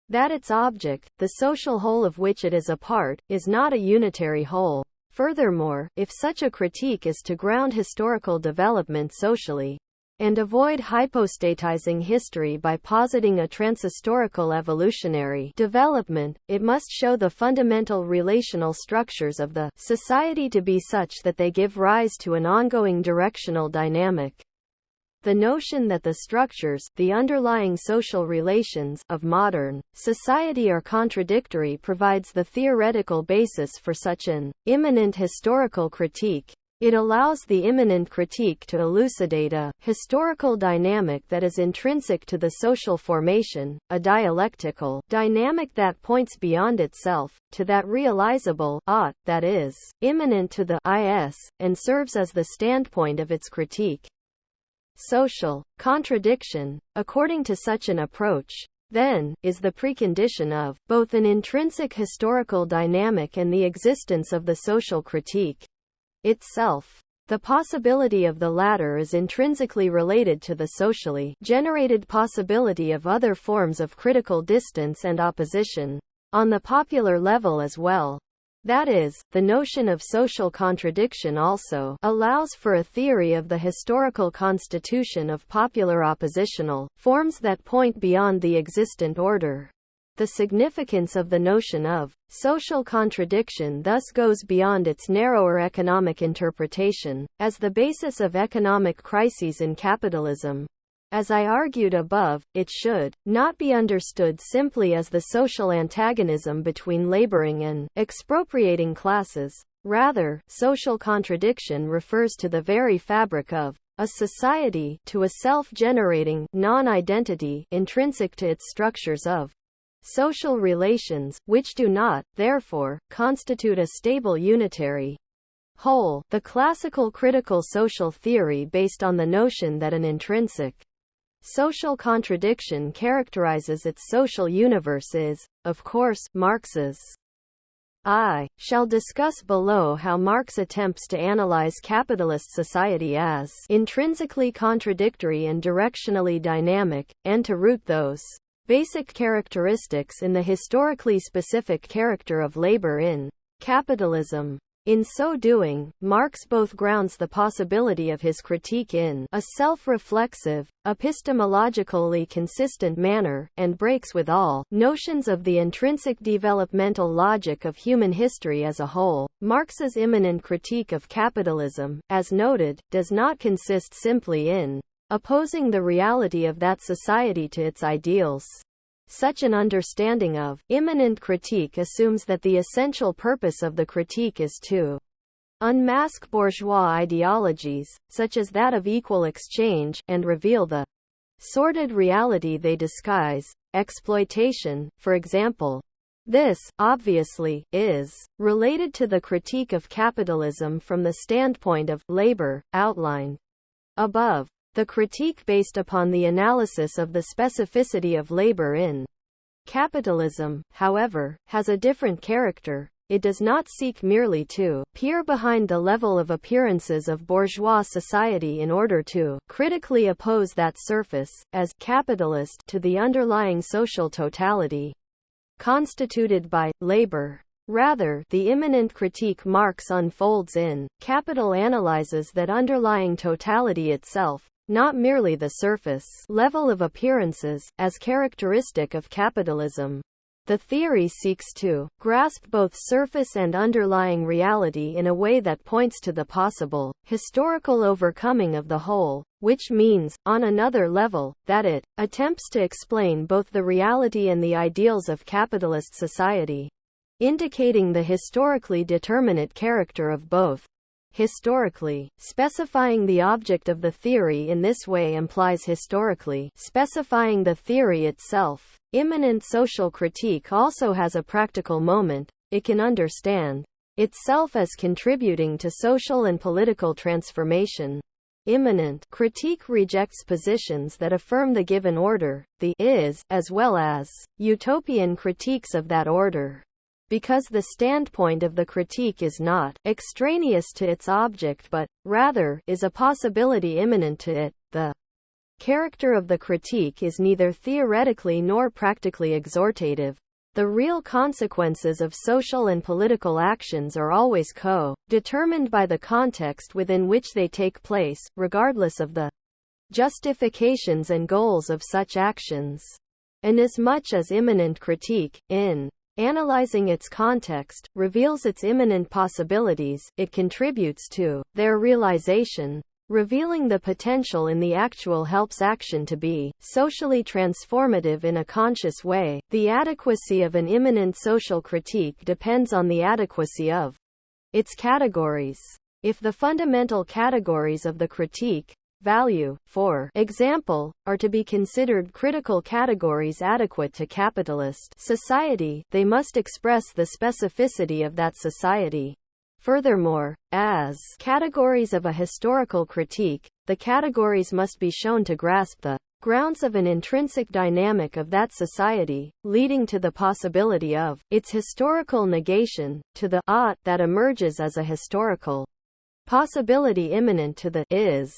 that its object, the social whole of which it is a part, is not a unitary whole. Furthermore, if such a critique is to ground historical development socially, and avoid hypostatizing history by positing a transhistorical evolutionary development, it must show the fundamental relational structures of the society to be such that they give rise to an ongoing directional dynamic. The notion that the structures, the underlying social relations, of modern society are contradictory provides the theoretical basis for such an immanent historical critique. It allows the immanent critique to elucidate a historical dynamic that is intrinsic to the social formation, a dialectical dynamic that points beyond itself, to that realizable ought, that is, immanent to the is, and serves as the standpoint of its critique. Social contradiction, according to such an approach, then, is the precondition of both an intrinsic historical dynamic and the existence of the social critique itself. The possibility of the latter is intrinsically related to the socially generated possibility of other forms of critical distance and opposition, on the popular level as well. That is, the notion of social contradiction also allows for a theory of the historical constitution of popular oppositional forms that point beyond the existent order. The significance of the notion of social contradiction thus goes beyond its narrower economic interpretation, as the basis of economic crises in capitalism. As I argued above, it should not be understood simply as the social antagonism between laboring and expropriating classes. Rather, social contradiction refers to the very fabric of a society, to a self-generating non-identity intrinsic to its structures of social relations, which do not, therefore, constitute a stable unitary whole. The classical critical social theory based on the notion that an intrinsic social contradiction characterizes its social universe is, of course, Marx's. I shall discuss below how Marx attempts to analyze capitalist society as intrinsically contradictory and directionally dynamic, and to root those basic characteristics in the historically specific character of labor in capitalism. In so doing, Marx both grounds the possibility of his critique in a self-reflexive, epistemologically consistent manner, and breaks with all notions of the intrinsic developmental logic of human history as a whole. Marx's immanent critique of capitalism, as noted, does not consist simply in opposing the reality of that society to its ideals. Such an understanding of immanent critique assumes that the essential purpose of the critique is to unmask bourgeois ideologies, such as that of equal exchange, and reveal the sordid reality they disguise, exploitation, for example. This, obviously, is related to the critique of capitalism from the standpoint of labor, outlined above. The critique based upon the analysis of the specificity of labor in capitalism, however, has a different character. It does not seek merely to peer behind the level of appearances of bourgeois society in order to critically oppose that surface, as capitalist, to the underlying social totality constituted by labor. Rather, the immanent critique Marx unfolds in Capital analyzes that underlying totality itself, not merely the surface level of appearances, as characteristic of capitalism. The theory seeks to grasp both surface and underlying reality in a way that points to the possible historical overcoming of the whole, which means, on another level, that it attempts to explain both the reality and the ideals of capitalist society, indicating the historically determinate character of both. Historically, specifying the object of the theory in this way implies historically specifying the theory itself. Immanent social critique also has a practical moment. It can understand itself as contributing to social and political transformation. Immanent critique rejects positions that affirm the given order, the is, as well as utopian critiques of that order. Because the standpoint of the critique is not extraneous to its object but, rather, is a possibility immanent to it, the character of the critique is neither theoretically nor practically exhortative. The real consequences of social and political actions are always determined by the context within which they take place, regardless of the justifications and goals of such actions. Inasmuch as immanent critique, in analyzing its context, reveals its immanent possibilities, it contributes to their realization. Revealing the potential in the actual helps action to be socially transformative in a conscious way. The adequacy of an immanent social critique depends on the adequacy of its categories. If the fundamental categories of the critique, value, for example, are to be considered critical categories adequate to capitalist society, they must express the specificity of that society. Furthermore, as categories of a historical critique, the categories must be shown to grasp the grounds of an intrinsic dynamic of that society, leading to the possibility of its historical negation, to the ought that emerges as a historical possibility immanent to the is.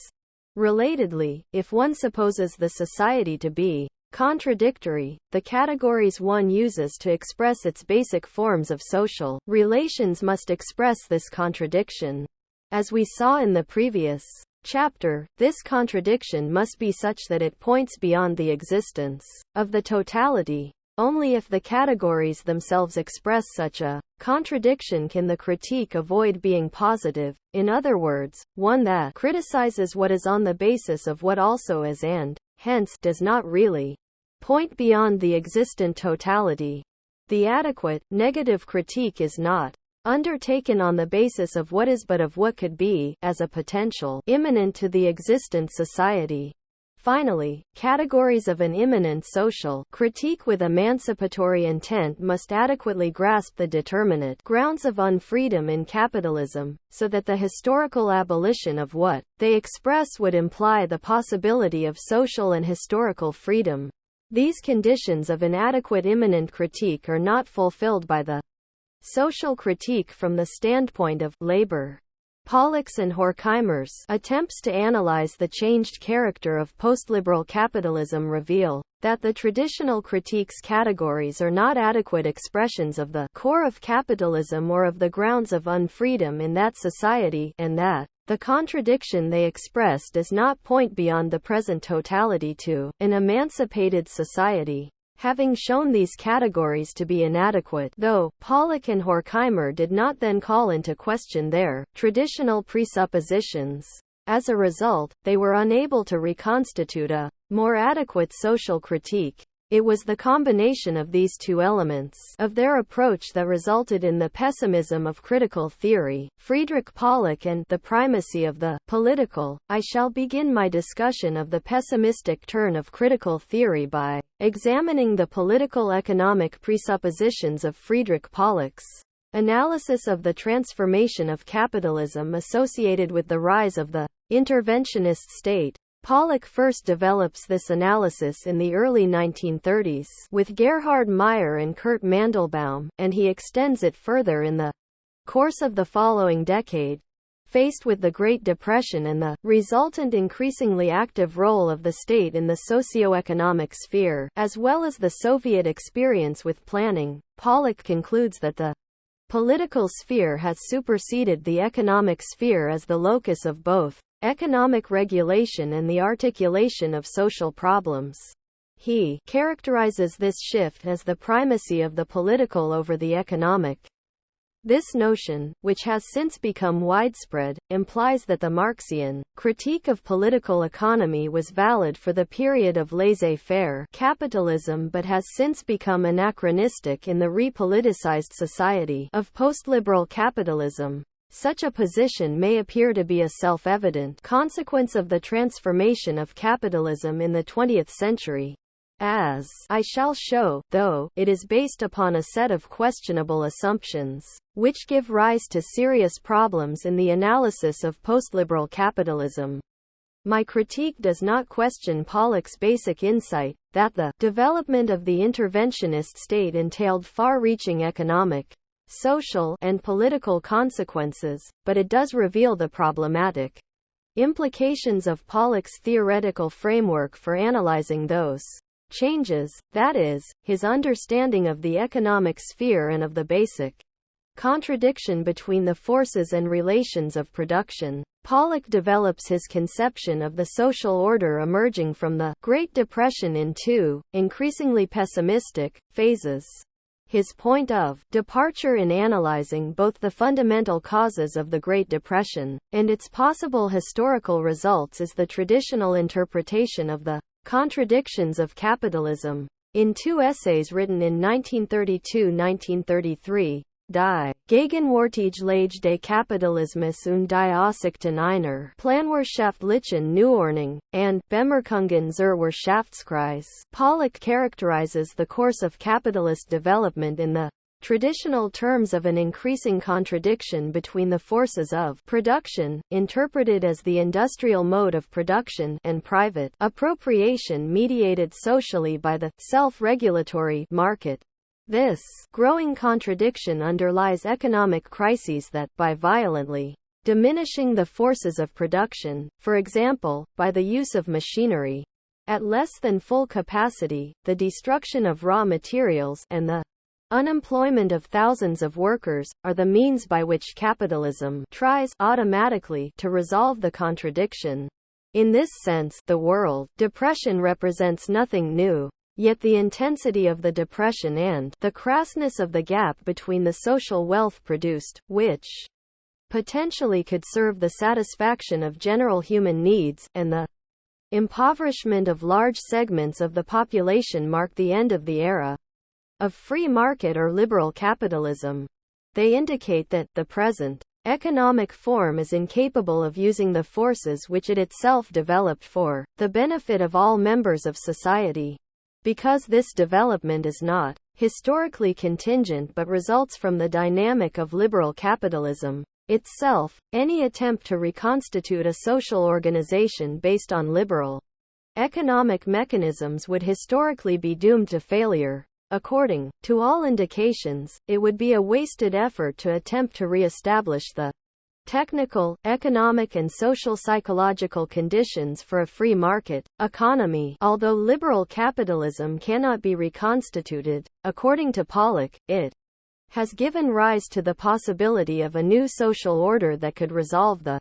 Relatedly, if one supposes the society to be contradictory, the categories one uses to express its basic forms of social relations must express this contradiction. As we saw in the previous chapter, this contradiction must be such that it points beyond the existence of the totality. Only if the categories themselves express such a contradiction can the critique avoid being positive, in other words, one that criticizes what is on the basis of what also is and, hence, does not really point beyond the existent totality. The adequate, negative critique is not undertaken on the basis of what is but of what could be, as a potential immanent to the existent society. Finally, categories of an immanent social critique with emancipatory intent must adequately grasp the determinate grounds of unfreedom in capitalism, so that the historical abolition of what they express would imply the possibility of social and historical freedom. These conditions of an adequate immanent critique are not fulfilled by the social critique from the standpoint of labor. Pollock's and Horkheimer's attempts to analyze the changed character of postliberal capitalism reveal that the traditional critique's categories are not adequate expressions of the core of capitalism or of the grounds of unfreedom in that society, and that the contradiction they express does not point beyond the present totality to an emancipated society. Having shown these categories to be inadequate, though, Pollock and Horkheimer did not then call into question their traditional presuppositions. As a result, they were unable to reconstitute a more adequate social critique. It was the combination of these two elements of their approach that resulted in the pessimism of critical theory, Friedrich Pollock, and the primacy of the political. I shall begin my discussion of the pessimistic turn of critical theory by examining the political economic presuppositions of Friedrich Pollock's analysis of the transformation of capitalism associated with the rise of the interventionist state. Pollock first develops this analysis in the early 1930s with Gerhard Meyer and Kurt Mandelbaum, and he extends it further in the course of the following decade. Faced with the Great Depression and the resultant increasingly active role of the state in the socio-economic sphere, as well as the Soviet experience with planning, Pollock concludes that the political sphere has superseded the economic sphere as the locus of both economic regulation and the articulation of social problems. He characterizes this shift as the primacy of the political over the economic. This notion, which has since become widespread, implies that the Marxian critique of political economy was valid for the period of laissez-faire capitalism but has since become anachronistic in the repoliticized society of postliberal capitalism. Such a position may appear to be a self-evident consequence of the transformation of capitalism in the 20th century. As I shall show, though, it is based upon a set of questionable assumptions, which give rise to serious problems in the analysis of postliberal capitalism. My critique does not question Pollock's basic insight, that the development of the interventionist state entailed far-reaching economic, social, and political consequences, but it does reveal the problematic implications of Pollock's theoretical framework for analyzing those changes, that is, his understanding of the economic sphere and of the basic contradiction between the forces and relations of production. Pollock develops his conception of the social order emerging from the Great Depression in two, increasingly pessimistic, phases. His point of departure in analyzing both the fundamental causes of the Great Depression and its possible historical results is the traditional interpretation of the contradictions of capitalism. In two essays written in 1932–1933, Die Gegenwärtige des Kapitalismus und die Aussichten einer planwirtschaftlichen Neuordnung, and Bemerkungen zur Wirtschaftskrise, Pollock characterizes the course of capitalist development in the traditional terms of an increasing contradiction between the forces of production, interpreted as the industrial mode of production, and private appropriation mediated socially by the self-regulatory market. This growing contradiction underlies economic crises that, by violently diminishing the forces of production, for example, by the use of machinery at less than full capacity, the destruction of raw materials, and the unemployment of thousands of workers, are the means by which capitalism tries automatically to resolve the contradiction. In this sense, the world depression represents nothing new. Yet the intensity of the depression and the crassness of the gap between the social wealth produced, which potentially could serve the satisfaction of general human needs, and the impoverishment of large segments of the population mark the end of the era of free market or liberal capitalism. They indicate that the present economic form is incapable of using the forces which it itself developed for the benefit of all members of society. Because this development is not historically contingent but results from the dynamic of liberal capitalism itself, any attempt to reconstitute a social organization based on liberal economic mechanisms would historically be doomed to failure. According to all indications, it would be a wasted effort to attempt to re-establish the technical, economic and social psychological conditions for a free market economy. Although liberal capitalism cannot be reconstituted, according to Pollock, it has given rise to the possibility of a new social order that could resolve the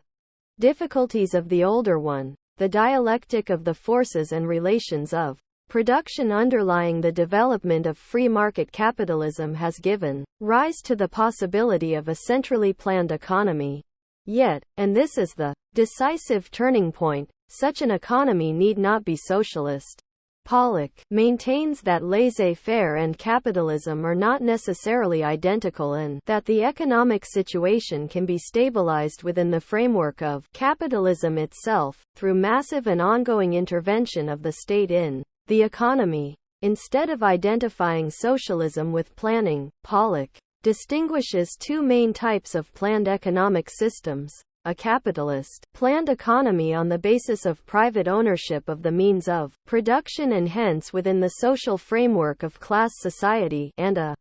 difficulties of the older one. The dialectic of the forces and relations of production underlying the development of free market capitalism has given rise to the possibility of a centrally planned economy. Yet, and this is the decisive turning point, such an economy need not be socialist. Pollock maintains that laissez-faire and capitalism are not necessarily identical and that the economic situation can be stabilized within the framework of capitalism itself, through massive and ongoing intervention of the state in the economy. Instead of identifying socialism with planning, Pollock distinguishes two main types of planned economic systems: a capitalist planned economy on the basis of private ownership of the means of production and hence within the social framework of class society, and a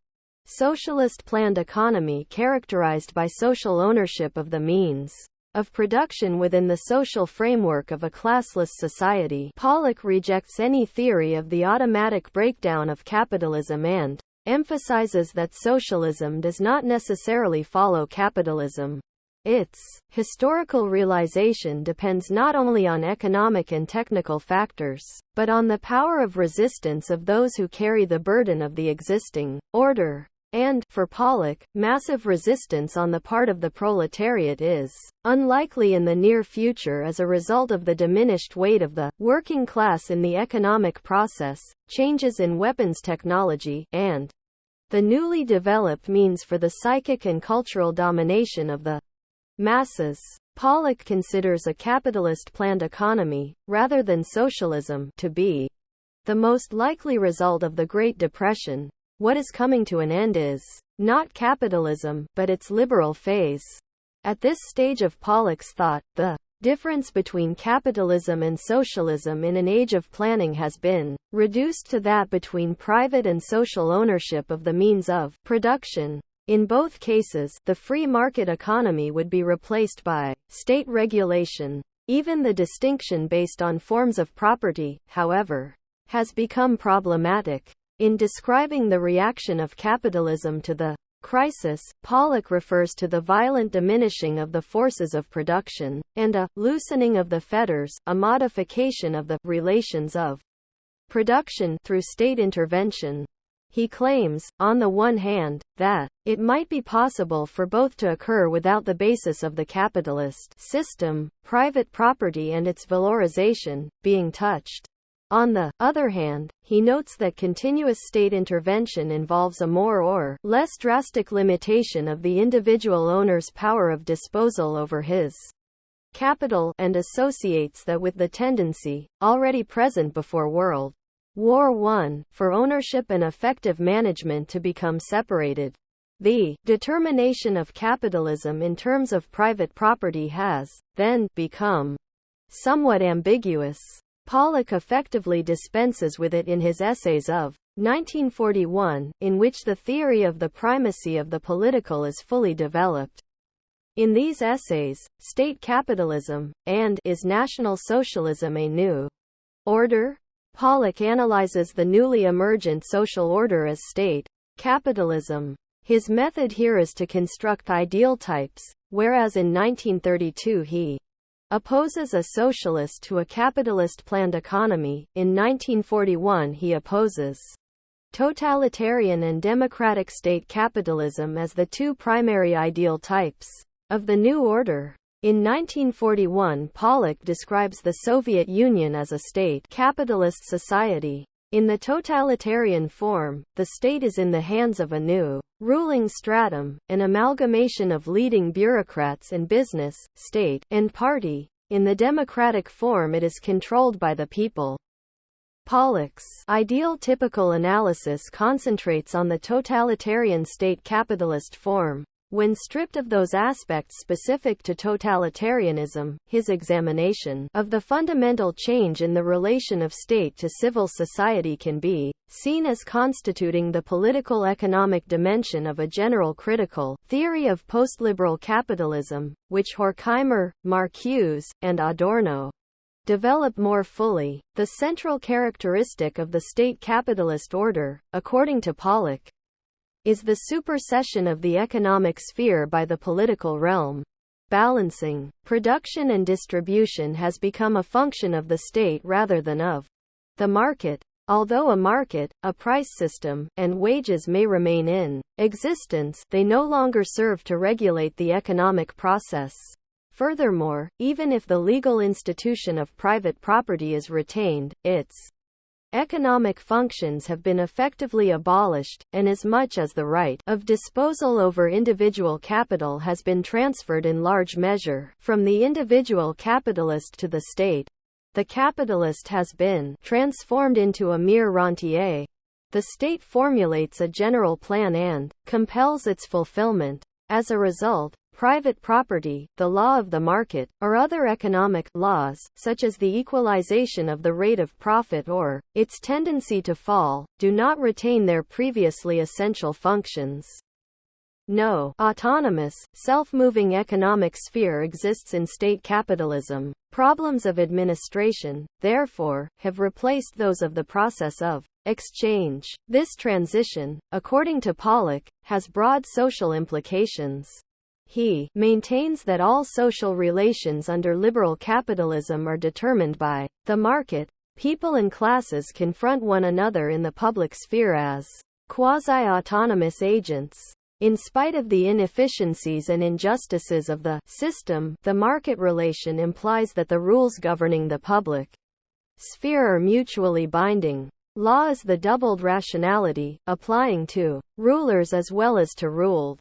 socialist planned economy characterized by social ownership of the means of production within the social framework of a classless society. Pollock rejects any theory of the automatic breakdown of capitalism and emphasizes that socialism does not necessarily follow capitalism. Its historical realization depends not only on economic and technical factors, but on the power of resistance of those who carry the burden of the existing order. And, for Pollock, massive resistance on the part of the proletariat is unlikely in the near future as a result of the diminished weight of the working class in the economic process, changes in weapons technology, and the newly developed means for the psychic and cultural domination of the masses. Pollock considers a capitalist planned economy, rather than socialism, to be the most likely result of the Great Depression. What is coming to an end is not capitalism, but its liberal phase. At this stage of Pollock's thought, the difference between capitalism and socialism in an age of planning has been reduced to that between private and social ownership of the means of production. In both cases, the free market economy would be replaced by state regulation. Even the distinction based on forms of property, however, has become problematic. In describing the reaction of capitalism to the crisis, Pollock refers to the violent diminishing of the forces of production, and a loosening of the fetters, a modification of the relations of production through state intervention. He claims, on the one hand, that it might be possible for both to occur without the basis of the capitalist system, private property and its valorization, being touched. On the other hand, he notes that continuous state intervention involves a more or less drastic limitation of the individual owner's power of disposal over his capital, and associates that with the tendency, already present before World War I, for ownership and effective management to become separated. The determination of capitalism in terms of private property has, then, become somewhat ambiguous. Pollock effectively dispenses with it in his essays of 1941, in which the theory of the primacy of the political is fully developed. In these essays, State Capitalism, and Is National Socialism a New Order? Pollock analyzes the newly emergent social order as state capitalism. His method here is to construct ideal types, whereas in 1932 he opposes a socialist to a capitalist planned economy. In 1941 he opposes totalitarian and democratic state capitalism as the two primary ideal types of the new order. In 1941 Pollock describes the Soviet Union as a state capitalist society. In the totalitarian form, the state is in the hands of a new ruling stratum, an amalgamation of leading bureaucrats in business, state, and party. In the democratic form it is controlled by the people. Pollock's ideal typical analysis concentrates on the totalitarian state capitalist form. When stripped of those aspects specific to totalitarianism, his examination of the fundamental change in the relation of state to civil society can be seen as constituting the political-economic dimension of a general critical theory of post-liberal capitalism, which Horkheimer, Marcuse, and Adorno develop more fully. The central characteristic of the state capitalist order, according to Pollock, is the supersession of the economic sphere by the political realm. Balancing production and distribution has become a function of the state rather than of the market. Although a market, a price system, and wages may remain in existence, they no longer serve to regulate the economic process. Furthermore, even if the legal institution of private property is retained, its economic functions have been effectively abolished, inasmuch as the right of disposal over individual capital has been transferred in large measure from the individual capitalist to the state. The capitalist has been transformed into a mere rentier. The state formulates a general plan and compels its fulfillment. As a result, private property, the law of the market, or other economic laws, such as the equalization of the rate of profit or its tendency to fall, do not retain their previously essential functions. No autonomous, self-moving economic sphere exists in state capitalism. Problems of administration, therefore, have replaced those of the process of exchange. This transition, according to Pollock, has broad social implications. He maintains that all social relations under liberal capitalism are determined by the market. People and classes confront one another in the public sphere as quasi-autonomous agents. In spite of the inefficiencies and injustices of the system, the market relation implies that the rules governing the public sphere are mutually binding. Law is the doubled rationality, applying to rulers as well as to ruled.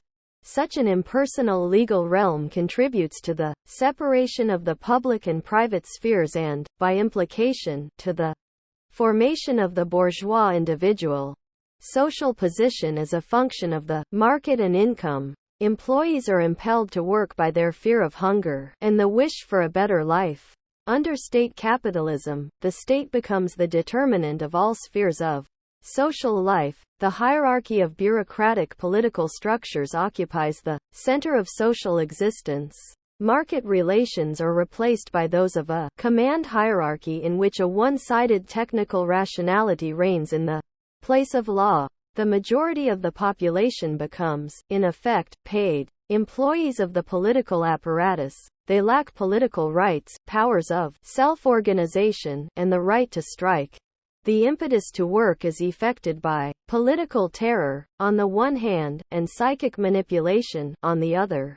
Such an impersonal legal realm contributes to the separation of the public and private spheres and, by implication, to the formation of the bourgeois individual. Social position is a function of the market and income. Employees are impelled to work by their fear of hunger and the wish for a better life. Under state capitalism, the state becomes the determinant of all spheres of social life. The hierarchy of bureaucratic political structures occupies the center of social existence. Market relations are replaced by those of a command hierarchy in which a one-sided technical rationality reigns in the place of law. The majority of the population becomes, in effect, paid employees of the political apparatus. They lack political rights, powers of self-organization, and the right to strike. The impetus to work is effected by political terror, on the one hand, and psychic manipulation, on the other.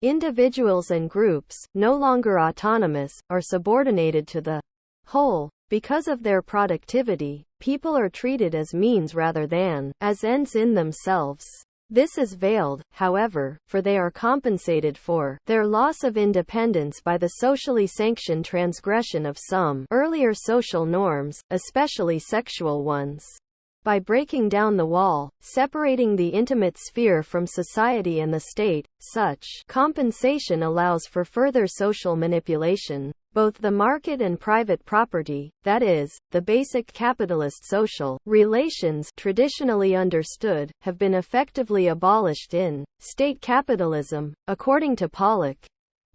Individuals and groups, no longer autonomous, are subordinated to the whole. Because of their productivity, people are treated as means rather than as ends in themselves. This is veiled, however, for they are compensated for their loss of independence by the socially sanctioned transgression of some earlier social norms, especially sexual ones. By breaking down the wall, separating the intimate sphere from society and the state, such compensation allows for further social manipulation. Both the market and private property, that is, the basic capitalist social relations traditionally understood, have been effectively abolished in state capitalism, according to Pollock.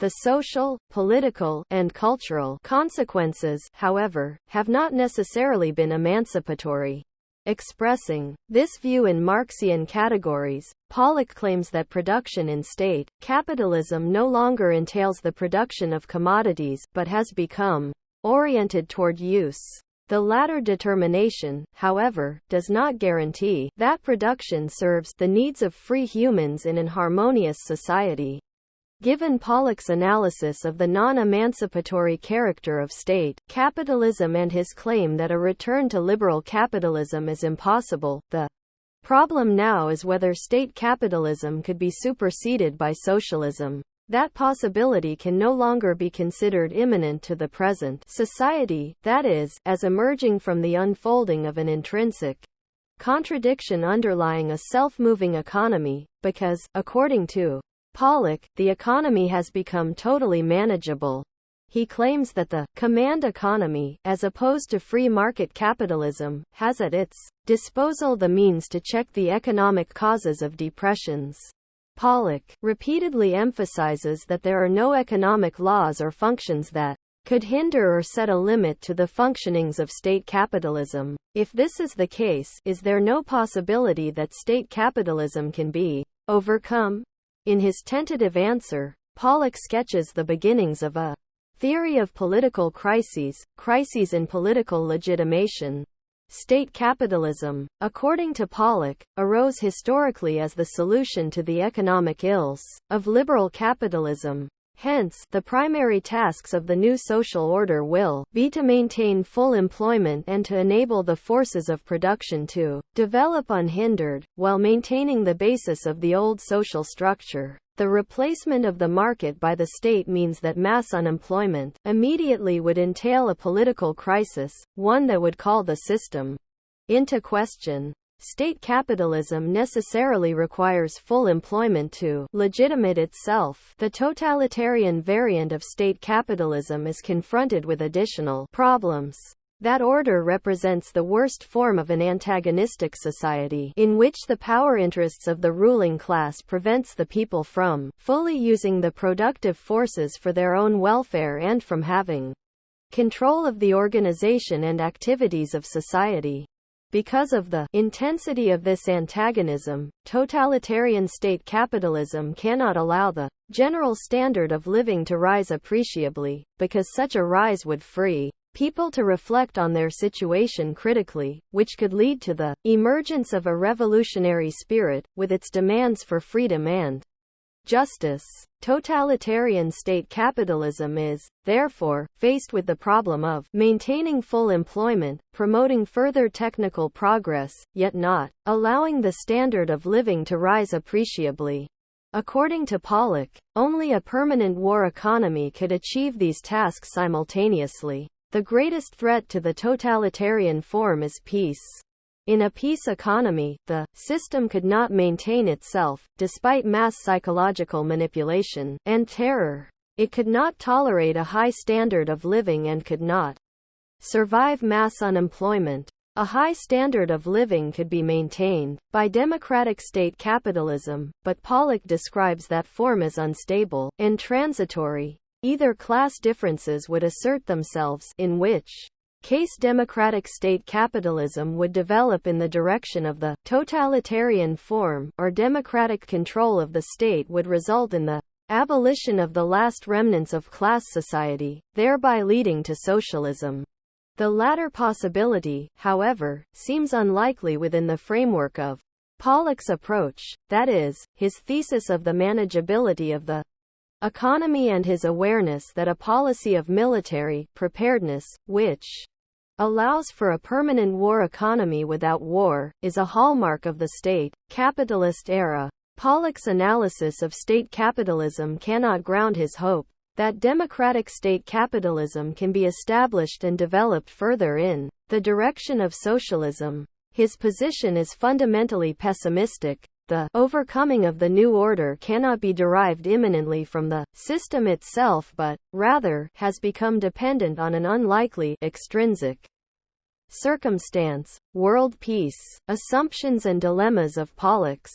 The social, political, and cultural consequences, however, have not necessarily been emancipatory. Expressing this view in Marxian categories, Pollock claims that production in state capitalism no longer entails the production of commodities, but has become oriented toward use. The latter determination, however, does not guarantee that production serves the needs of free humans in an harmonious society. Given Pollock's analysis of the non-emancipatory character of state capitalism and his claim that a return to liberal capitalism is impossible, the problem now is whether state capitalism could be superseded by socialism. That possibility can no longer be considered imminent to the present society, that is, as emerging from the unfolding of an intrinsic contradiction underlying a self-moving economy, because, according to Pollock, the economy has become totally manageable. He claims that the command economy, as opposed to free market capitalism, has at its disposal the means to check the economic causes of depressions. Pollock repeatedly emphasizes that there are no economic laws or functions that could hinder or set a limit to the functionings of state capitalism. If this is the case, is there no possibility that state capitalism can be overcome? In his tentative answer, Pollock sketches the beginnings of a theory of political crises in political legitimation. State capitalism, according to Pollock, arose historically as the solution to the economic ills of liberal capitalism. Hence, the primary tasks of the new social order will be to maintain full employment and to enable the forces of production to develop unhindered, while maintaining the basis of the old social structure. The replacement of the market by the state means that mass unemployment immediately would entail a political crisis, one that would call the system into question. State capitalism necessarily requires full employment to legitimate itself. The totalitarian variant of state capitalism is confronted with additional problems. That order represents the worst form of an antagonistic society, in which the power interests of the ruling class prevents the people from fully using the productive forces for their own welfare and from having control of the organization and activities of society. Because of the intensity of this antagonism, totalitarian state capitalism cannot allow the general standard of living to rise appreciably, because such a rise would free people to reflect on their situation critically, which could lead to the emergence of a revolutionary spirit, with its demands for freedom and justice. Totalitarian state capitalism is, therefore, faced with the problem of maintaining full employment, promoting further technical progress, yet not allowing the standard of living to rise appreciably. According to Pollock, only a permanent war economy could achieve these tasks simultaneously. The greatest threat to the totalitarian form is peace. In a peace economy, the system could not maintain itself, despite mass psychological manipulation and terror. It could not tolerate a high standard of living and could not survive mass unemployment. A high standard of living could be maintained by democratic state capitalism, but Pollock describes that form as unstable and transitory. Either class differences would assert themselves, in which case democratic state capitalism would develop in the direction of the totalitarian form, or democratic control of the state would result in the abolition of the last remnants of class society, thereby leading to socialism. The latter possibility, however, seems unlikely within the framework of Pollock's approach, that is, his thesis of the manageability of the economy and his awareness that a policy of military preparedness, which allows for a permanent war economy without war, is a hallmark of the state capitalist era. Pollock's analysis of state capitalism cannot ground his hope that democratic state capitalism can be established and developed further in the direction of socialism. His position is fundamentally pessimistic. The overcoming of the new order cannot be derived imminently from the system itself but, rather, has become dependent on an unlikely, extrinsic circumstance. World peace. Assumptions and dilemmas of Pollock's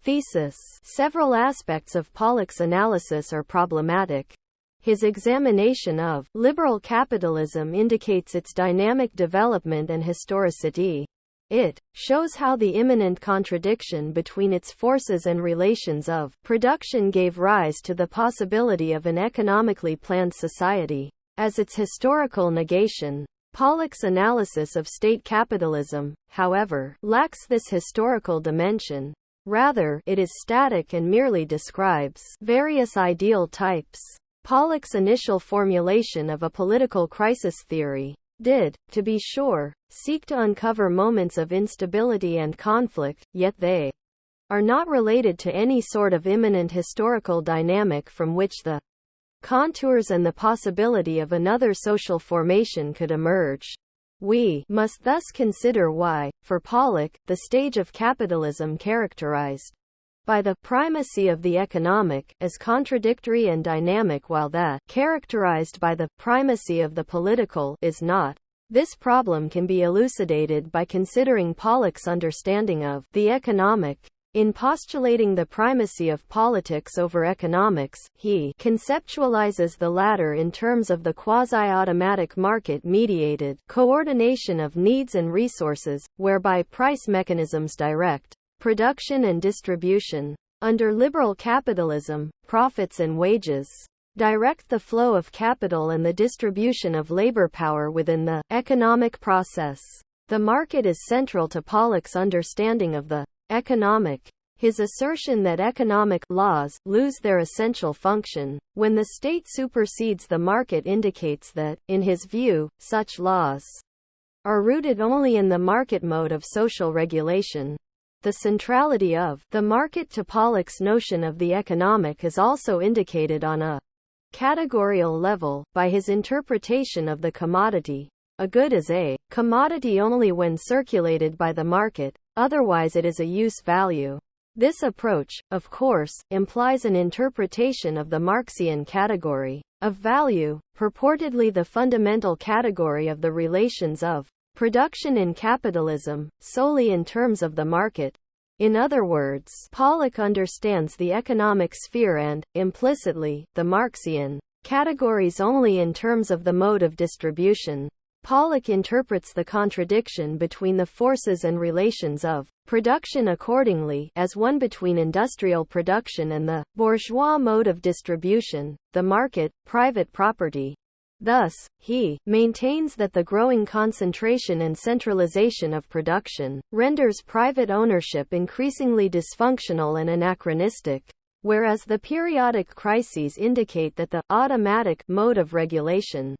thesis. Several aspects of Pollock's analysis are problematic. His examination of liberal capitalism indicates its dynamic development and historicity. It shows how the imminent contradiction between its forces and relations of production gave rise to the possibility of an economically planned society. As its historical negation, Pollock's analysis of state capitalism, however, lacks this historical dimension. Rather, it is static and merely describes various ideal types. Pollock's initial formulation of a political crisis theory did, to be sure, seek to uncover moments of instability and conflict, yet they are not related to any sort of imminent historical dynamic from which the contours and the possibility of another social formation could emerge. We must thus consider why, for Pollock, the stage of capitalism characterized by the primacy of the economic is contradictory and dynamic, while that characterized by the primacy of the political is not. This problem can be elucidated by considering Pollock's understanding of the economic. In postulating the primacy of politics over economics, he conceptualizes the latter in terms of the quasi-automatic market-mediated coordination of needs and resources, whereby price mechanisms direct production and distribution. Under liberal capitalism, profits and wages direct the flow of capital and the distribution of labor power within the economic process. The market is central to Pollock's understanding of the economic. His assertion that economic laws lose their essential function when the state supersedes the market indicates that, in his view, such laws are rooted only in the market mode of social regulation. The centrality of the market to Pollock's notion of the economic is also indicated on a categorical level by his interpretation of the commodity. A good is a commodity only when circulated by the market, otherwise it is a use value. This approach, of course, implies an interpretation of the Marxian category of value, purportedly the fundamental category of the relations of production in capitalism, solely in terms of the market. In other words, Pollock understands the economic sphere and, implicitly, the Marxian categories only in terms of the mode of distribution. Pollock interprets the contradiction between the forces and relations of production accordingly as one between industrial production and the bourgeois mode of distribution, the market, private property. Thus, he maintains that the growing concentration and centralization of production renders private ownership increasingly dysfunctional and anachronistic, whereas the periodic crises indicate that the automatic mode of regulation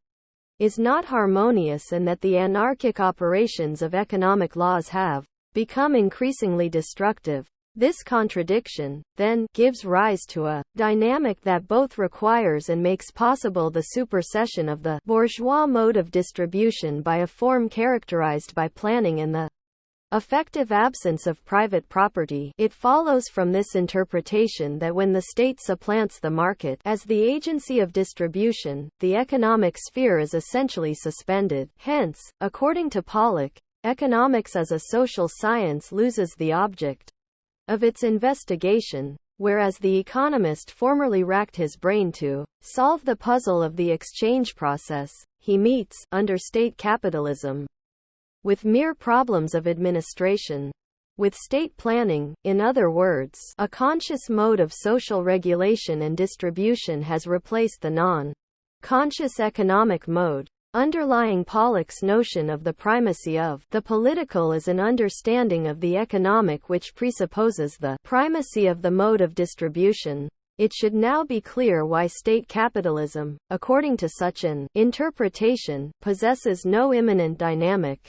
is not harmonious and that the anarchic operations of economic laws have become increasingly destructive. This contradiction, then, gives rise to a dynamic that both requires and makes possible the supersession of the bourgeois mode of distribution by a form characterized by planning and the effective absence of private property. It follows from this interpretation that when the state supplants the market as the agency of distribution, the economic sphere is essentially suspended. Hence, according to Pollock, economics as a social science loses the object of its investigation, whereas the economist formerly racked his brain to solve the puzzle of the exchange process. He meets, under state capitalism, with mere problems of administration. With state planning, in other words, a conscious mode of social regulation and distribution has replaced the non-conscious economic mode. Underlying Pollock's notion of the primacy of the political is an understanding of the economic which presupposes the primacy of the mode of distribution. It should now be clear why state capitalism, according to such an interpretation, possesses no immanent dynamic.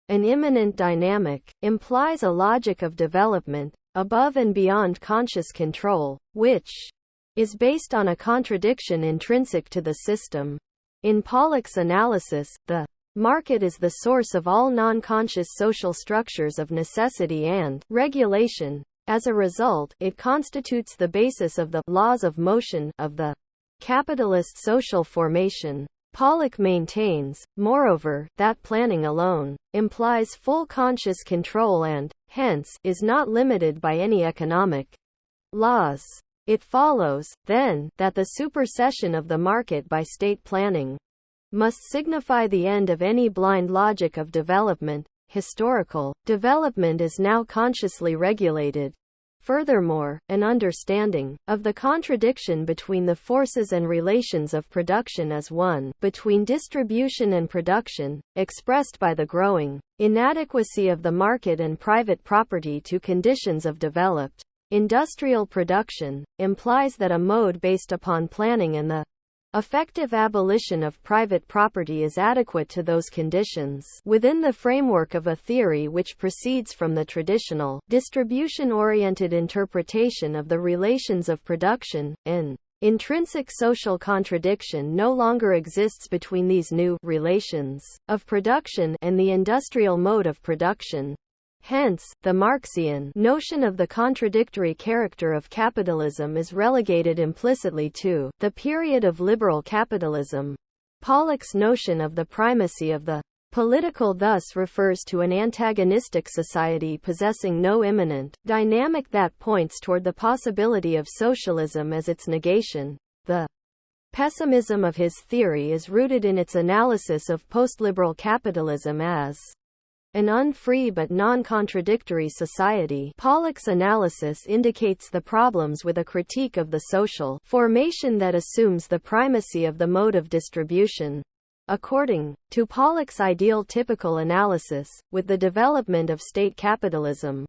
An immanent dynamic implies a logic of development, above and beyond conscious control, which is based on a contradiction intrinsic to the system. In Pollock's analysis, the market is the source of all non-conscious social structures of necessity and regulation. As a result, it constitutes the basis of the laws of motion of the capitalist social formation. Pollock maintains, moreover, that planning alone implies full conscious control and, hence, is not limited by any economic laws. It follows, then, that the supersession of the market by state planning must signify the end of any blind logic of development. Historical development is now consciously regulated. Furthermore, an understanding of the contradiction between the forces and relations of production as one between distribution and production, expressed by the growing inadequacy of the market and private property to conditions of developed industrial production, implies that a mode based upon planning and the effective abolition of private property is adequate to those conditions within the framework of a theory which proceeds from the traditional distribution-oriented interpretation of the relations of production. An intrinsic social contradiction no longer exists between these new relations of production and the industrial mode of production. Hence, the Marxian notion of the contradictory character of capitalism is relegated implicitly to the period of liberal capitalism. Pollock's notion of the primacy of the political thus refers to an antagonistic society possessing no immanent dynamic that points toward the possibility of socialism as its negation. The pessimism of his theory is rooted in its analysis of post-liberal capitalism as an unfree but non-contradictory society. Pollock's analysis indicates the problems with a critique of the social formation that assumes the primacy of the mode of distribution. According to Pollock's ideal typical analysis, with the development of state capitalism,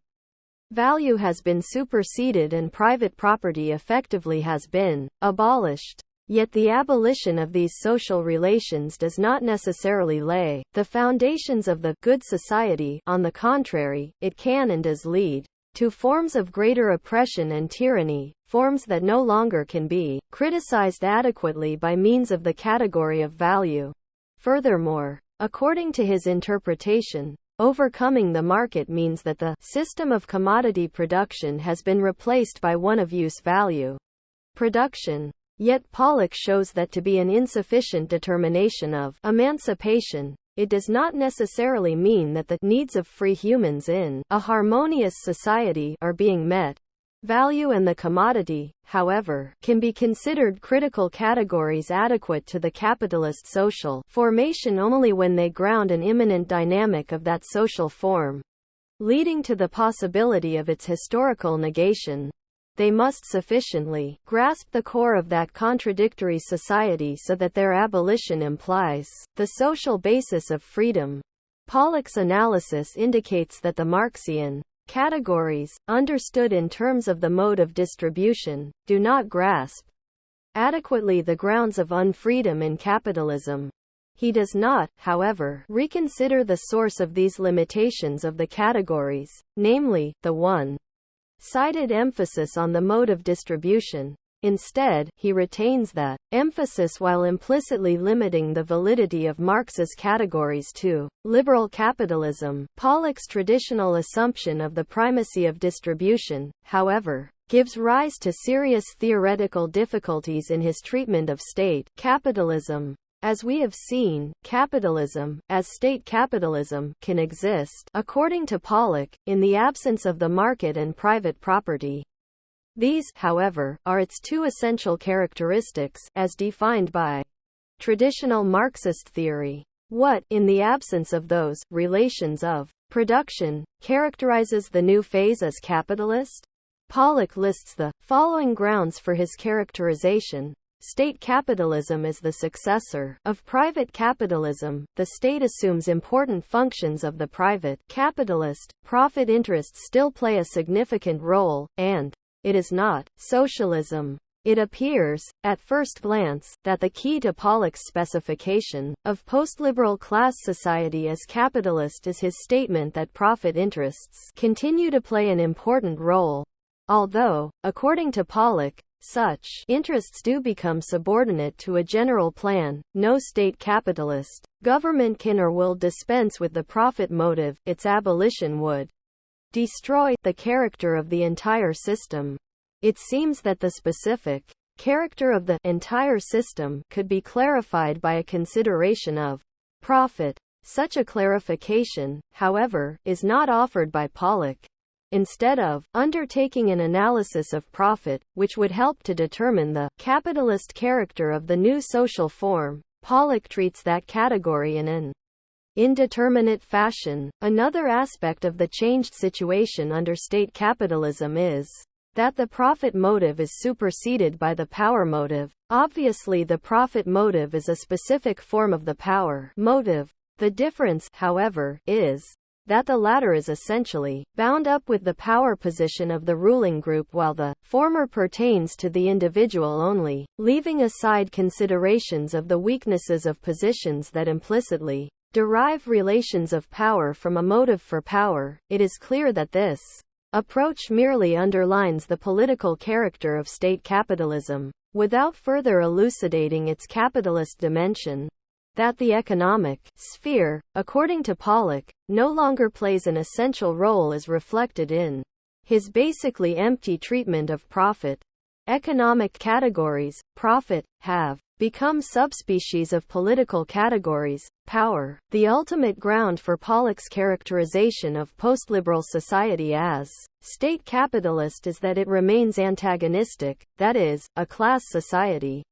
value has been superseded and private property effectively has been abolished. Yet the abolition of these social relations does not necessarily lay the foundations of the good society. On the contrary, it can and does lead to forms of greater oppression and tyranny, forms that no longer can be criticized adequately by means of the category of value. Furthermore, according to his interpretation, overcoming the market means that the system of commodity production has been replaced by one of use value production. Yet Pollock shows that to be an insufficient determination of emancipation, it does not necessarily mean that the needs of free humans in a harmonious society are being met. Value and the commodity, however, can be considered critical categories adequate to the capitalist social formation only when they ground an immanent dynamic of that social form, leading to the possibility of its historical negation. They must sufficiently grasp the core of that contradictory society so that their abolition implies the social basis of freedom. Pollock's analysis indicates that the Marxian categories, understood in terms of the mode of distribution, do not grasp adequately the grounds of unfreedom in capitalism. He does not, however, reconsider the source of these limitations of the categories, namely, the one-sided emphasis on the mode of distribution. Instead, he retains that emphasis while implicitly limiting the validity of Marx's categories to liberal capitalism. Pollock's traditional assumption of the primacy of distribution, however, gives rise to serious theoretical difficulties in his treatment of state capitalism. As we have seen, capitalism, as state capitalism, can exist, according to Pollock, in the absence of the market and private property. These, however, are its two essential characteristics, as defined by traditional Marxist theory. What, in the absence of those relations of production, characterizes the new phase as capitalist? Pollock lists the following grounds for his characterization. State capitalism is the successor of private capitalism. The state assumes important functions of the private capitalist. Profit interests still play a significant role, and it is not socialism. It appears, at first glance, that the key to Pollock's specification of post-liberal class society as capitalist is his statement that profit interests continue to play an important role. Although, according to Pollock, such interests do become subordinate to a general plan, no state capitalist government can or will dispense with the profit motive. Its abolition would destroy the character of the entire system. It seems that the specific character of the entire system could be clarified by a consideration of profit. Such a clarification, however, is not offered by Pollock. Instead of undertaking an analysis of profit, which would help to determine the capitalist character of the new social form, Pollock treats that category in an indeterminate fashion. Another aspect of the changed situation under state capitalism is that the profit motive is superseded by the power motive. Obviously, the profit motive is a specific form of the power motive. The difference, however, is that the latter is essentially bound up with the power position of the ruling group while the former pertains to the individual only. Leaving aside considerations of the weaknesses of positions that implicitly derive relations of power from a motive for power, it is clear that this approach merely underlines the political character of state capitalism. without further elucidating its capitalist dimension. That the economic sphere, according to Pollock, no longer plays an essential role is reflected in his basically empty treatment of profit. Economic categories, profit, have become subspecies of political categories, power. The ultimate ground for Pollock's characterization of postliberal society as state capitalist is that it remains antagonistic, that is, a class society.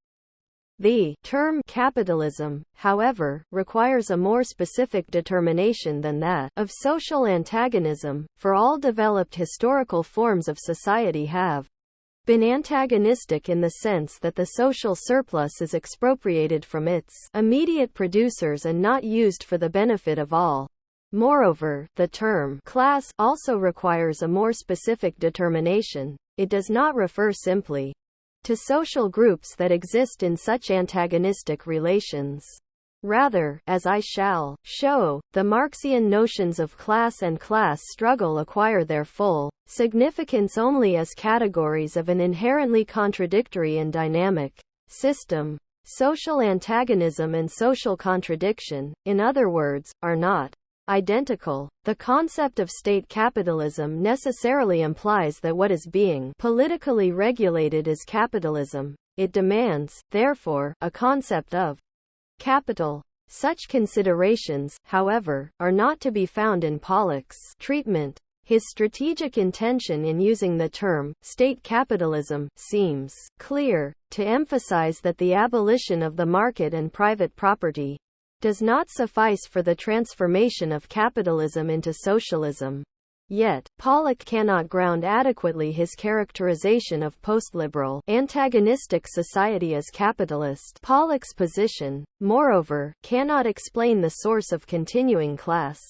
The term capitalism, however, requires a more specific determination than that of social antagonism, for all developed historical forms of society have been antagonistic in the sense that the social surplus is expropriated from its immediate producers and not used for the benefit of all. Moreover, the term class also requires a more specific determination. It does not refer simply to social groups that exist in such antagonistic relations. Rather, as I shall show, the Marxian notions of class and class struggle acquire their full significance only as categories of an inherently contradictory and dynamic system. Social antagonism and social contradiction, in other words, are not identical. The concept of state capitalism necessarily implies that what is being politically regulated is capitalism. It demands, therefore, a concept of capital. Such considerations, however, are not to be found in Pollock's treatment. His strategic intention in using the term state capitalism seems clear, to emphasize that the abolition of the market and private property does not suffice for the transformation of capitalism into socialism. Yet, Pollock cannot ground adequately his characterization of postliberal, antagonistic society as capitalist. Pollock's position, moreover, cannot explain the source of continuing class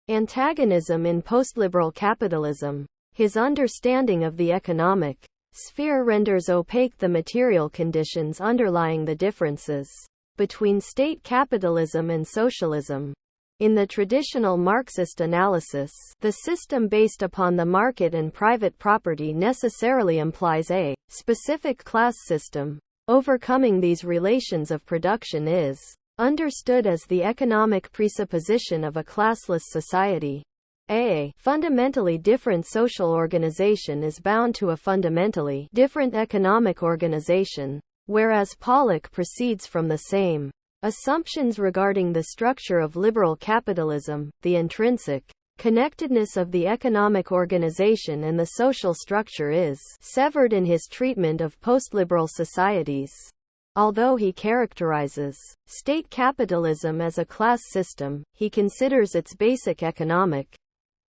antagonism in postliberal capitalism. His understanding of the economic sphere renders opaque the material conditions underlying the differences between state capitalism and socialism. In the traditional Marxist analysis, the system based upon the market and private property necessarily implies a specific class system. Overcoming these relations of production is understood as the economic presupposition of a classless society. A fundamentally different social organization is bound to a fundamentally different economic organization, whereas Pollock proceeds from the same assumptions regarding the structure of liberal capitalism. The intrinsic connectedness of the economic organization and the social structure is severed in his treatment of postliberal societies. Although he characterizes state capitalism as a class system, he considers its basic economic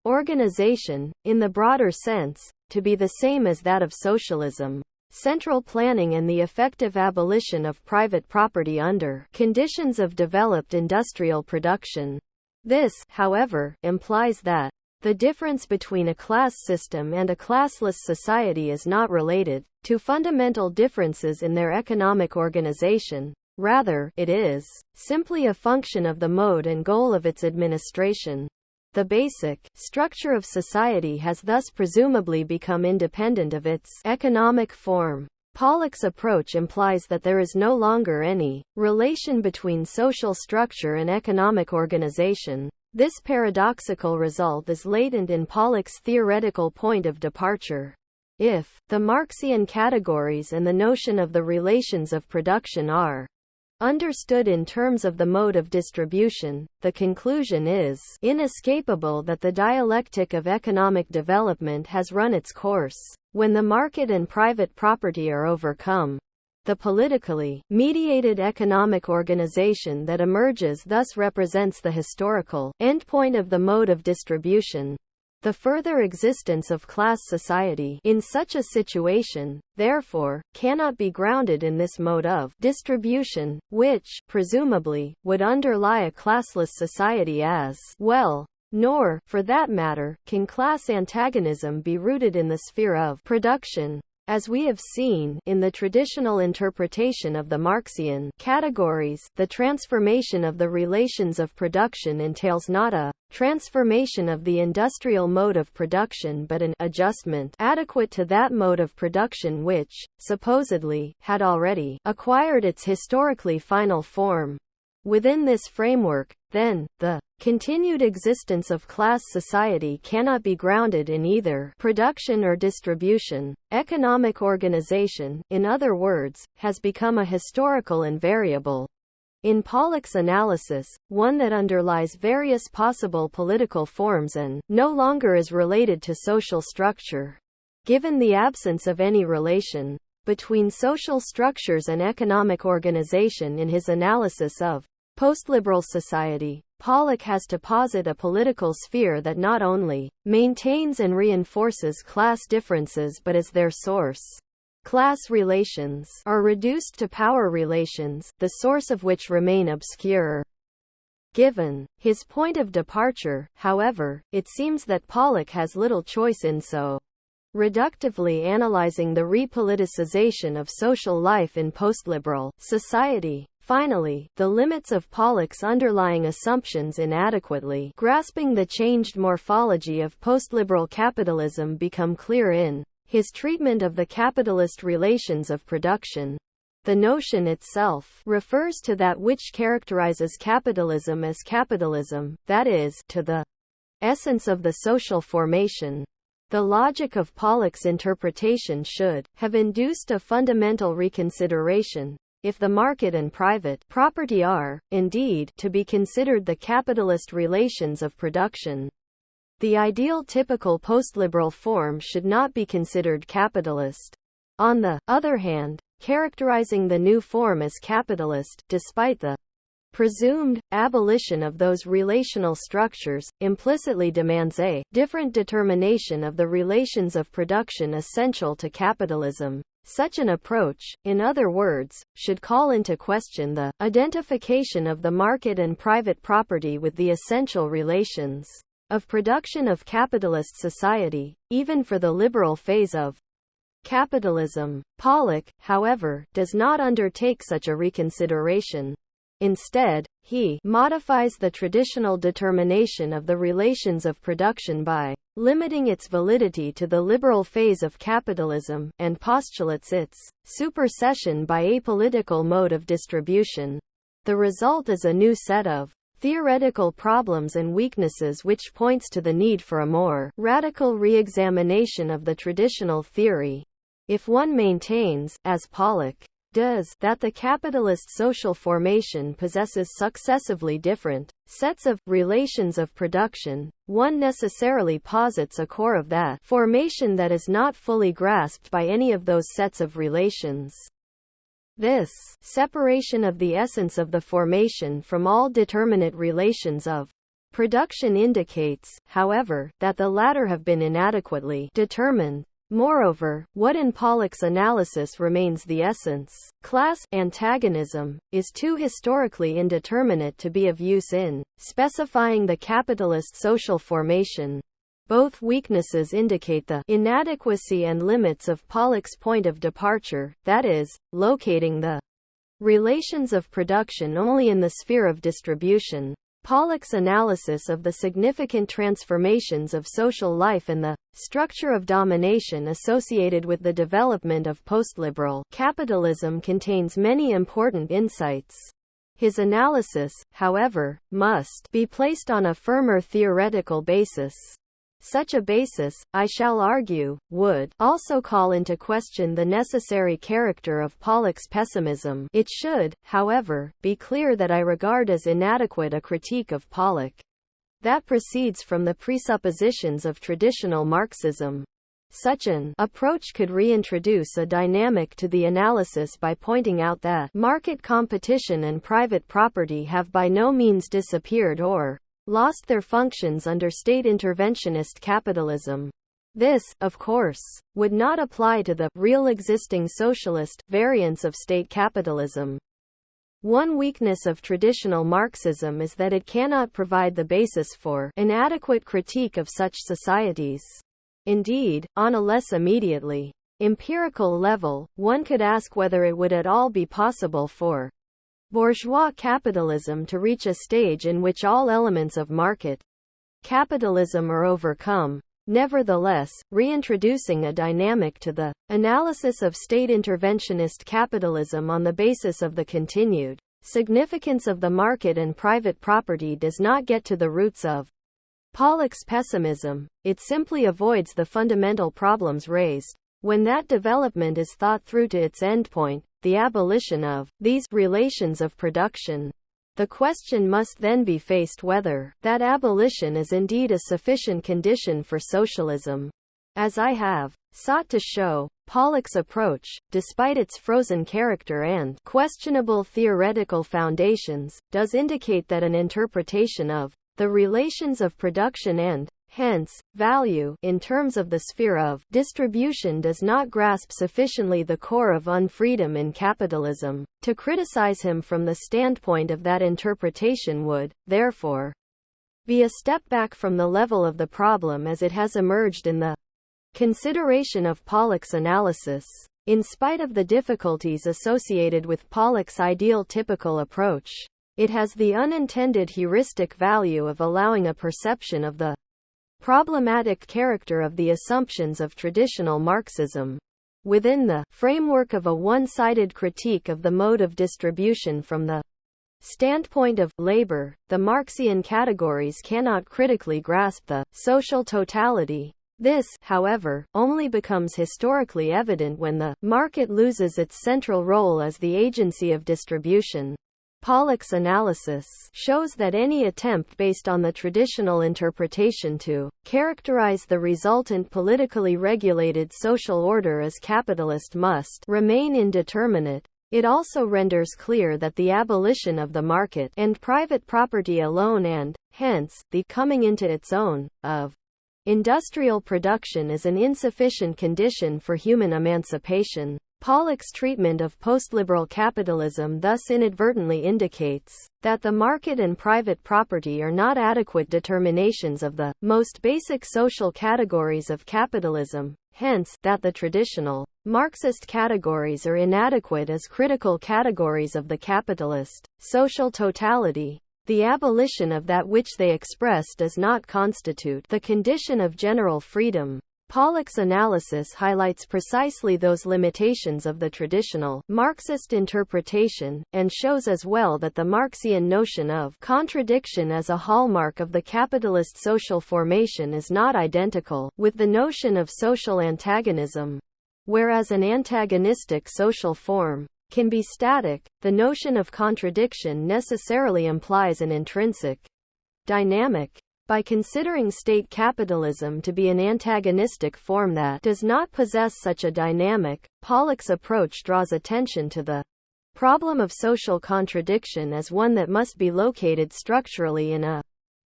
organization, in the broader sense, to be the same as that of socialism. Central planning and the effective abolition of private property under conditions of developed industrial production. This, however, implies that the difference between a class system and a classless society is not related to fundamental differences in their economic organization. Rather, it is simply a function of the mode and goal of its administration. The basic structure of society has thus presumably become independent of its economic form. Pollock's approach implies that there is no longer any relation between social structure and economic organization. This paradoxical result is latent in Pollock's theoretical point of departure. If the Marxian categories and the notion of the relations of production are understood in terms of the mode of distribution, the conclusion is inescapable that the dialectic of economic development has run its course. When the market and private property are overcome, the politically mediated economic organization that emerges thus represents the historical endpoint of the mode of distribution. The further existence of class society in such a situation, therefore, cannot be grounded in this mode of distribution, which, presumably, would underlie a classless society as well. Nor, for that matter, can class antagonism be rooted in the sphere of production. As we have seen, in the traditional interpretation of the Marxian categories, the transformation of the relations of production entails not a transformation of the industrial mode of production but an adjustment adequate to that mode of production which, supposedly, had already acquired its historically final form. Within this framework, then, the continued existence of class society cannot be grounded in either production or distribution. Economic organization, in other words, has become a historical invariable. In Pollock's analysis, one that underlies various possible political forms and no longer is related to social structure. Given the absence of any relation between social structures and economic organization in his analysis of postliberal society, Pollock has to posit a political sphere that not only maintains and reinforces class differences but as their source. Class relations are reduced to power relations, the source of which remain obscure. Given his point of departure, however, it seems that Pollock has little choice in so reductively analyzing the repoliticization of social life in postliberal society. Finally, the limits of Pollock's underlying assumptions inadequately grasping the changed morphology of postliberal capitalism become clear in his treatment of the capitalist relations of production. The notion itself refers to that which characterizes capitalism as capitalism, that is, to the essence of the social formation. The logic of Pollock's interpretation should have induced a fundamental reconsideration. If the market and private property are, indeed, to be considered the capitalist relations of production, the ideal typical postliberal form should not be considered capitalist. On the other hand, characterizing the new form as capitalist, despite the presumed abolition of those relational structures, implicitly demands a different determination of the relations of production essential to capitalism. Such an approach, in other words, should call into question the identification of the market and private property with the essential relations of production of capitalist society, even for the liberal phase of capitalism. Pollock, however, does not undertake such a reconsideration. Instead, he modifies the traditional determination of the relations of production by limiting its validity to the liberal phase of capitalism, and postulates its supersession by a political mode of distribution. The result is a new set of theoretical problems and weaknesses which points to the need for a more radical re-examination of the traditional theory. If one maintains, as Pollock does, that the capitalist social formation possesses successively different sets of relations of production, one necessarily posits a core of that formation that is not fully grasped by any of those sets of relations. This separation of the essence of the formation from all determinate relations of production indicates, however, that the latter have been inadequately determined. Moreover, what in Pollock's analysis remains the essence, class antagonism, is too historically indeterminate to be of use in specifying the capitalist social formation. Both weaknesses indicate the inadequacy and limits of Pollock's point of departure, that is, locating the relations of production only in the sphere of distribution. Pollock's analysis of the significant transformations of social life and the structure of domination associated with the development of postliberal capitalism contains many important insights. His analysis, however, must be placed on a firmer theoretical basis. Such a basis, I shall argue, would also call into question the necessary character of Pollock's pessimism. It should, however, be clear that I regard as inadequate a critique of Pollock that proceeds from the presuppositions of traditional Marxism. Such an approach could reintroduce a dynamic to the analysis by pointing out that market competition and private property have by no means disappeared or lost their functions under state interventionist capitalism. This, of course, would not apply to the real existing socialist variants of state capitalism. One weakness of traditional Marxism is that it cannot provide the basis for an adequate critique of such societies. Indeed, on a less immediately empirical level, one could ask whether it would at all be possible for bourgeois capitalism to reach a stage in which all elements of market capitalism are overcome. Nevertheless, reintroducing a dynamic to the analysis of state interventionist capitalism on the basis of the continued significance of the market and private property does not get to the roots of Pollock's pessimism. It simply avoids the fundamental problems raised. When that development is thought through to its endpoint, the abolition of these relations of production, the question must then be faced whether that abolition is indeed a sufficient condition for socialism. As I have sought to show, Pollock's approach, despite its frozen character and questionable theoretical foundations, does indicate that an interpretation of the relations of production and, hence, value, in terms of the sphere of distribution does not grasp sufficiently the core of unfreedom in capitalism. To criticize him from the standpoint of that interpretation would, therefore, be a step back from the level of the problem as it has emerged in the consideration of Pollock's analysis. In spite of the difficulties associated with Pollock's ideal typical approach, it has the unintended heuristic value of allowing a perception of the problematic character of the assumptions of traditional Marxism. Within the framework of a one-sided critique of the mode of distribution from the standpoint of labor, the Marxian categories cannot critically grasp the social totality. This, however, only becomes historically evident when the market loses its central role as the agency of distribution. Pollock's analysis shows that any attempt based on the traditional interpretation to characterize the resultant politically regulated social order as capitalist must remain indeterminate. It also renders clear that the abolition of the market and private property alone and, hence, the coming into its own, of industrial production is an insufficient condition for human emancipation. Pollock's treatment of postliberal capitalism thus inadvertently indicates that the market and private property are not adequate determinations of the most basic social categories of capitalism, hence, that the traditional Marxist categories are inadequate as critical categories of the capitalist social totality. The abolition of that which they express does not constitute the condition of general freedom. Pollock's analysis highlights precisely those limitations of the traditional Marxist interpretation, and shows as well that the Marxian notion of contradiction as a hallmark of the capitalist social formation is not identical with the notion of social antagonism. Whereas an antagonistic social form can be static, the notion of contradiction necessarily implies an intrinsic dynamic. By considering state capitalism to be an antagonistic form that does not possess such a dynamic, Pollock's approach draws attention to the problem of social contradiction as one that must be located structurally in a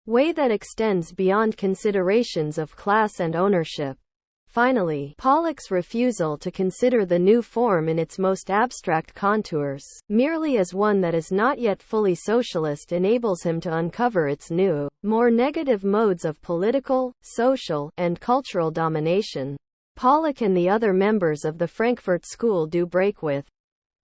way that extends beyond considerations of class and ownership. Finally, Pollock's refusal to consider the new form in its most abstract contours, merely as one that is not yet fully socialist, enables him to uncover its new, more negative modes of political, social, and cultural domination. Pollock and the other members of the Frankfurt School do break with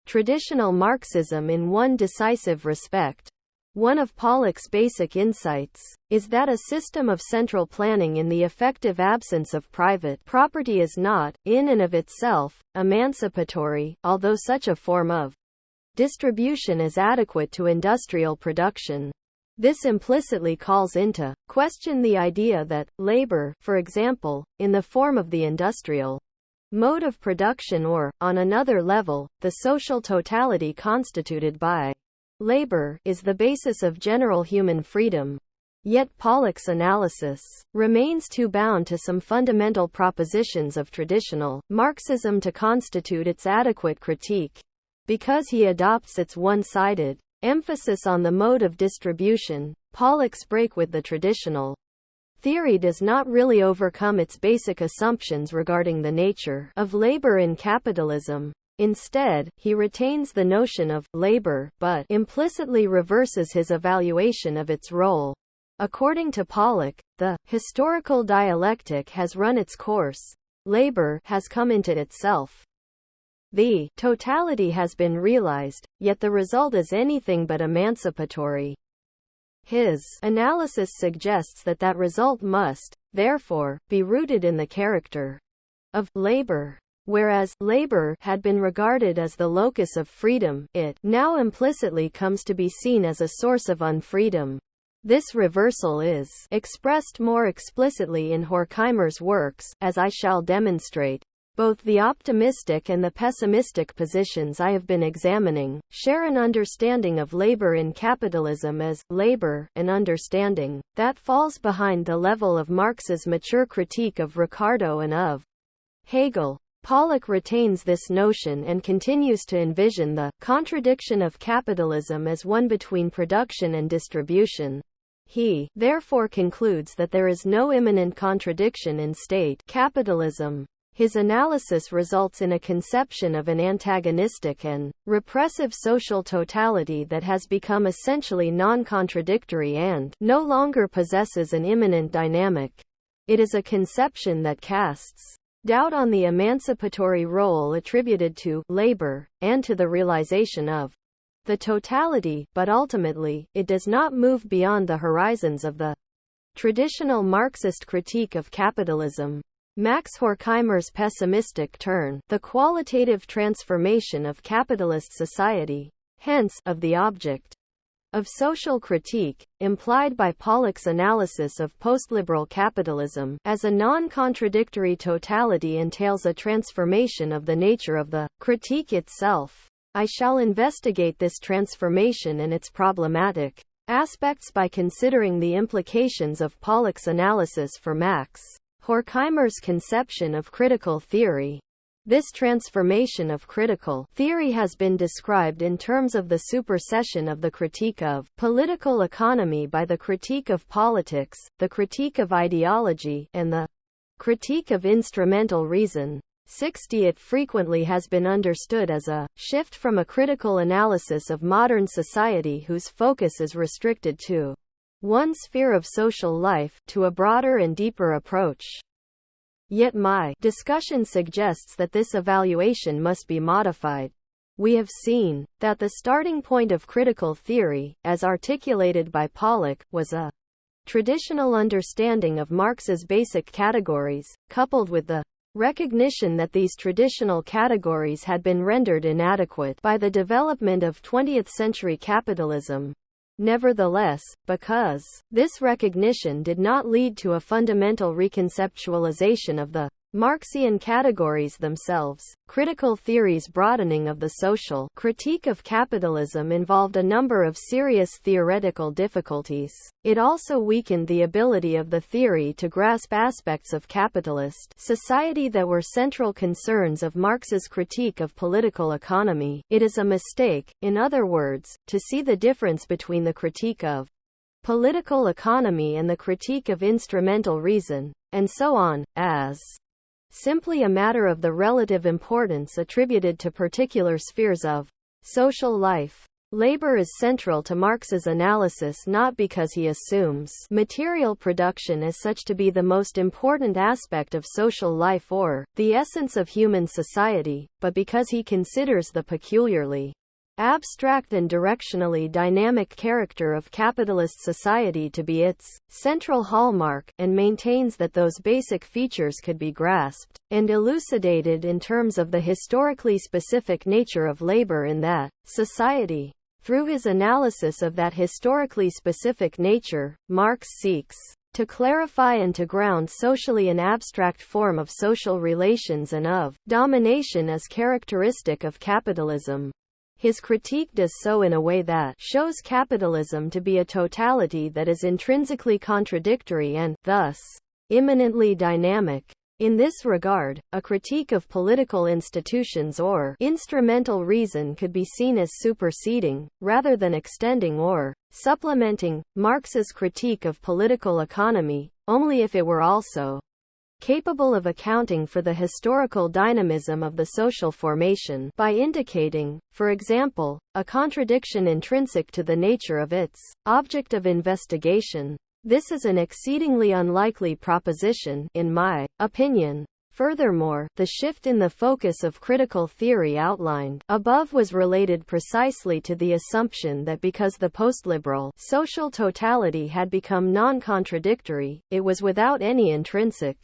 traditional Marxism in one decisive respect. One of Pollock's basic insights is that a system of central planning in the effective absence of private property is not, in and of itself, emancipatory, although such a form of distribution is adequate to industrial production. This implicitly calls into question the idea that labor, for example, in the form of the industrial mode of production or, on another level, the social totality constituted by labor, is the basis of general human freedom. Yet Pollock's analysis remains too bound to some fundamental propositions of traditional Marxism to constitute its adequate critique. Because he adopts its one-sided emphasis on the mode of distribution, Pollock's break with the traditional theory does not really overcome its basic assumptions regarding the nature of labor in capitalism. Instead, he retains the notion of labor, but implicitly reverses his evaluation of its role. According to Pollock, the historical dialectic has run its course. Labor has come into itself. The totality has been realized, yet the result is anything but emancipatory. His analysis suggests that that result must, therefore, be rooted in the character of labor. Whereas labor had been regarded as the locus of freedom, it now implicitly comes to be seen as a source of unfreedom. This reversal is expressed more explicitly in Horkheimer's works, as I shall demonstrate. Both the optimistic and the pessimistic positions I have been examining share an understanding of labor in capitalism as labor, an understanding that falls behind the level of Marx's mature critique of Ricardo and of Hegel. Pollock retains this notion and continues to envision the contradiction of capitalism as one between production and distribution. He, therefore, concludes that there is no immanent contradiction in state capitalism. His analysis results in a conception of an antagonistic and repressive social totality that has become essentially non-contradictory and no longer possesses an immanent dynamic. It is a conception that casts doubt on the emancipatory role attributed to labor, and to the realization of the totality, but ultimately, it does not move beyond the horizons of the traditional Marxist critique of capitalism. Max Horkheimer's pessimistic turn, the qualitative transformation of capitalist society, hence, of the object of social critique, implied by Pollock's analysis of postliberal capitalism, as a non-contradictory totality entails a transformation of the nature of the critique itself. I shall investigate this transformation and its problematic aspects by considering the implications of Pollock's analysis for Max Horkheimer's conception of critical theory. This transformation of critical theory has been described in terms of the supersession of the critique of political economy by the critique of politics, the critique of ideology, and the critique of instrumental reason. 60 It frequently has been understood as a shift from a critical analysis of modern society whose focus is restricted to one sphere of social life, to a broader and deeper approach. Yet my discussion suggests that this evaluation must be modified. We have seen that the starting point of critical theory, as articulated by Pollock, was a traditional understanding of Marx's basic categories, coupled with the recognition that these traditional categories had been rendered inadequate by the development of 20th-century capitalism. Nevertheless, because this recognition did not lead to a fundamental reconceptualization of the Marxian categories themselves, critical theory's broadening of the social critique of capitalism involved a number of serious theoretical difficulties. It also weakened the ability of the theory to grasp aspects of capitalist society that were central concerns of Marx's critique of political economy. It is a mistake, in other words, to see the difference between the critique of political economy and the critique of instrumental reason, and so on, as simply a matter of the relative importance attributed to particular spheres of social life. Labor is central to Marx's analysis not because he assumes material production as such to be the most important aspect of social life or the essence of human society, but because he considers the peculiarly abstract and directionally dynamic character of capitalist society to be its central hallmark, and maintains that those basic features could be grasped and elucidated in terms of the historically specific nature of labor in that society. Through his analysis of that historically specific nature, Marx seeks to clarify and to ground socially an abstract form of social relations and of domination as characteristic of capitalism. His critique does so in a way that shows capitalism to be a totality that is intrinsically contradictory and, thus, immanently dynamic. In this regard, a critique of political institutions or instrumental reason could be seen as superseding, rather than extending or supplementing, Marx's critique of political economy, only if it were also capable of accounting for the historical dynamism of the social formation by indicating, for example, a contradiction intrinsic to the nature of its object of investigation. This is an exceedingly unlikely proposition, in my opinion. Furthermore, the shift in the focus of critical theory outlined above was related precisely to the assumption that because the postliberal social totality had become non-contradictory, it was without any intrinsic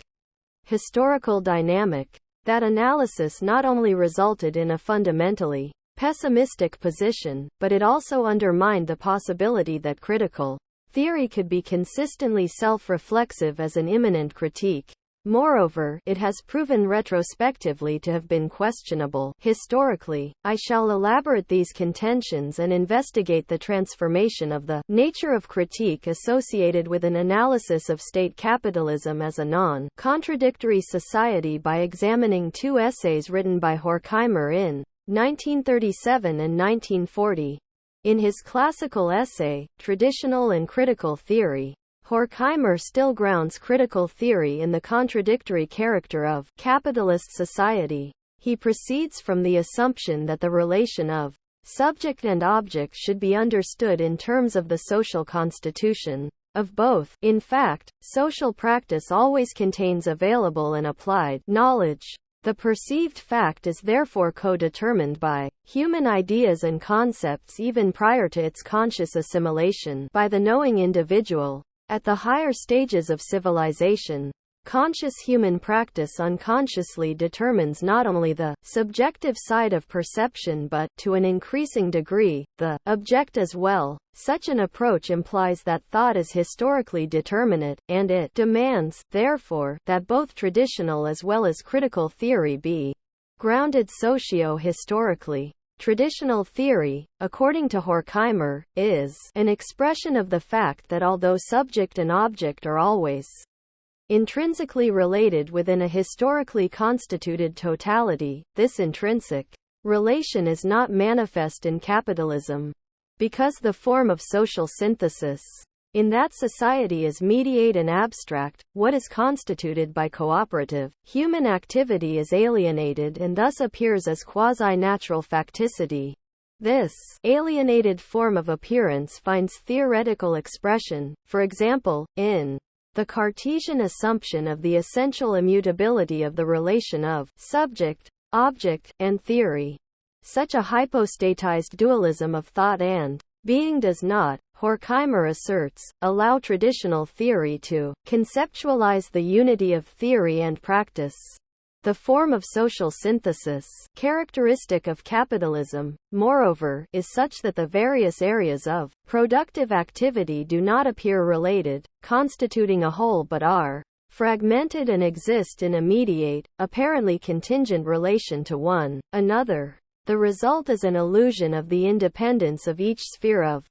historical dynamic. That analysis not only resulted in a fundamentally pessimistic position, but it also undermined the possibility that critical theory could be consistently self-reflexive as an immanent critique. Moreover, it has proven retrospectively to have been questionable historically. I shall elaborate these contentions and investigate the transformation of the nature of critique associated with an analysis of state capitalism as a non-contradictory society by examining two essays written by Horkheimer in 1937 and 1940. In his classical essay, Traditional and Critical Theory, Horkheimer still grounds critical theory in the contradictory character of capitalist society. He proceeds from the assumption that the relation of subject and object should be understood in terms of the social constitution of both. In fact, social practice always contains available and applied knowledge. The perceived fact is therefore co-determined by human ideas and concepts even prior to its conscious assimilation by the knowing individual. At the higher stages of civilization, conscious human practice unconsciously determines not only the subjective side of perception but, to an increasing degree, the object as well. Such an approach implies that thought is historically determinate, and it demands, therefore, that both traditional as well as critical theory be grounded socio-historically. Traditional theory, according to Horkheimer, is an expression of the fact that although subject and object are always intrinsically related within a historically constituted totality, this intrinsic relation is not manifest in capitalism, because the form of social synthesis in that society is mediate and abstract. What is constituted by cooperative human activity is alienated and thus appears as quasi-natural facticity. This alienated form of appearance finds theoretical expression, for example, in the Cartesian assumption of the essential immutability of the relation of subject, object, and theory. Such a hypostatized dualism of thought and being does not, Horkheimer asserts, allow traditional theory to conceptualize the unity of theory and practice. The form of social synthesis, characteristic of capitalism, moreover, is such that the various areas of productive activity do not appear related, constituting a whole but are fragmented and exist in a mediate, apparently contingent relation to one another. The result is an illusion of the independence of each sphere of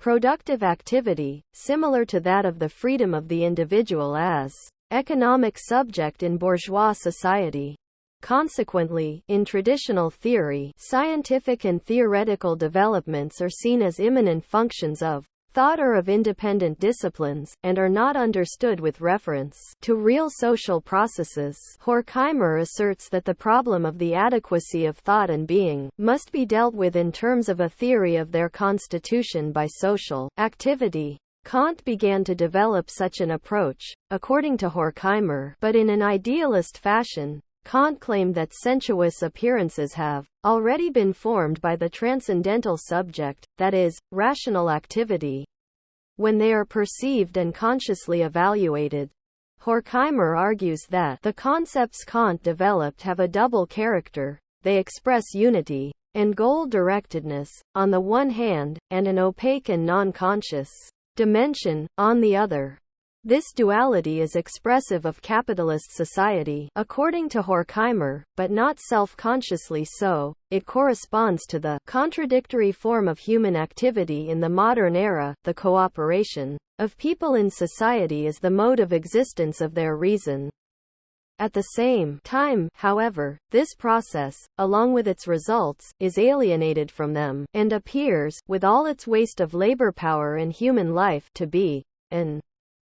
productive activity, similar to that of the freedom of the individual as economic subject in bourgeois society. Consequently, in traditional theory, scientific and theoretical developments are seen as immanent functions of thought or of independent disciplines, and are not understood with reference to real social processes. Horkheimer asserts that the problem of the adequacy of thought and being must be dealt with in terms of a theory of their constitution by social activity. Kant began to develop such an approach, according to Horkheimer, but in an idealist fashion. Kant claimed that sensuous appearances have already been formed by the transcendental subject, that is, rational activity, when they are perceived and consciously evaluated. Horkheimer argues that the concepts Kant developed have a double character. They express unity and goal-directedness, on the one hand, and an opaque and non-conscious dimension, on the other. This duality is expressive of capitalist society, according to Horkheimer, but not self-consciously so. It corresponds to the contradictory form of human activity in the modern era. The cooperation of people in society is the mode of existence of their reason. At the same time, however, this process, along with its results, is alienated from them, and appears, with all its waste of labor power and human life, to be an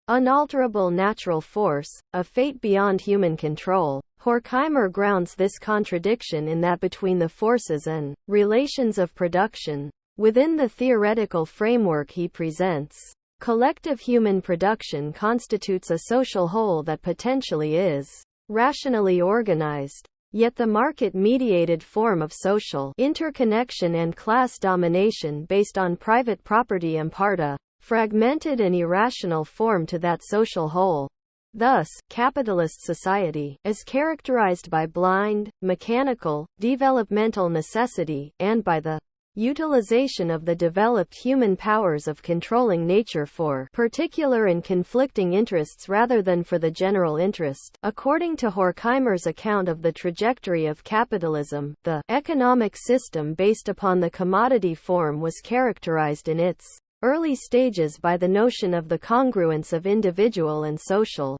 unalterable natural force, a fate beyond human control. Horkheimer grounds this contradiction in that between the forces and relations of production, within the theoretical framework he presents, collective human production constitutes a social whole that potentially is rationally organized. Yet the market-mediated form of social interconnection and class domination based on private property impart a fragmented and irrational form to that social whole. Thus, capitalist society is characterized by blind, mechanical, developmental necessity, and by the utilization of the developed human powers of controlling nature for particular and conflicting interests rather than for the general interest. According to Horkheimer's account of the trajectory of capitalism, the economic system based upon the commodity form was characterized in its early stages by the notion of the congruence of individual and social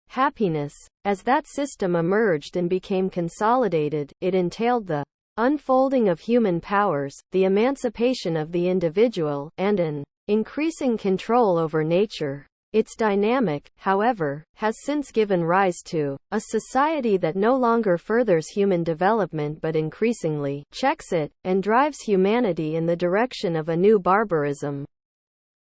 happiness. As that system emerged and became consolidated, it entailed the unfolding of human powers, the emancipation of the individual, and an increasing control over nature. Its dynamic, however, has since given rise to a society that no longer furthers human development but increasingly checks it, and drives humanity in the direction of a new barbarism.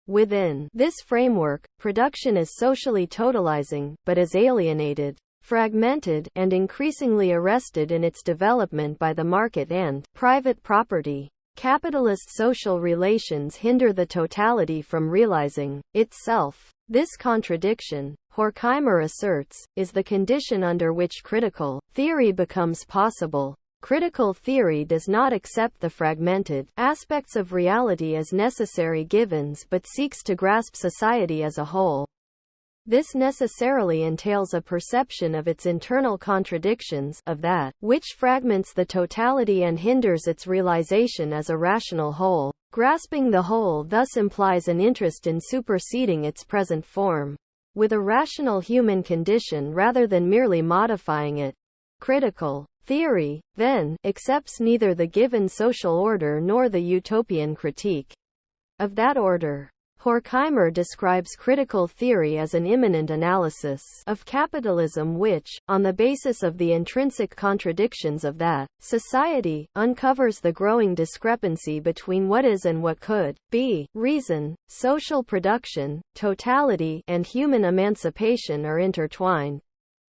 Within this framework, production is socially totalizing, but is alienated, fragmented, and increasingly arrested in its development by the market and private property. Capitalist social relations hinder the totality from realizing itself. This contradiction, Horkheimer asserts, is the condition under which critical theory becomes possible. Critical theory does not accept the fragmented aspects of reality as necessary givens but seeks to grasp society as a whole. This necessarily entails a perception of its internal contradictions, of that which fragments the totality and hinders its realization as a rational whole. Grasping the whole thus implies an interest in superseding its present form with a rational human condition rather than merely modifying it. Critical theory, then, accepts neither the given social order nor the utopian critique of that order. Horkheimer describes critical theory as an immanent analysis of capitalism which, on the basis of the intrinsic contradictions of that society, uncovers the growing discrepancy between what is and what could be. Reason, social production, totality, and human emancipation are intertwined,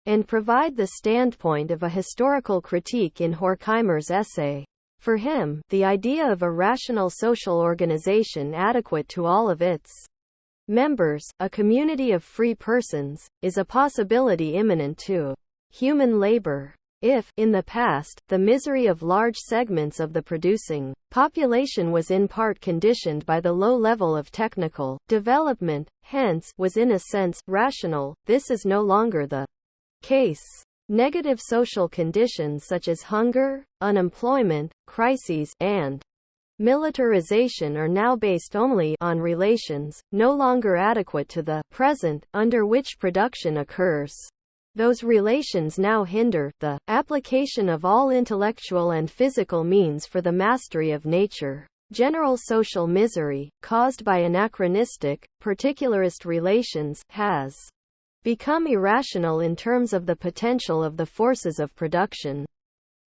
and provide the standpoint of a historical critique in Horkheimer's essay. For him, the idea of a rational social organization adequate to all of its members, a community of free persons, is a possibility immanent to human labor. If, in the past, the misery of large segments of the producing population was in part conditioned by the low level of technical development, hence, was in a sense rational, this is no longer the case. Negative social conditions such as hunger, unemployment, crises, and militarization are now based only on relations, no longer adequate to the present, under which production occurs. Those relations now hinder the application of all intellectual and physical means for the mastery of nature. General social misery, caused by anachronistic, particularist relations, has become irrational in terms of the potential of the forces of production.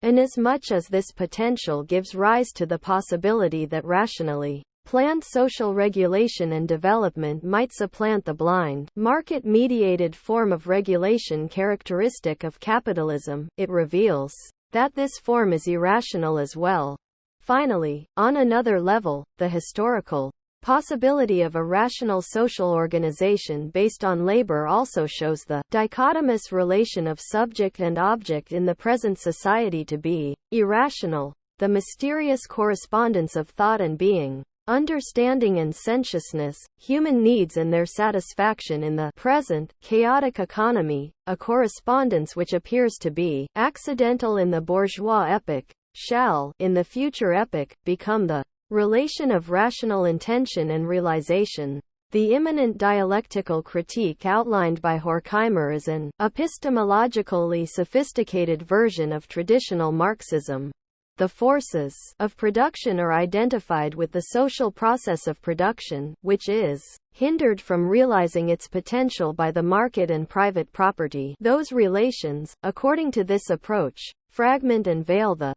Inasmuch as this potential gives rise to the possibility that rationally planned social regulation and development might supplant the blind, market-mediated form of regulation characteristic of capitalism, it reveals that this form is irrational as well. Finally, on another level, the historical possibility of a rational social organization based on labor also shows the dichotomous relation of subject and object in the present society to be irrational. The mysterious correspondence of thought and being, understanding and sensuousness, human needs and their satisfaction in the present, chaotic economy, a correspondence which appears to be accidental in the bourgeois epoch, shall, in the future epoch, become the relation of rational intention and realization. The immanent dialectical critique outlined by Horkheimer is an epistemologically sophisticated version of traditional Marxism. The forces of production are identified with the social process of production, which is hindered from realizing its potential by the market and private property. Those relations, according to this approach, fragment and veil the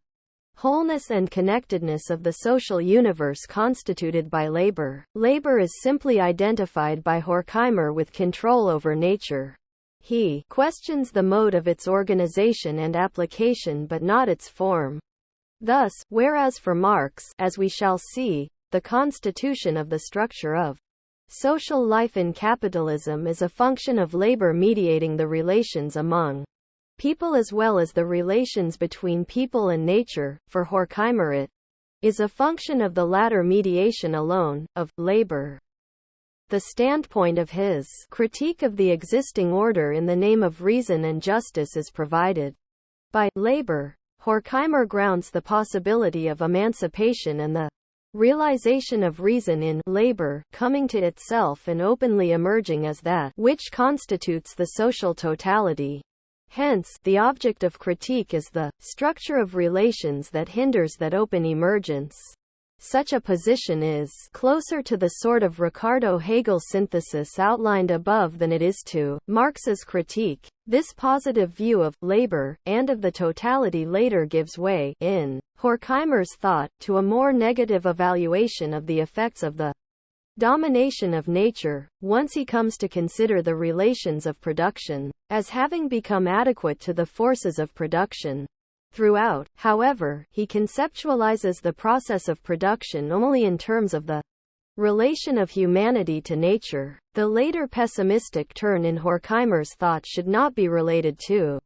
wholeness and connectedness of the social universe constituted by labor. Labor is simply identified by Horkheimer with control over nature. He questions the mode of its organization and application but not its form. Thus, whereas for Marx, as we shall see, the constitution of the structure of social life in capitalism is a function of labor mediating the relations among people as well as the relations between people and nature, for Horkheimer it is a function of the latter mediation alone, of labor. The standpoint of his critique of the existing order in the name of reason and justice is provided by labor. Horkheimer grounds the possibility of emancipation and the realization of reason in labor coming to itself and openly emerging as that which constitutes the social totality. Hence, the object of critique is the structure of relations that hinders that open emergence. Such a position is closer to the sort of Ricardo-Hegel synthesis outlined above than it is to Marx's critique. This positive view of labor, and of the totality later gives way, in Horkheimer's thought, to a more negative evaluation of the effects of the domination of nature, once he comes to consider the relations of production as having become adequate to the forces of production. Throughout, however, he conceptualizes the process of production only in terms of the relation of humanity to nature. The later pessimistic turn in Horkheimer's thought should not be related to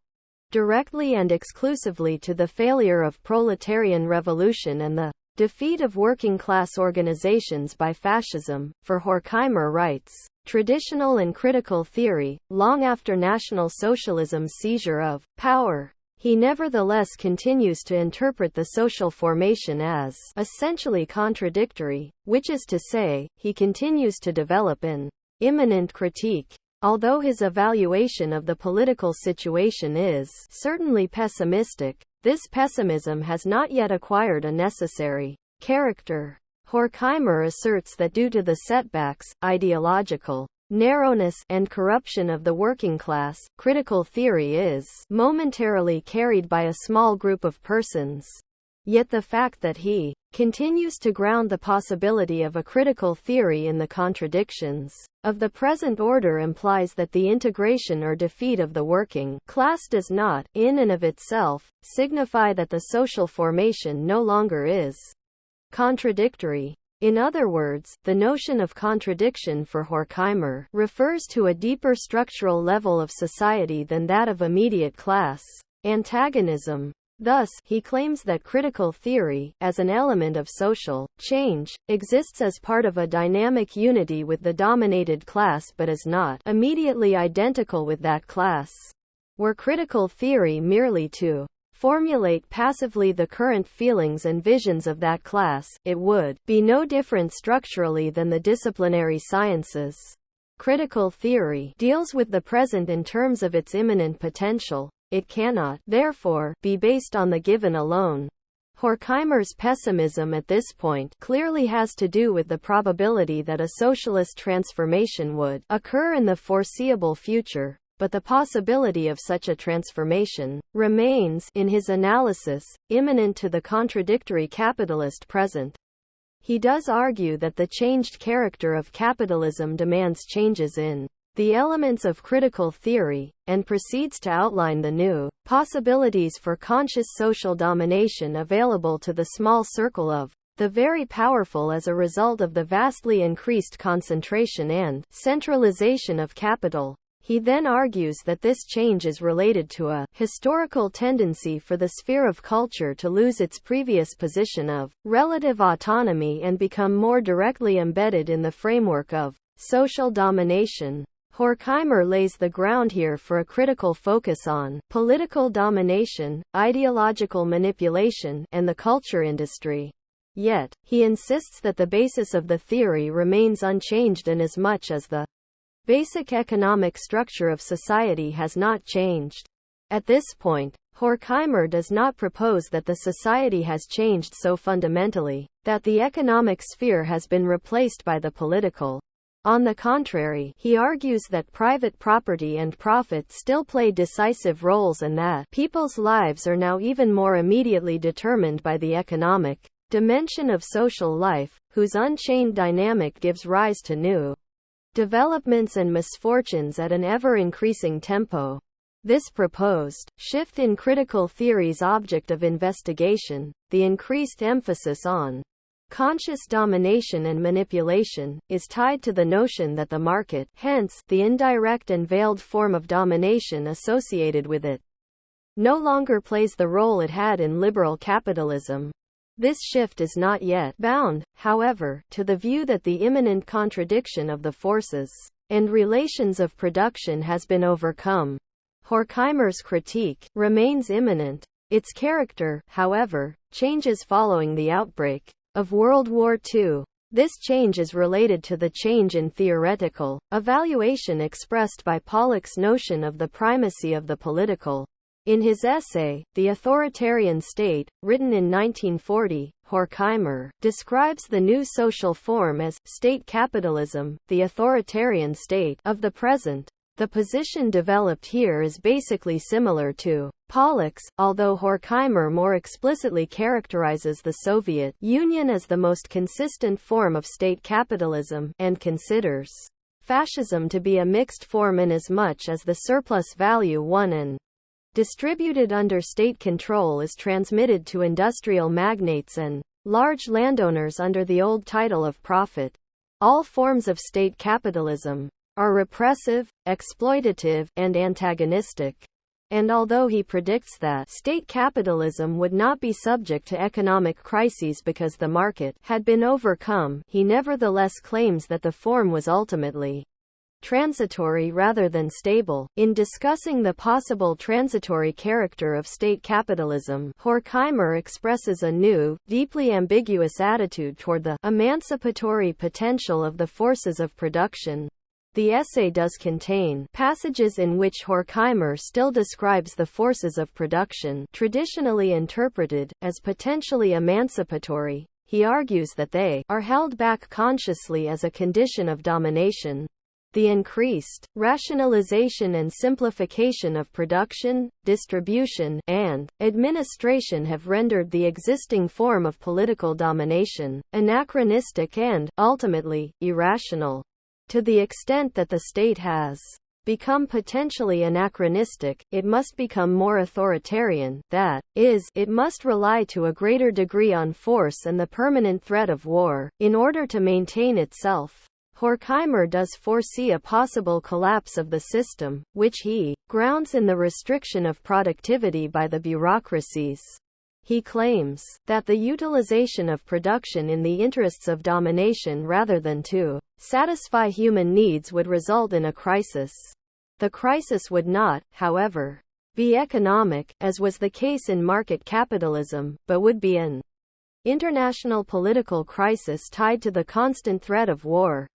directly and exclusively to the failure of proletarian revolution and the defeat of working-class organizations by fascism, for Horkheimer writes, traditional and critical theory, long after National Socialism's seizure of power. He nevertheless continues to interpret the social formation as essentially contradictory, which is to say, he continues to develop an immanent critique. Although his evaluation of the political situation is certainly pessimistic, this pessimism has not yet acquired a necessary character. Horkheimer asserts that due to the setbacks, ideological narrowness, and corruption of the working class, critical theory is momentarily carried by a small group of persons. Yet the fact that he continues to ground the possibility of a critical theory in the contradictions of the present order implies that the integration or defeat of the working class does not, in and of itself, signify that the social formation no longer is contradictory. In other words, the notion of contradiction for Horkheimer refers to a deeper structural level of society than that of immediate class antagonism. Thus, he claims that critical theory, as an element of social change, exists as part of a dynamic unity with the dominated class but is not immediately identical with that class. Were critical theory merely to formulate passively the current feelings and visions of that class, it would be no different structurally than the disciplinary sciences. Critical theory deals with the present in terms of its immanent potential. It cannot, therefore, be based on the given alone. Horkheimer's pessimism at this point clearly has to do with the probability that a socialist transformation would occur in the foreseeable future. But the possibility of such a transformation remains, in his analysis, imminent to the contradictory capitalist present. He does argue that the changed character of capitalism demands changes in the elements of critical theory, and proceeds to outline the new possibilities for conscious social domination available to the small circle of the very powerful as a result of the vastly increased concentration and centralization of capital. He then argues that this change is related to a historical tendency for the sphere of culture to lose its previous position of relative autonomy and become more directly embedded in the framework of social domination. Horkheimer lays the ground here for a critical focus on political domination, ideological manipulation, and the culture industry. Yet, he insists that the basis of the theory remains unchanged inasmuch as the basic economic structure of society has not changed. At this point, Horkheimer does not propose that the society has changed so fundamentally that the economic sphere has been replaced by the political. On the contrary, he argues that private property and profit still play decisive roles and that people's lives are now even more immediately determined by the economic dimension of social life, whose unchained dynamic gives rise to new developments and misfortunes at an ever-increasing tempo. This proposed shift in critical theory's object of investigation, the increased emphasis on conscious domination and manipulation, is tied to the notion that the market, hence, the indirect and veiled form of domination associated with it, no longer plays the role it had in liberal capitalism. This shift is not yet bound, however, to the view that the imminent contradiction of the forces and relations of production has been overcome. Horkheimer's critique remains imminent. Its character, however, changes following the outbreak of World War II. This change is related to the change in theoretical evaluation expressed by Pollock's notion of the primacy of the political. In his essay, The Authoritarian State, written in 1940, Horkheimer describes the new social form as state capitalism, the authoritarian state of the present. The position developed here is basically similar to Pollock's, although Horkheimer more explicitly characterizes the Soviet Union as the most consistent form of state capitalism, and considers fascism to be a mixed form inasmuch as the surplus value won and distributed under state control is transmitted to industrial magnates and large landowners under the old title of profit. All forms of state capitalism are repressive, exploitative, and antagonistic. And although he predicts that state capitalism would not be subject to economic crises because the market had been overcome, he nevertheless claims that the form was ultimately transitory rather than stable. In discussing the possible transitory character of state capitalism, Horkheimer expresses a new, deeply ambiguous attitude toward the emancipatory potential of the forces of production. The essay does contain passages in which Horkheimer still describes the forces of production, traditionally interpreted as potentially emancipatory. He argues that they are held back consciously as a condition of domination. The increased rationalization and simplification of production, distribution, and administration have rendered the existing form of political domination anachronistic and, ultimately, irrational. To the extent that the state has become potentially anachronistic, it must become more authoritarian, that is, it must rely to a greater degree on force and the permanent threat of war, in order to maintain itself. Horkheimer does foresee a possible collapse of the system, which he grounds in the restriction of productivity by the bureaucracies. He claims that the utilization of production in the interests of domination rather than to satisfy human needs would result in a crisis. The crisis would not, however, be economic, as was the case in market capitalism, but would be an international political crisis tied to the constant threat of war.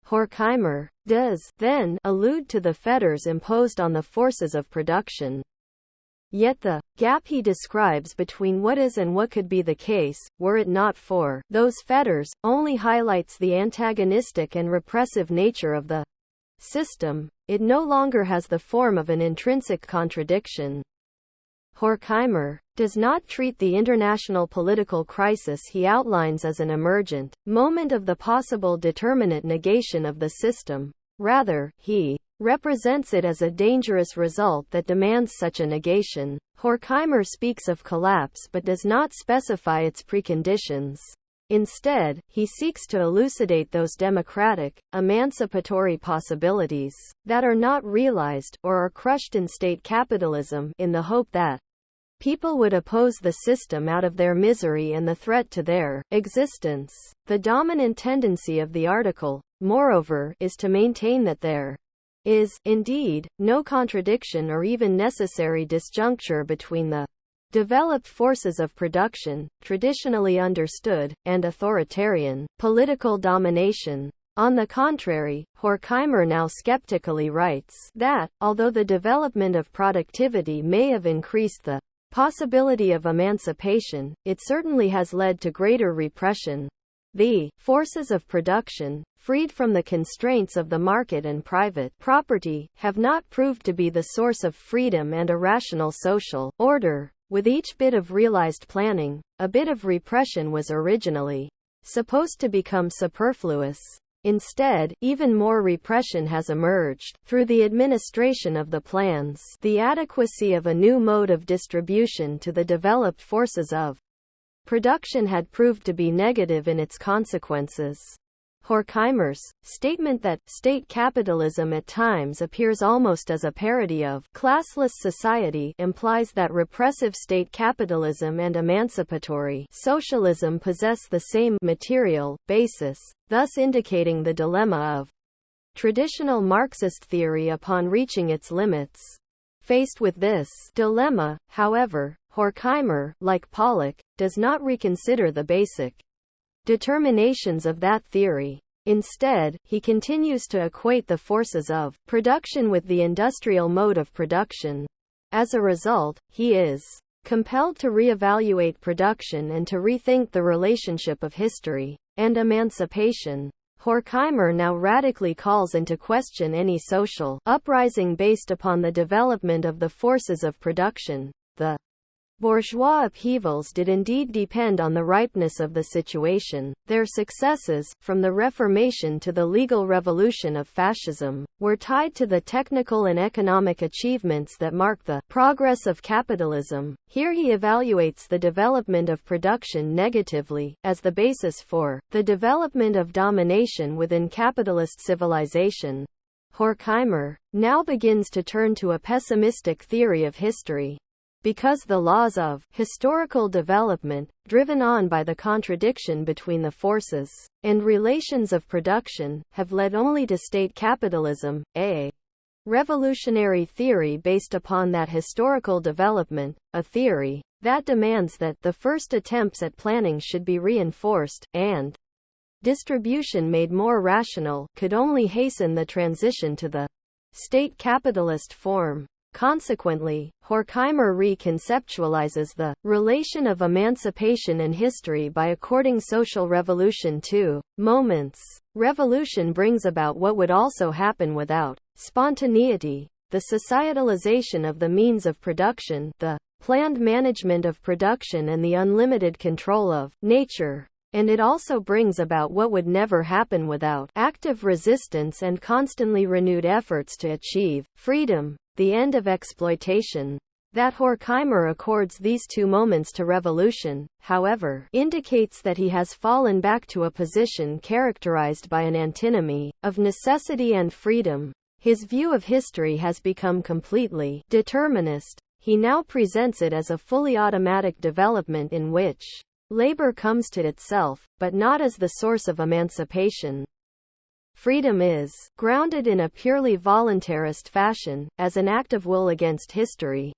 Horkheimer does, then, allude to the fetters imposed on the forces of production. Yet the gap he describes between what is and what could be the case, were it not for those fetters, only highlights the antagonistic and repressive nature of the system. It no longer has the form of an intrinsic contradiction. Horkheimer does not treat the international political crisis he outlines as an emergent moment of the possible determinate negation of the system. Rather, he represents it as a dangerous result that demands such a negation. Horkheimer speaks of collapse but does not specify its preconditions. Instead, he seeks to elucidate those democratic, emancipatory possibilities that are not realized, or are crushed in state capitalism, in the hope that people would oppose the system out of their misery and the threat to their existence. The dominant tendency of the article, moreover, is to maintain that there is, indeed, no contradiction or even necessary disjuncture between the developed forces of production, traditionally understood, and authoritarian political domination. On the contrary, Horkheimer now skeptically writes that, although the development of productivity may have increased the possibility of emancipation, it certainly has led to greater repression. The forces of production, freed from the constraints of the market and private property, have not proved to be the source of freedom and a rational social order. With each bit of realized planning, a bit of repression was originally supposed to become superfluous. Instead, even more repression has emerged. Through the administration of the plans, the adequacy of a new mode of distribution to the developed forces of production had proved to be negative in its consequences. Horkheimer's statement that state capitalism at times appears almost as a parody of classless society implies that repressive state capitalism and emancipatory socialism possess the same material basis, thus indicating the dilemma of traditional Marxist theory upon reaching its limits. Faced with this dilemma, however, Horkheimer, like Pollock, does not reconsider the basic determinations of that theory. Instead, he continues to equate the forces of production with the industrial mode of production. As a result, he is compelled to reevaluate production and to rethink the relationship of history and emancipation. Horkheimer now radically calls into question any social uprising based upon the development of the forces of production. The bourgeois upheavals did indeed depend on the ripeness of the situation. Their successes, from the Reformation to the legal revolution of fascism, were tied to the technical and economic achievements that mark the progress of capitalism. Here he evaluates the development of production negatively, as the basis for the development of domination within capitalist civilization. Horkheimer now begins to turn to a pessimistic theory of history. Because the laws of historical development, driven on by the contradiction between the forces and relations of production, have led only to state capitalism, a revolutionary theory based upon that historical development, a theory that demands that the first attempts at planning should be reinforced, and distribution made more rational, could only hasten the transition to the state capitalist form. Consequently, Horkheimer reconceptualizes the relation of emancipation and history by according social revolution to moments. Revolution brings about what would also happen without spontaneity: the societalization of the means of production, the planned management of production, and the unlimited control of nature. And it also brings about what would never happen without active resistance and constantly renewed efforts to achieve freedom, the end of exploitation. That Horkheimer accords these two moments to revolution, however, indicates that he has fallen back to a position characterized by an antinomy of necessity and freedom. His view of history has become completely determinist. He now presents it as a fully automatic development in which labor comes to itself, but not as the source of emancipation. Freedom is grounded in a purely voluntarist fashion, as an act of will against history.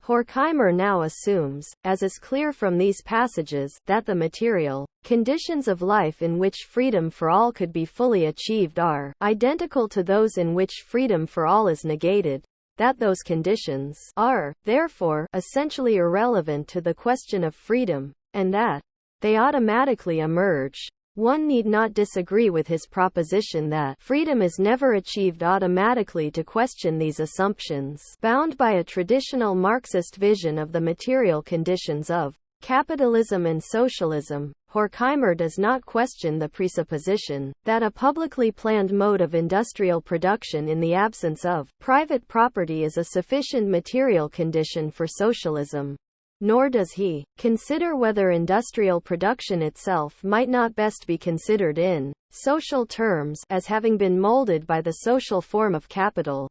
Horkheimer now assumes, as is clear from these passages, that the material conditions of life in which freedom for all could be fully achieved are identical to those in which freedom for all is negated, that those conditions are, therefore, essentially irrelevant to the question of freedom, and that they automatically emerge. One need not disagree with his proposition that freedom is never achieved automatically to question these assumptions. Bound by a traditional Marxist vision of the material conditions of capitalism and socialism, Horkheimer does not question the presupposition that a publicly planned mode of industrial production in the absence of private property is a sufficient material condition for socialism. Nor does he consider whether industrial production itself might not best be considered in social terms as having been molded by the social form of capital.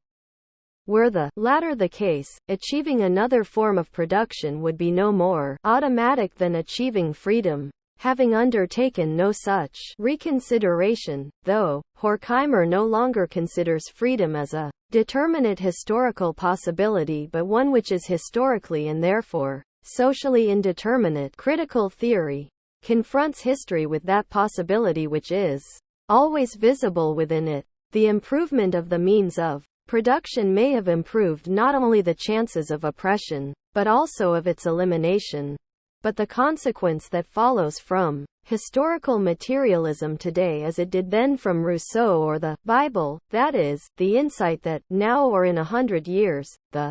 Were the latter the case, achieving another form of production would be no more automatic than achieving freedom. Having undertaken no such reconsideration, though, Horkheimer no longer considers freedom as a determinate historical possibility but one which is historically and therefore socially indeterminate. Critical theory confronts history with that possibility which is always visible within it. The improvement of the means of production may have improved not only the chances of oppression, but also of its elimination. But the consequence that follows from historical materialism today as it did then from Rousseau or the Bible, that is, the insight that, now or in 100 years, the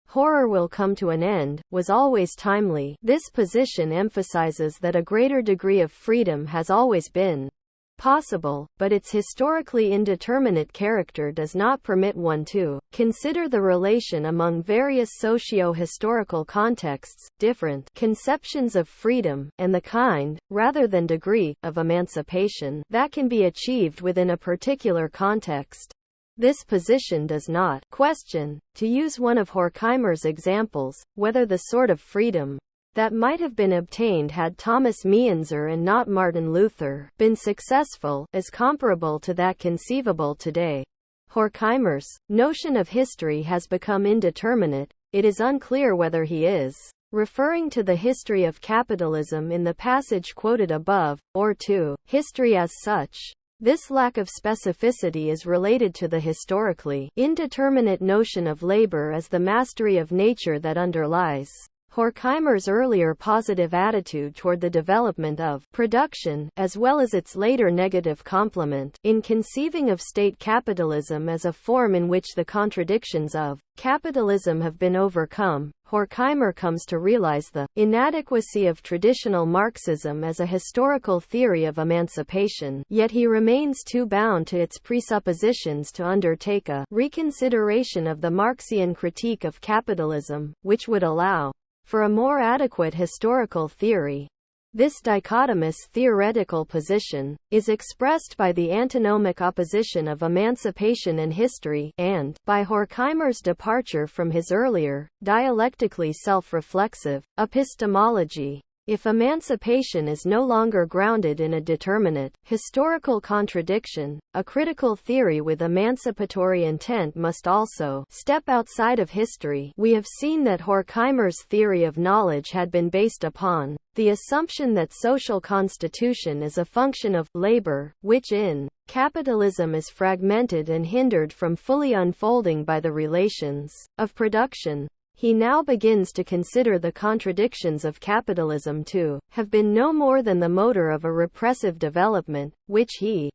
horror will come to an end, was always timely. This position emphasizes that a greater degree of freedom has always been possible, but its historically indeterminate character does not permit one to consider the relation among various socio-historical contexts, different conceptions of freedom, and the kind, rather than degree, of emancipation that can be achieved within a particular context. This position does not question, to use one of Horkheimer's examples, whether the sort of freedom that might have been obtained had Thomas Mienzer and not Martin Luther been successful, is comparable to that conceivable today. Horkheimer's notion of history has become indeterminate. It is unclear whether he is referring to the history of capitalism in the passage quoted above, or to history as such. This lack of specificity is related to the historically indeterminate notion of labor as the mastery of nature that underlies Horkheimer's earlier positive attitude toward the development of production, as well as its later negative complement, in conceiving of state capitalism as a form in which the contradictions of capitalism have been overcome. Horkheimer comes to realize the inadequacy of traditional Marxism as a historical theory of emancipation, yet he remains too bound to its presuppositions to undertake a reconsideration of the Marxian critique of capitalism, which would allow for a more adequate historical theory. This dichotomous theoretical position is expressed by the antinomic opposition of emancipation and history, and by Horkheimer's departure from his earlier, dialectically self-reflexive, epistemology. If emancipation is no longer grounded in a determinate, historical contradiction, a critical theory with emancipatory intent must also step outside of history. We have seen that Horkheimer's theory of knowledge had been based upon the assumption that social constitution is a function of labor, which in capitalism is fragmented and hindered from fully unfolding by the relations of production. He now begins to consider the contradictions of capitalism to have been no more than the motor of a repressive development, which he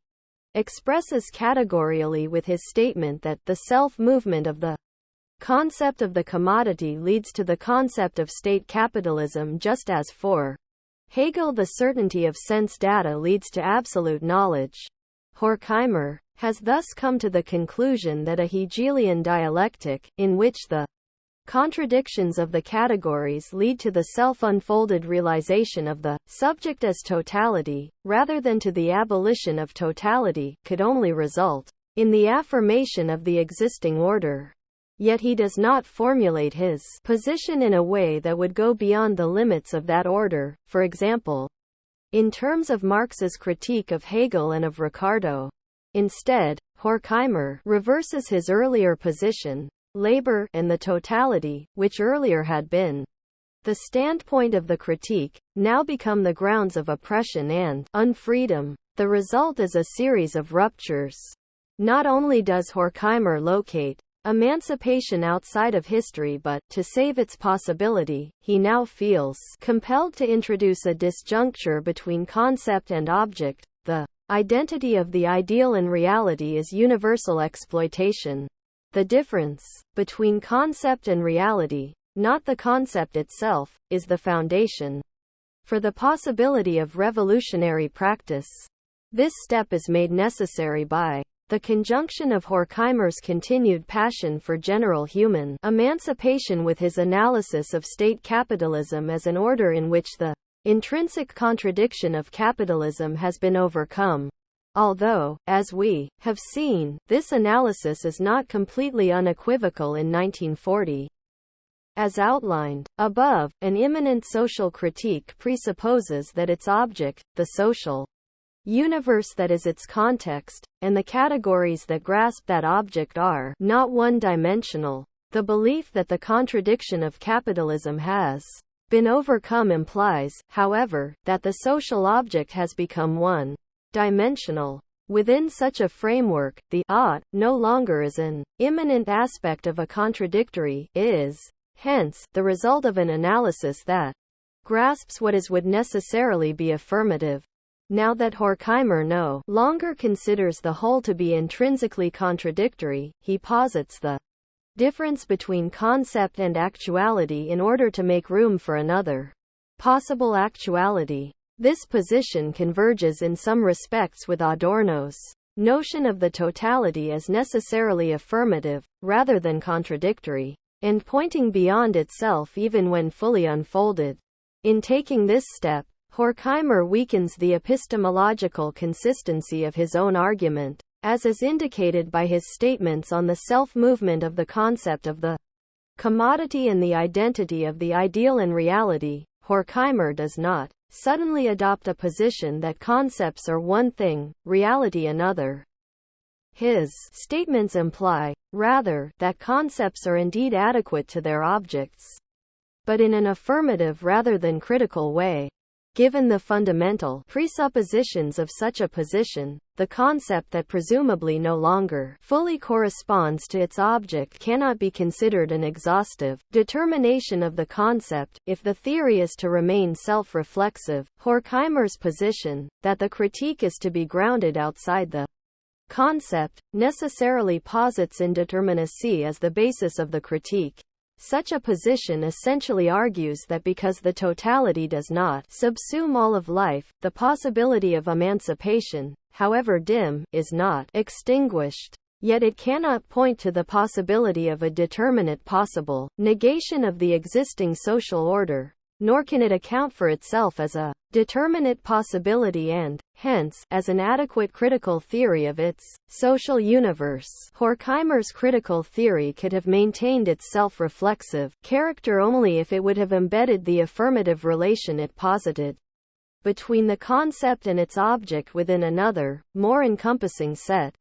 expresses categorially with his statement that the self-movement of the concept of the commodity leads to the concept of state capitalism, just as for Hegel the certainty of sense data leads to absolute knowledge. Horkheimer has thus come to the conclusion that a Hegelian dialectic, in which the contradictions of the categories lead to the self-unfolded realization of the subject as totality, rather than to the abolition of totality, could only result in the affirmation of the existing order. Yet he does not formulate his position in a way that would go beyond the limits of that order, for example, in terms of Marx's critique of Hegel and of Ricardo. Instead, Horkheimer reverses his earlier position. Labor and the totality, which earlier had been the standpoint of the critique, now become the grounds of oppression and unfreedom. The result is a series of ruptures. Not only does Horkheimer locate emancipation outside of history, but, to save its possibility, he now feels compelled to introduce a disjuncture between concept and object. The identity of the ideal and reality is universal exploitation. The difference between concept and reality, not the concept itself, is the foundation for the possibility of revolutionary practice. This step is made necessary by the conjunction of Horkheimer's continued passion for general human emancipation with his analysis of state capitalism as an order in which the intrinsic contradiction of capitalism has been overcome. Although, as we have seen, this analysis is not completely unequivocal in 1940. As outlined above, an immanent social critique presupposes that its object, the social universe that is its context, and the categories that grasp that object are not one-dimensional. The belief that the contradiction of capitalism has been overcome implies, however, that the social object has become one-dimensional. Within such a framework, the ought no longer is an immanent aspect of a contradictory, is, hence, the result of an analysis that grasps what is would necessarily be affirmative. Now that Horkheimer no longer considers the whole to be intrinsically contradictory, he posits the difference between concept and actuality in order to make room for another possible actuality. This position converges in some respects with Adorno's notion of the totality as necessarily affirmative, rather than contradictory, and pointing beyond itself even when fully unfolded. In taking this step, Horkheimer weakens the epistemological consistency of his own argument, as is indicated by his statements on the self-movement of the concept of the commodity and the identity of the ideal and reality. Horkheimer does not suddenly adopt a position that concepts are one thing, reality another. His statements imply, rather, that concepts are indeed adequate to their objects, but in an affirmative rather than critical way. Given the fundamental presuppositions of such a position, the concept that presumably no longer fully corresponds to its object cannot be considered an exhaustive determination of the concept, if the theory is to remain self-reflexive. Horkheimer's position, that the critique is to be grounded outside the concept, necessarily posits indeterminacy as the basis of the critique. Such a position essentially argues that because the totality does not subsume all of life, the possibility of emancipation, however dim, is not extinguished. Yet it cannot point to the possibility of a determinate possible negation of the existing social order, nor can it account for itself as a determinate possibility and, hence, as an adequate critical theory of its social universe. Horkheimer's critical theory could have maintained its self-reflexive character only if it would have embedded the affirmative relation it posited between the concept and its object within another, more encompassing set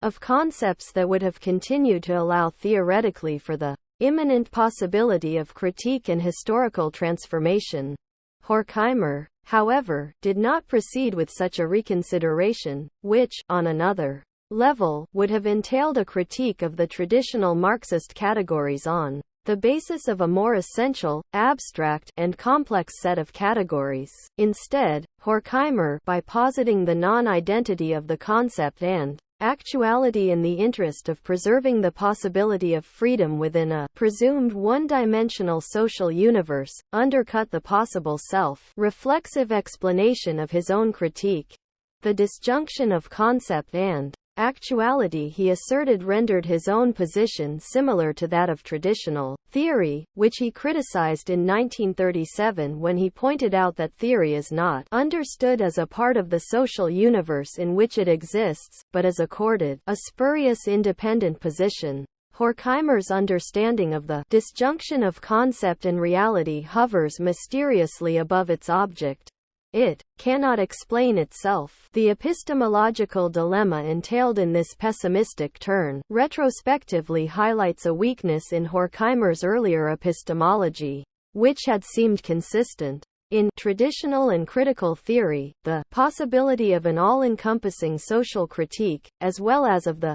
of concepts that would have continued to allow theoretically for the imminent possibility of critique and historical transformation. Horkheimer, however, did not proceed with such a reconsideration, which, on another level, would have entailed a critique of the traditional Marxist categories on the basis of a more essential, abstract, and complex set of categories. Instead, Horkheimer, by positing the non-identity of the concept and actuality in the interest of preserving the possibility of freedom within a presumed one-dimensional social universe, undercut the possible self-reflexive explanation of his own critique. The disjunction of concept and actuality, he asserted, rendered his own position similar to that of traditional theory, which he criticized in 1937 when he pointed out that theory is not understood as a part of the social universe in which it exists, but as accorded a spurious independent position. Horkheimer's understanding of the disjunction of concept and reality hovers mysteriously above its object. It cannot explain itself. The epistemological dilemma entailed in this pessimistic turn retrospectively highlights a weakness in Horkheimer's earlier epistemology, which had seemed consistent. In traditional and critical theory, the possibility of an all-encompassing social critique, as well as of the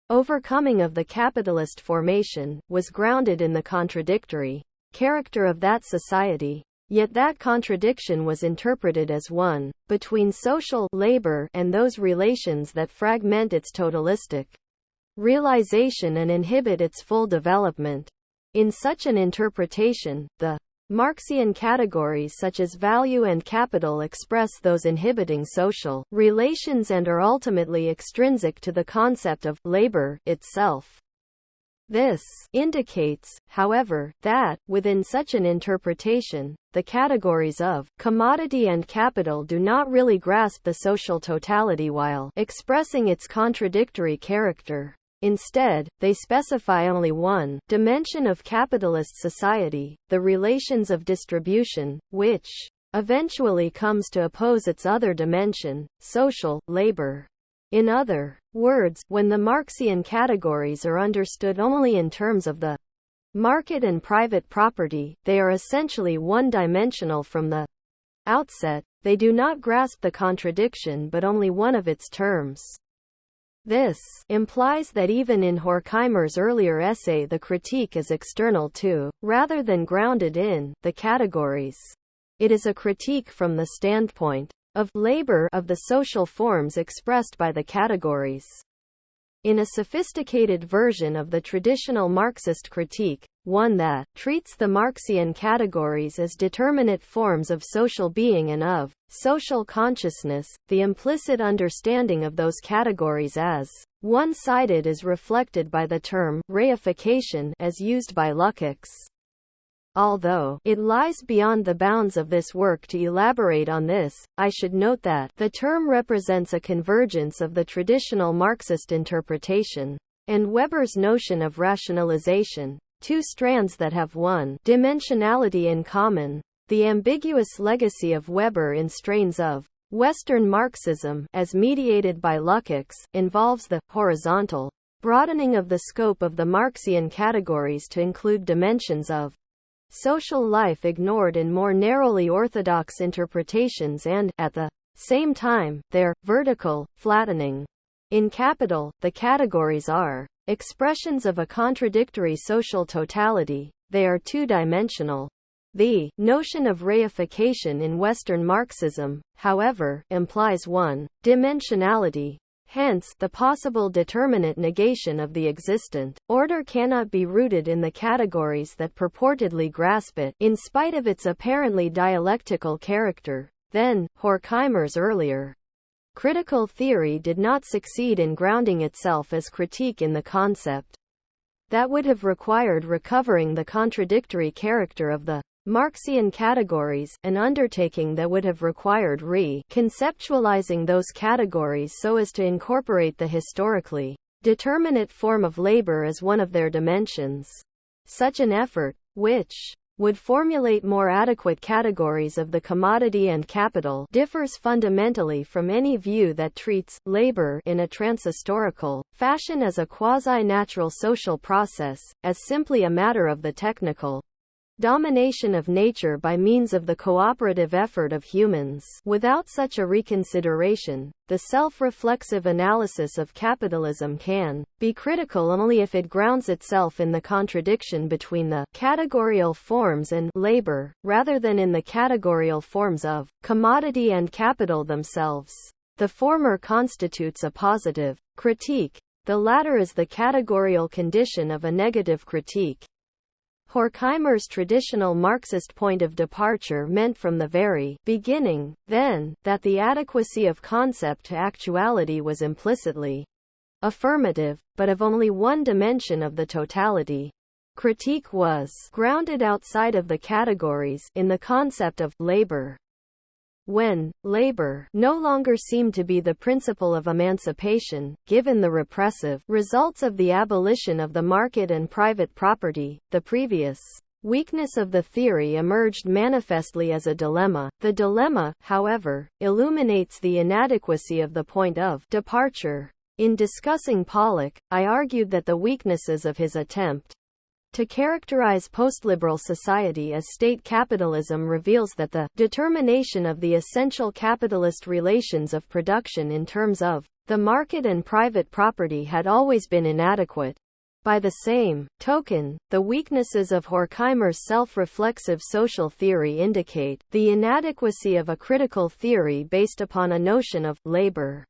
overcoming of the capitalist formation, was grounded in the contradictory character of that society. Yet that contradiction was interpreted as one between social labor and those relations that fragment its totalistic realization and inhibit its full development. In such an interpretation, the Marxian categories such as value and capital express those inhibiting social relations and are ultimately extrinsic to the concept of labor itself. This indicates, however, that, within such an interpretation, the categories of commodity and capital do not really grasp the social totality while expressing its contradictory character. Instead, they specify only one dimension of capitalist society, the relations of distribution, which eventually comes to oppose its other dimension, social labor. In other words, when the Marxian categories are understood only in terms of the market and private property, they are essentially one-dimensional from the outset. They do not grasp the contradiction but only one of its terms. This implies that even in Horkheimer's earlier essay the critique is external to, rather than grounded in, the categories. It is a critique from the standpoint of labor of the social forms expressed by the categories. In a sophisticated version of the traditional Marxist critique, one that treats the Marxian categories as determinate forms of social being and of social consciousness. The implicit understanding of those categories as one-sided is reflected by the term reification as used by Lukács. Although it lies beyond the bounds of this work to elaborate on this, I should note that the term represents a convergence of the traditional Marxist interpretation and Weber's notion of rationalization, two strands that have one dimensionality in common. The ambiguous legacy of Weber in strains of Western Marxism, as mediated by Lukács, involves the horizontal broadening of the scope of the Marxian categories to include dimensions of social life ignored in more narrowly orthodox interpretations and, at the same time, their vertical flattening. In Capital, the categories are expressions of a contradictory social totality. They are two-dimensional. The notion of reification in Western Marxism, however, implies one-dimensionality. Hence, the possible determinate negation of the existent order cannot be rooted in the categories that purportedly grasp it, in spite of its apparently dialectical character. Then, Horkheimer's earlier critical theory did not succeed in grounding itself as critique in the concept. That would have required recovering the contradictory character of the Marxian categories, an undertaking that would have required re-conceptualizing those categories so as to incorporate the historically determinate form of labor as one of their dimensions. Such an effort, which would formulate more adequate categories of the commodity and capital, differs fundamentally from any view that treats labor in a transhistorical fashion as a quasi-natural social process, as simply a matter of the technical domination of nature by means of the cooperative effort of humans. Without such a reconsideration, the self-reflexive analysis of capitalism can be critical only if it grounds itself in the contradiction between the categorial forms and labor, rather than in the categorial forms of commodity and capital themselves. The former constitutes a positive critique. The latter is the categorial condition of a negative critique. Horkheimer's traditional Marxist point of departure meant from the very beginning, then, that the adequacy of concept to actuality was implicitly affirmative, but of only one dimension of the totality. Critique was grounded outside of the categories, in the concept of labor. When labor no longer seemed to be the principle of emancipation, given the repressive results of the abolition of the market and private property, the previous weakness of the theory emerged manifestly as a dilemma. The dilemma, however, illuminates the inadequacy of the point of departure. In discussing Pollock, I argued that the weaknesses of his attempt to characterize postliberal society as state capitalism reveals that the determination of the essential capitalist relations of production in terms of the market and private property had always been inadequate. By the same token, the weaknesses of Horkheimer's self-reflexive social theory indicate the inadequacy of a critical theory based upon a notion of labor.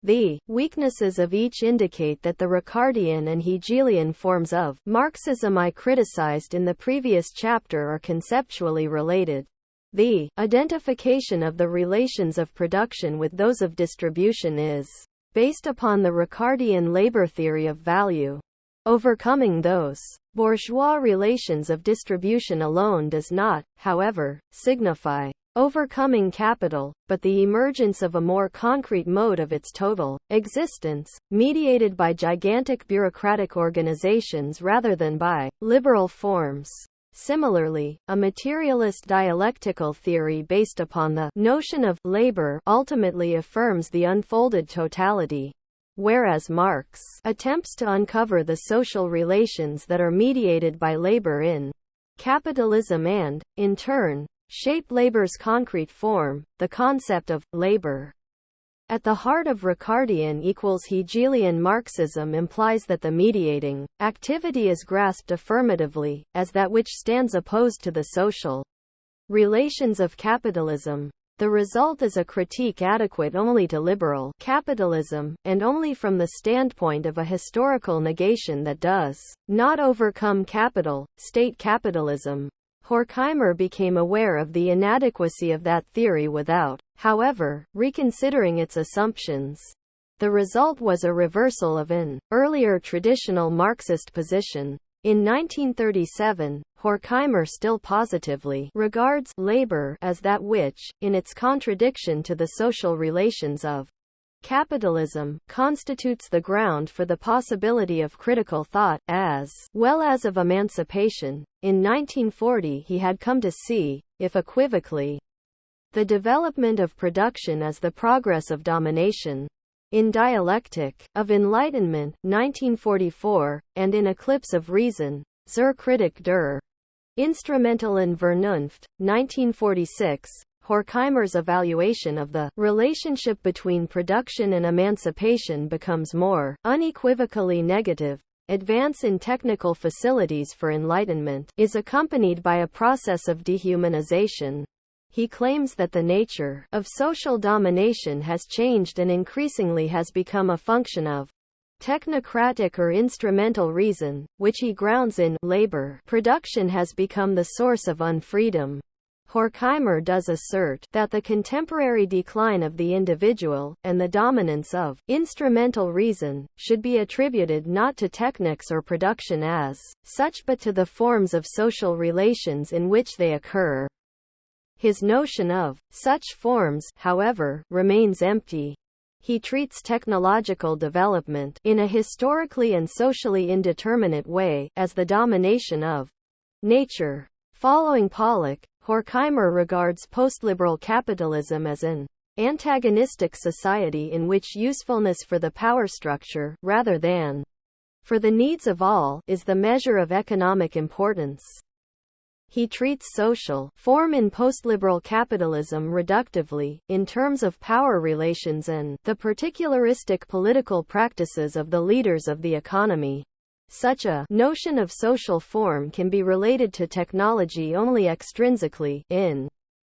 The weaknesses of each indicate that the Ricardian and Hegelian forms of Marxism I criticized in the previous chapter are conceptually related. The identification of the relations of production with those of distribution is based upon the Ricardian labor theory of value. Overcoming those bourgeois relations of distribution alone does not, however, signify overcoming capital, but the emergence of a more concrete mode of its total existence, mediated by gigantic bureaucratic organizations rather than by liberal forms. Similarly, a materialist dialectical theory based upon the notion of labor ultimately affirms the unfolded totality, whereas Marx attempts to uncover the social relations that are mediated by labor in capitalism and, in turn, shape labor's concrete form, the concept of labor. At the heart of Ricardian equals Hegelian Marxism implies that the mediating activity is grasped affirmatively, as that which stands opposed to the social relations of capitalism. The result is a critique adequate only to liberal capitalism, and only from the standpoint of a historical negation that does not overcome capital, state capitalism. Horkheimer became aware of the inadequacy of that theory without, however, reconsidering its assumptions. The result was a reversal of an earlier traditional Marxist position. In 1937, Horkheimer still positively regards labor as that which, in its contradiction to the social relations of capitalism, constitutes the ground for the possibility of critical thought, as well as of emancipation. In 1940 he had come to see, if equivocally, the development of production as the progress of domination. In Dialectic of Enlightenment, 1944, and in Eclipse of Reason, zur Kritik der Instrumentalen Vernunft, 1946, Horkheimer's evaluation of the relationship between production and emancipation becomes more unequivocally negative. Advance in technical facilities for enlightenment is accompanied by a process of dehumanization. He claims that the nature of social domination has changed and increasingly has become a function of technocratic or instrumental reason, which he grounds in labor. Production has become the source of unfreedom. Horkheimer does assert that the contemporary decline of the individual, and the dominance of instrumental reason, should be attributed not to techniques or production as such but to the forms of social relations in which they occur. His notion of such forms, however, remains empty. He treats technological development, in a historically and socially indeterminate way, as the domination of nature. Following Pollock, Horkheimer regards postliberal capitalism as an antagonistic society in which usefulness for the power structure, rather than for the needs of all, is the measure of economic importance. He treats social form in postliberal capitalism reductively, in terms of power relations and the particularistic political practices of the leaders of the economy. Such a notion of social form can be related to technology only extrinsically, in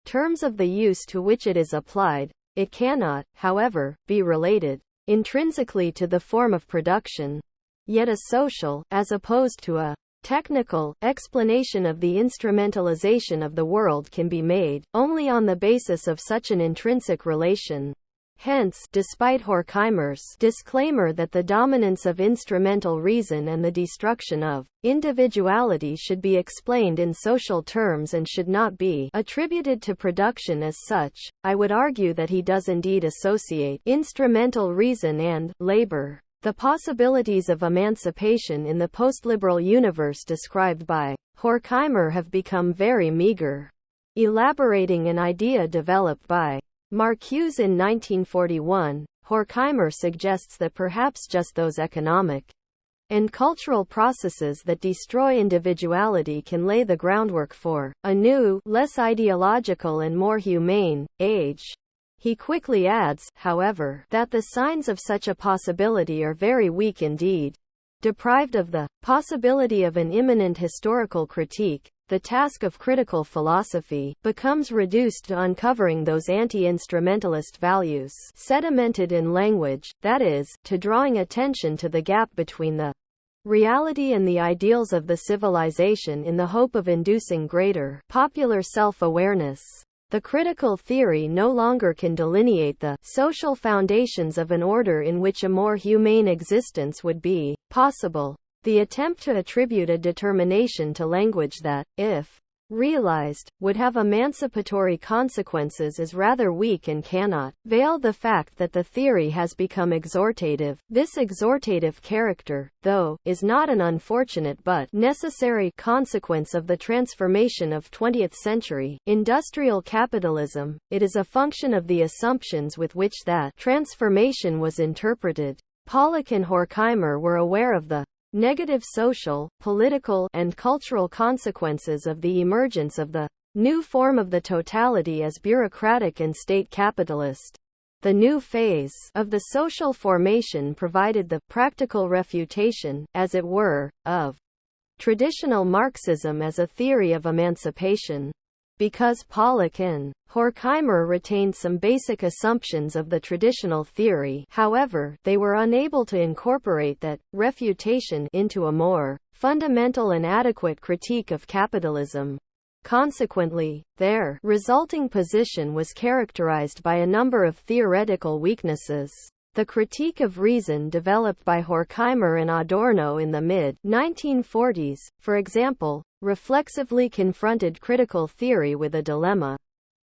terms of the use to which it is applied. It cannot, however, be related intrinsically to the form of production. Yet a social, as opposed to a technical, explanation of the instrumentalization of the world can be made only on the basis of such an intrinsic relation. Hence, despite Horkheimer's disclaimer that the dominance of instrumental reason and the destruction of individuality should be explained in social terms and should not be attributed to production as such, I would argue that he does indeed associate instrumental reason and labor. The possibilities of emancipation in the postliberal universe described by Horkheimer have become very meager. Elaborating an idea developed by Marcuse in 1941, Horkheimer suggests that perhaps just those economic and cultural processes that destroy individuality can lay the groundwork for a new, less ideological and more humane age. He quickly adds, however, that the signs of such a possibility are very weak indeed. Deprived of the possibility of an imminent historical critique, the task of critical philosophy becomes reduced to uncovering those anti-instrumentalist values sedimented in language, that is, to drawing attention to the gap between the reality and the ideals of the civilization in the hope of inducing greater popular self-awareness. The critical theory no longer can delineate the social foundations of an order in which a more humane existence would be possible. The attempt to attribute a determination to language that, if realized, would have emancipatory consequences is rather weak and cannot veil the fact that the theory has become exhortative. This exhortative character, though, is not an unfortunate but necessary consequence of the transformation of 20th-century industrial capitalism. It is a function of the assumptions with which that transformation was interpreted. Pollock and Horkheimer were aware of the negative social, political, and cultural consequences of the emergence of the new form of the totality as bureaucratic and state capitalist. The new phase of the social formation provided the practical refutation, as it were, of traditional Marxism as a theory of emancipation. Because Pollock and Horkheimer retained some basic assumptions of the traditional theory, however, they were unable to incorporate that refutation into a more fundamental and adequate critique of capitalism. Consequently, their resulting position was characterized by a number of theoretical weaknesses. The critique of reason developed by Horkheimer and Adorno in the mid-1940s, for example, reflexively confronted critical theory with a dilemma.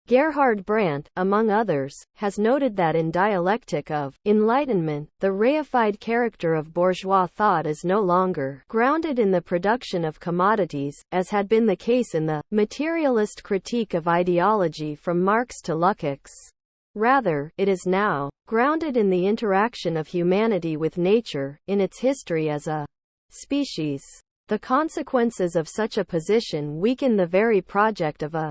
Gerhard Brandt, among others, has noted that in dialectic of enlightenment, the reified character of bourgeois thought is no longer grounded in the production of commodities, as had been the case in the materialist critique of ideology from Marx to Lukács. Rather, it is now grounded in the interaction of humanity with nature, in its history as a species. The consequences of such a position weaken the very project of a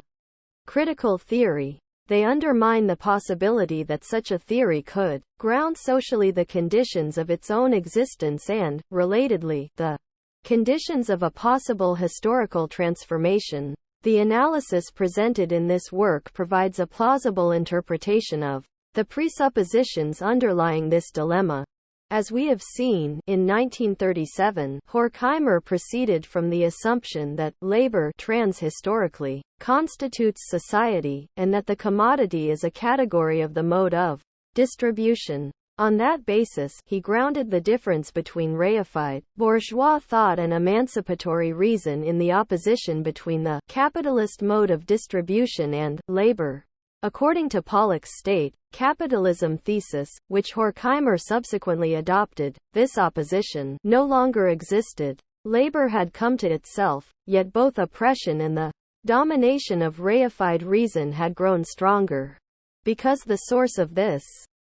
critical theory. They undermine the possibility that such a theory could ground socially the conditions of its own existence and, relatedly, the conditions of a possible historical transformation. The analysis presented in this work provides a plausible interpretation of the presuppositions underlying this dilemma. As we have seen, in 1937, Horkheimer proceeded from the assumption that labor transhistorically constitutes society, and that the commodity is a category of the mode of distribution. On that basis, he grounded the difference between reified, bourgeois thought and emancipatory reason in the opposition between the capitalist mode of distribution and labor. According to Pollock's state capitalism thesis, which Horkheimer subsequently adopted, this opposition no longer existed. Labor had come to itself, yet both oppression and the domination of reified reason had grown stronger. Because the source of this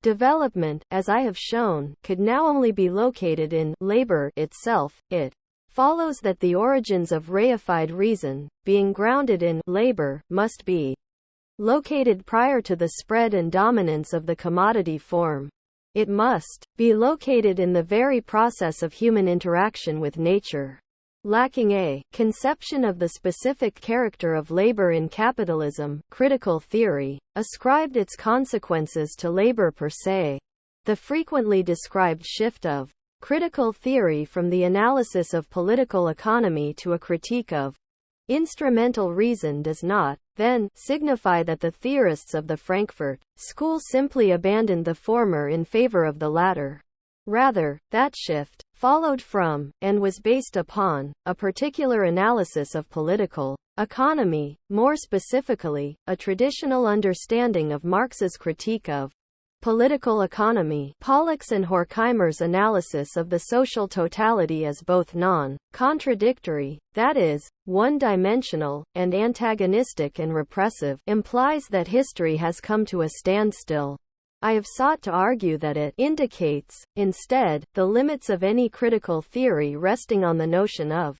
development, as I have shown, could now only be located in labor itself, it follows that the origins of reified reason, being grounded in labor, must be located prior to the spread and dominance of the commodity form. It must be located in the very process of human interaction with nature. Lacking a conception of the specific character of labor in capitalism, critical theory ascribed its consequences to labor per se. The frequently described shift of critical theory from the analysis of political economy to a critique of instrumental reason does not, then, signify that the theorists of the Frankfurt School simply abandoned the former in favor of the latter. Rather, that shift followed from, and was based upon, a particular analysis of political economy, more specifically, a traditional understanding of Marx's critique of political economy. Pollock's and Horkheimer's analysis of the social totality as both non-contradictory, that is, one-dimensional, and antagonistic and repressive, implies that history has come to a standstill. I have sought to argue that it indicates, instead, the limits of any critical theory resting on the notion of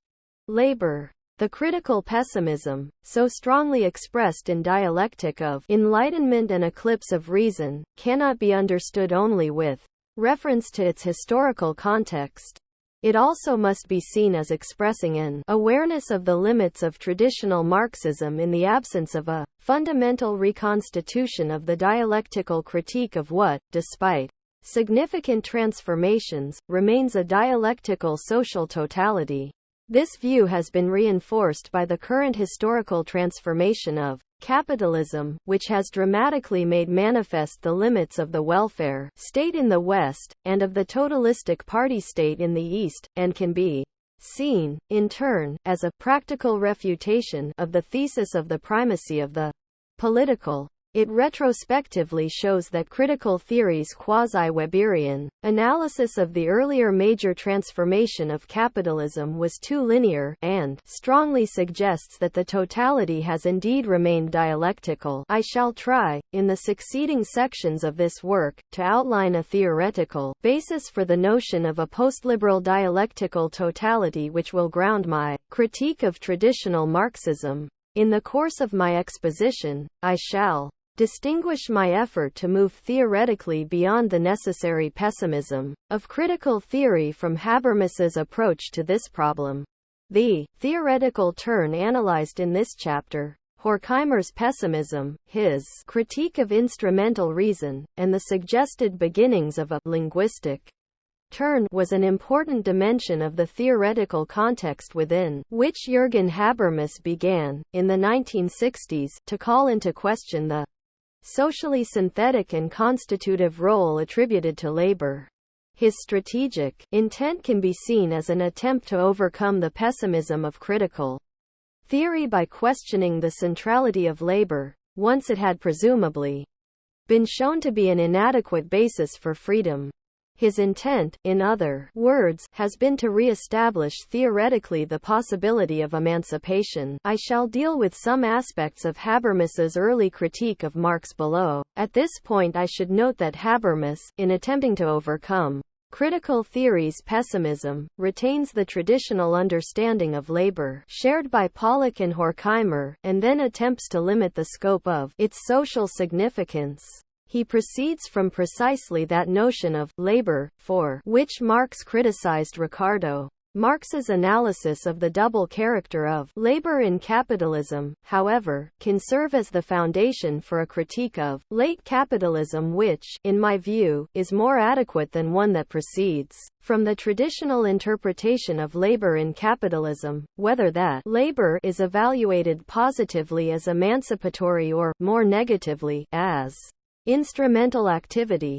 labor. The critical pessimism, so strongly expressed in dialectic of enlightenment and eclipse of reason, cannot be understood only with reference to its historical context. It also must be seen as expressing an awareness of the limits of traditional Marxism in the absence of a fundamental reconstitution of the dialectical critique of what, despite significant transformations, remains a dialectical social totality. This view has been reinforced by the current historical transformation of capitalism, which has dramatically made manifest the limits of the welfare state in the West, and of the totalistic party state in the East, and can be seen, in turn, as a practical refutation of the thesis of the primacy of the political. It retrospectively shows that critical theory's quasi-Weberian analysis of the earlier major transformation of capitalism was too linear, and strongly suggests that the totality has indeed remained dialectical. I shall try, in the succeeding sections of this work, to outline a theoretical basis for the notion of a postliberal dialectical totality which will ground my critique of traditional Marxism. In the course of my exposition, I shall distinguish my effort to move theoretically beyond the necessary pessimism of critical theory from Habermas's approach to this problem. The theoretical turn analyzed in this chapter, Horkheimer's pessimism, his critique of instrumental reason, and the suggested beginnings of a linguistic turn was an important dimension of the theoretical context within which Jürgen Habermas began, in the 1960s, to call into question the socially synthetic and constitutive role attributed to labor. His strategic intent can be seen as an attempt to overcome the pessimism of critical theory by questioning the centrality of labor, once it had presumably been shown to be an inadequate basis for freedom. His intent, in other words, has been to re-establish theoretically the possibility of emancipation. I shall deal with some aspects of Habermas's early critique of Marx below. At this point I should note that Habermas, in attempting to overcome critical theory's pessimism, retains the traditional understanding of labor shared by Pollock and Horkheimer, and then attempts to limit the scope of its social significance. He proceeds from precisely that notion of labor, for which Marx criticized Ricardo. Marx's analysis of the double character of labor in capitalism, however, can serve as the foundation for a critique of late capitalism which, in my view, is more adequate than one that proceeds from the traditional interpretation of labor in capitalism, whether that labor is evaluated positively as emancipatory or, more negatively, as instrumental activity.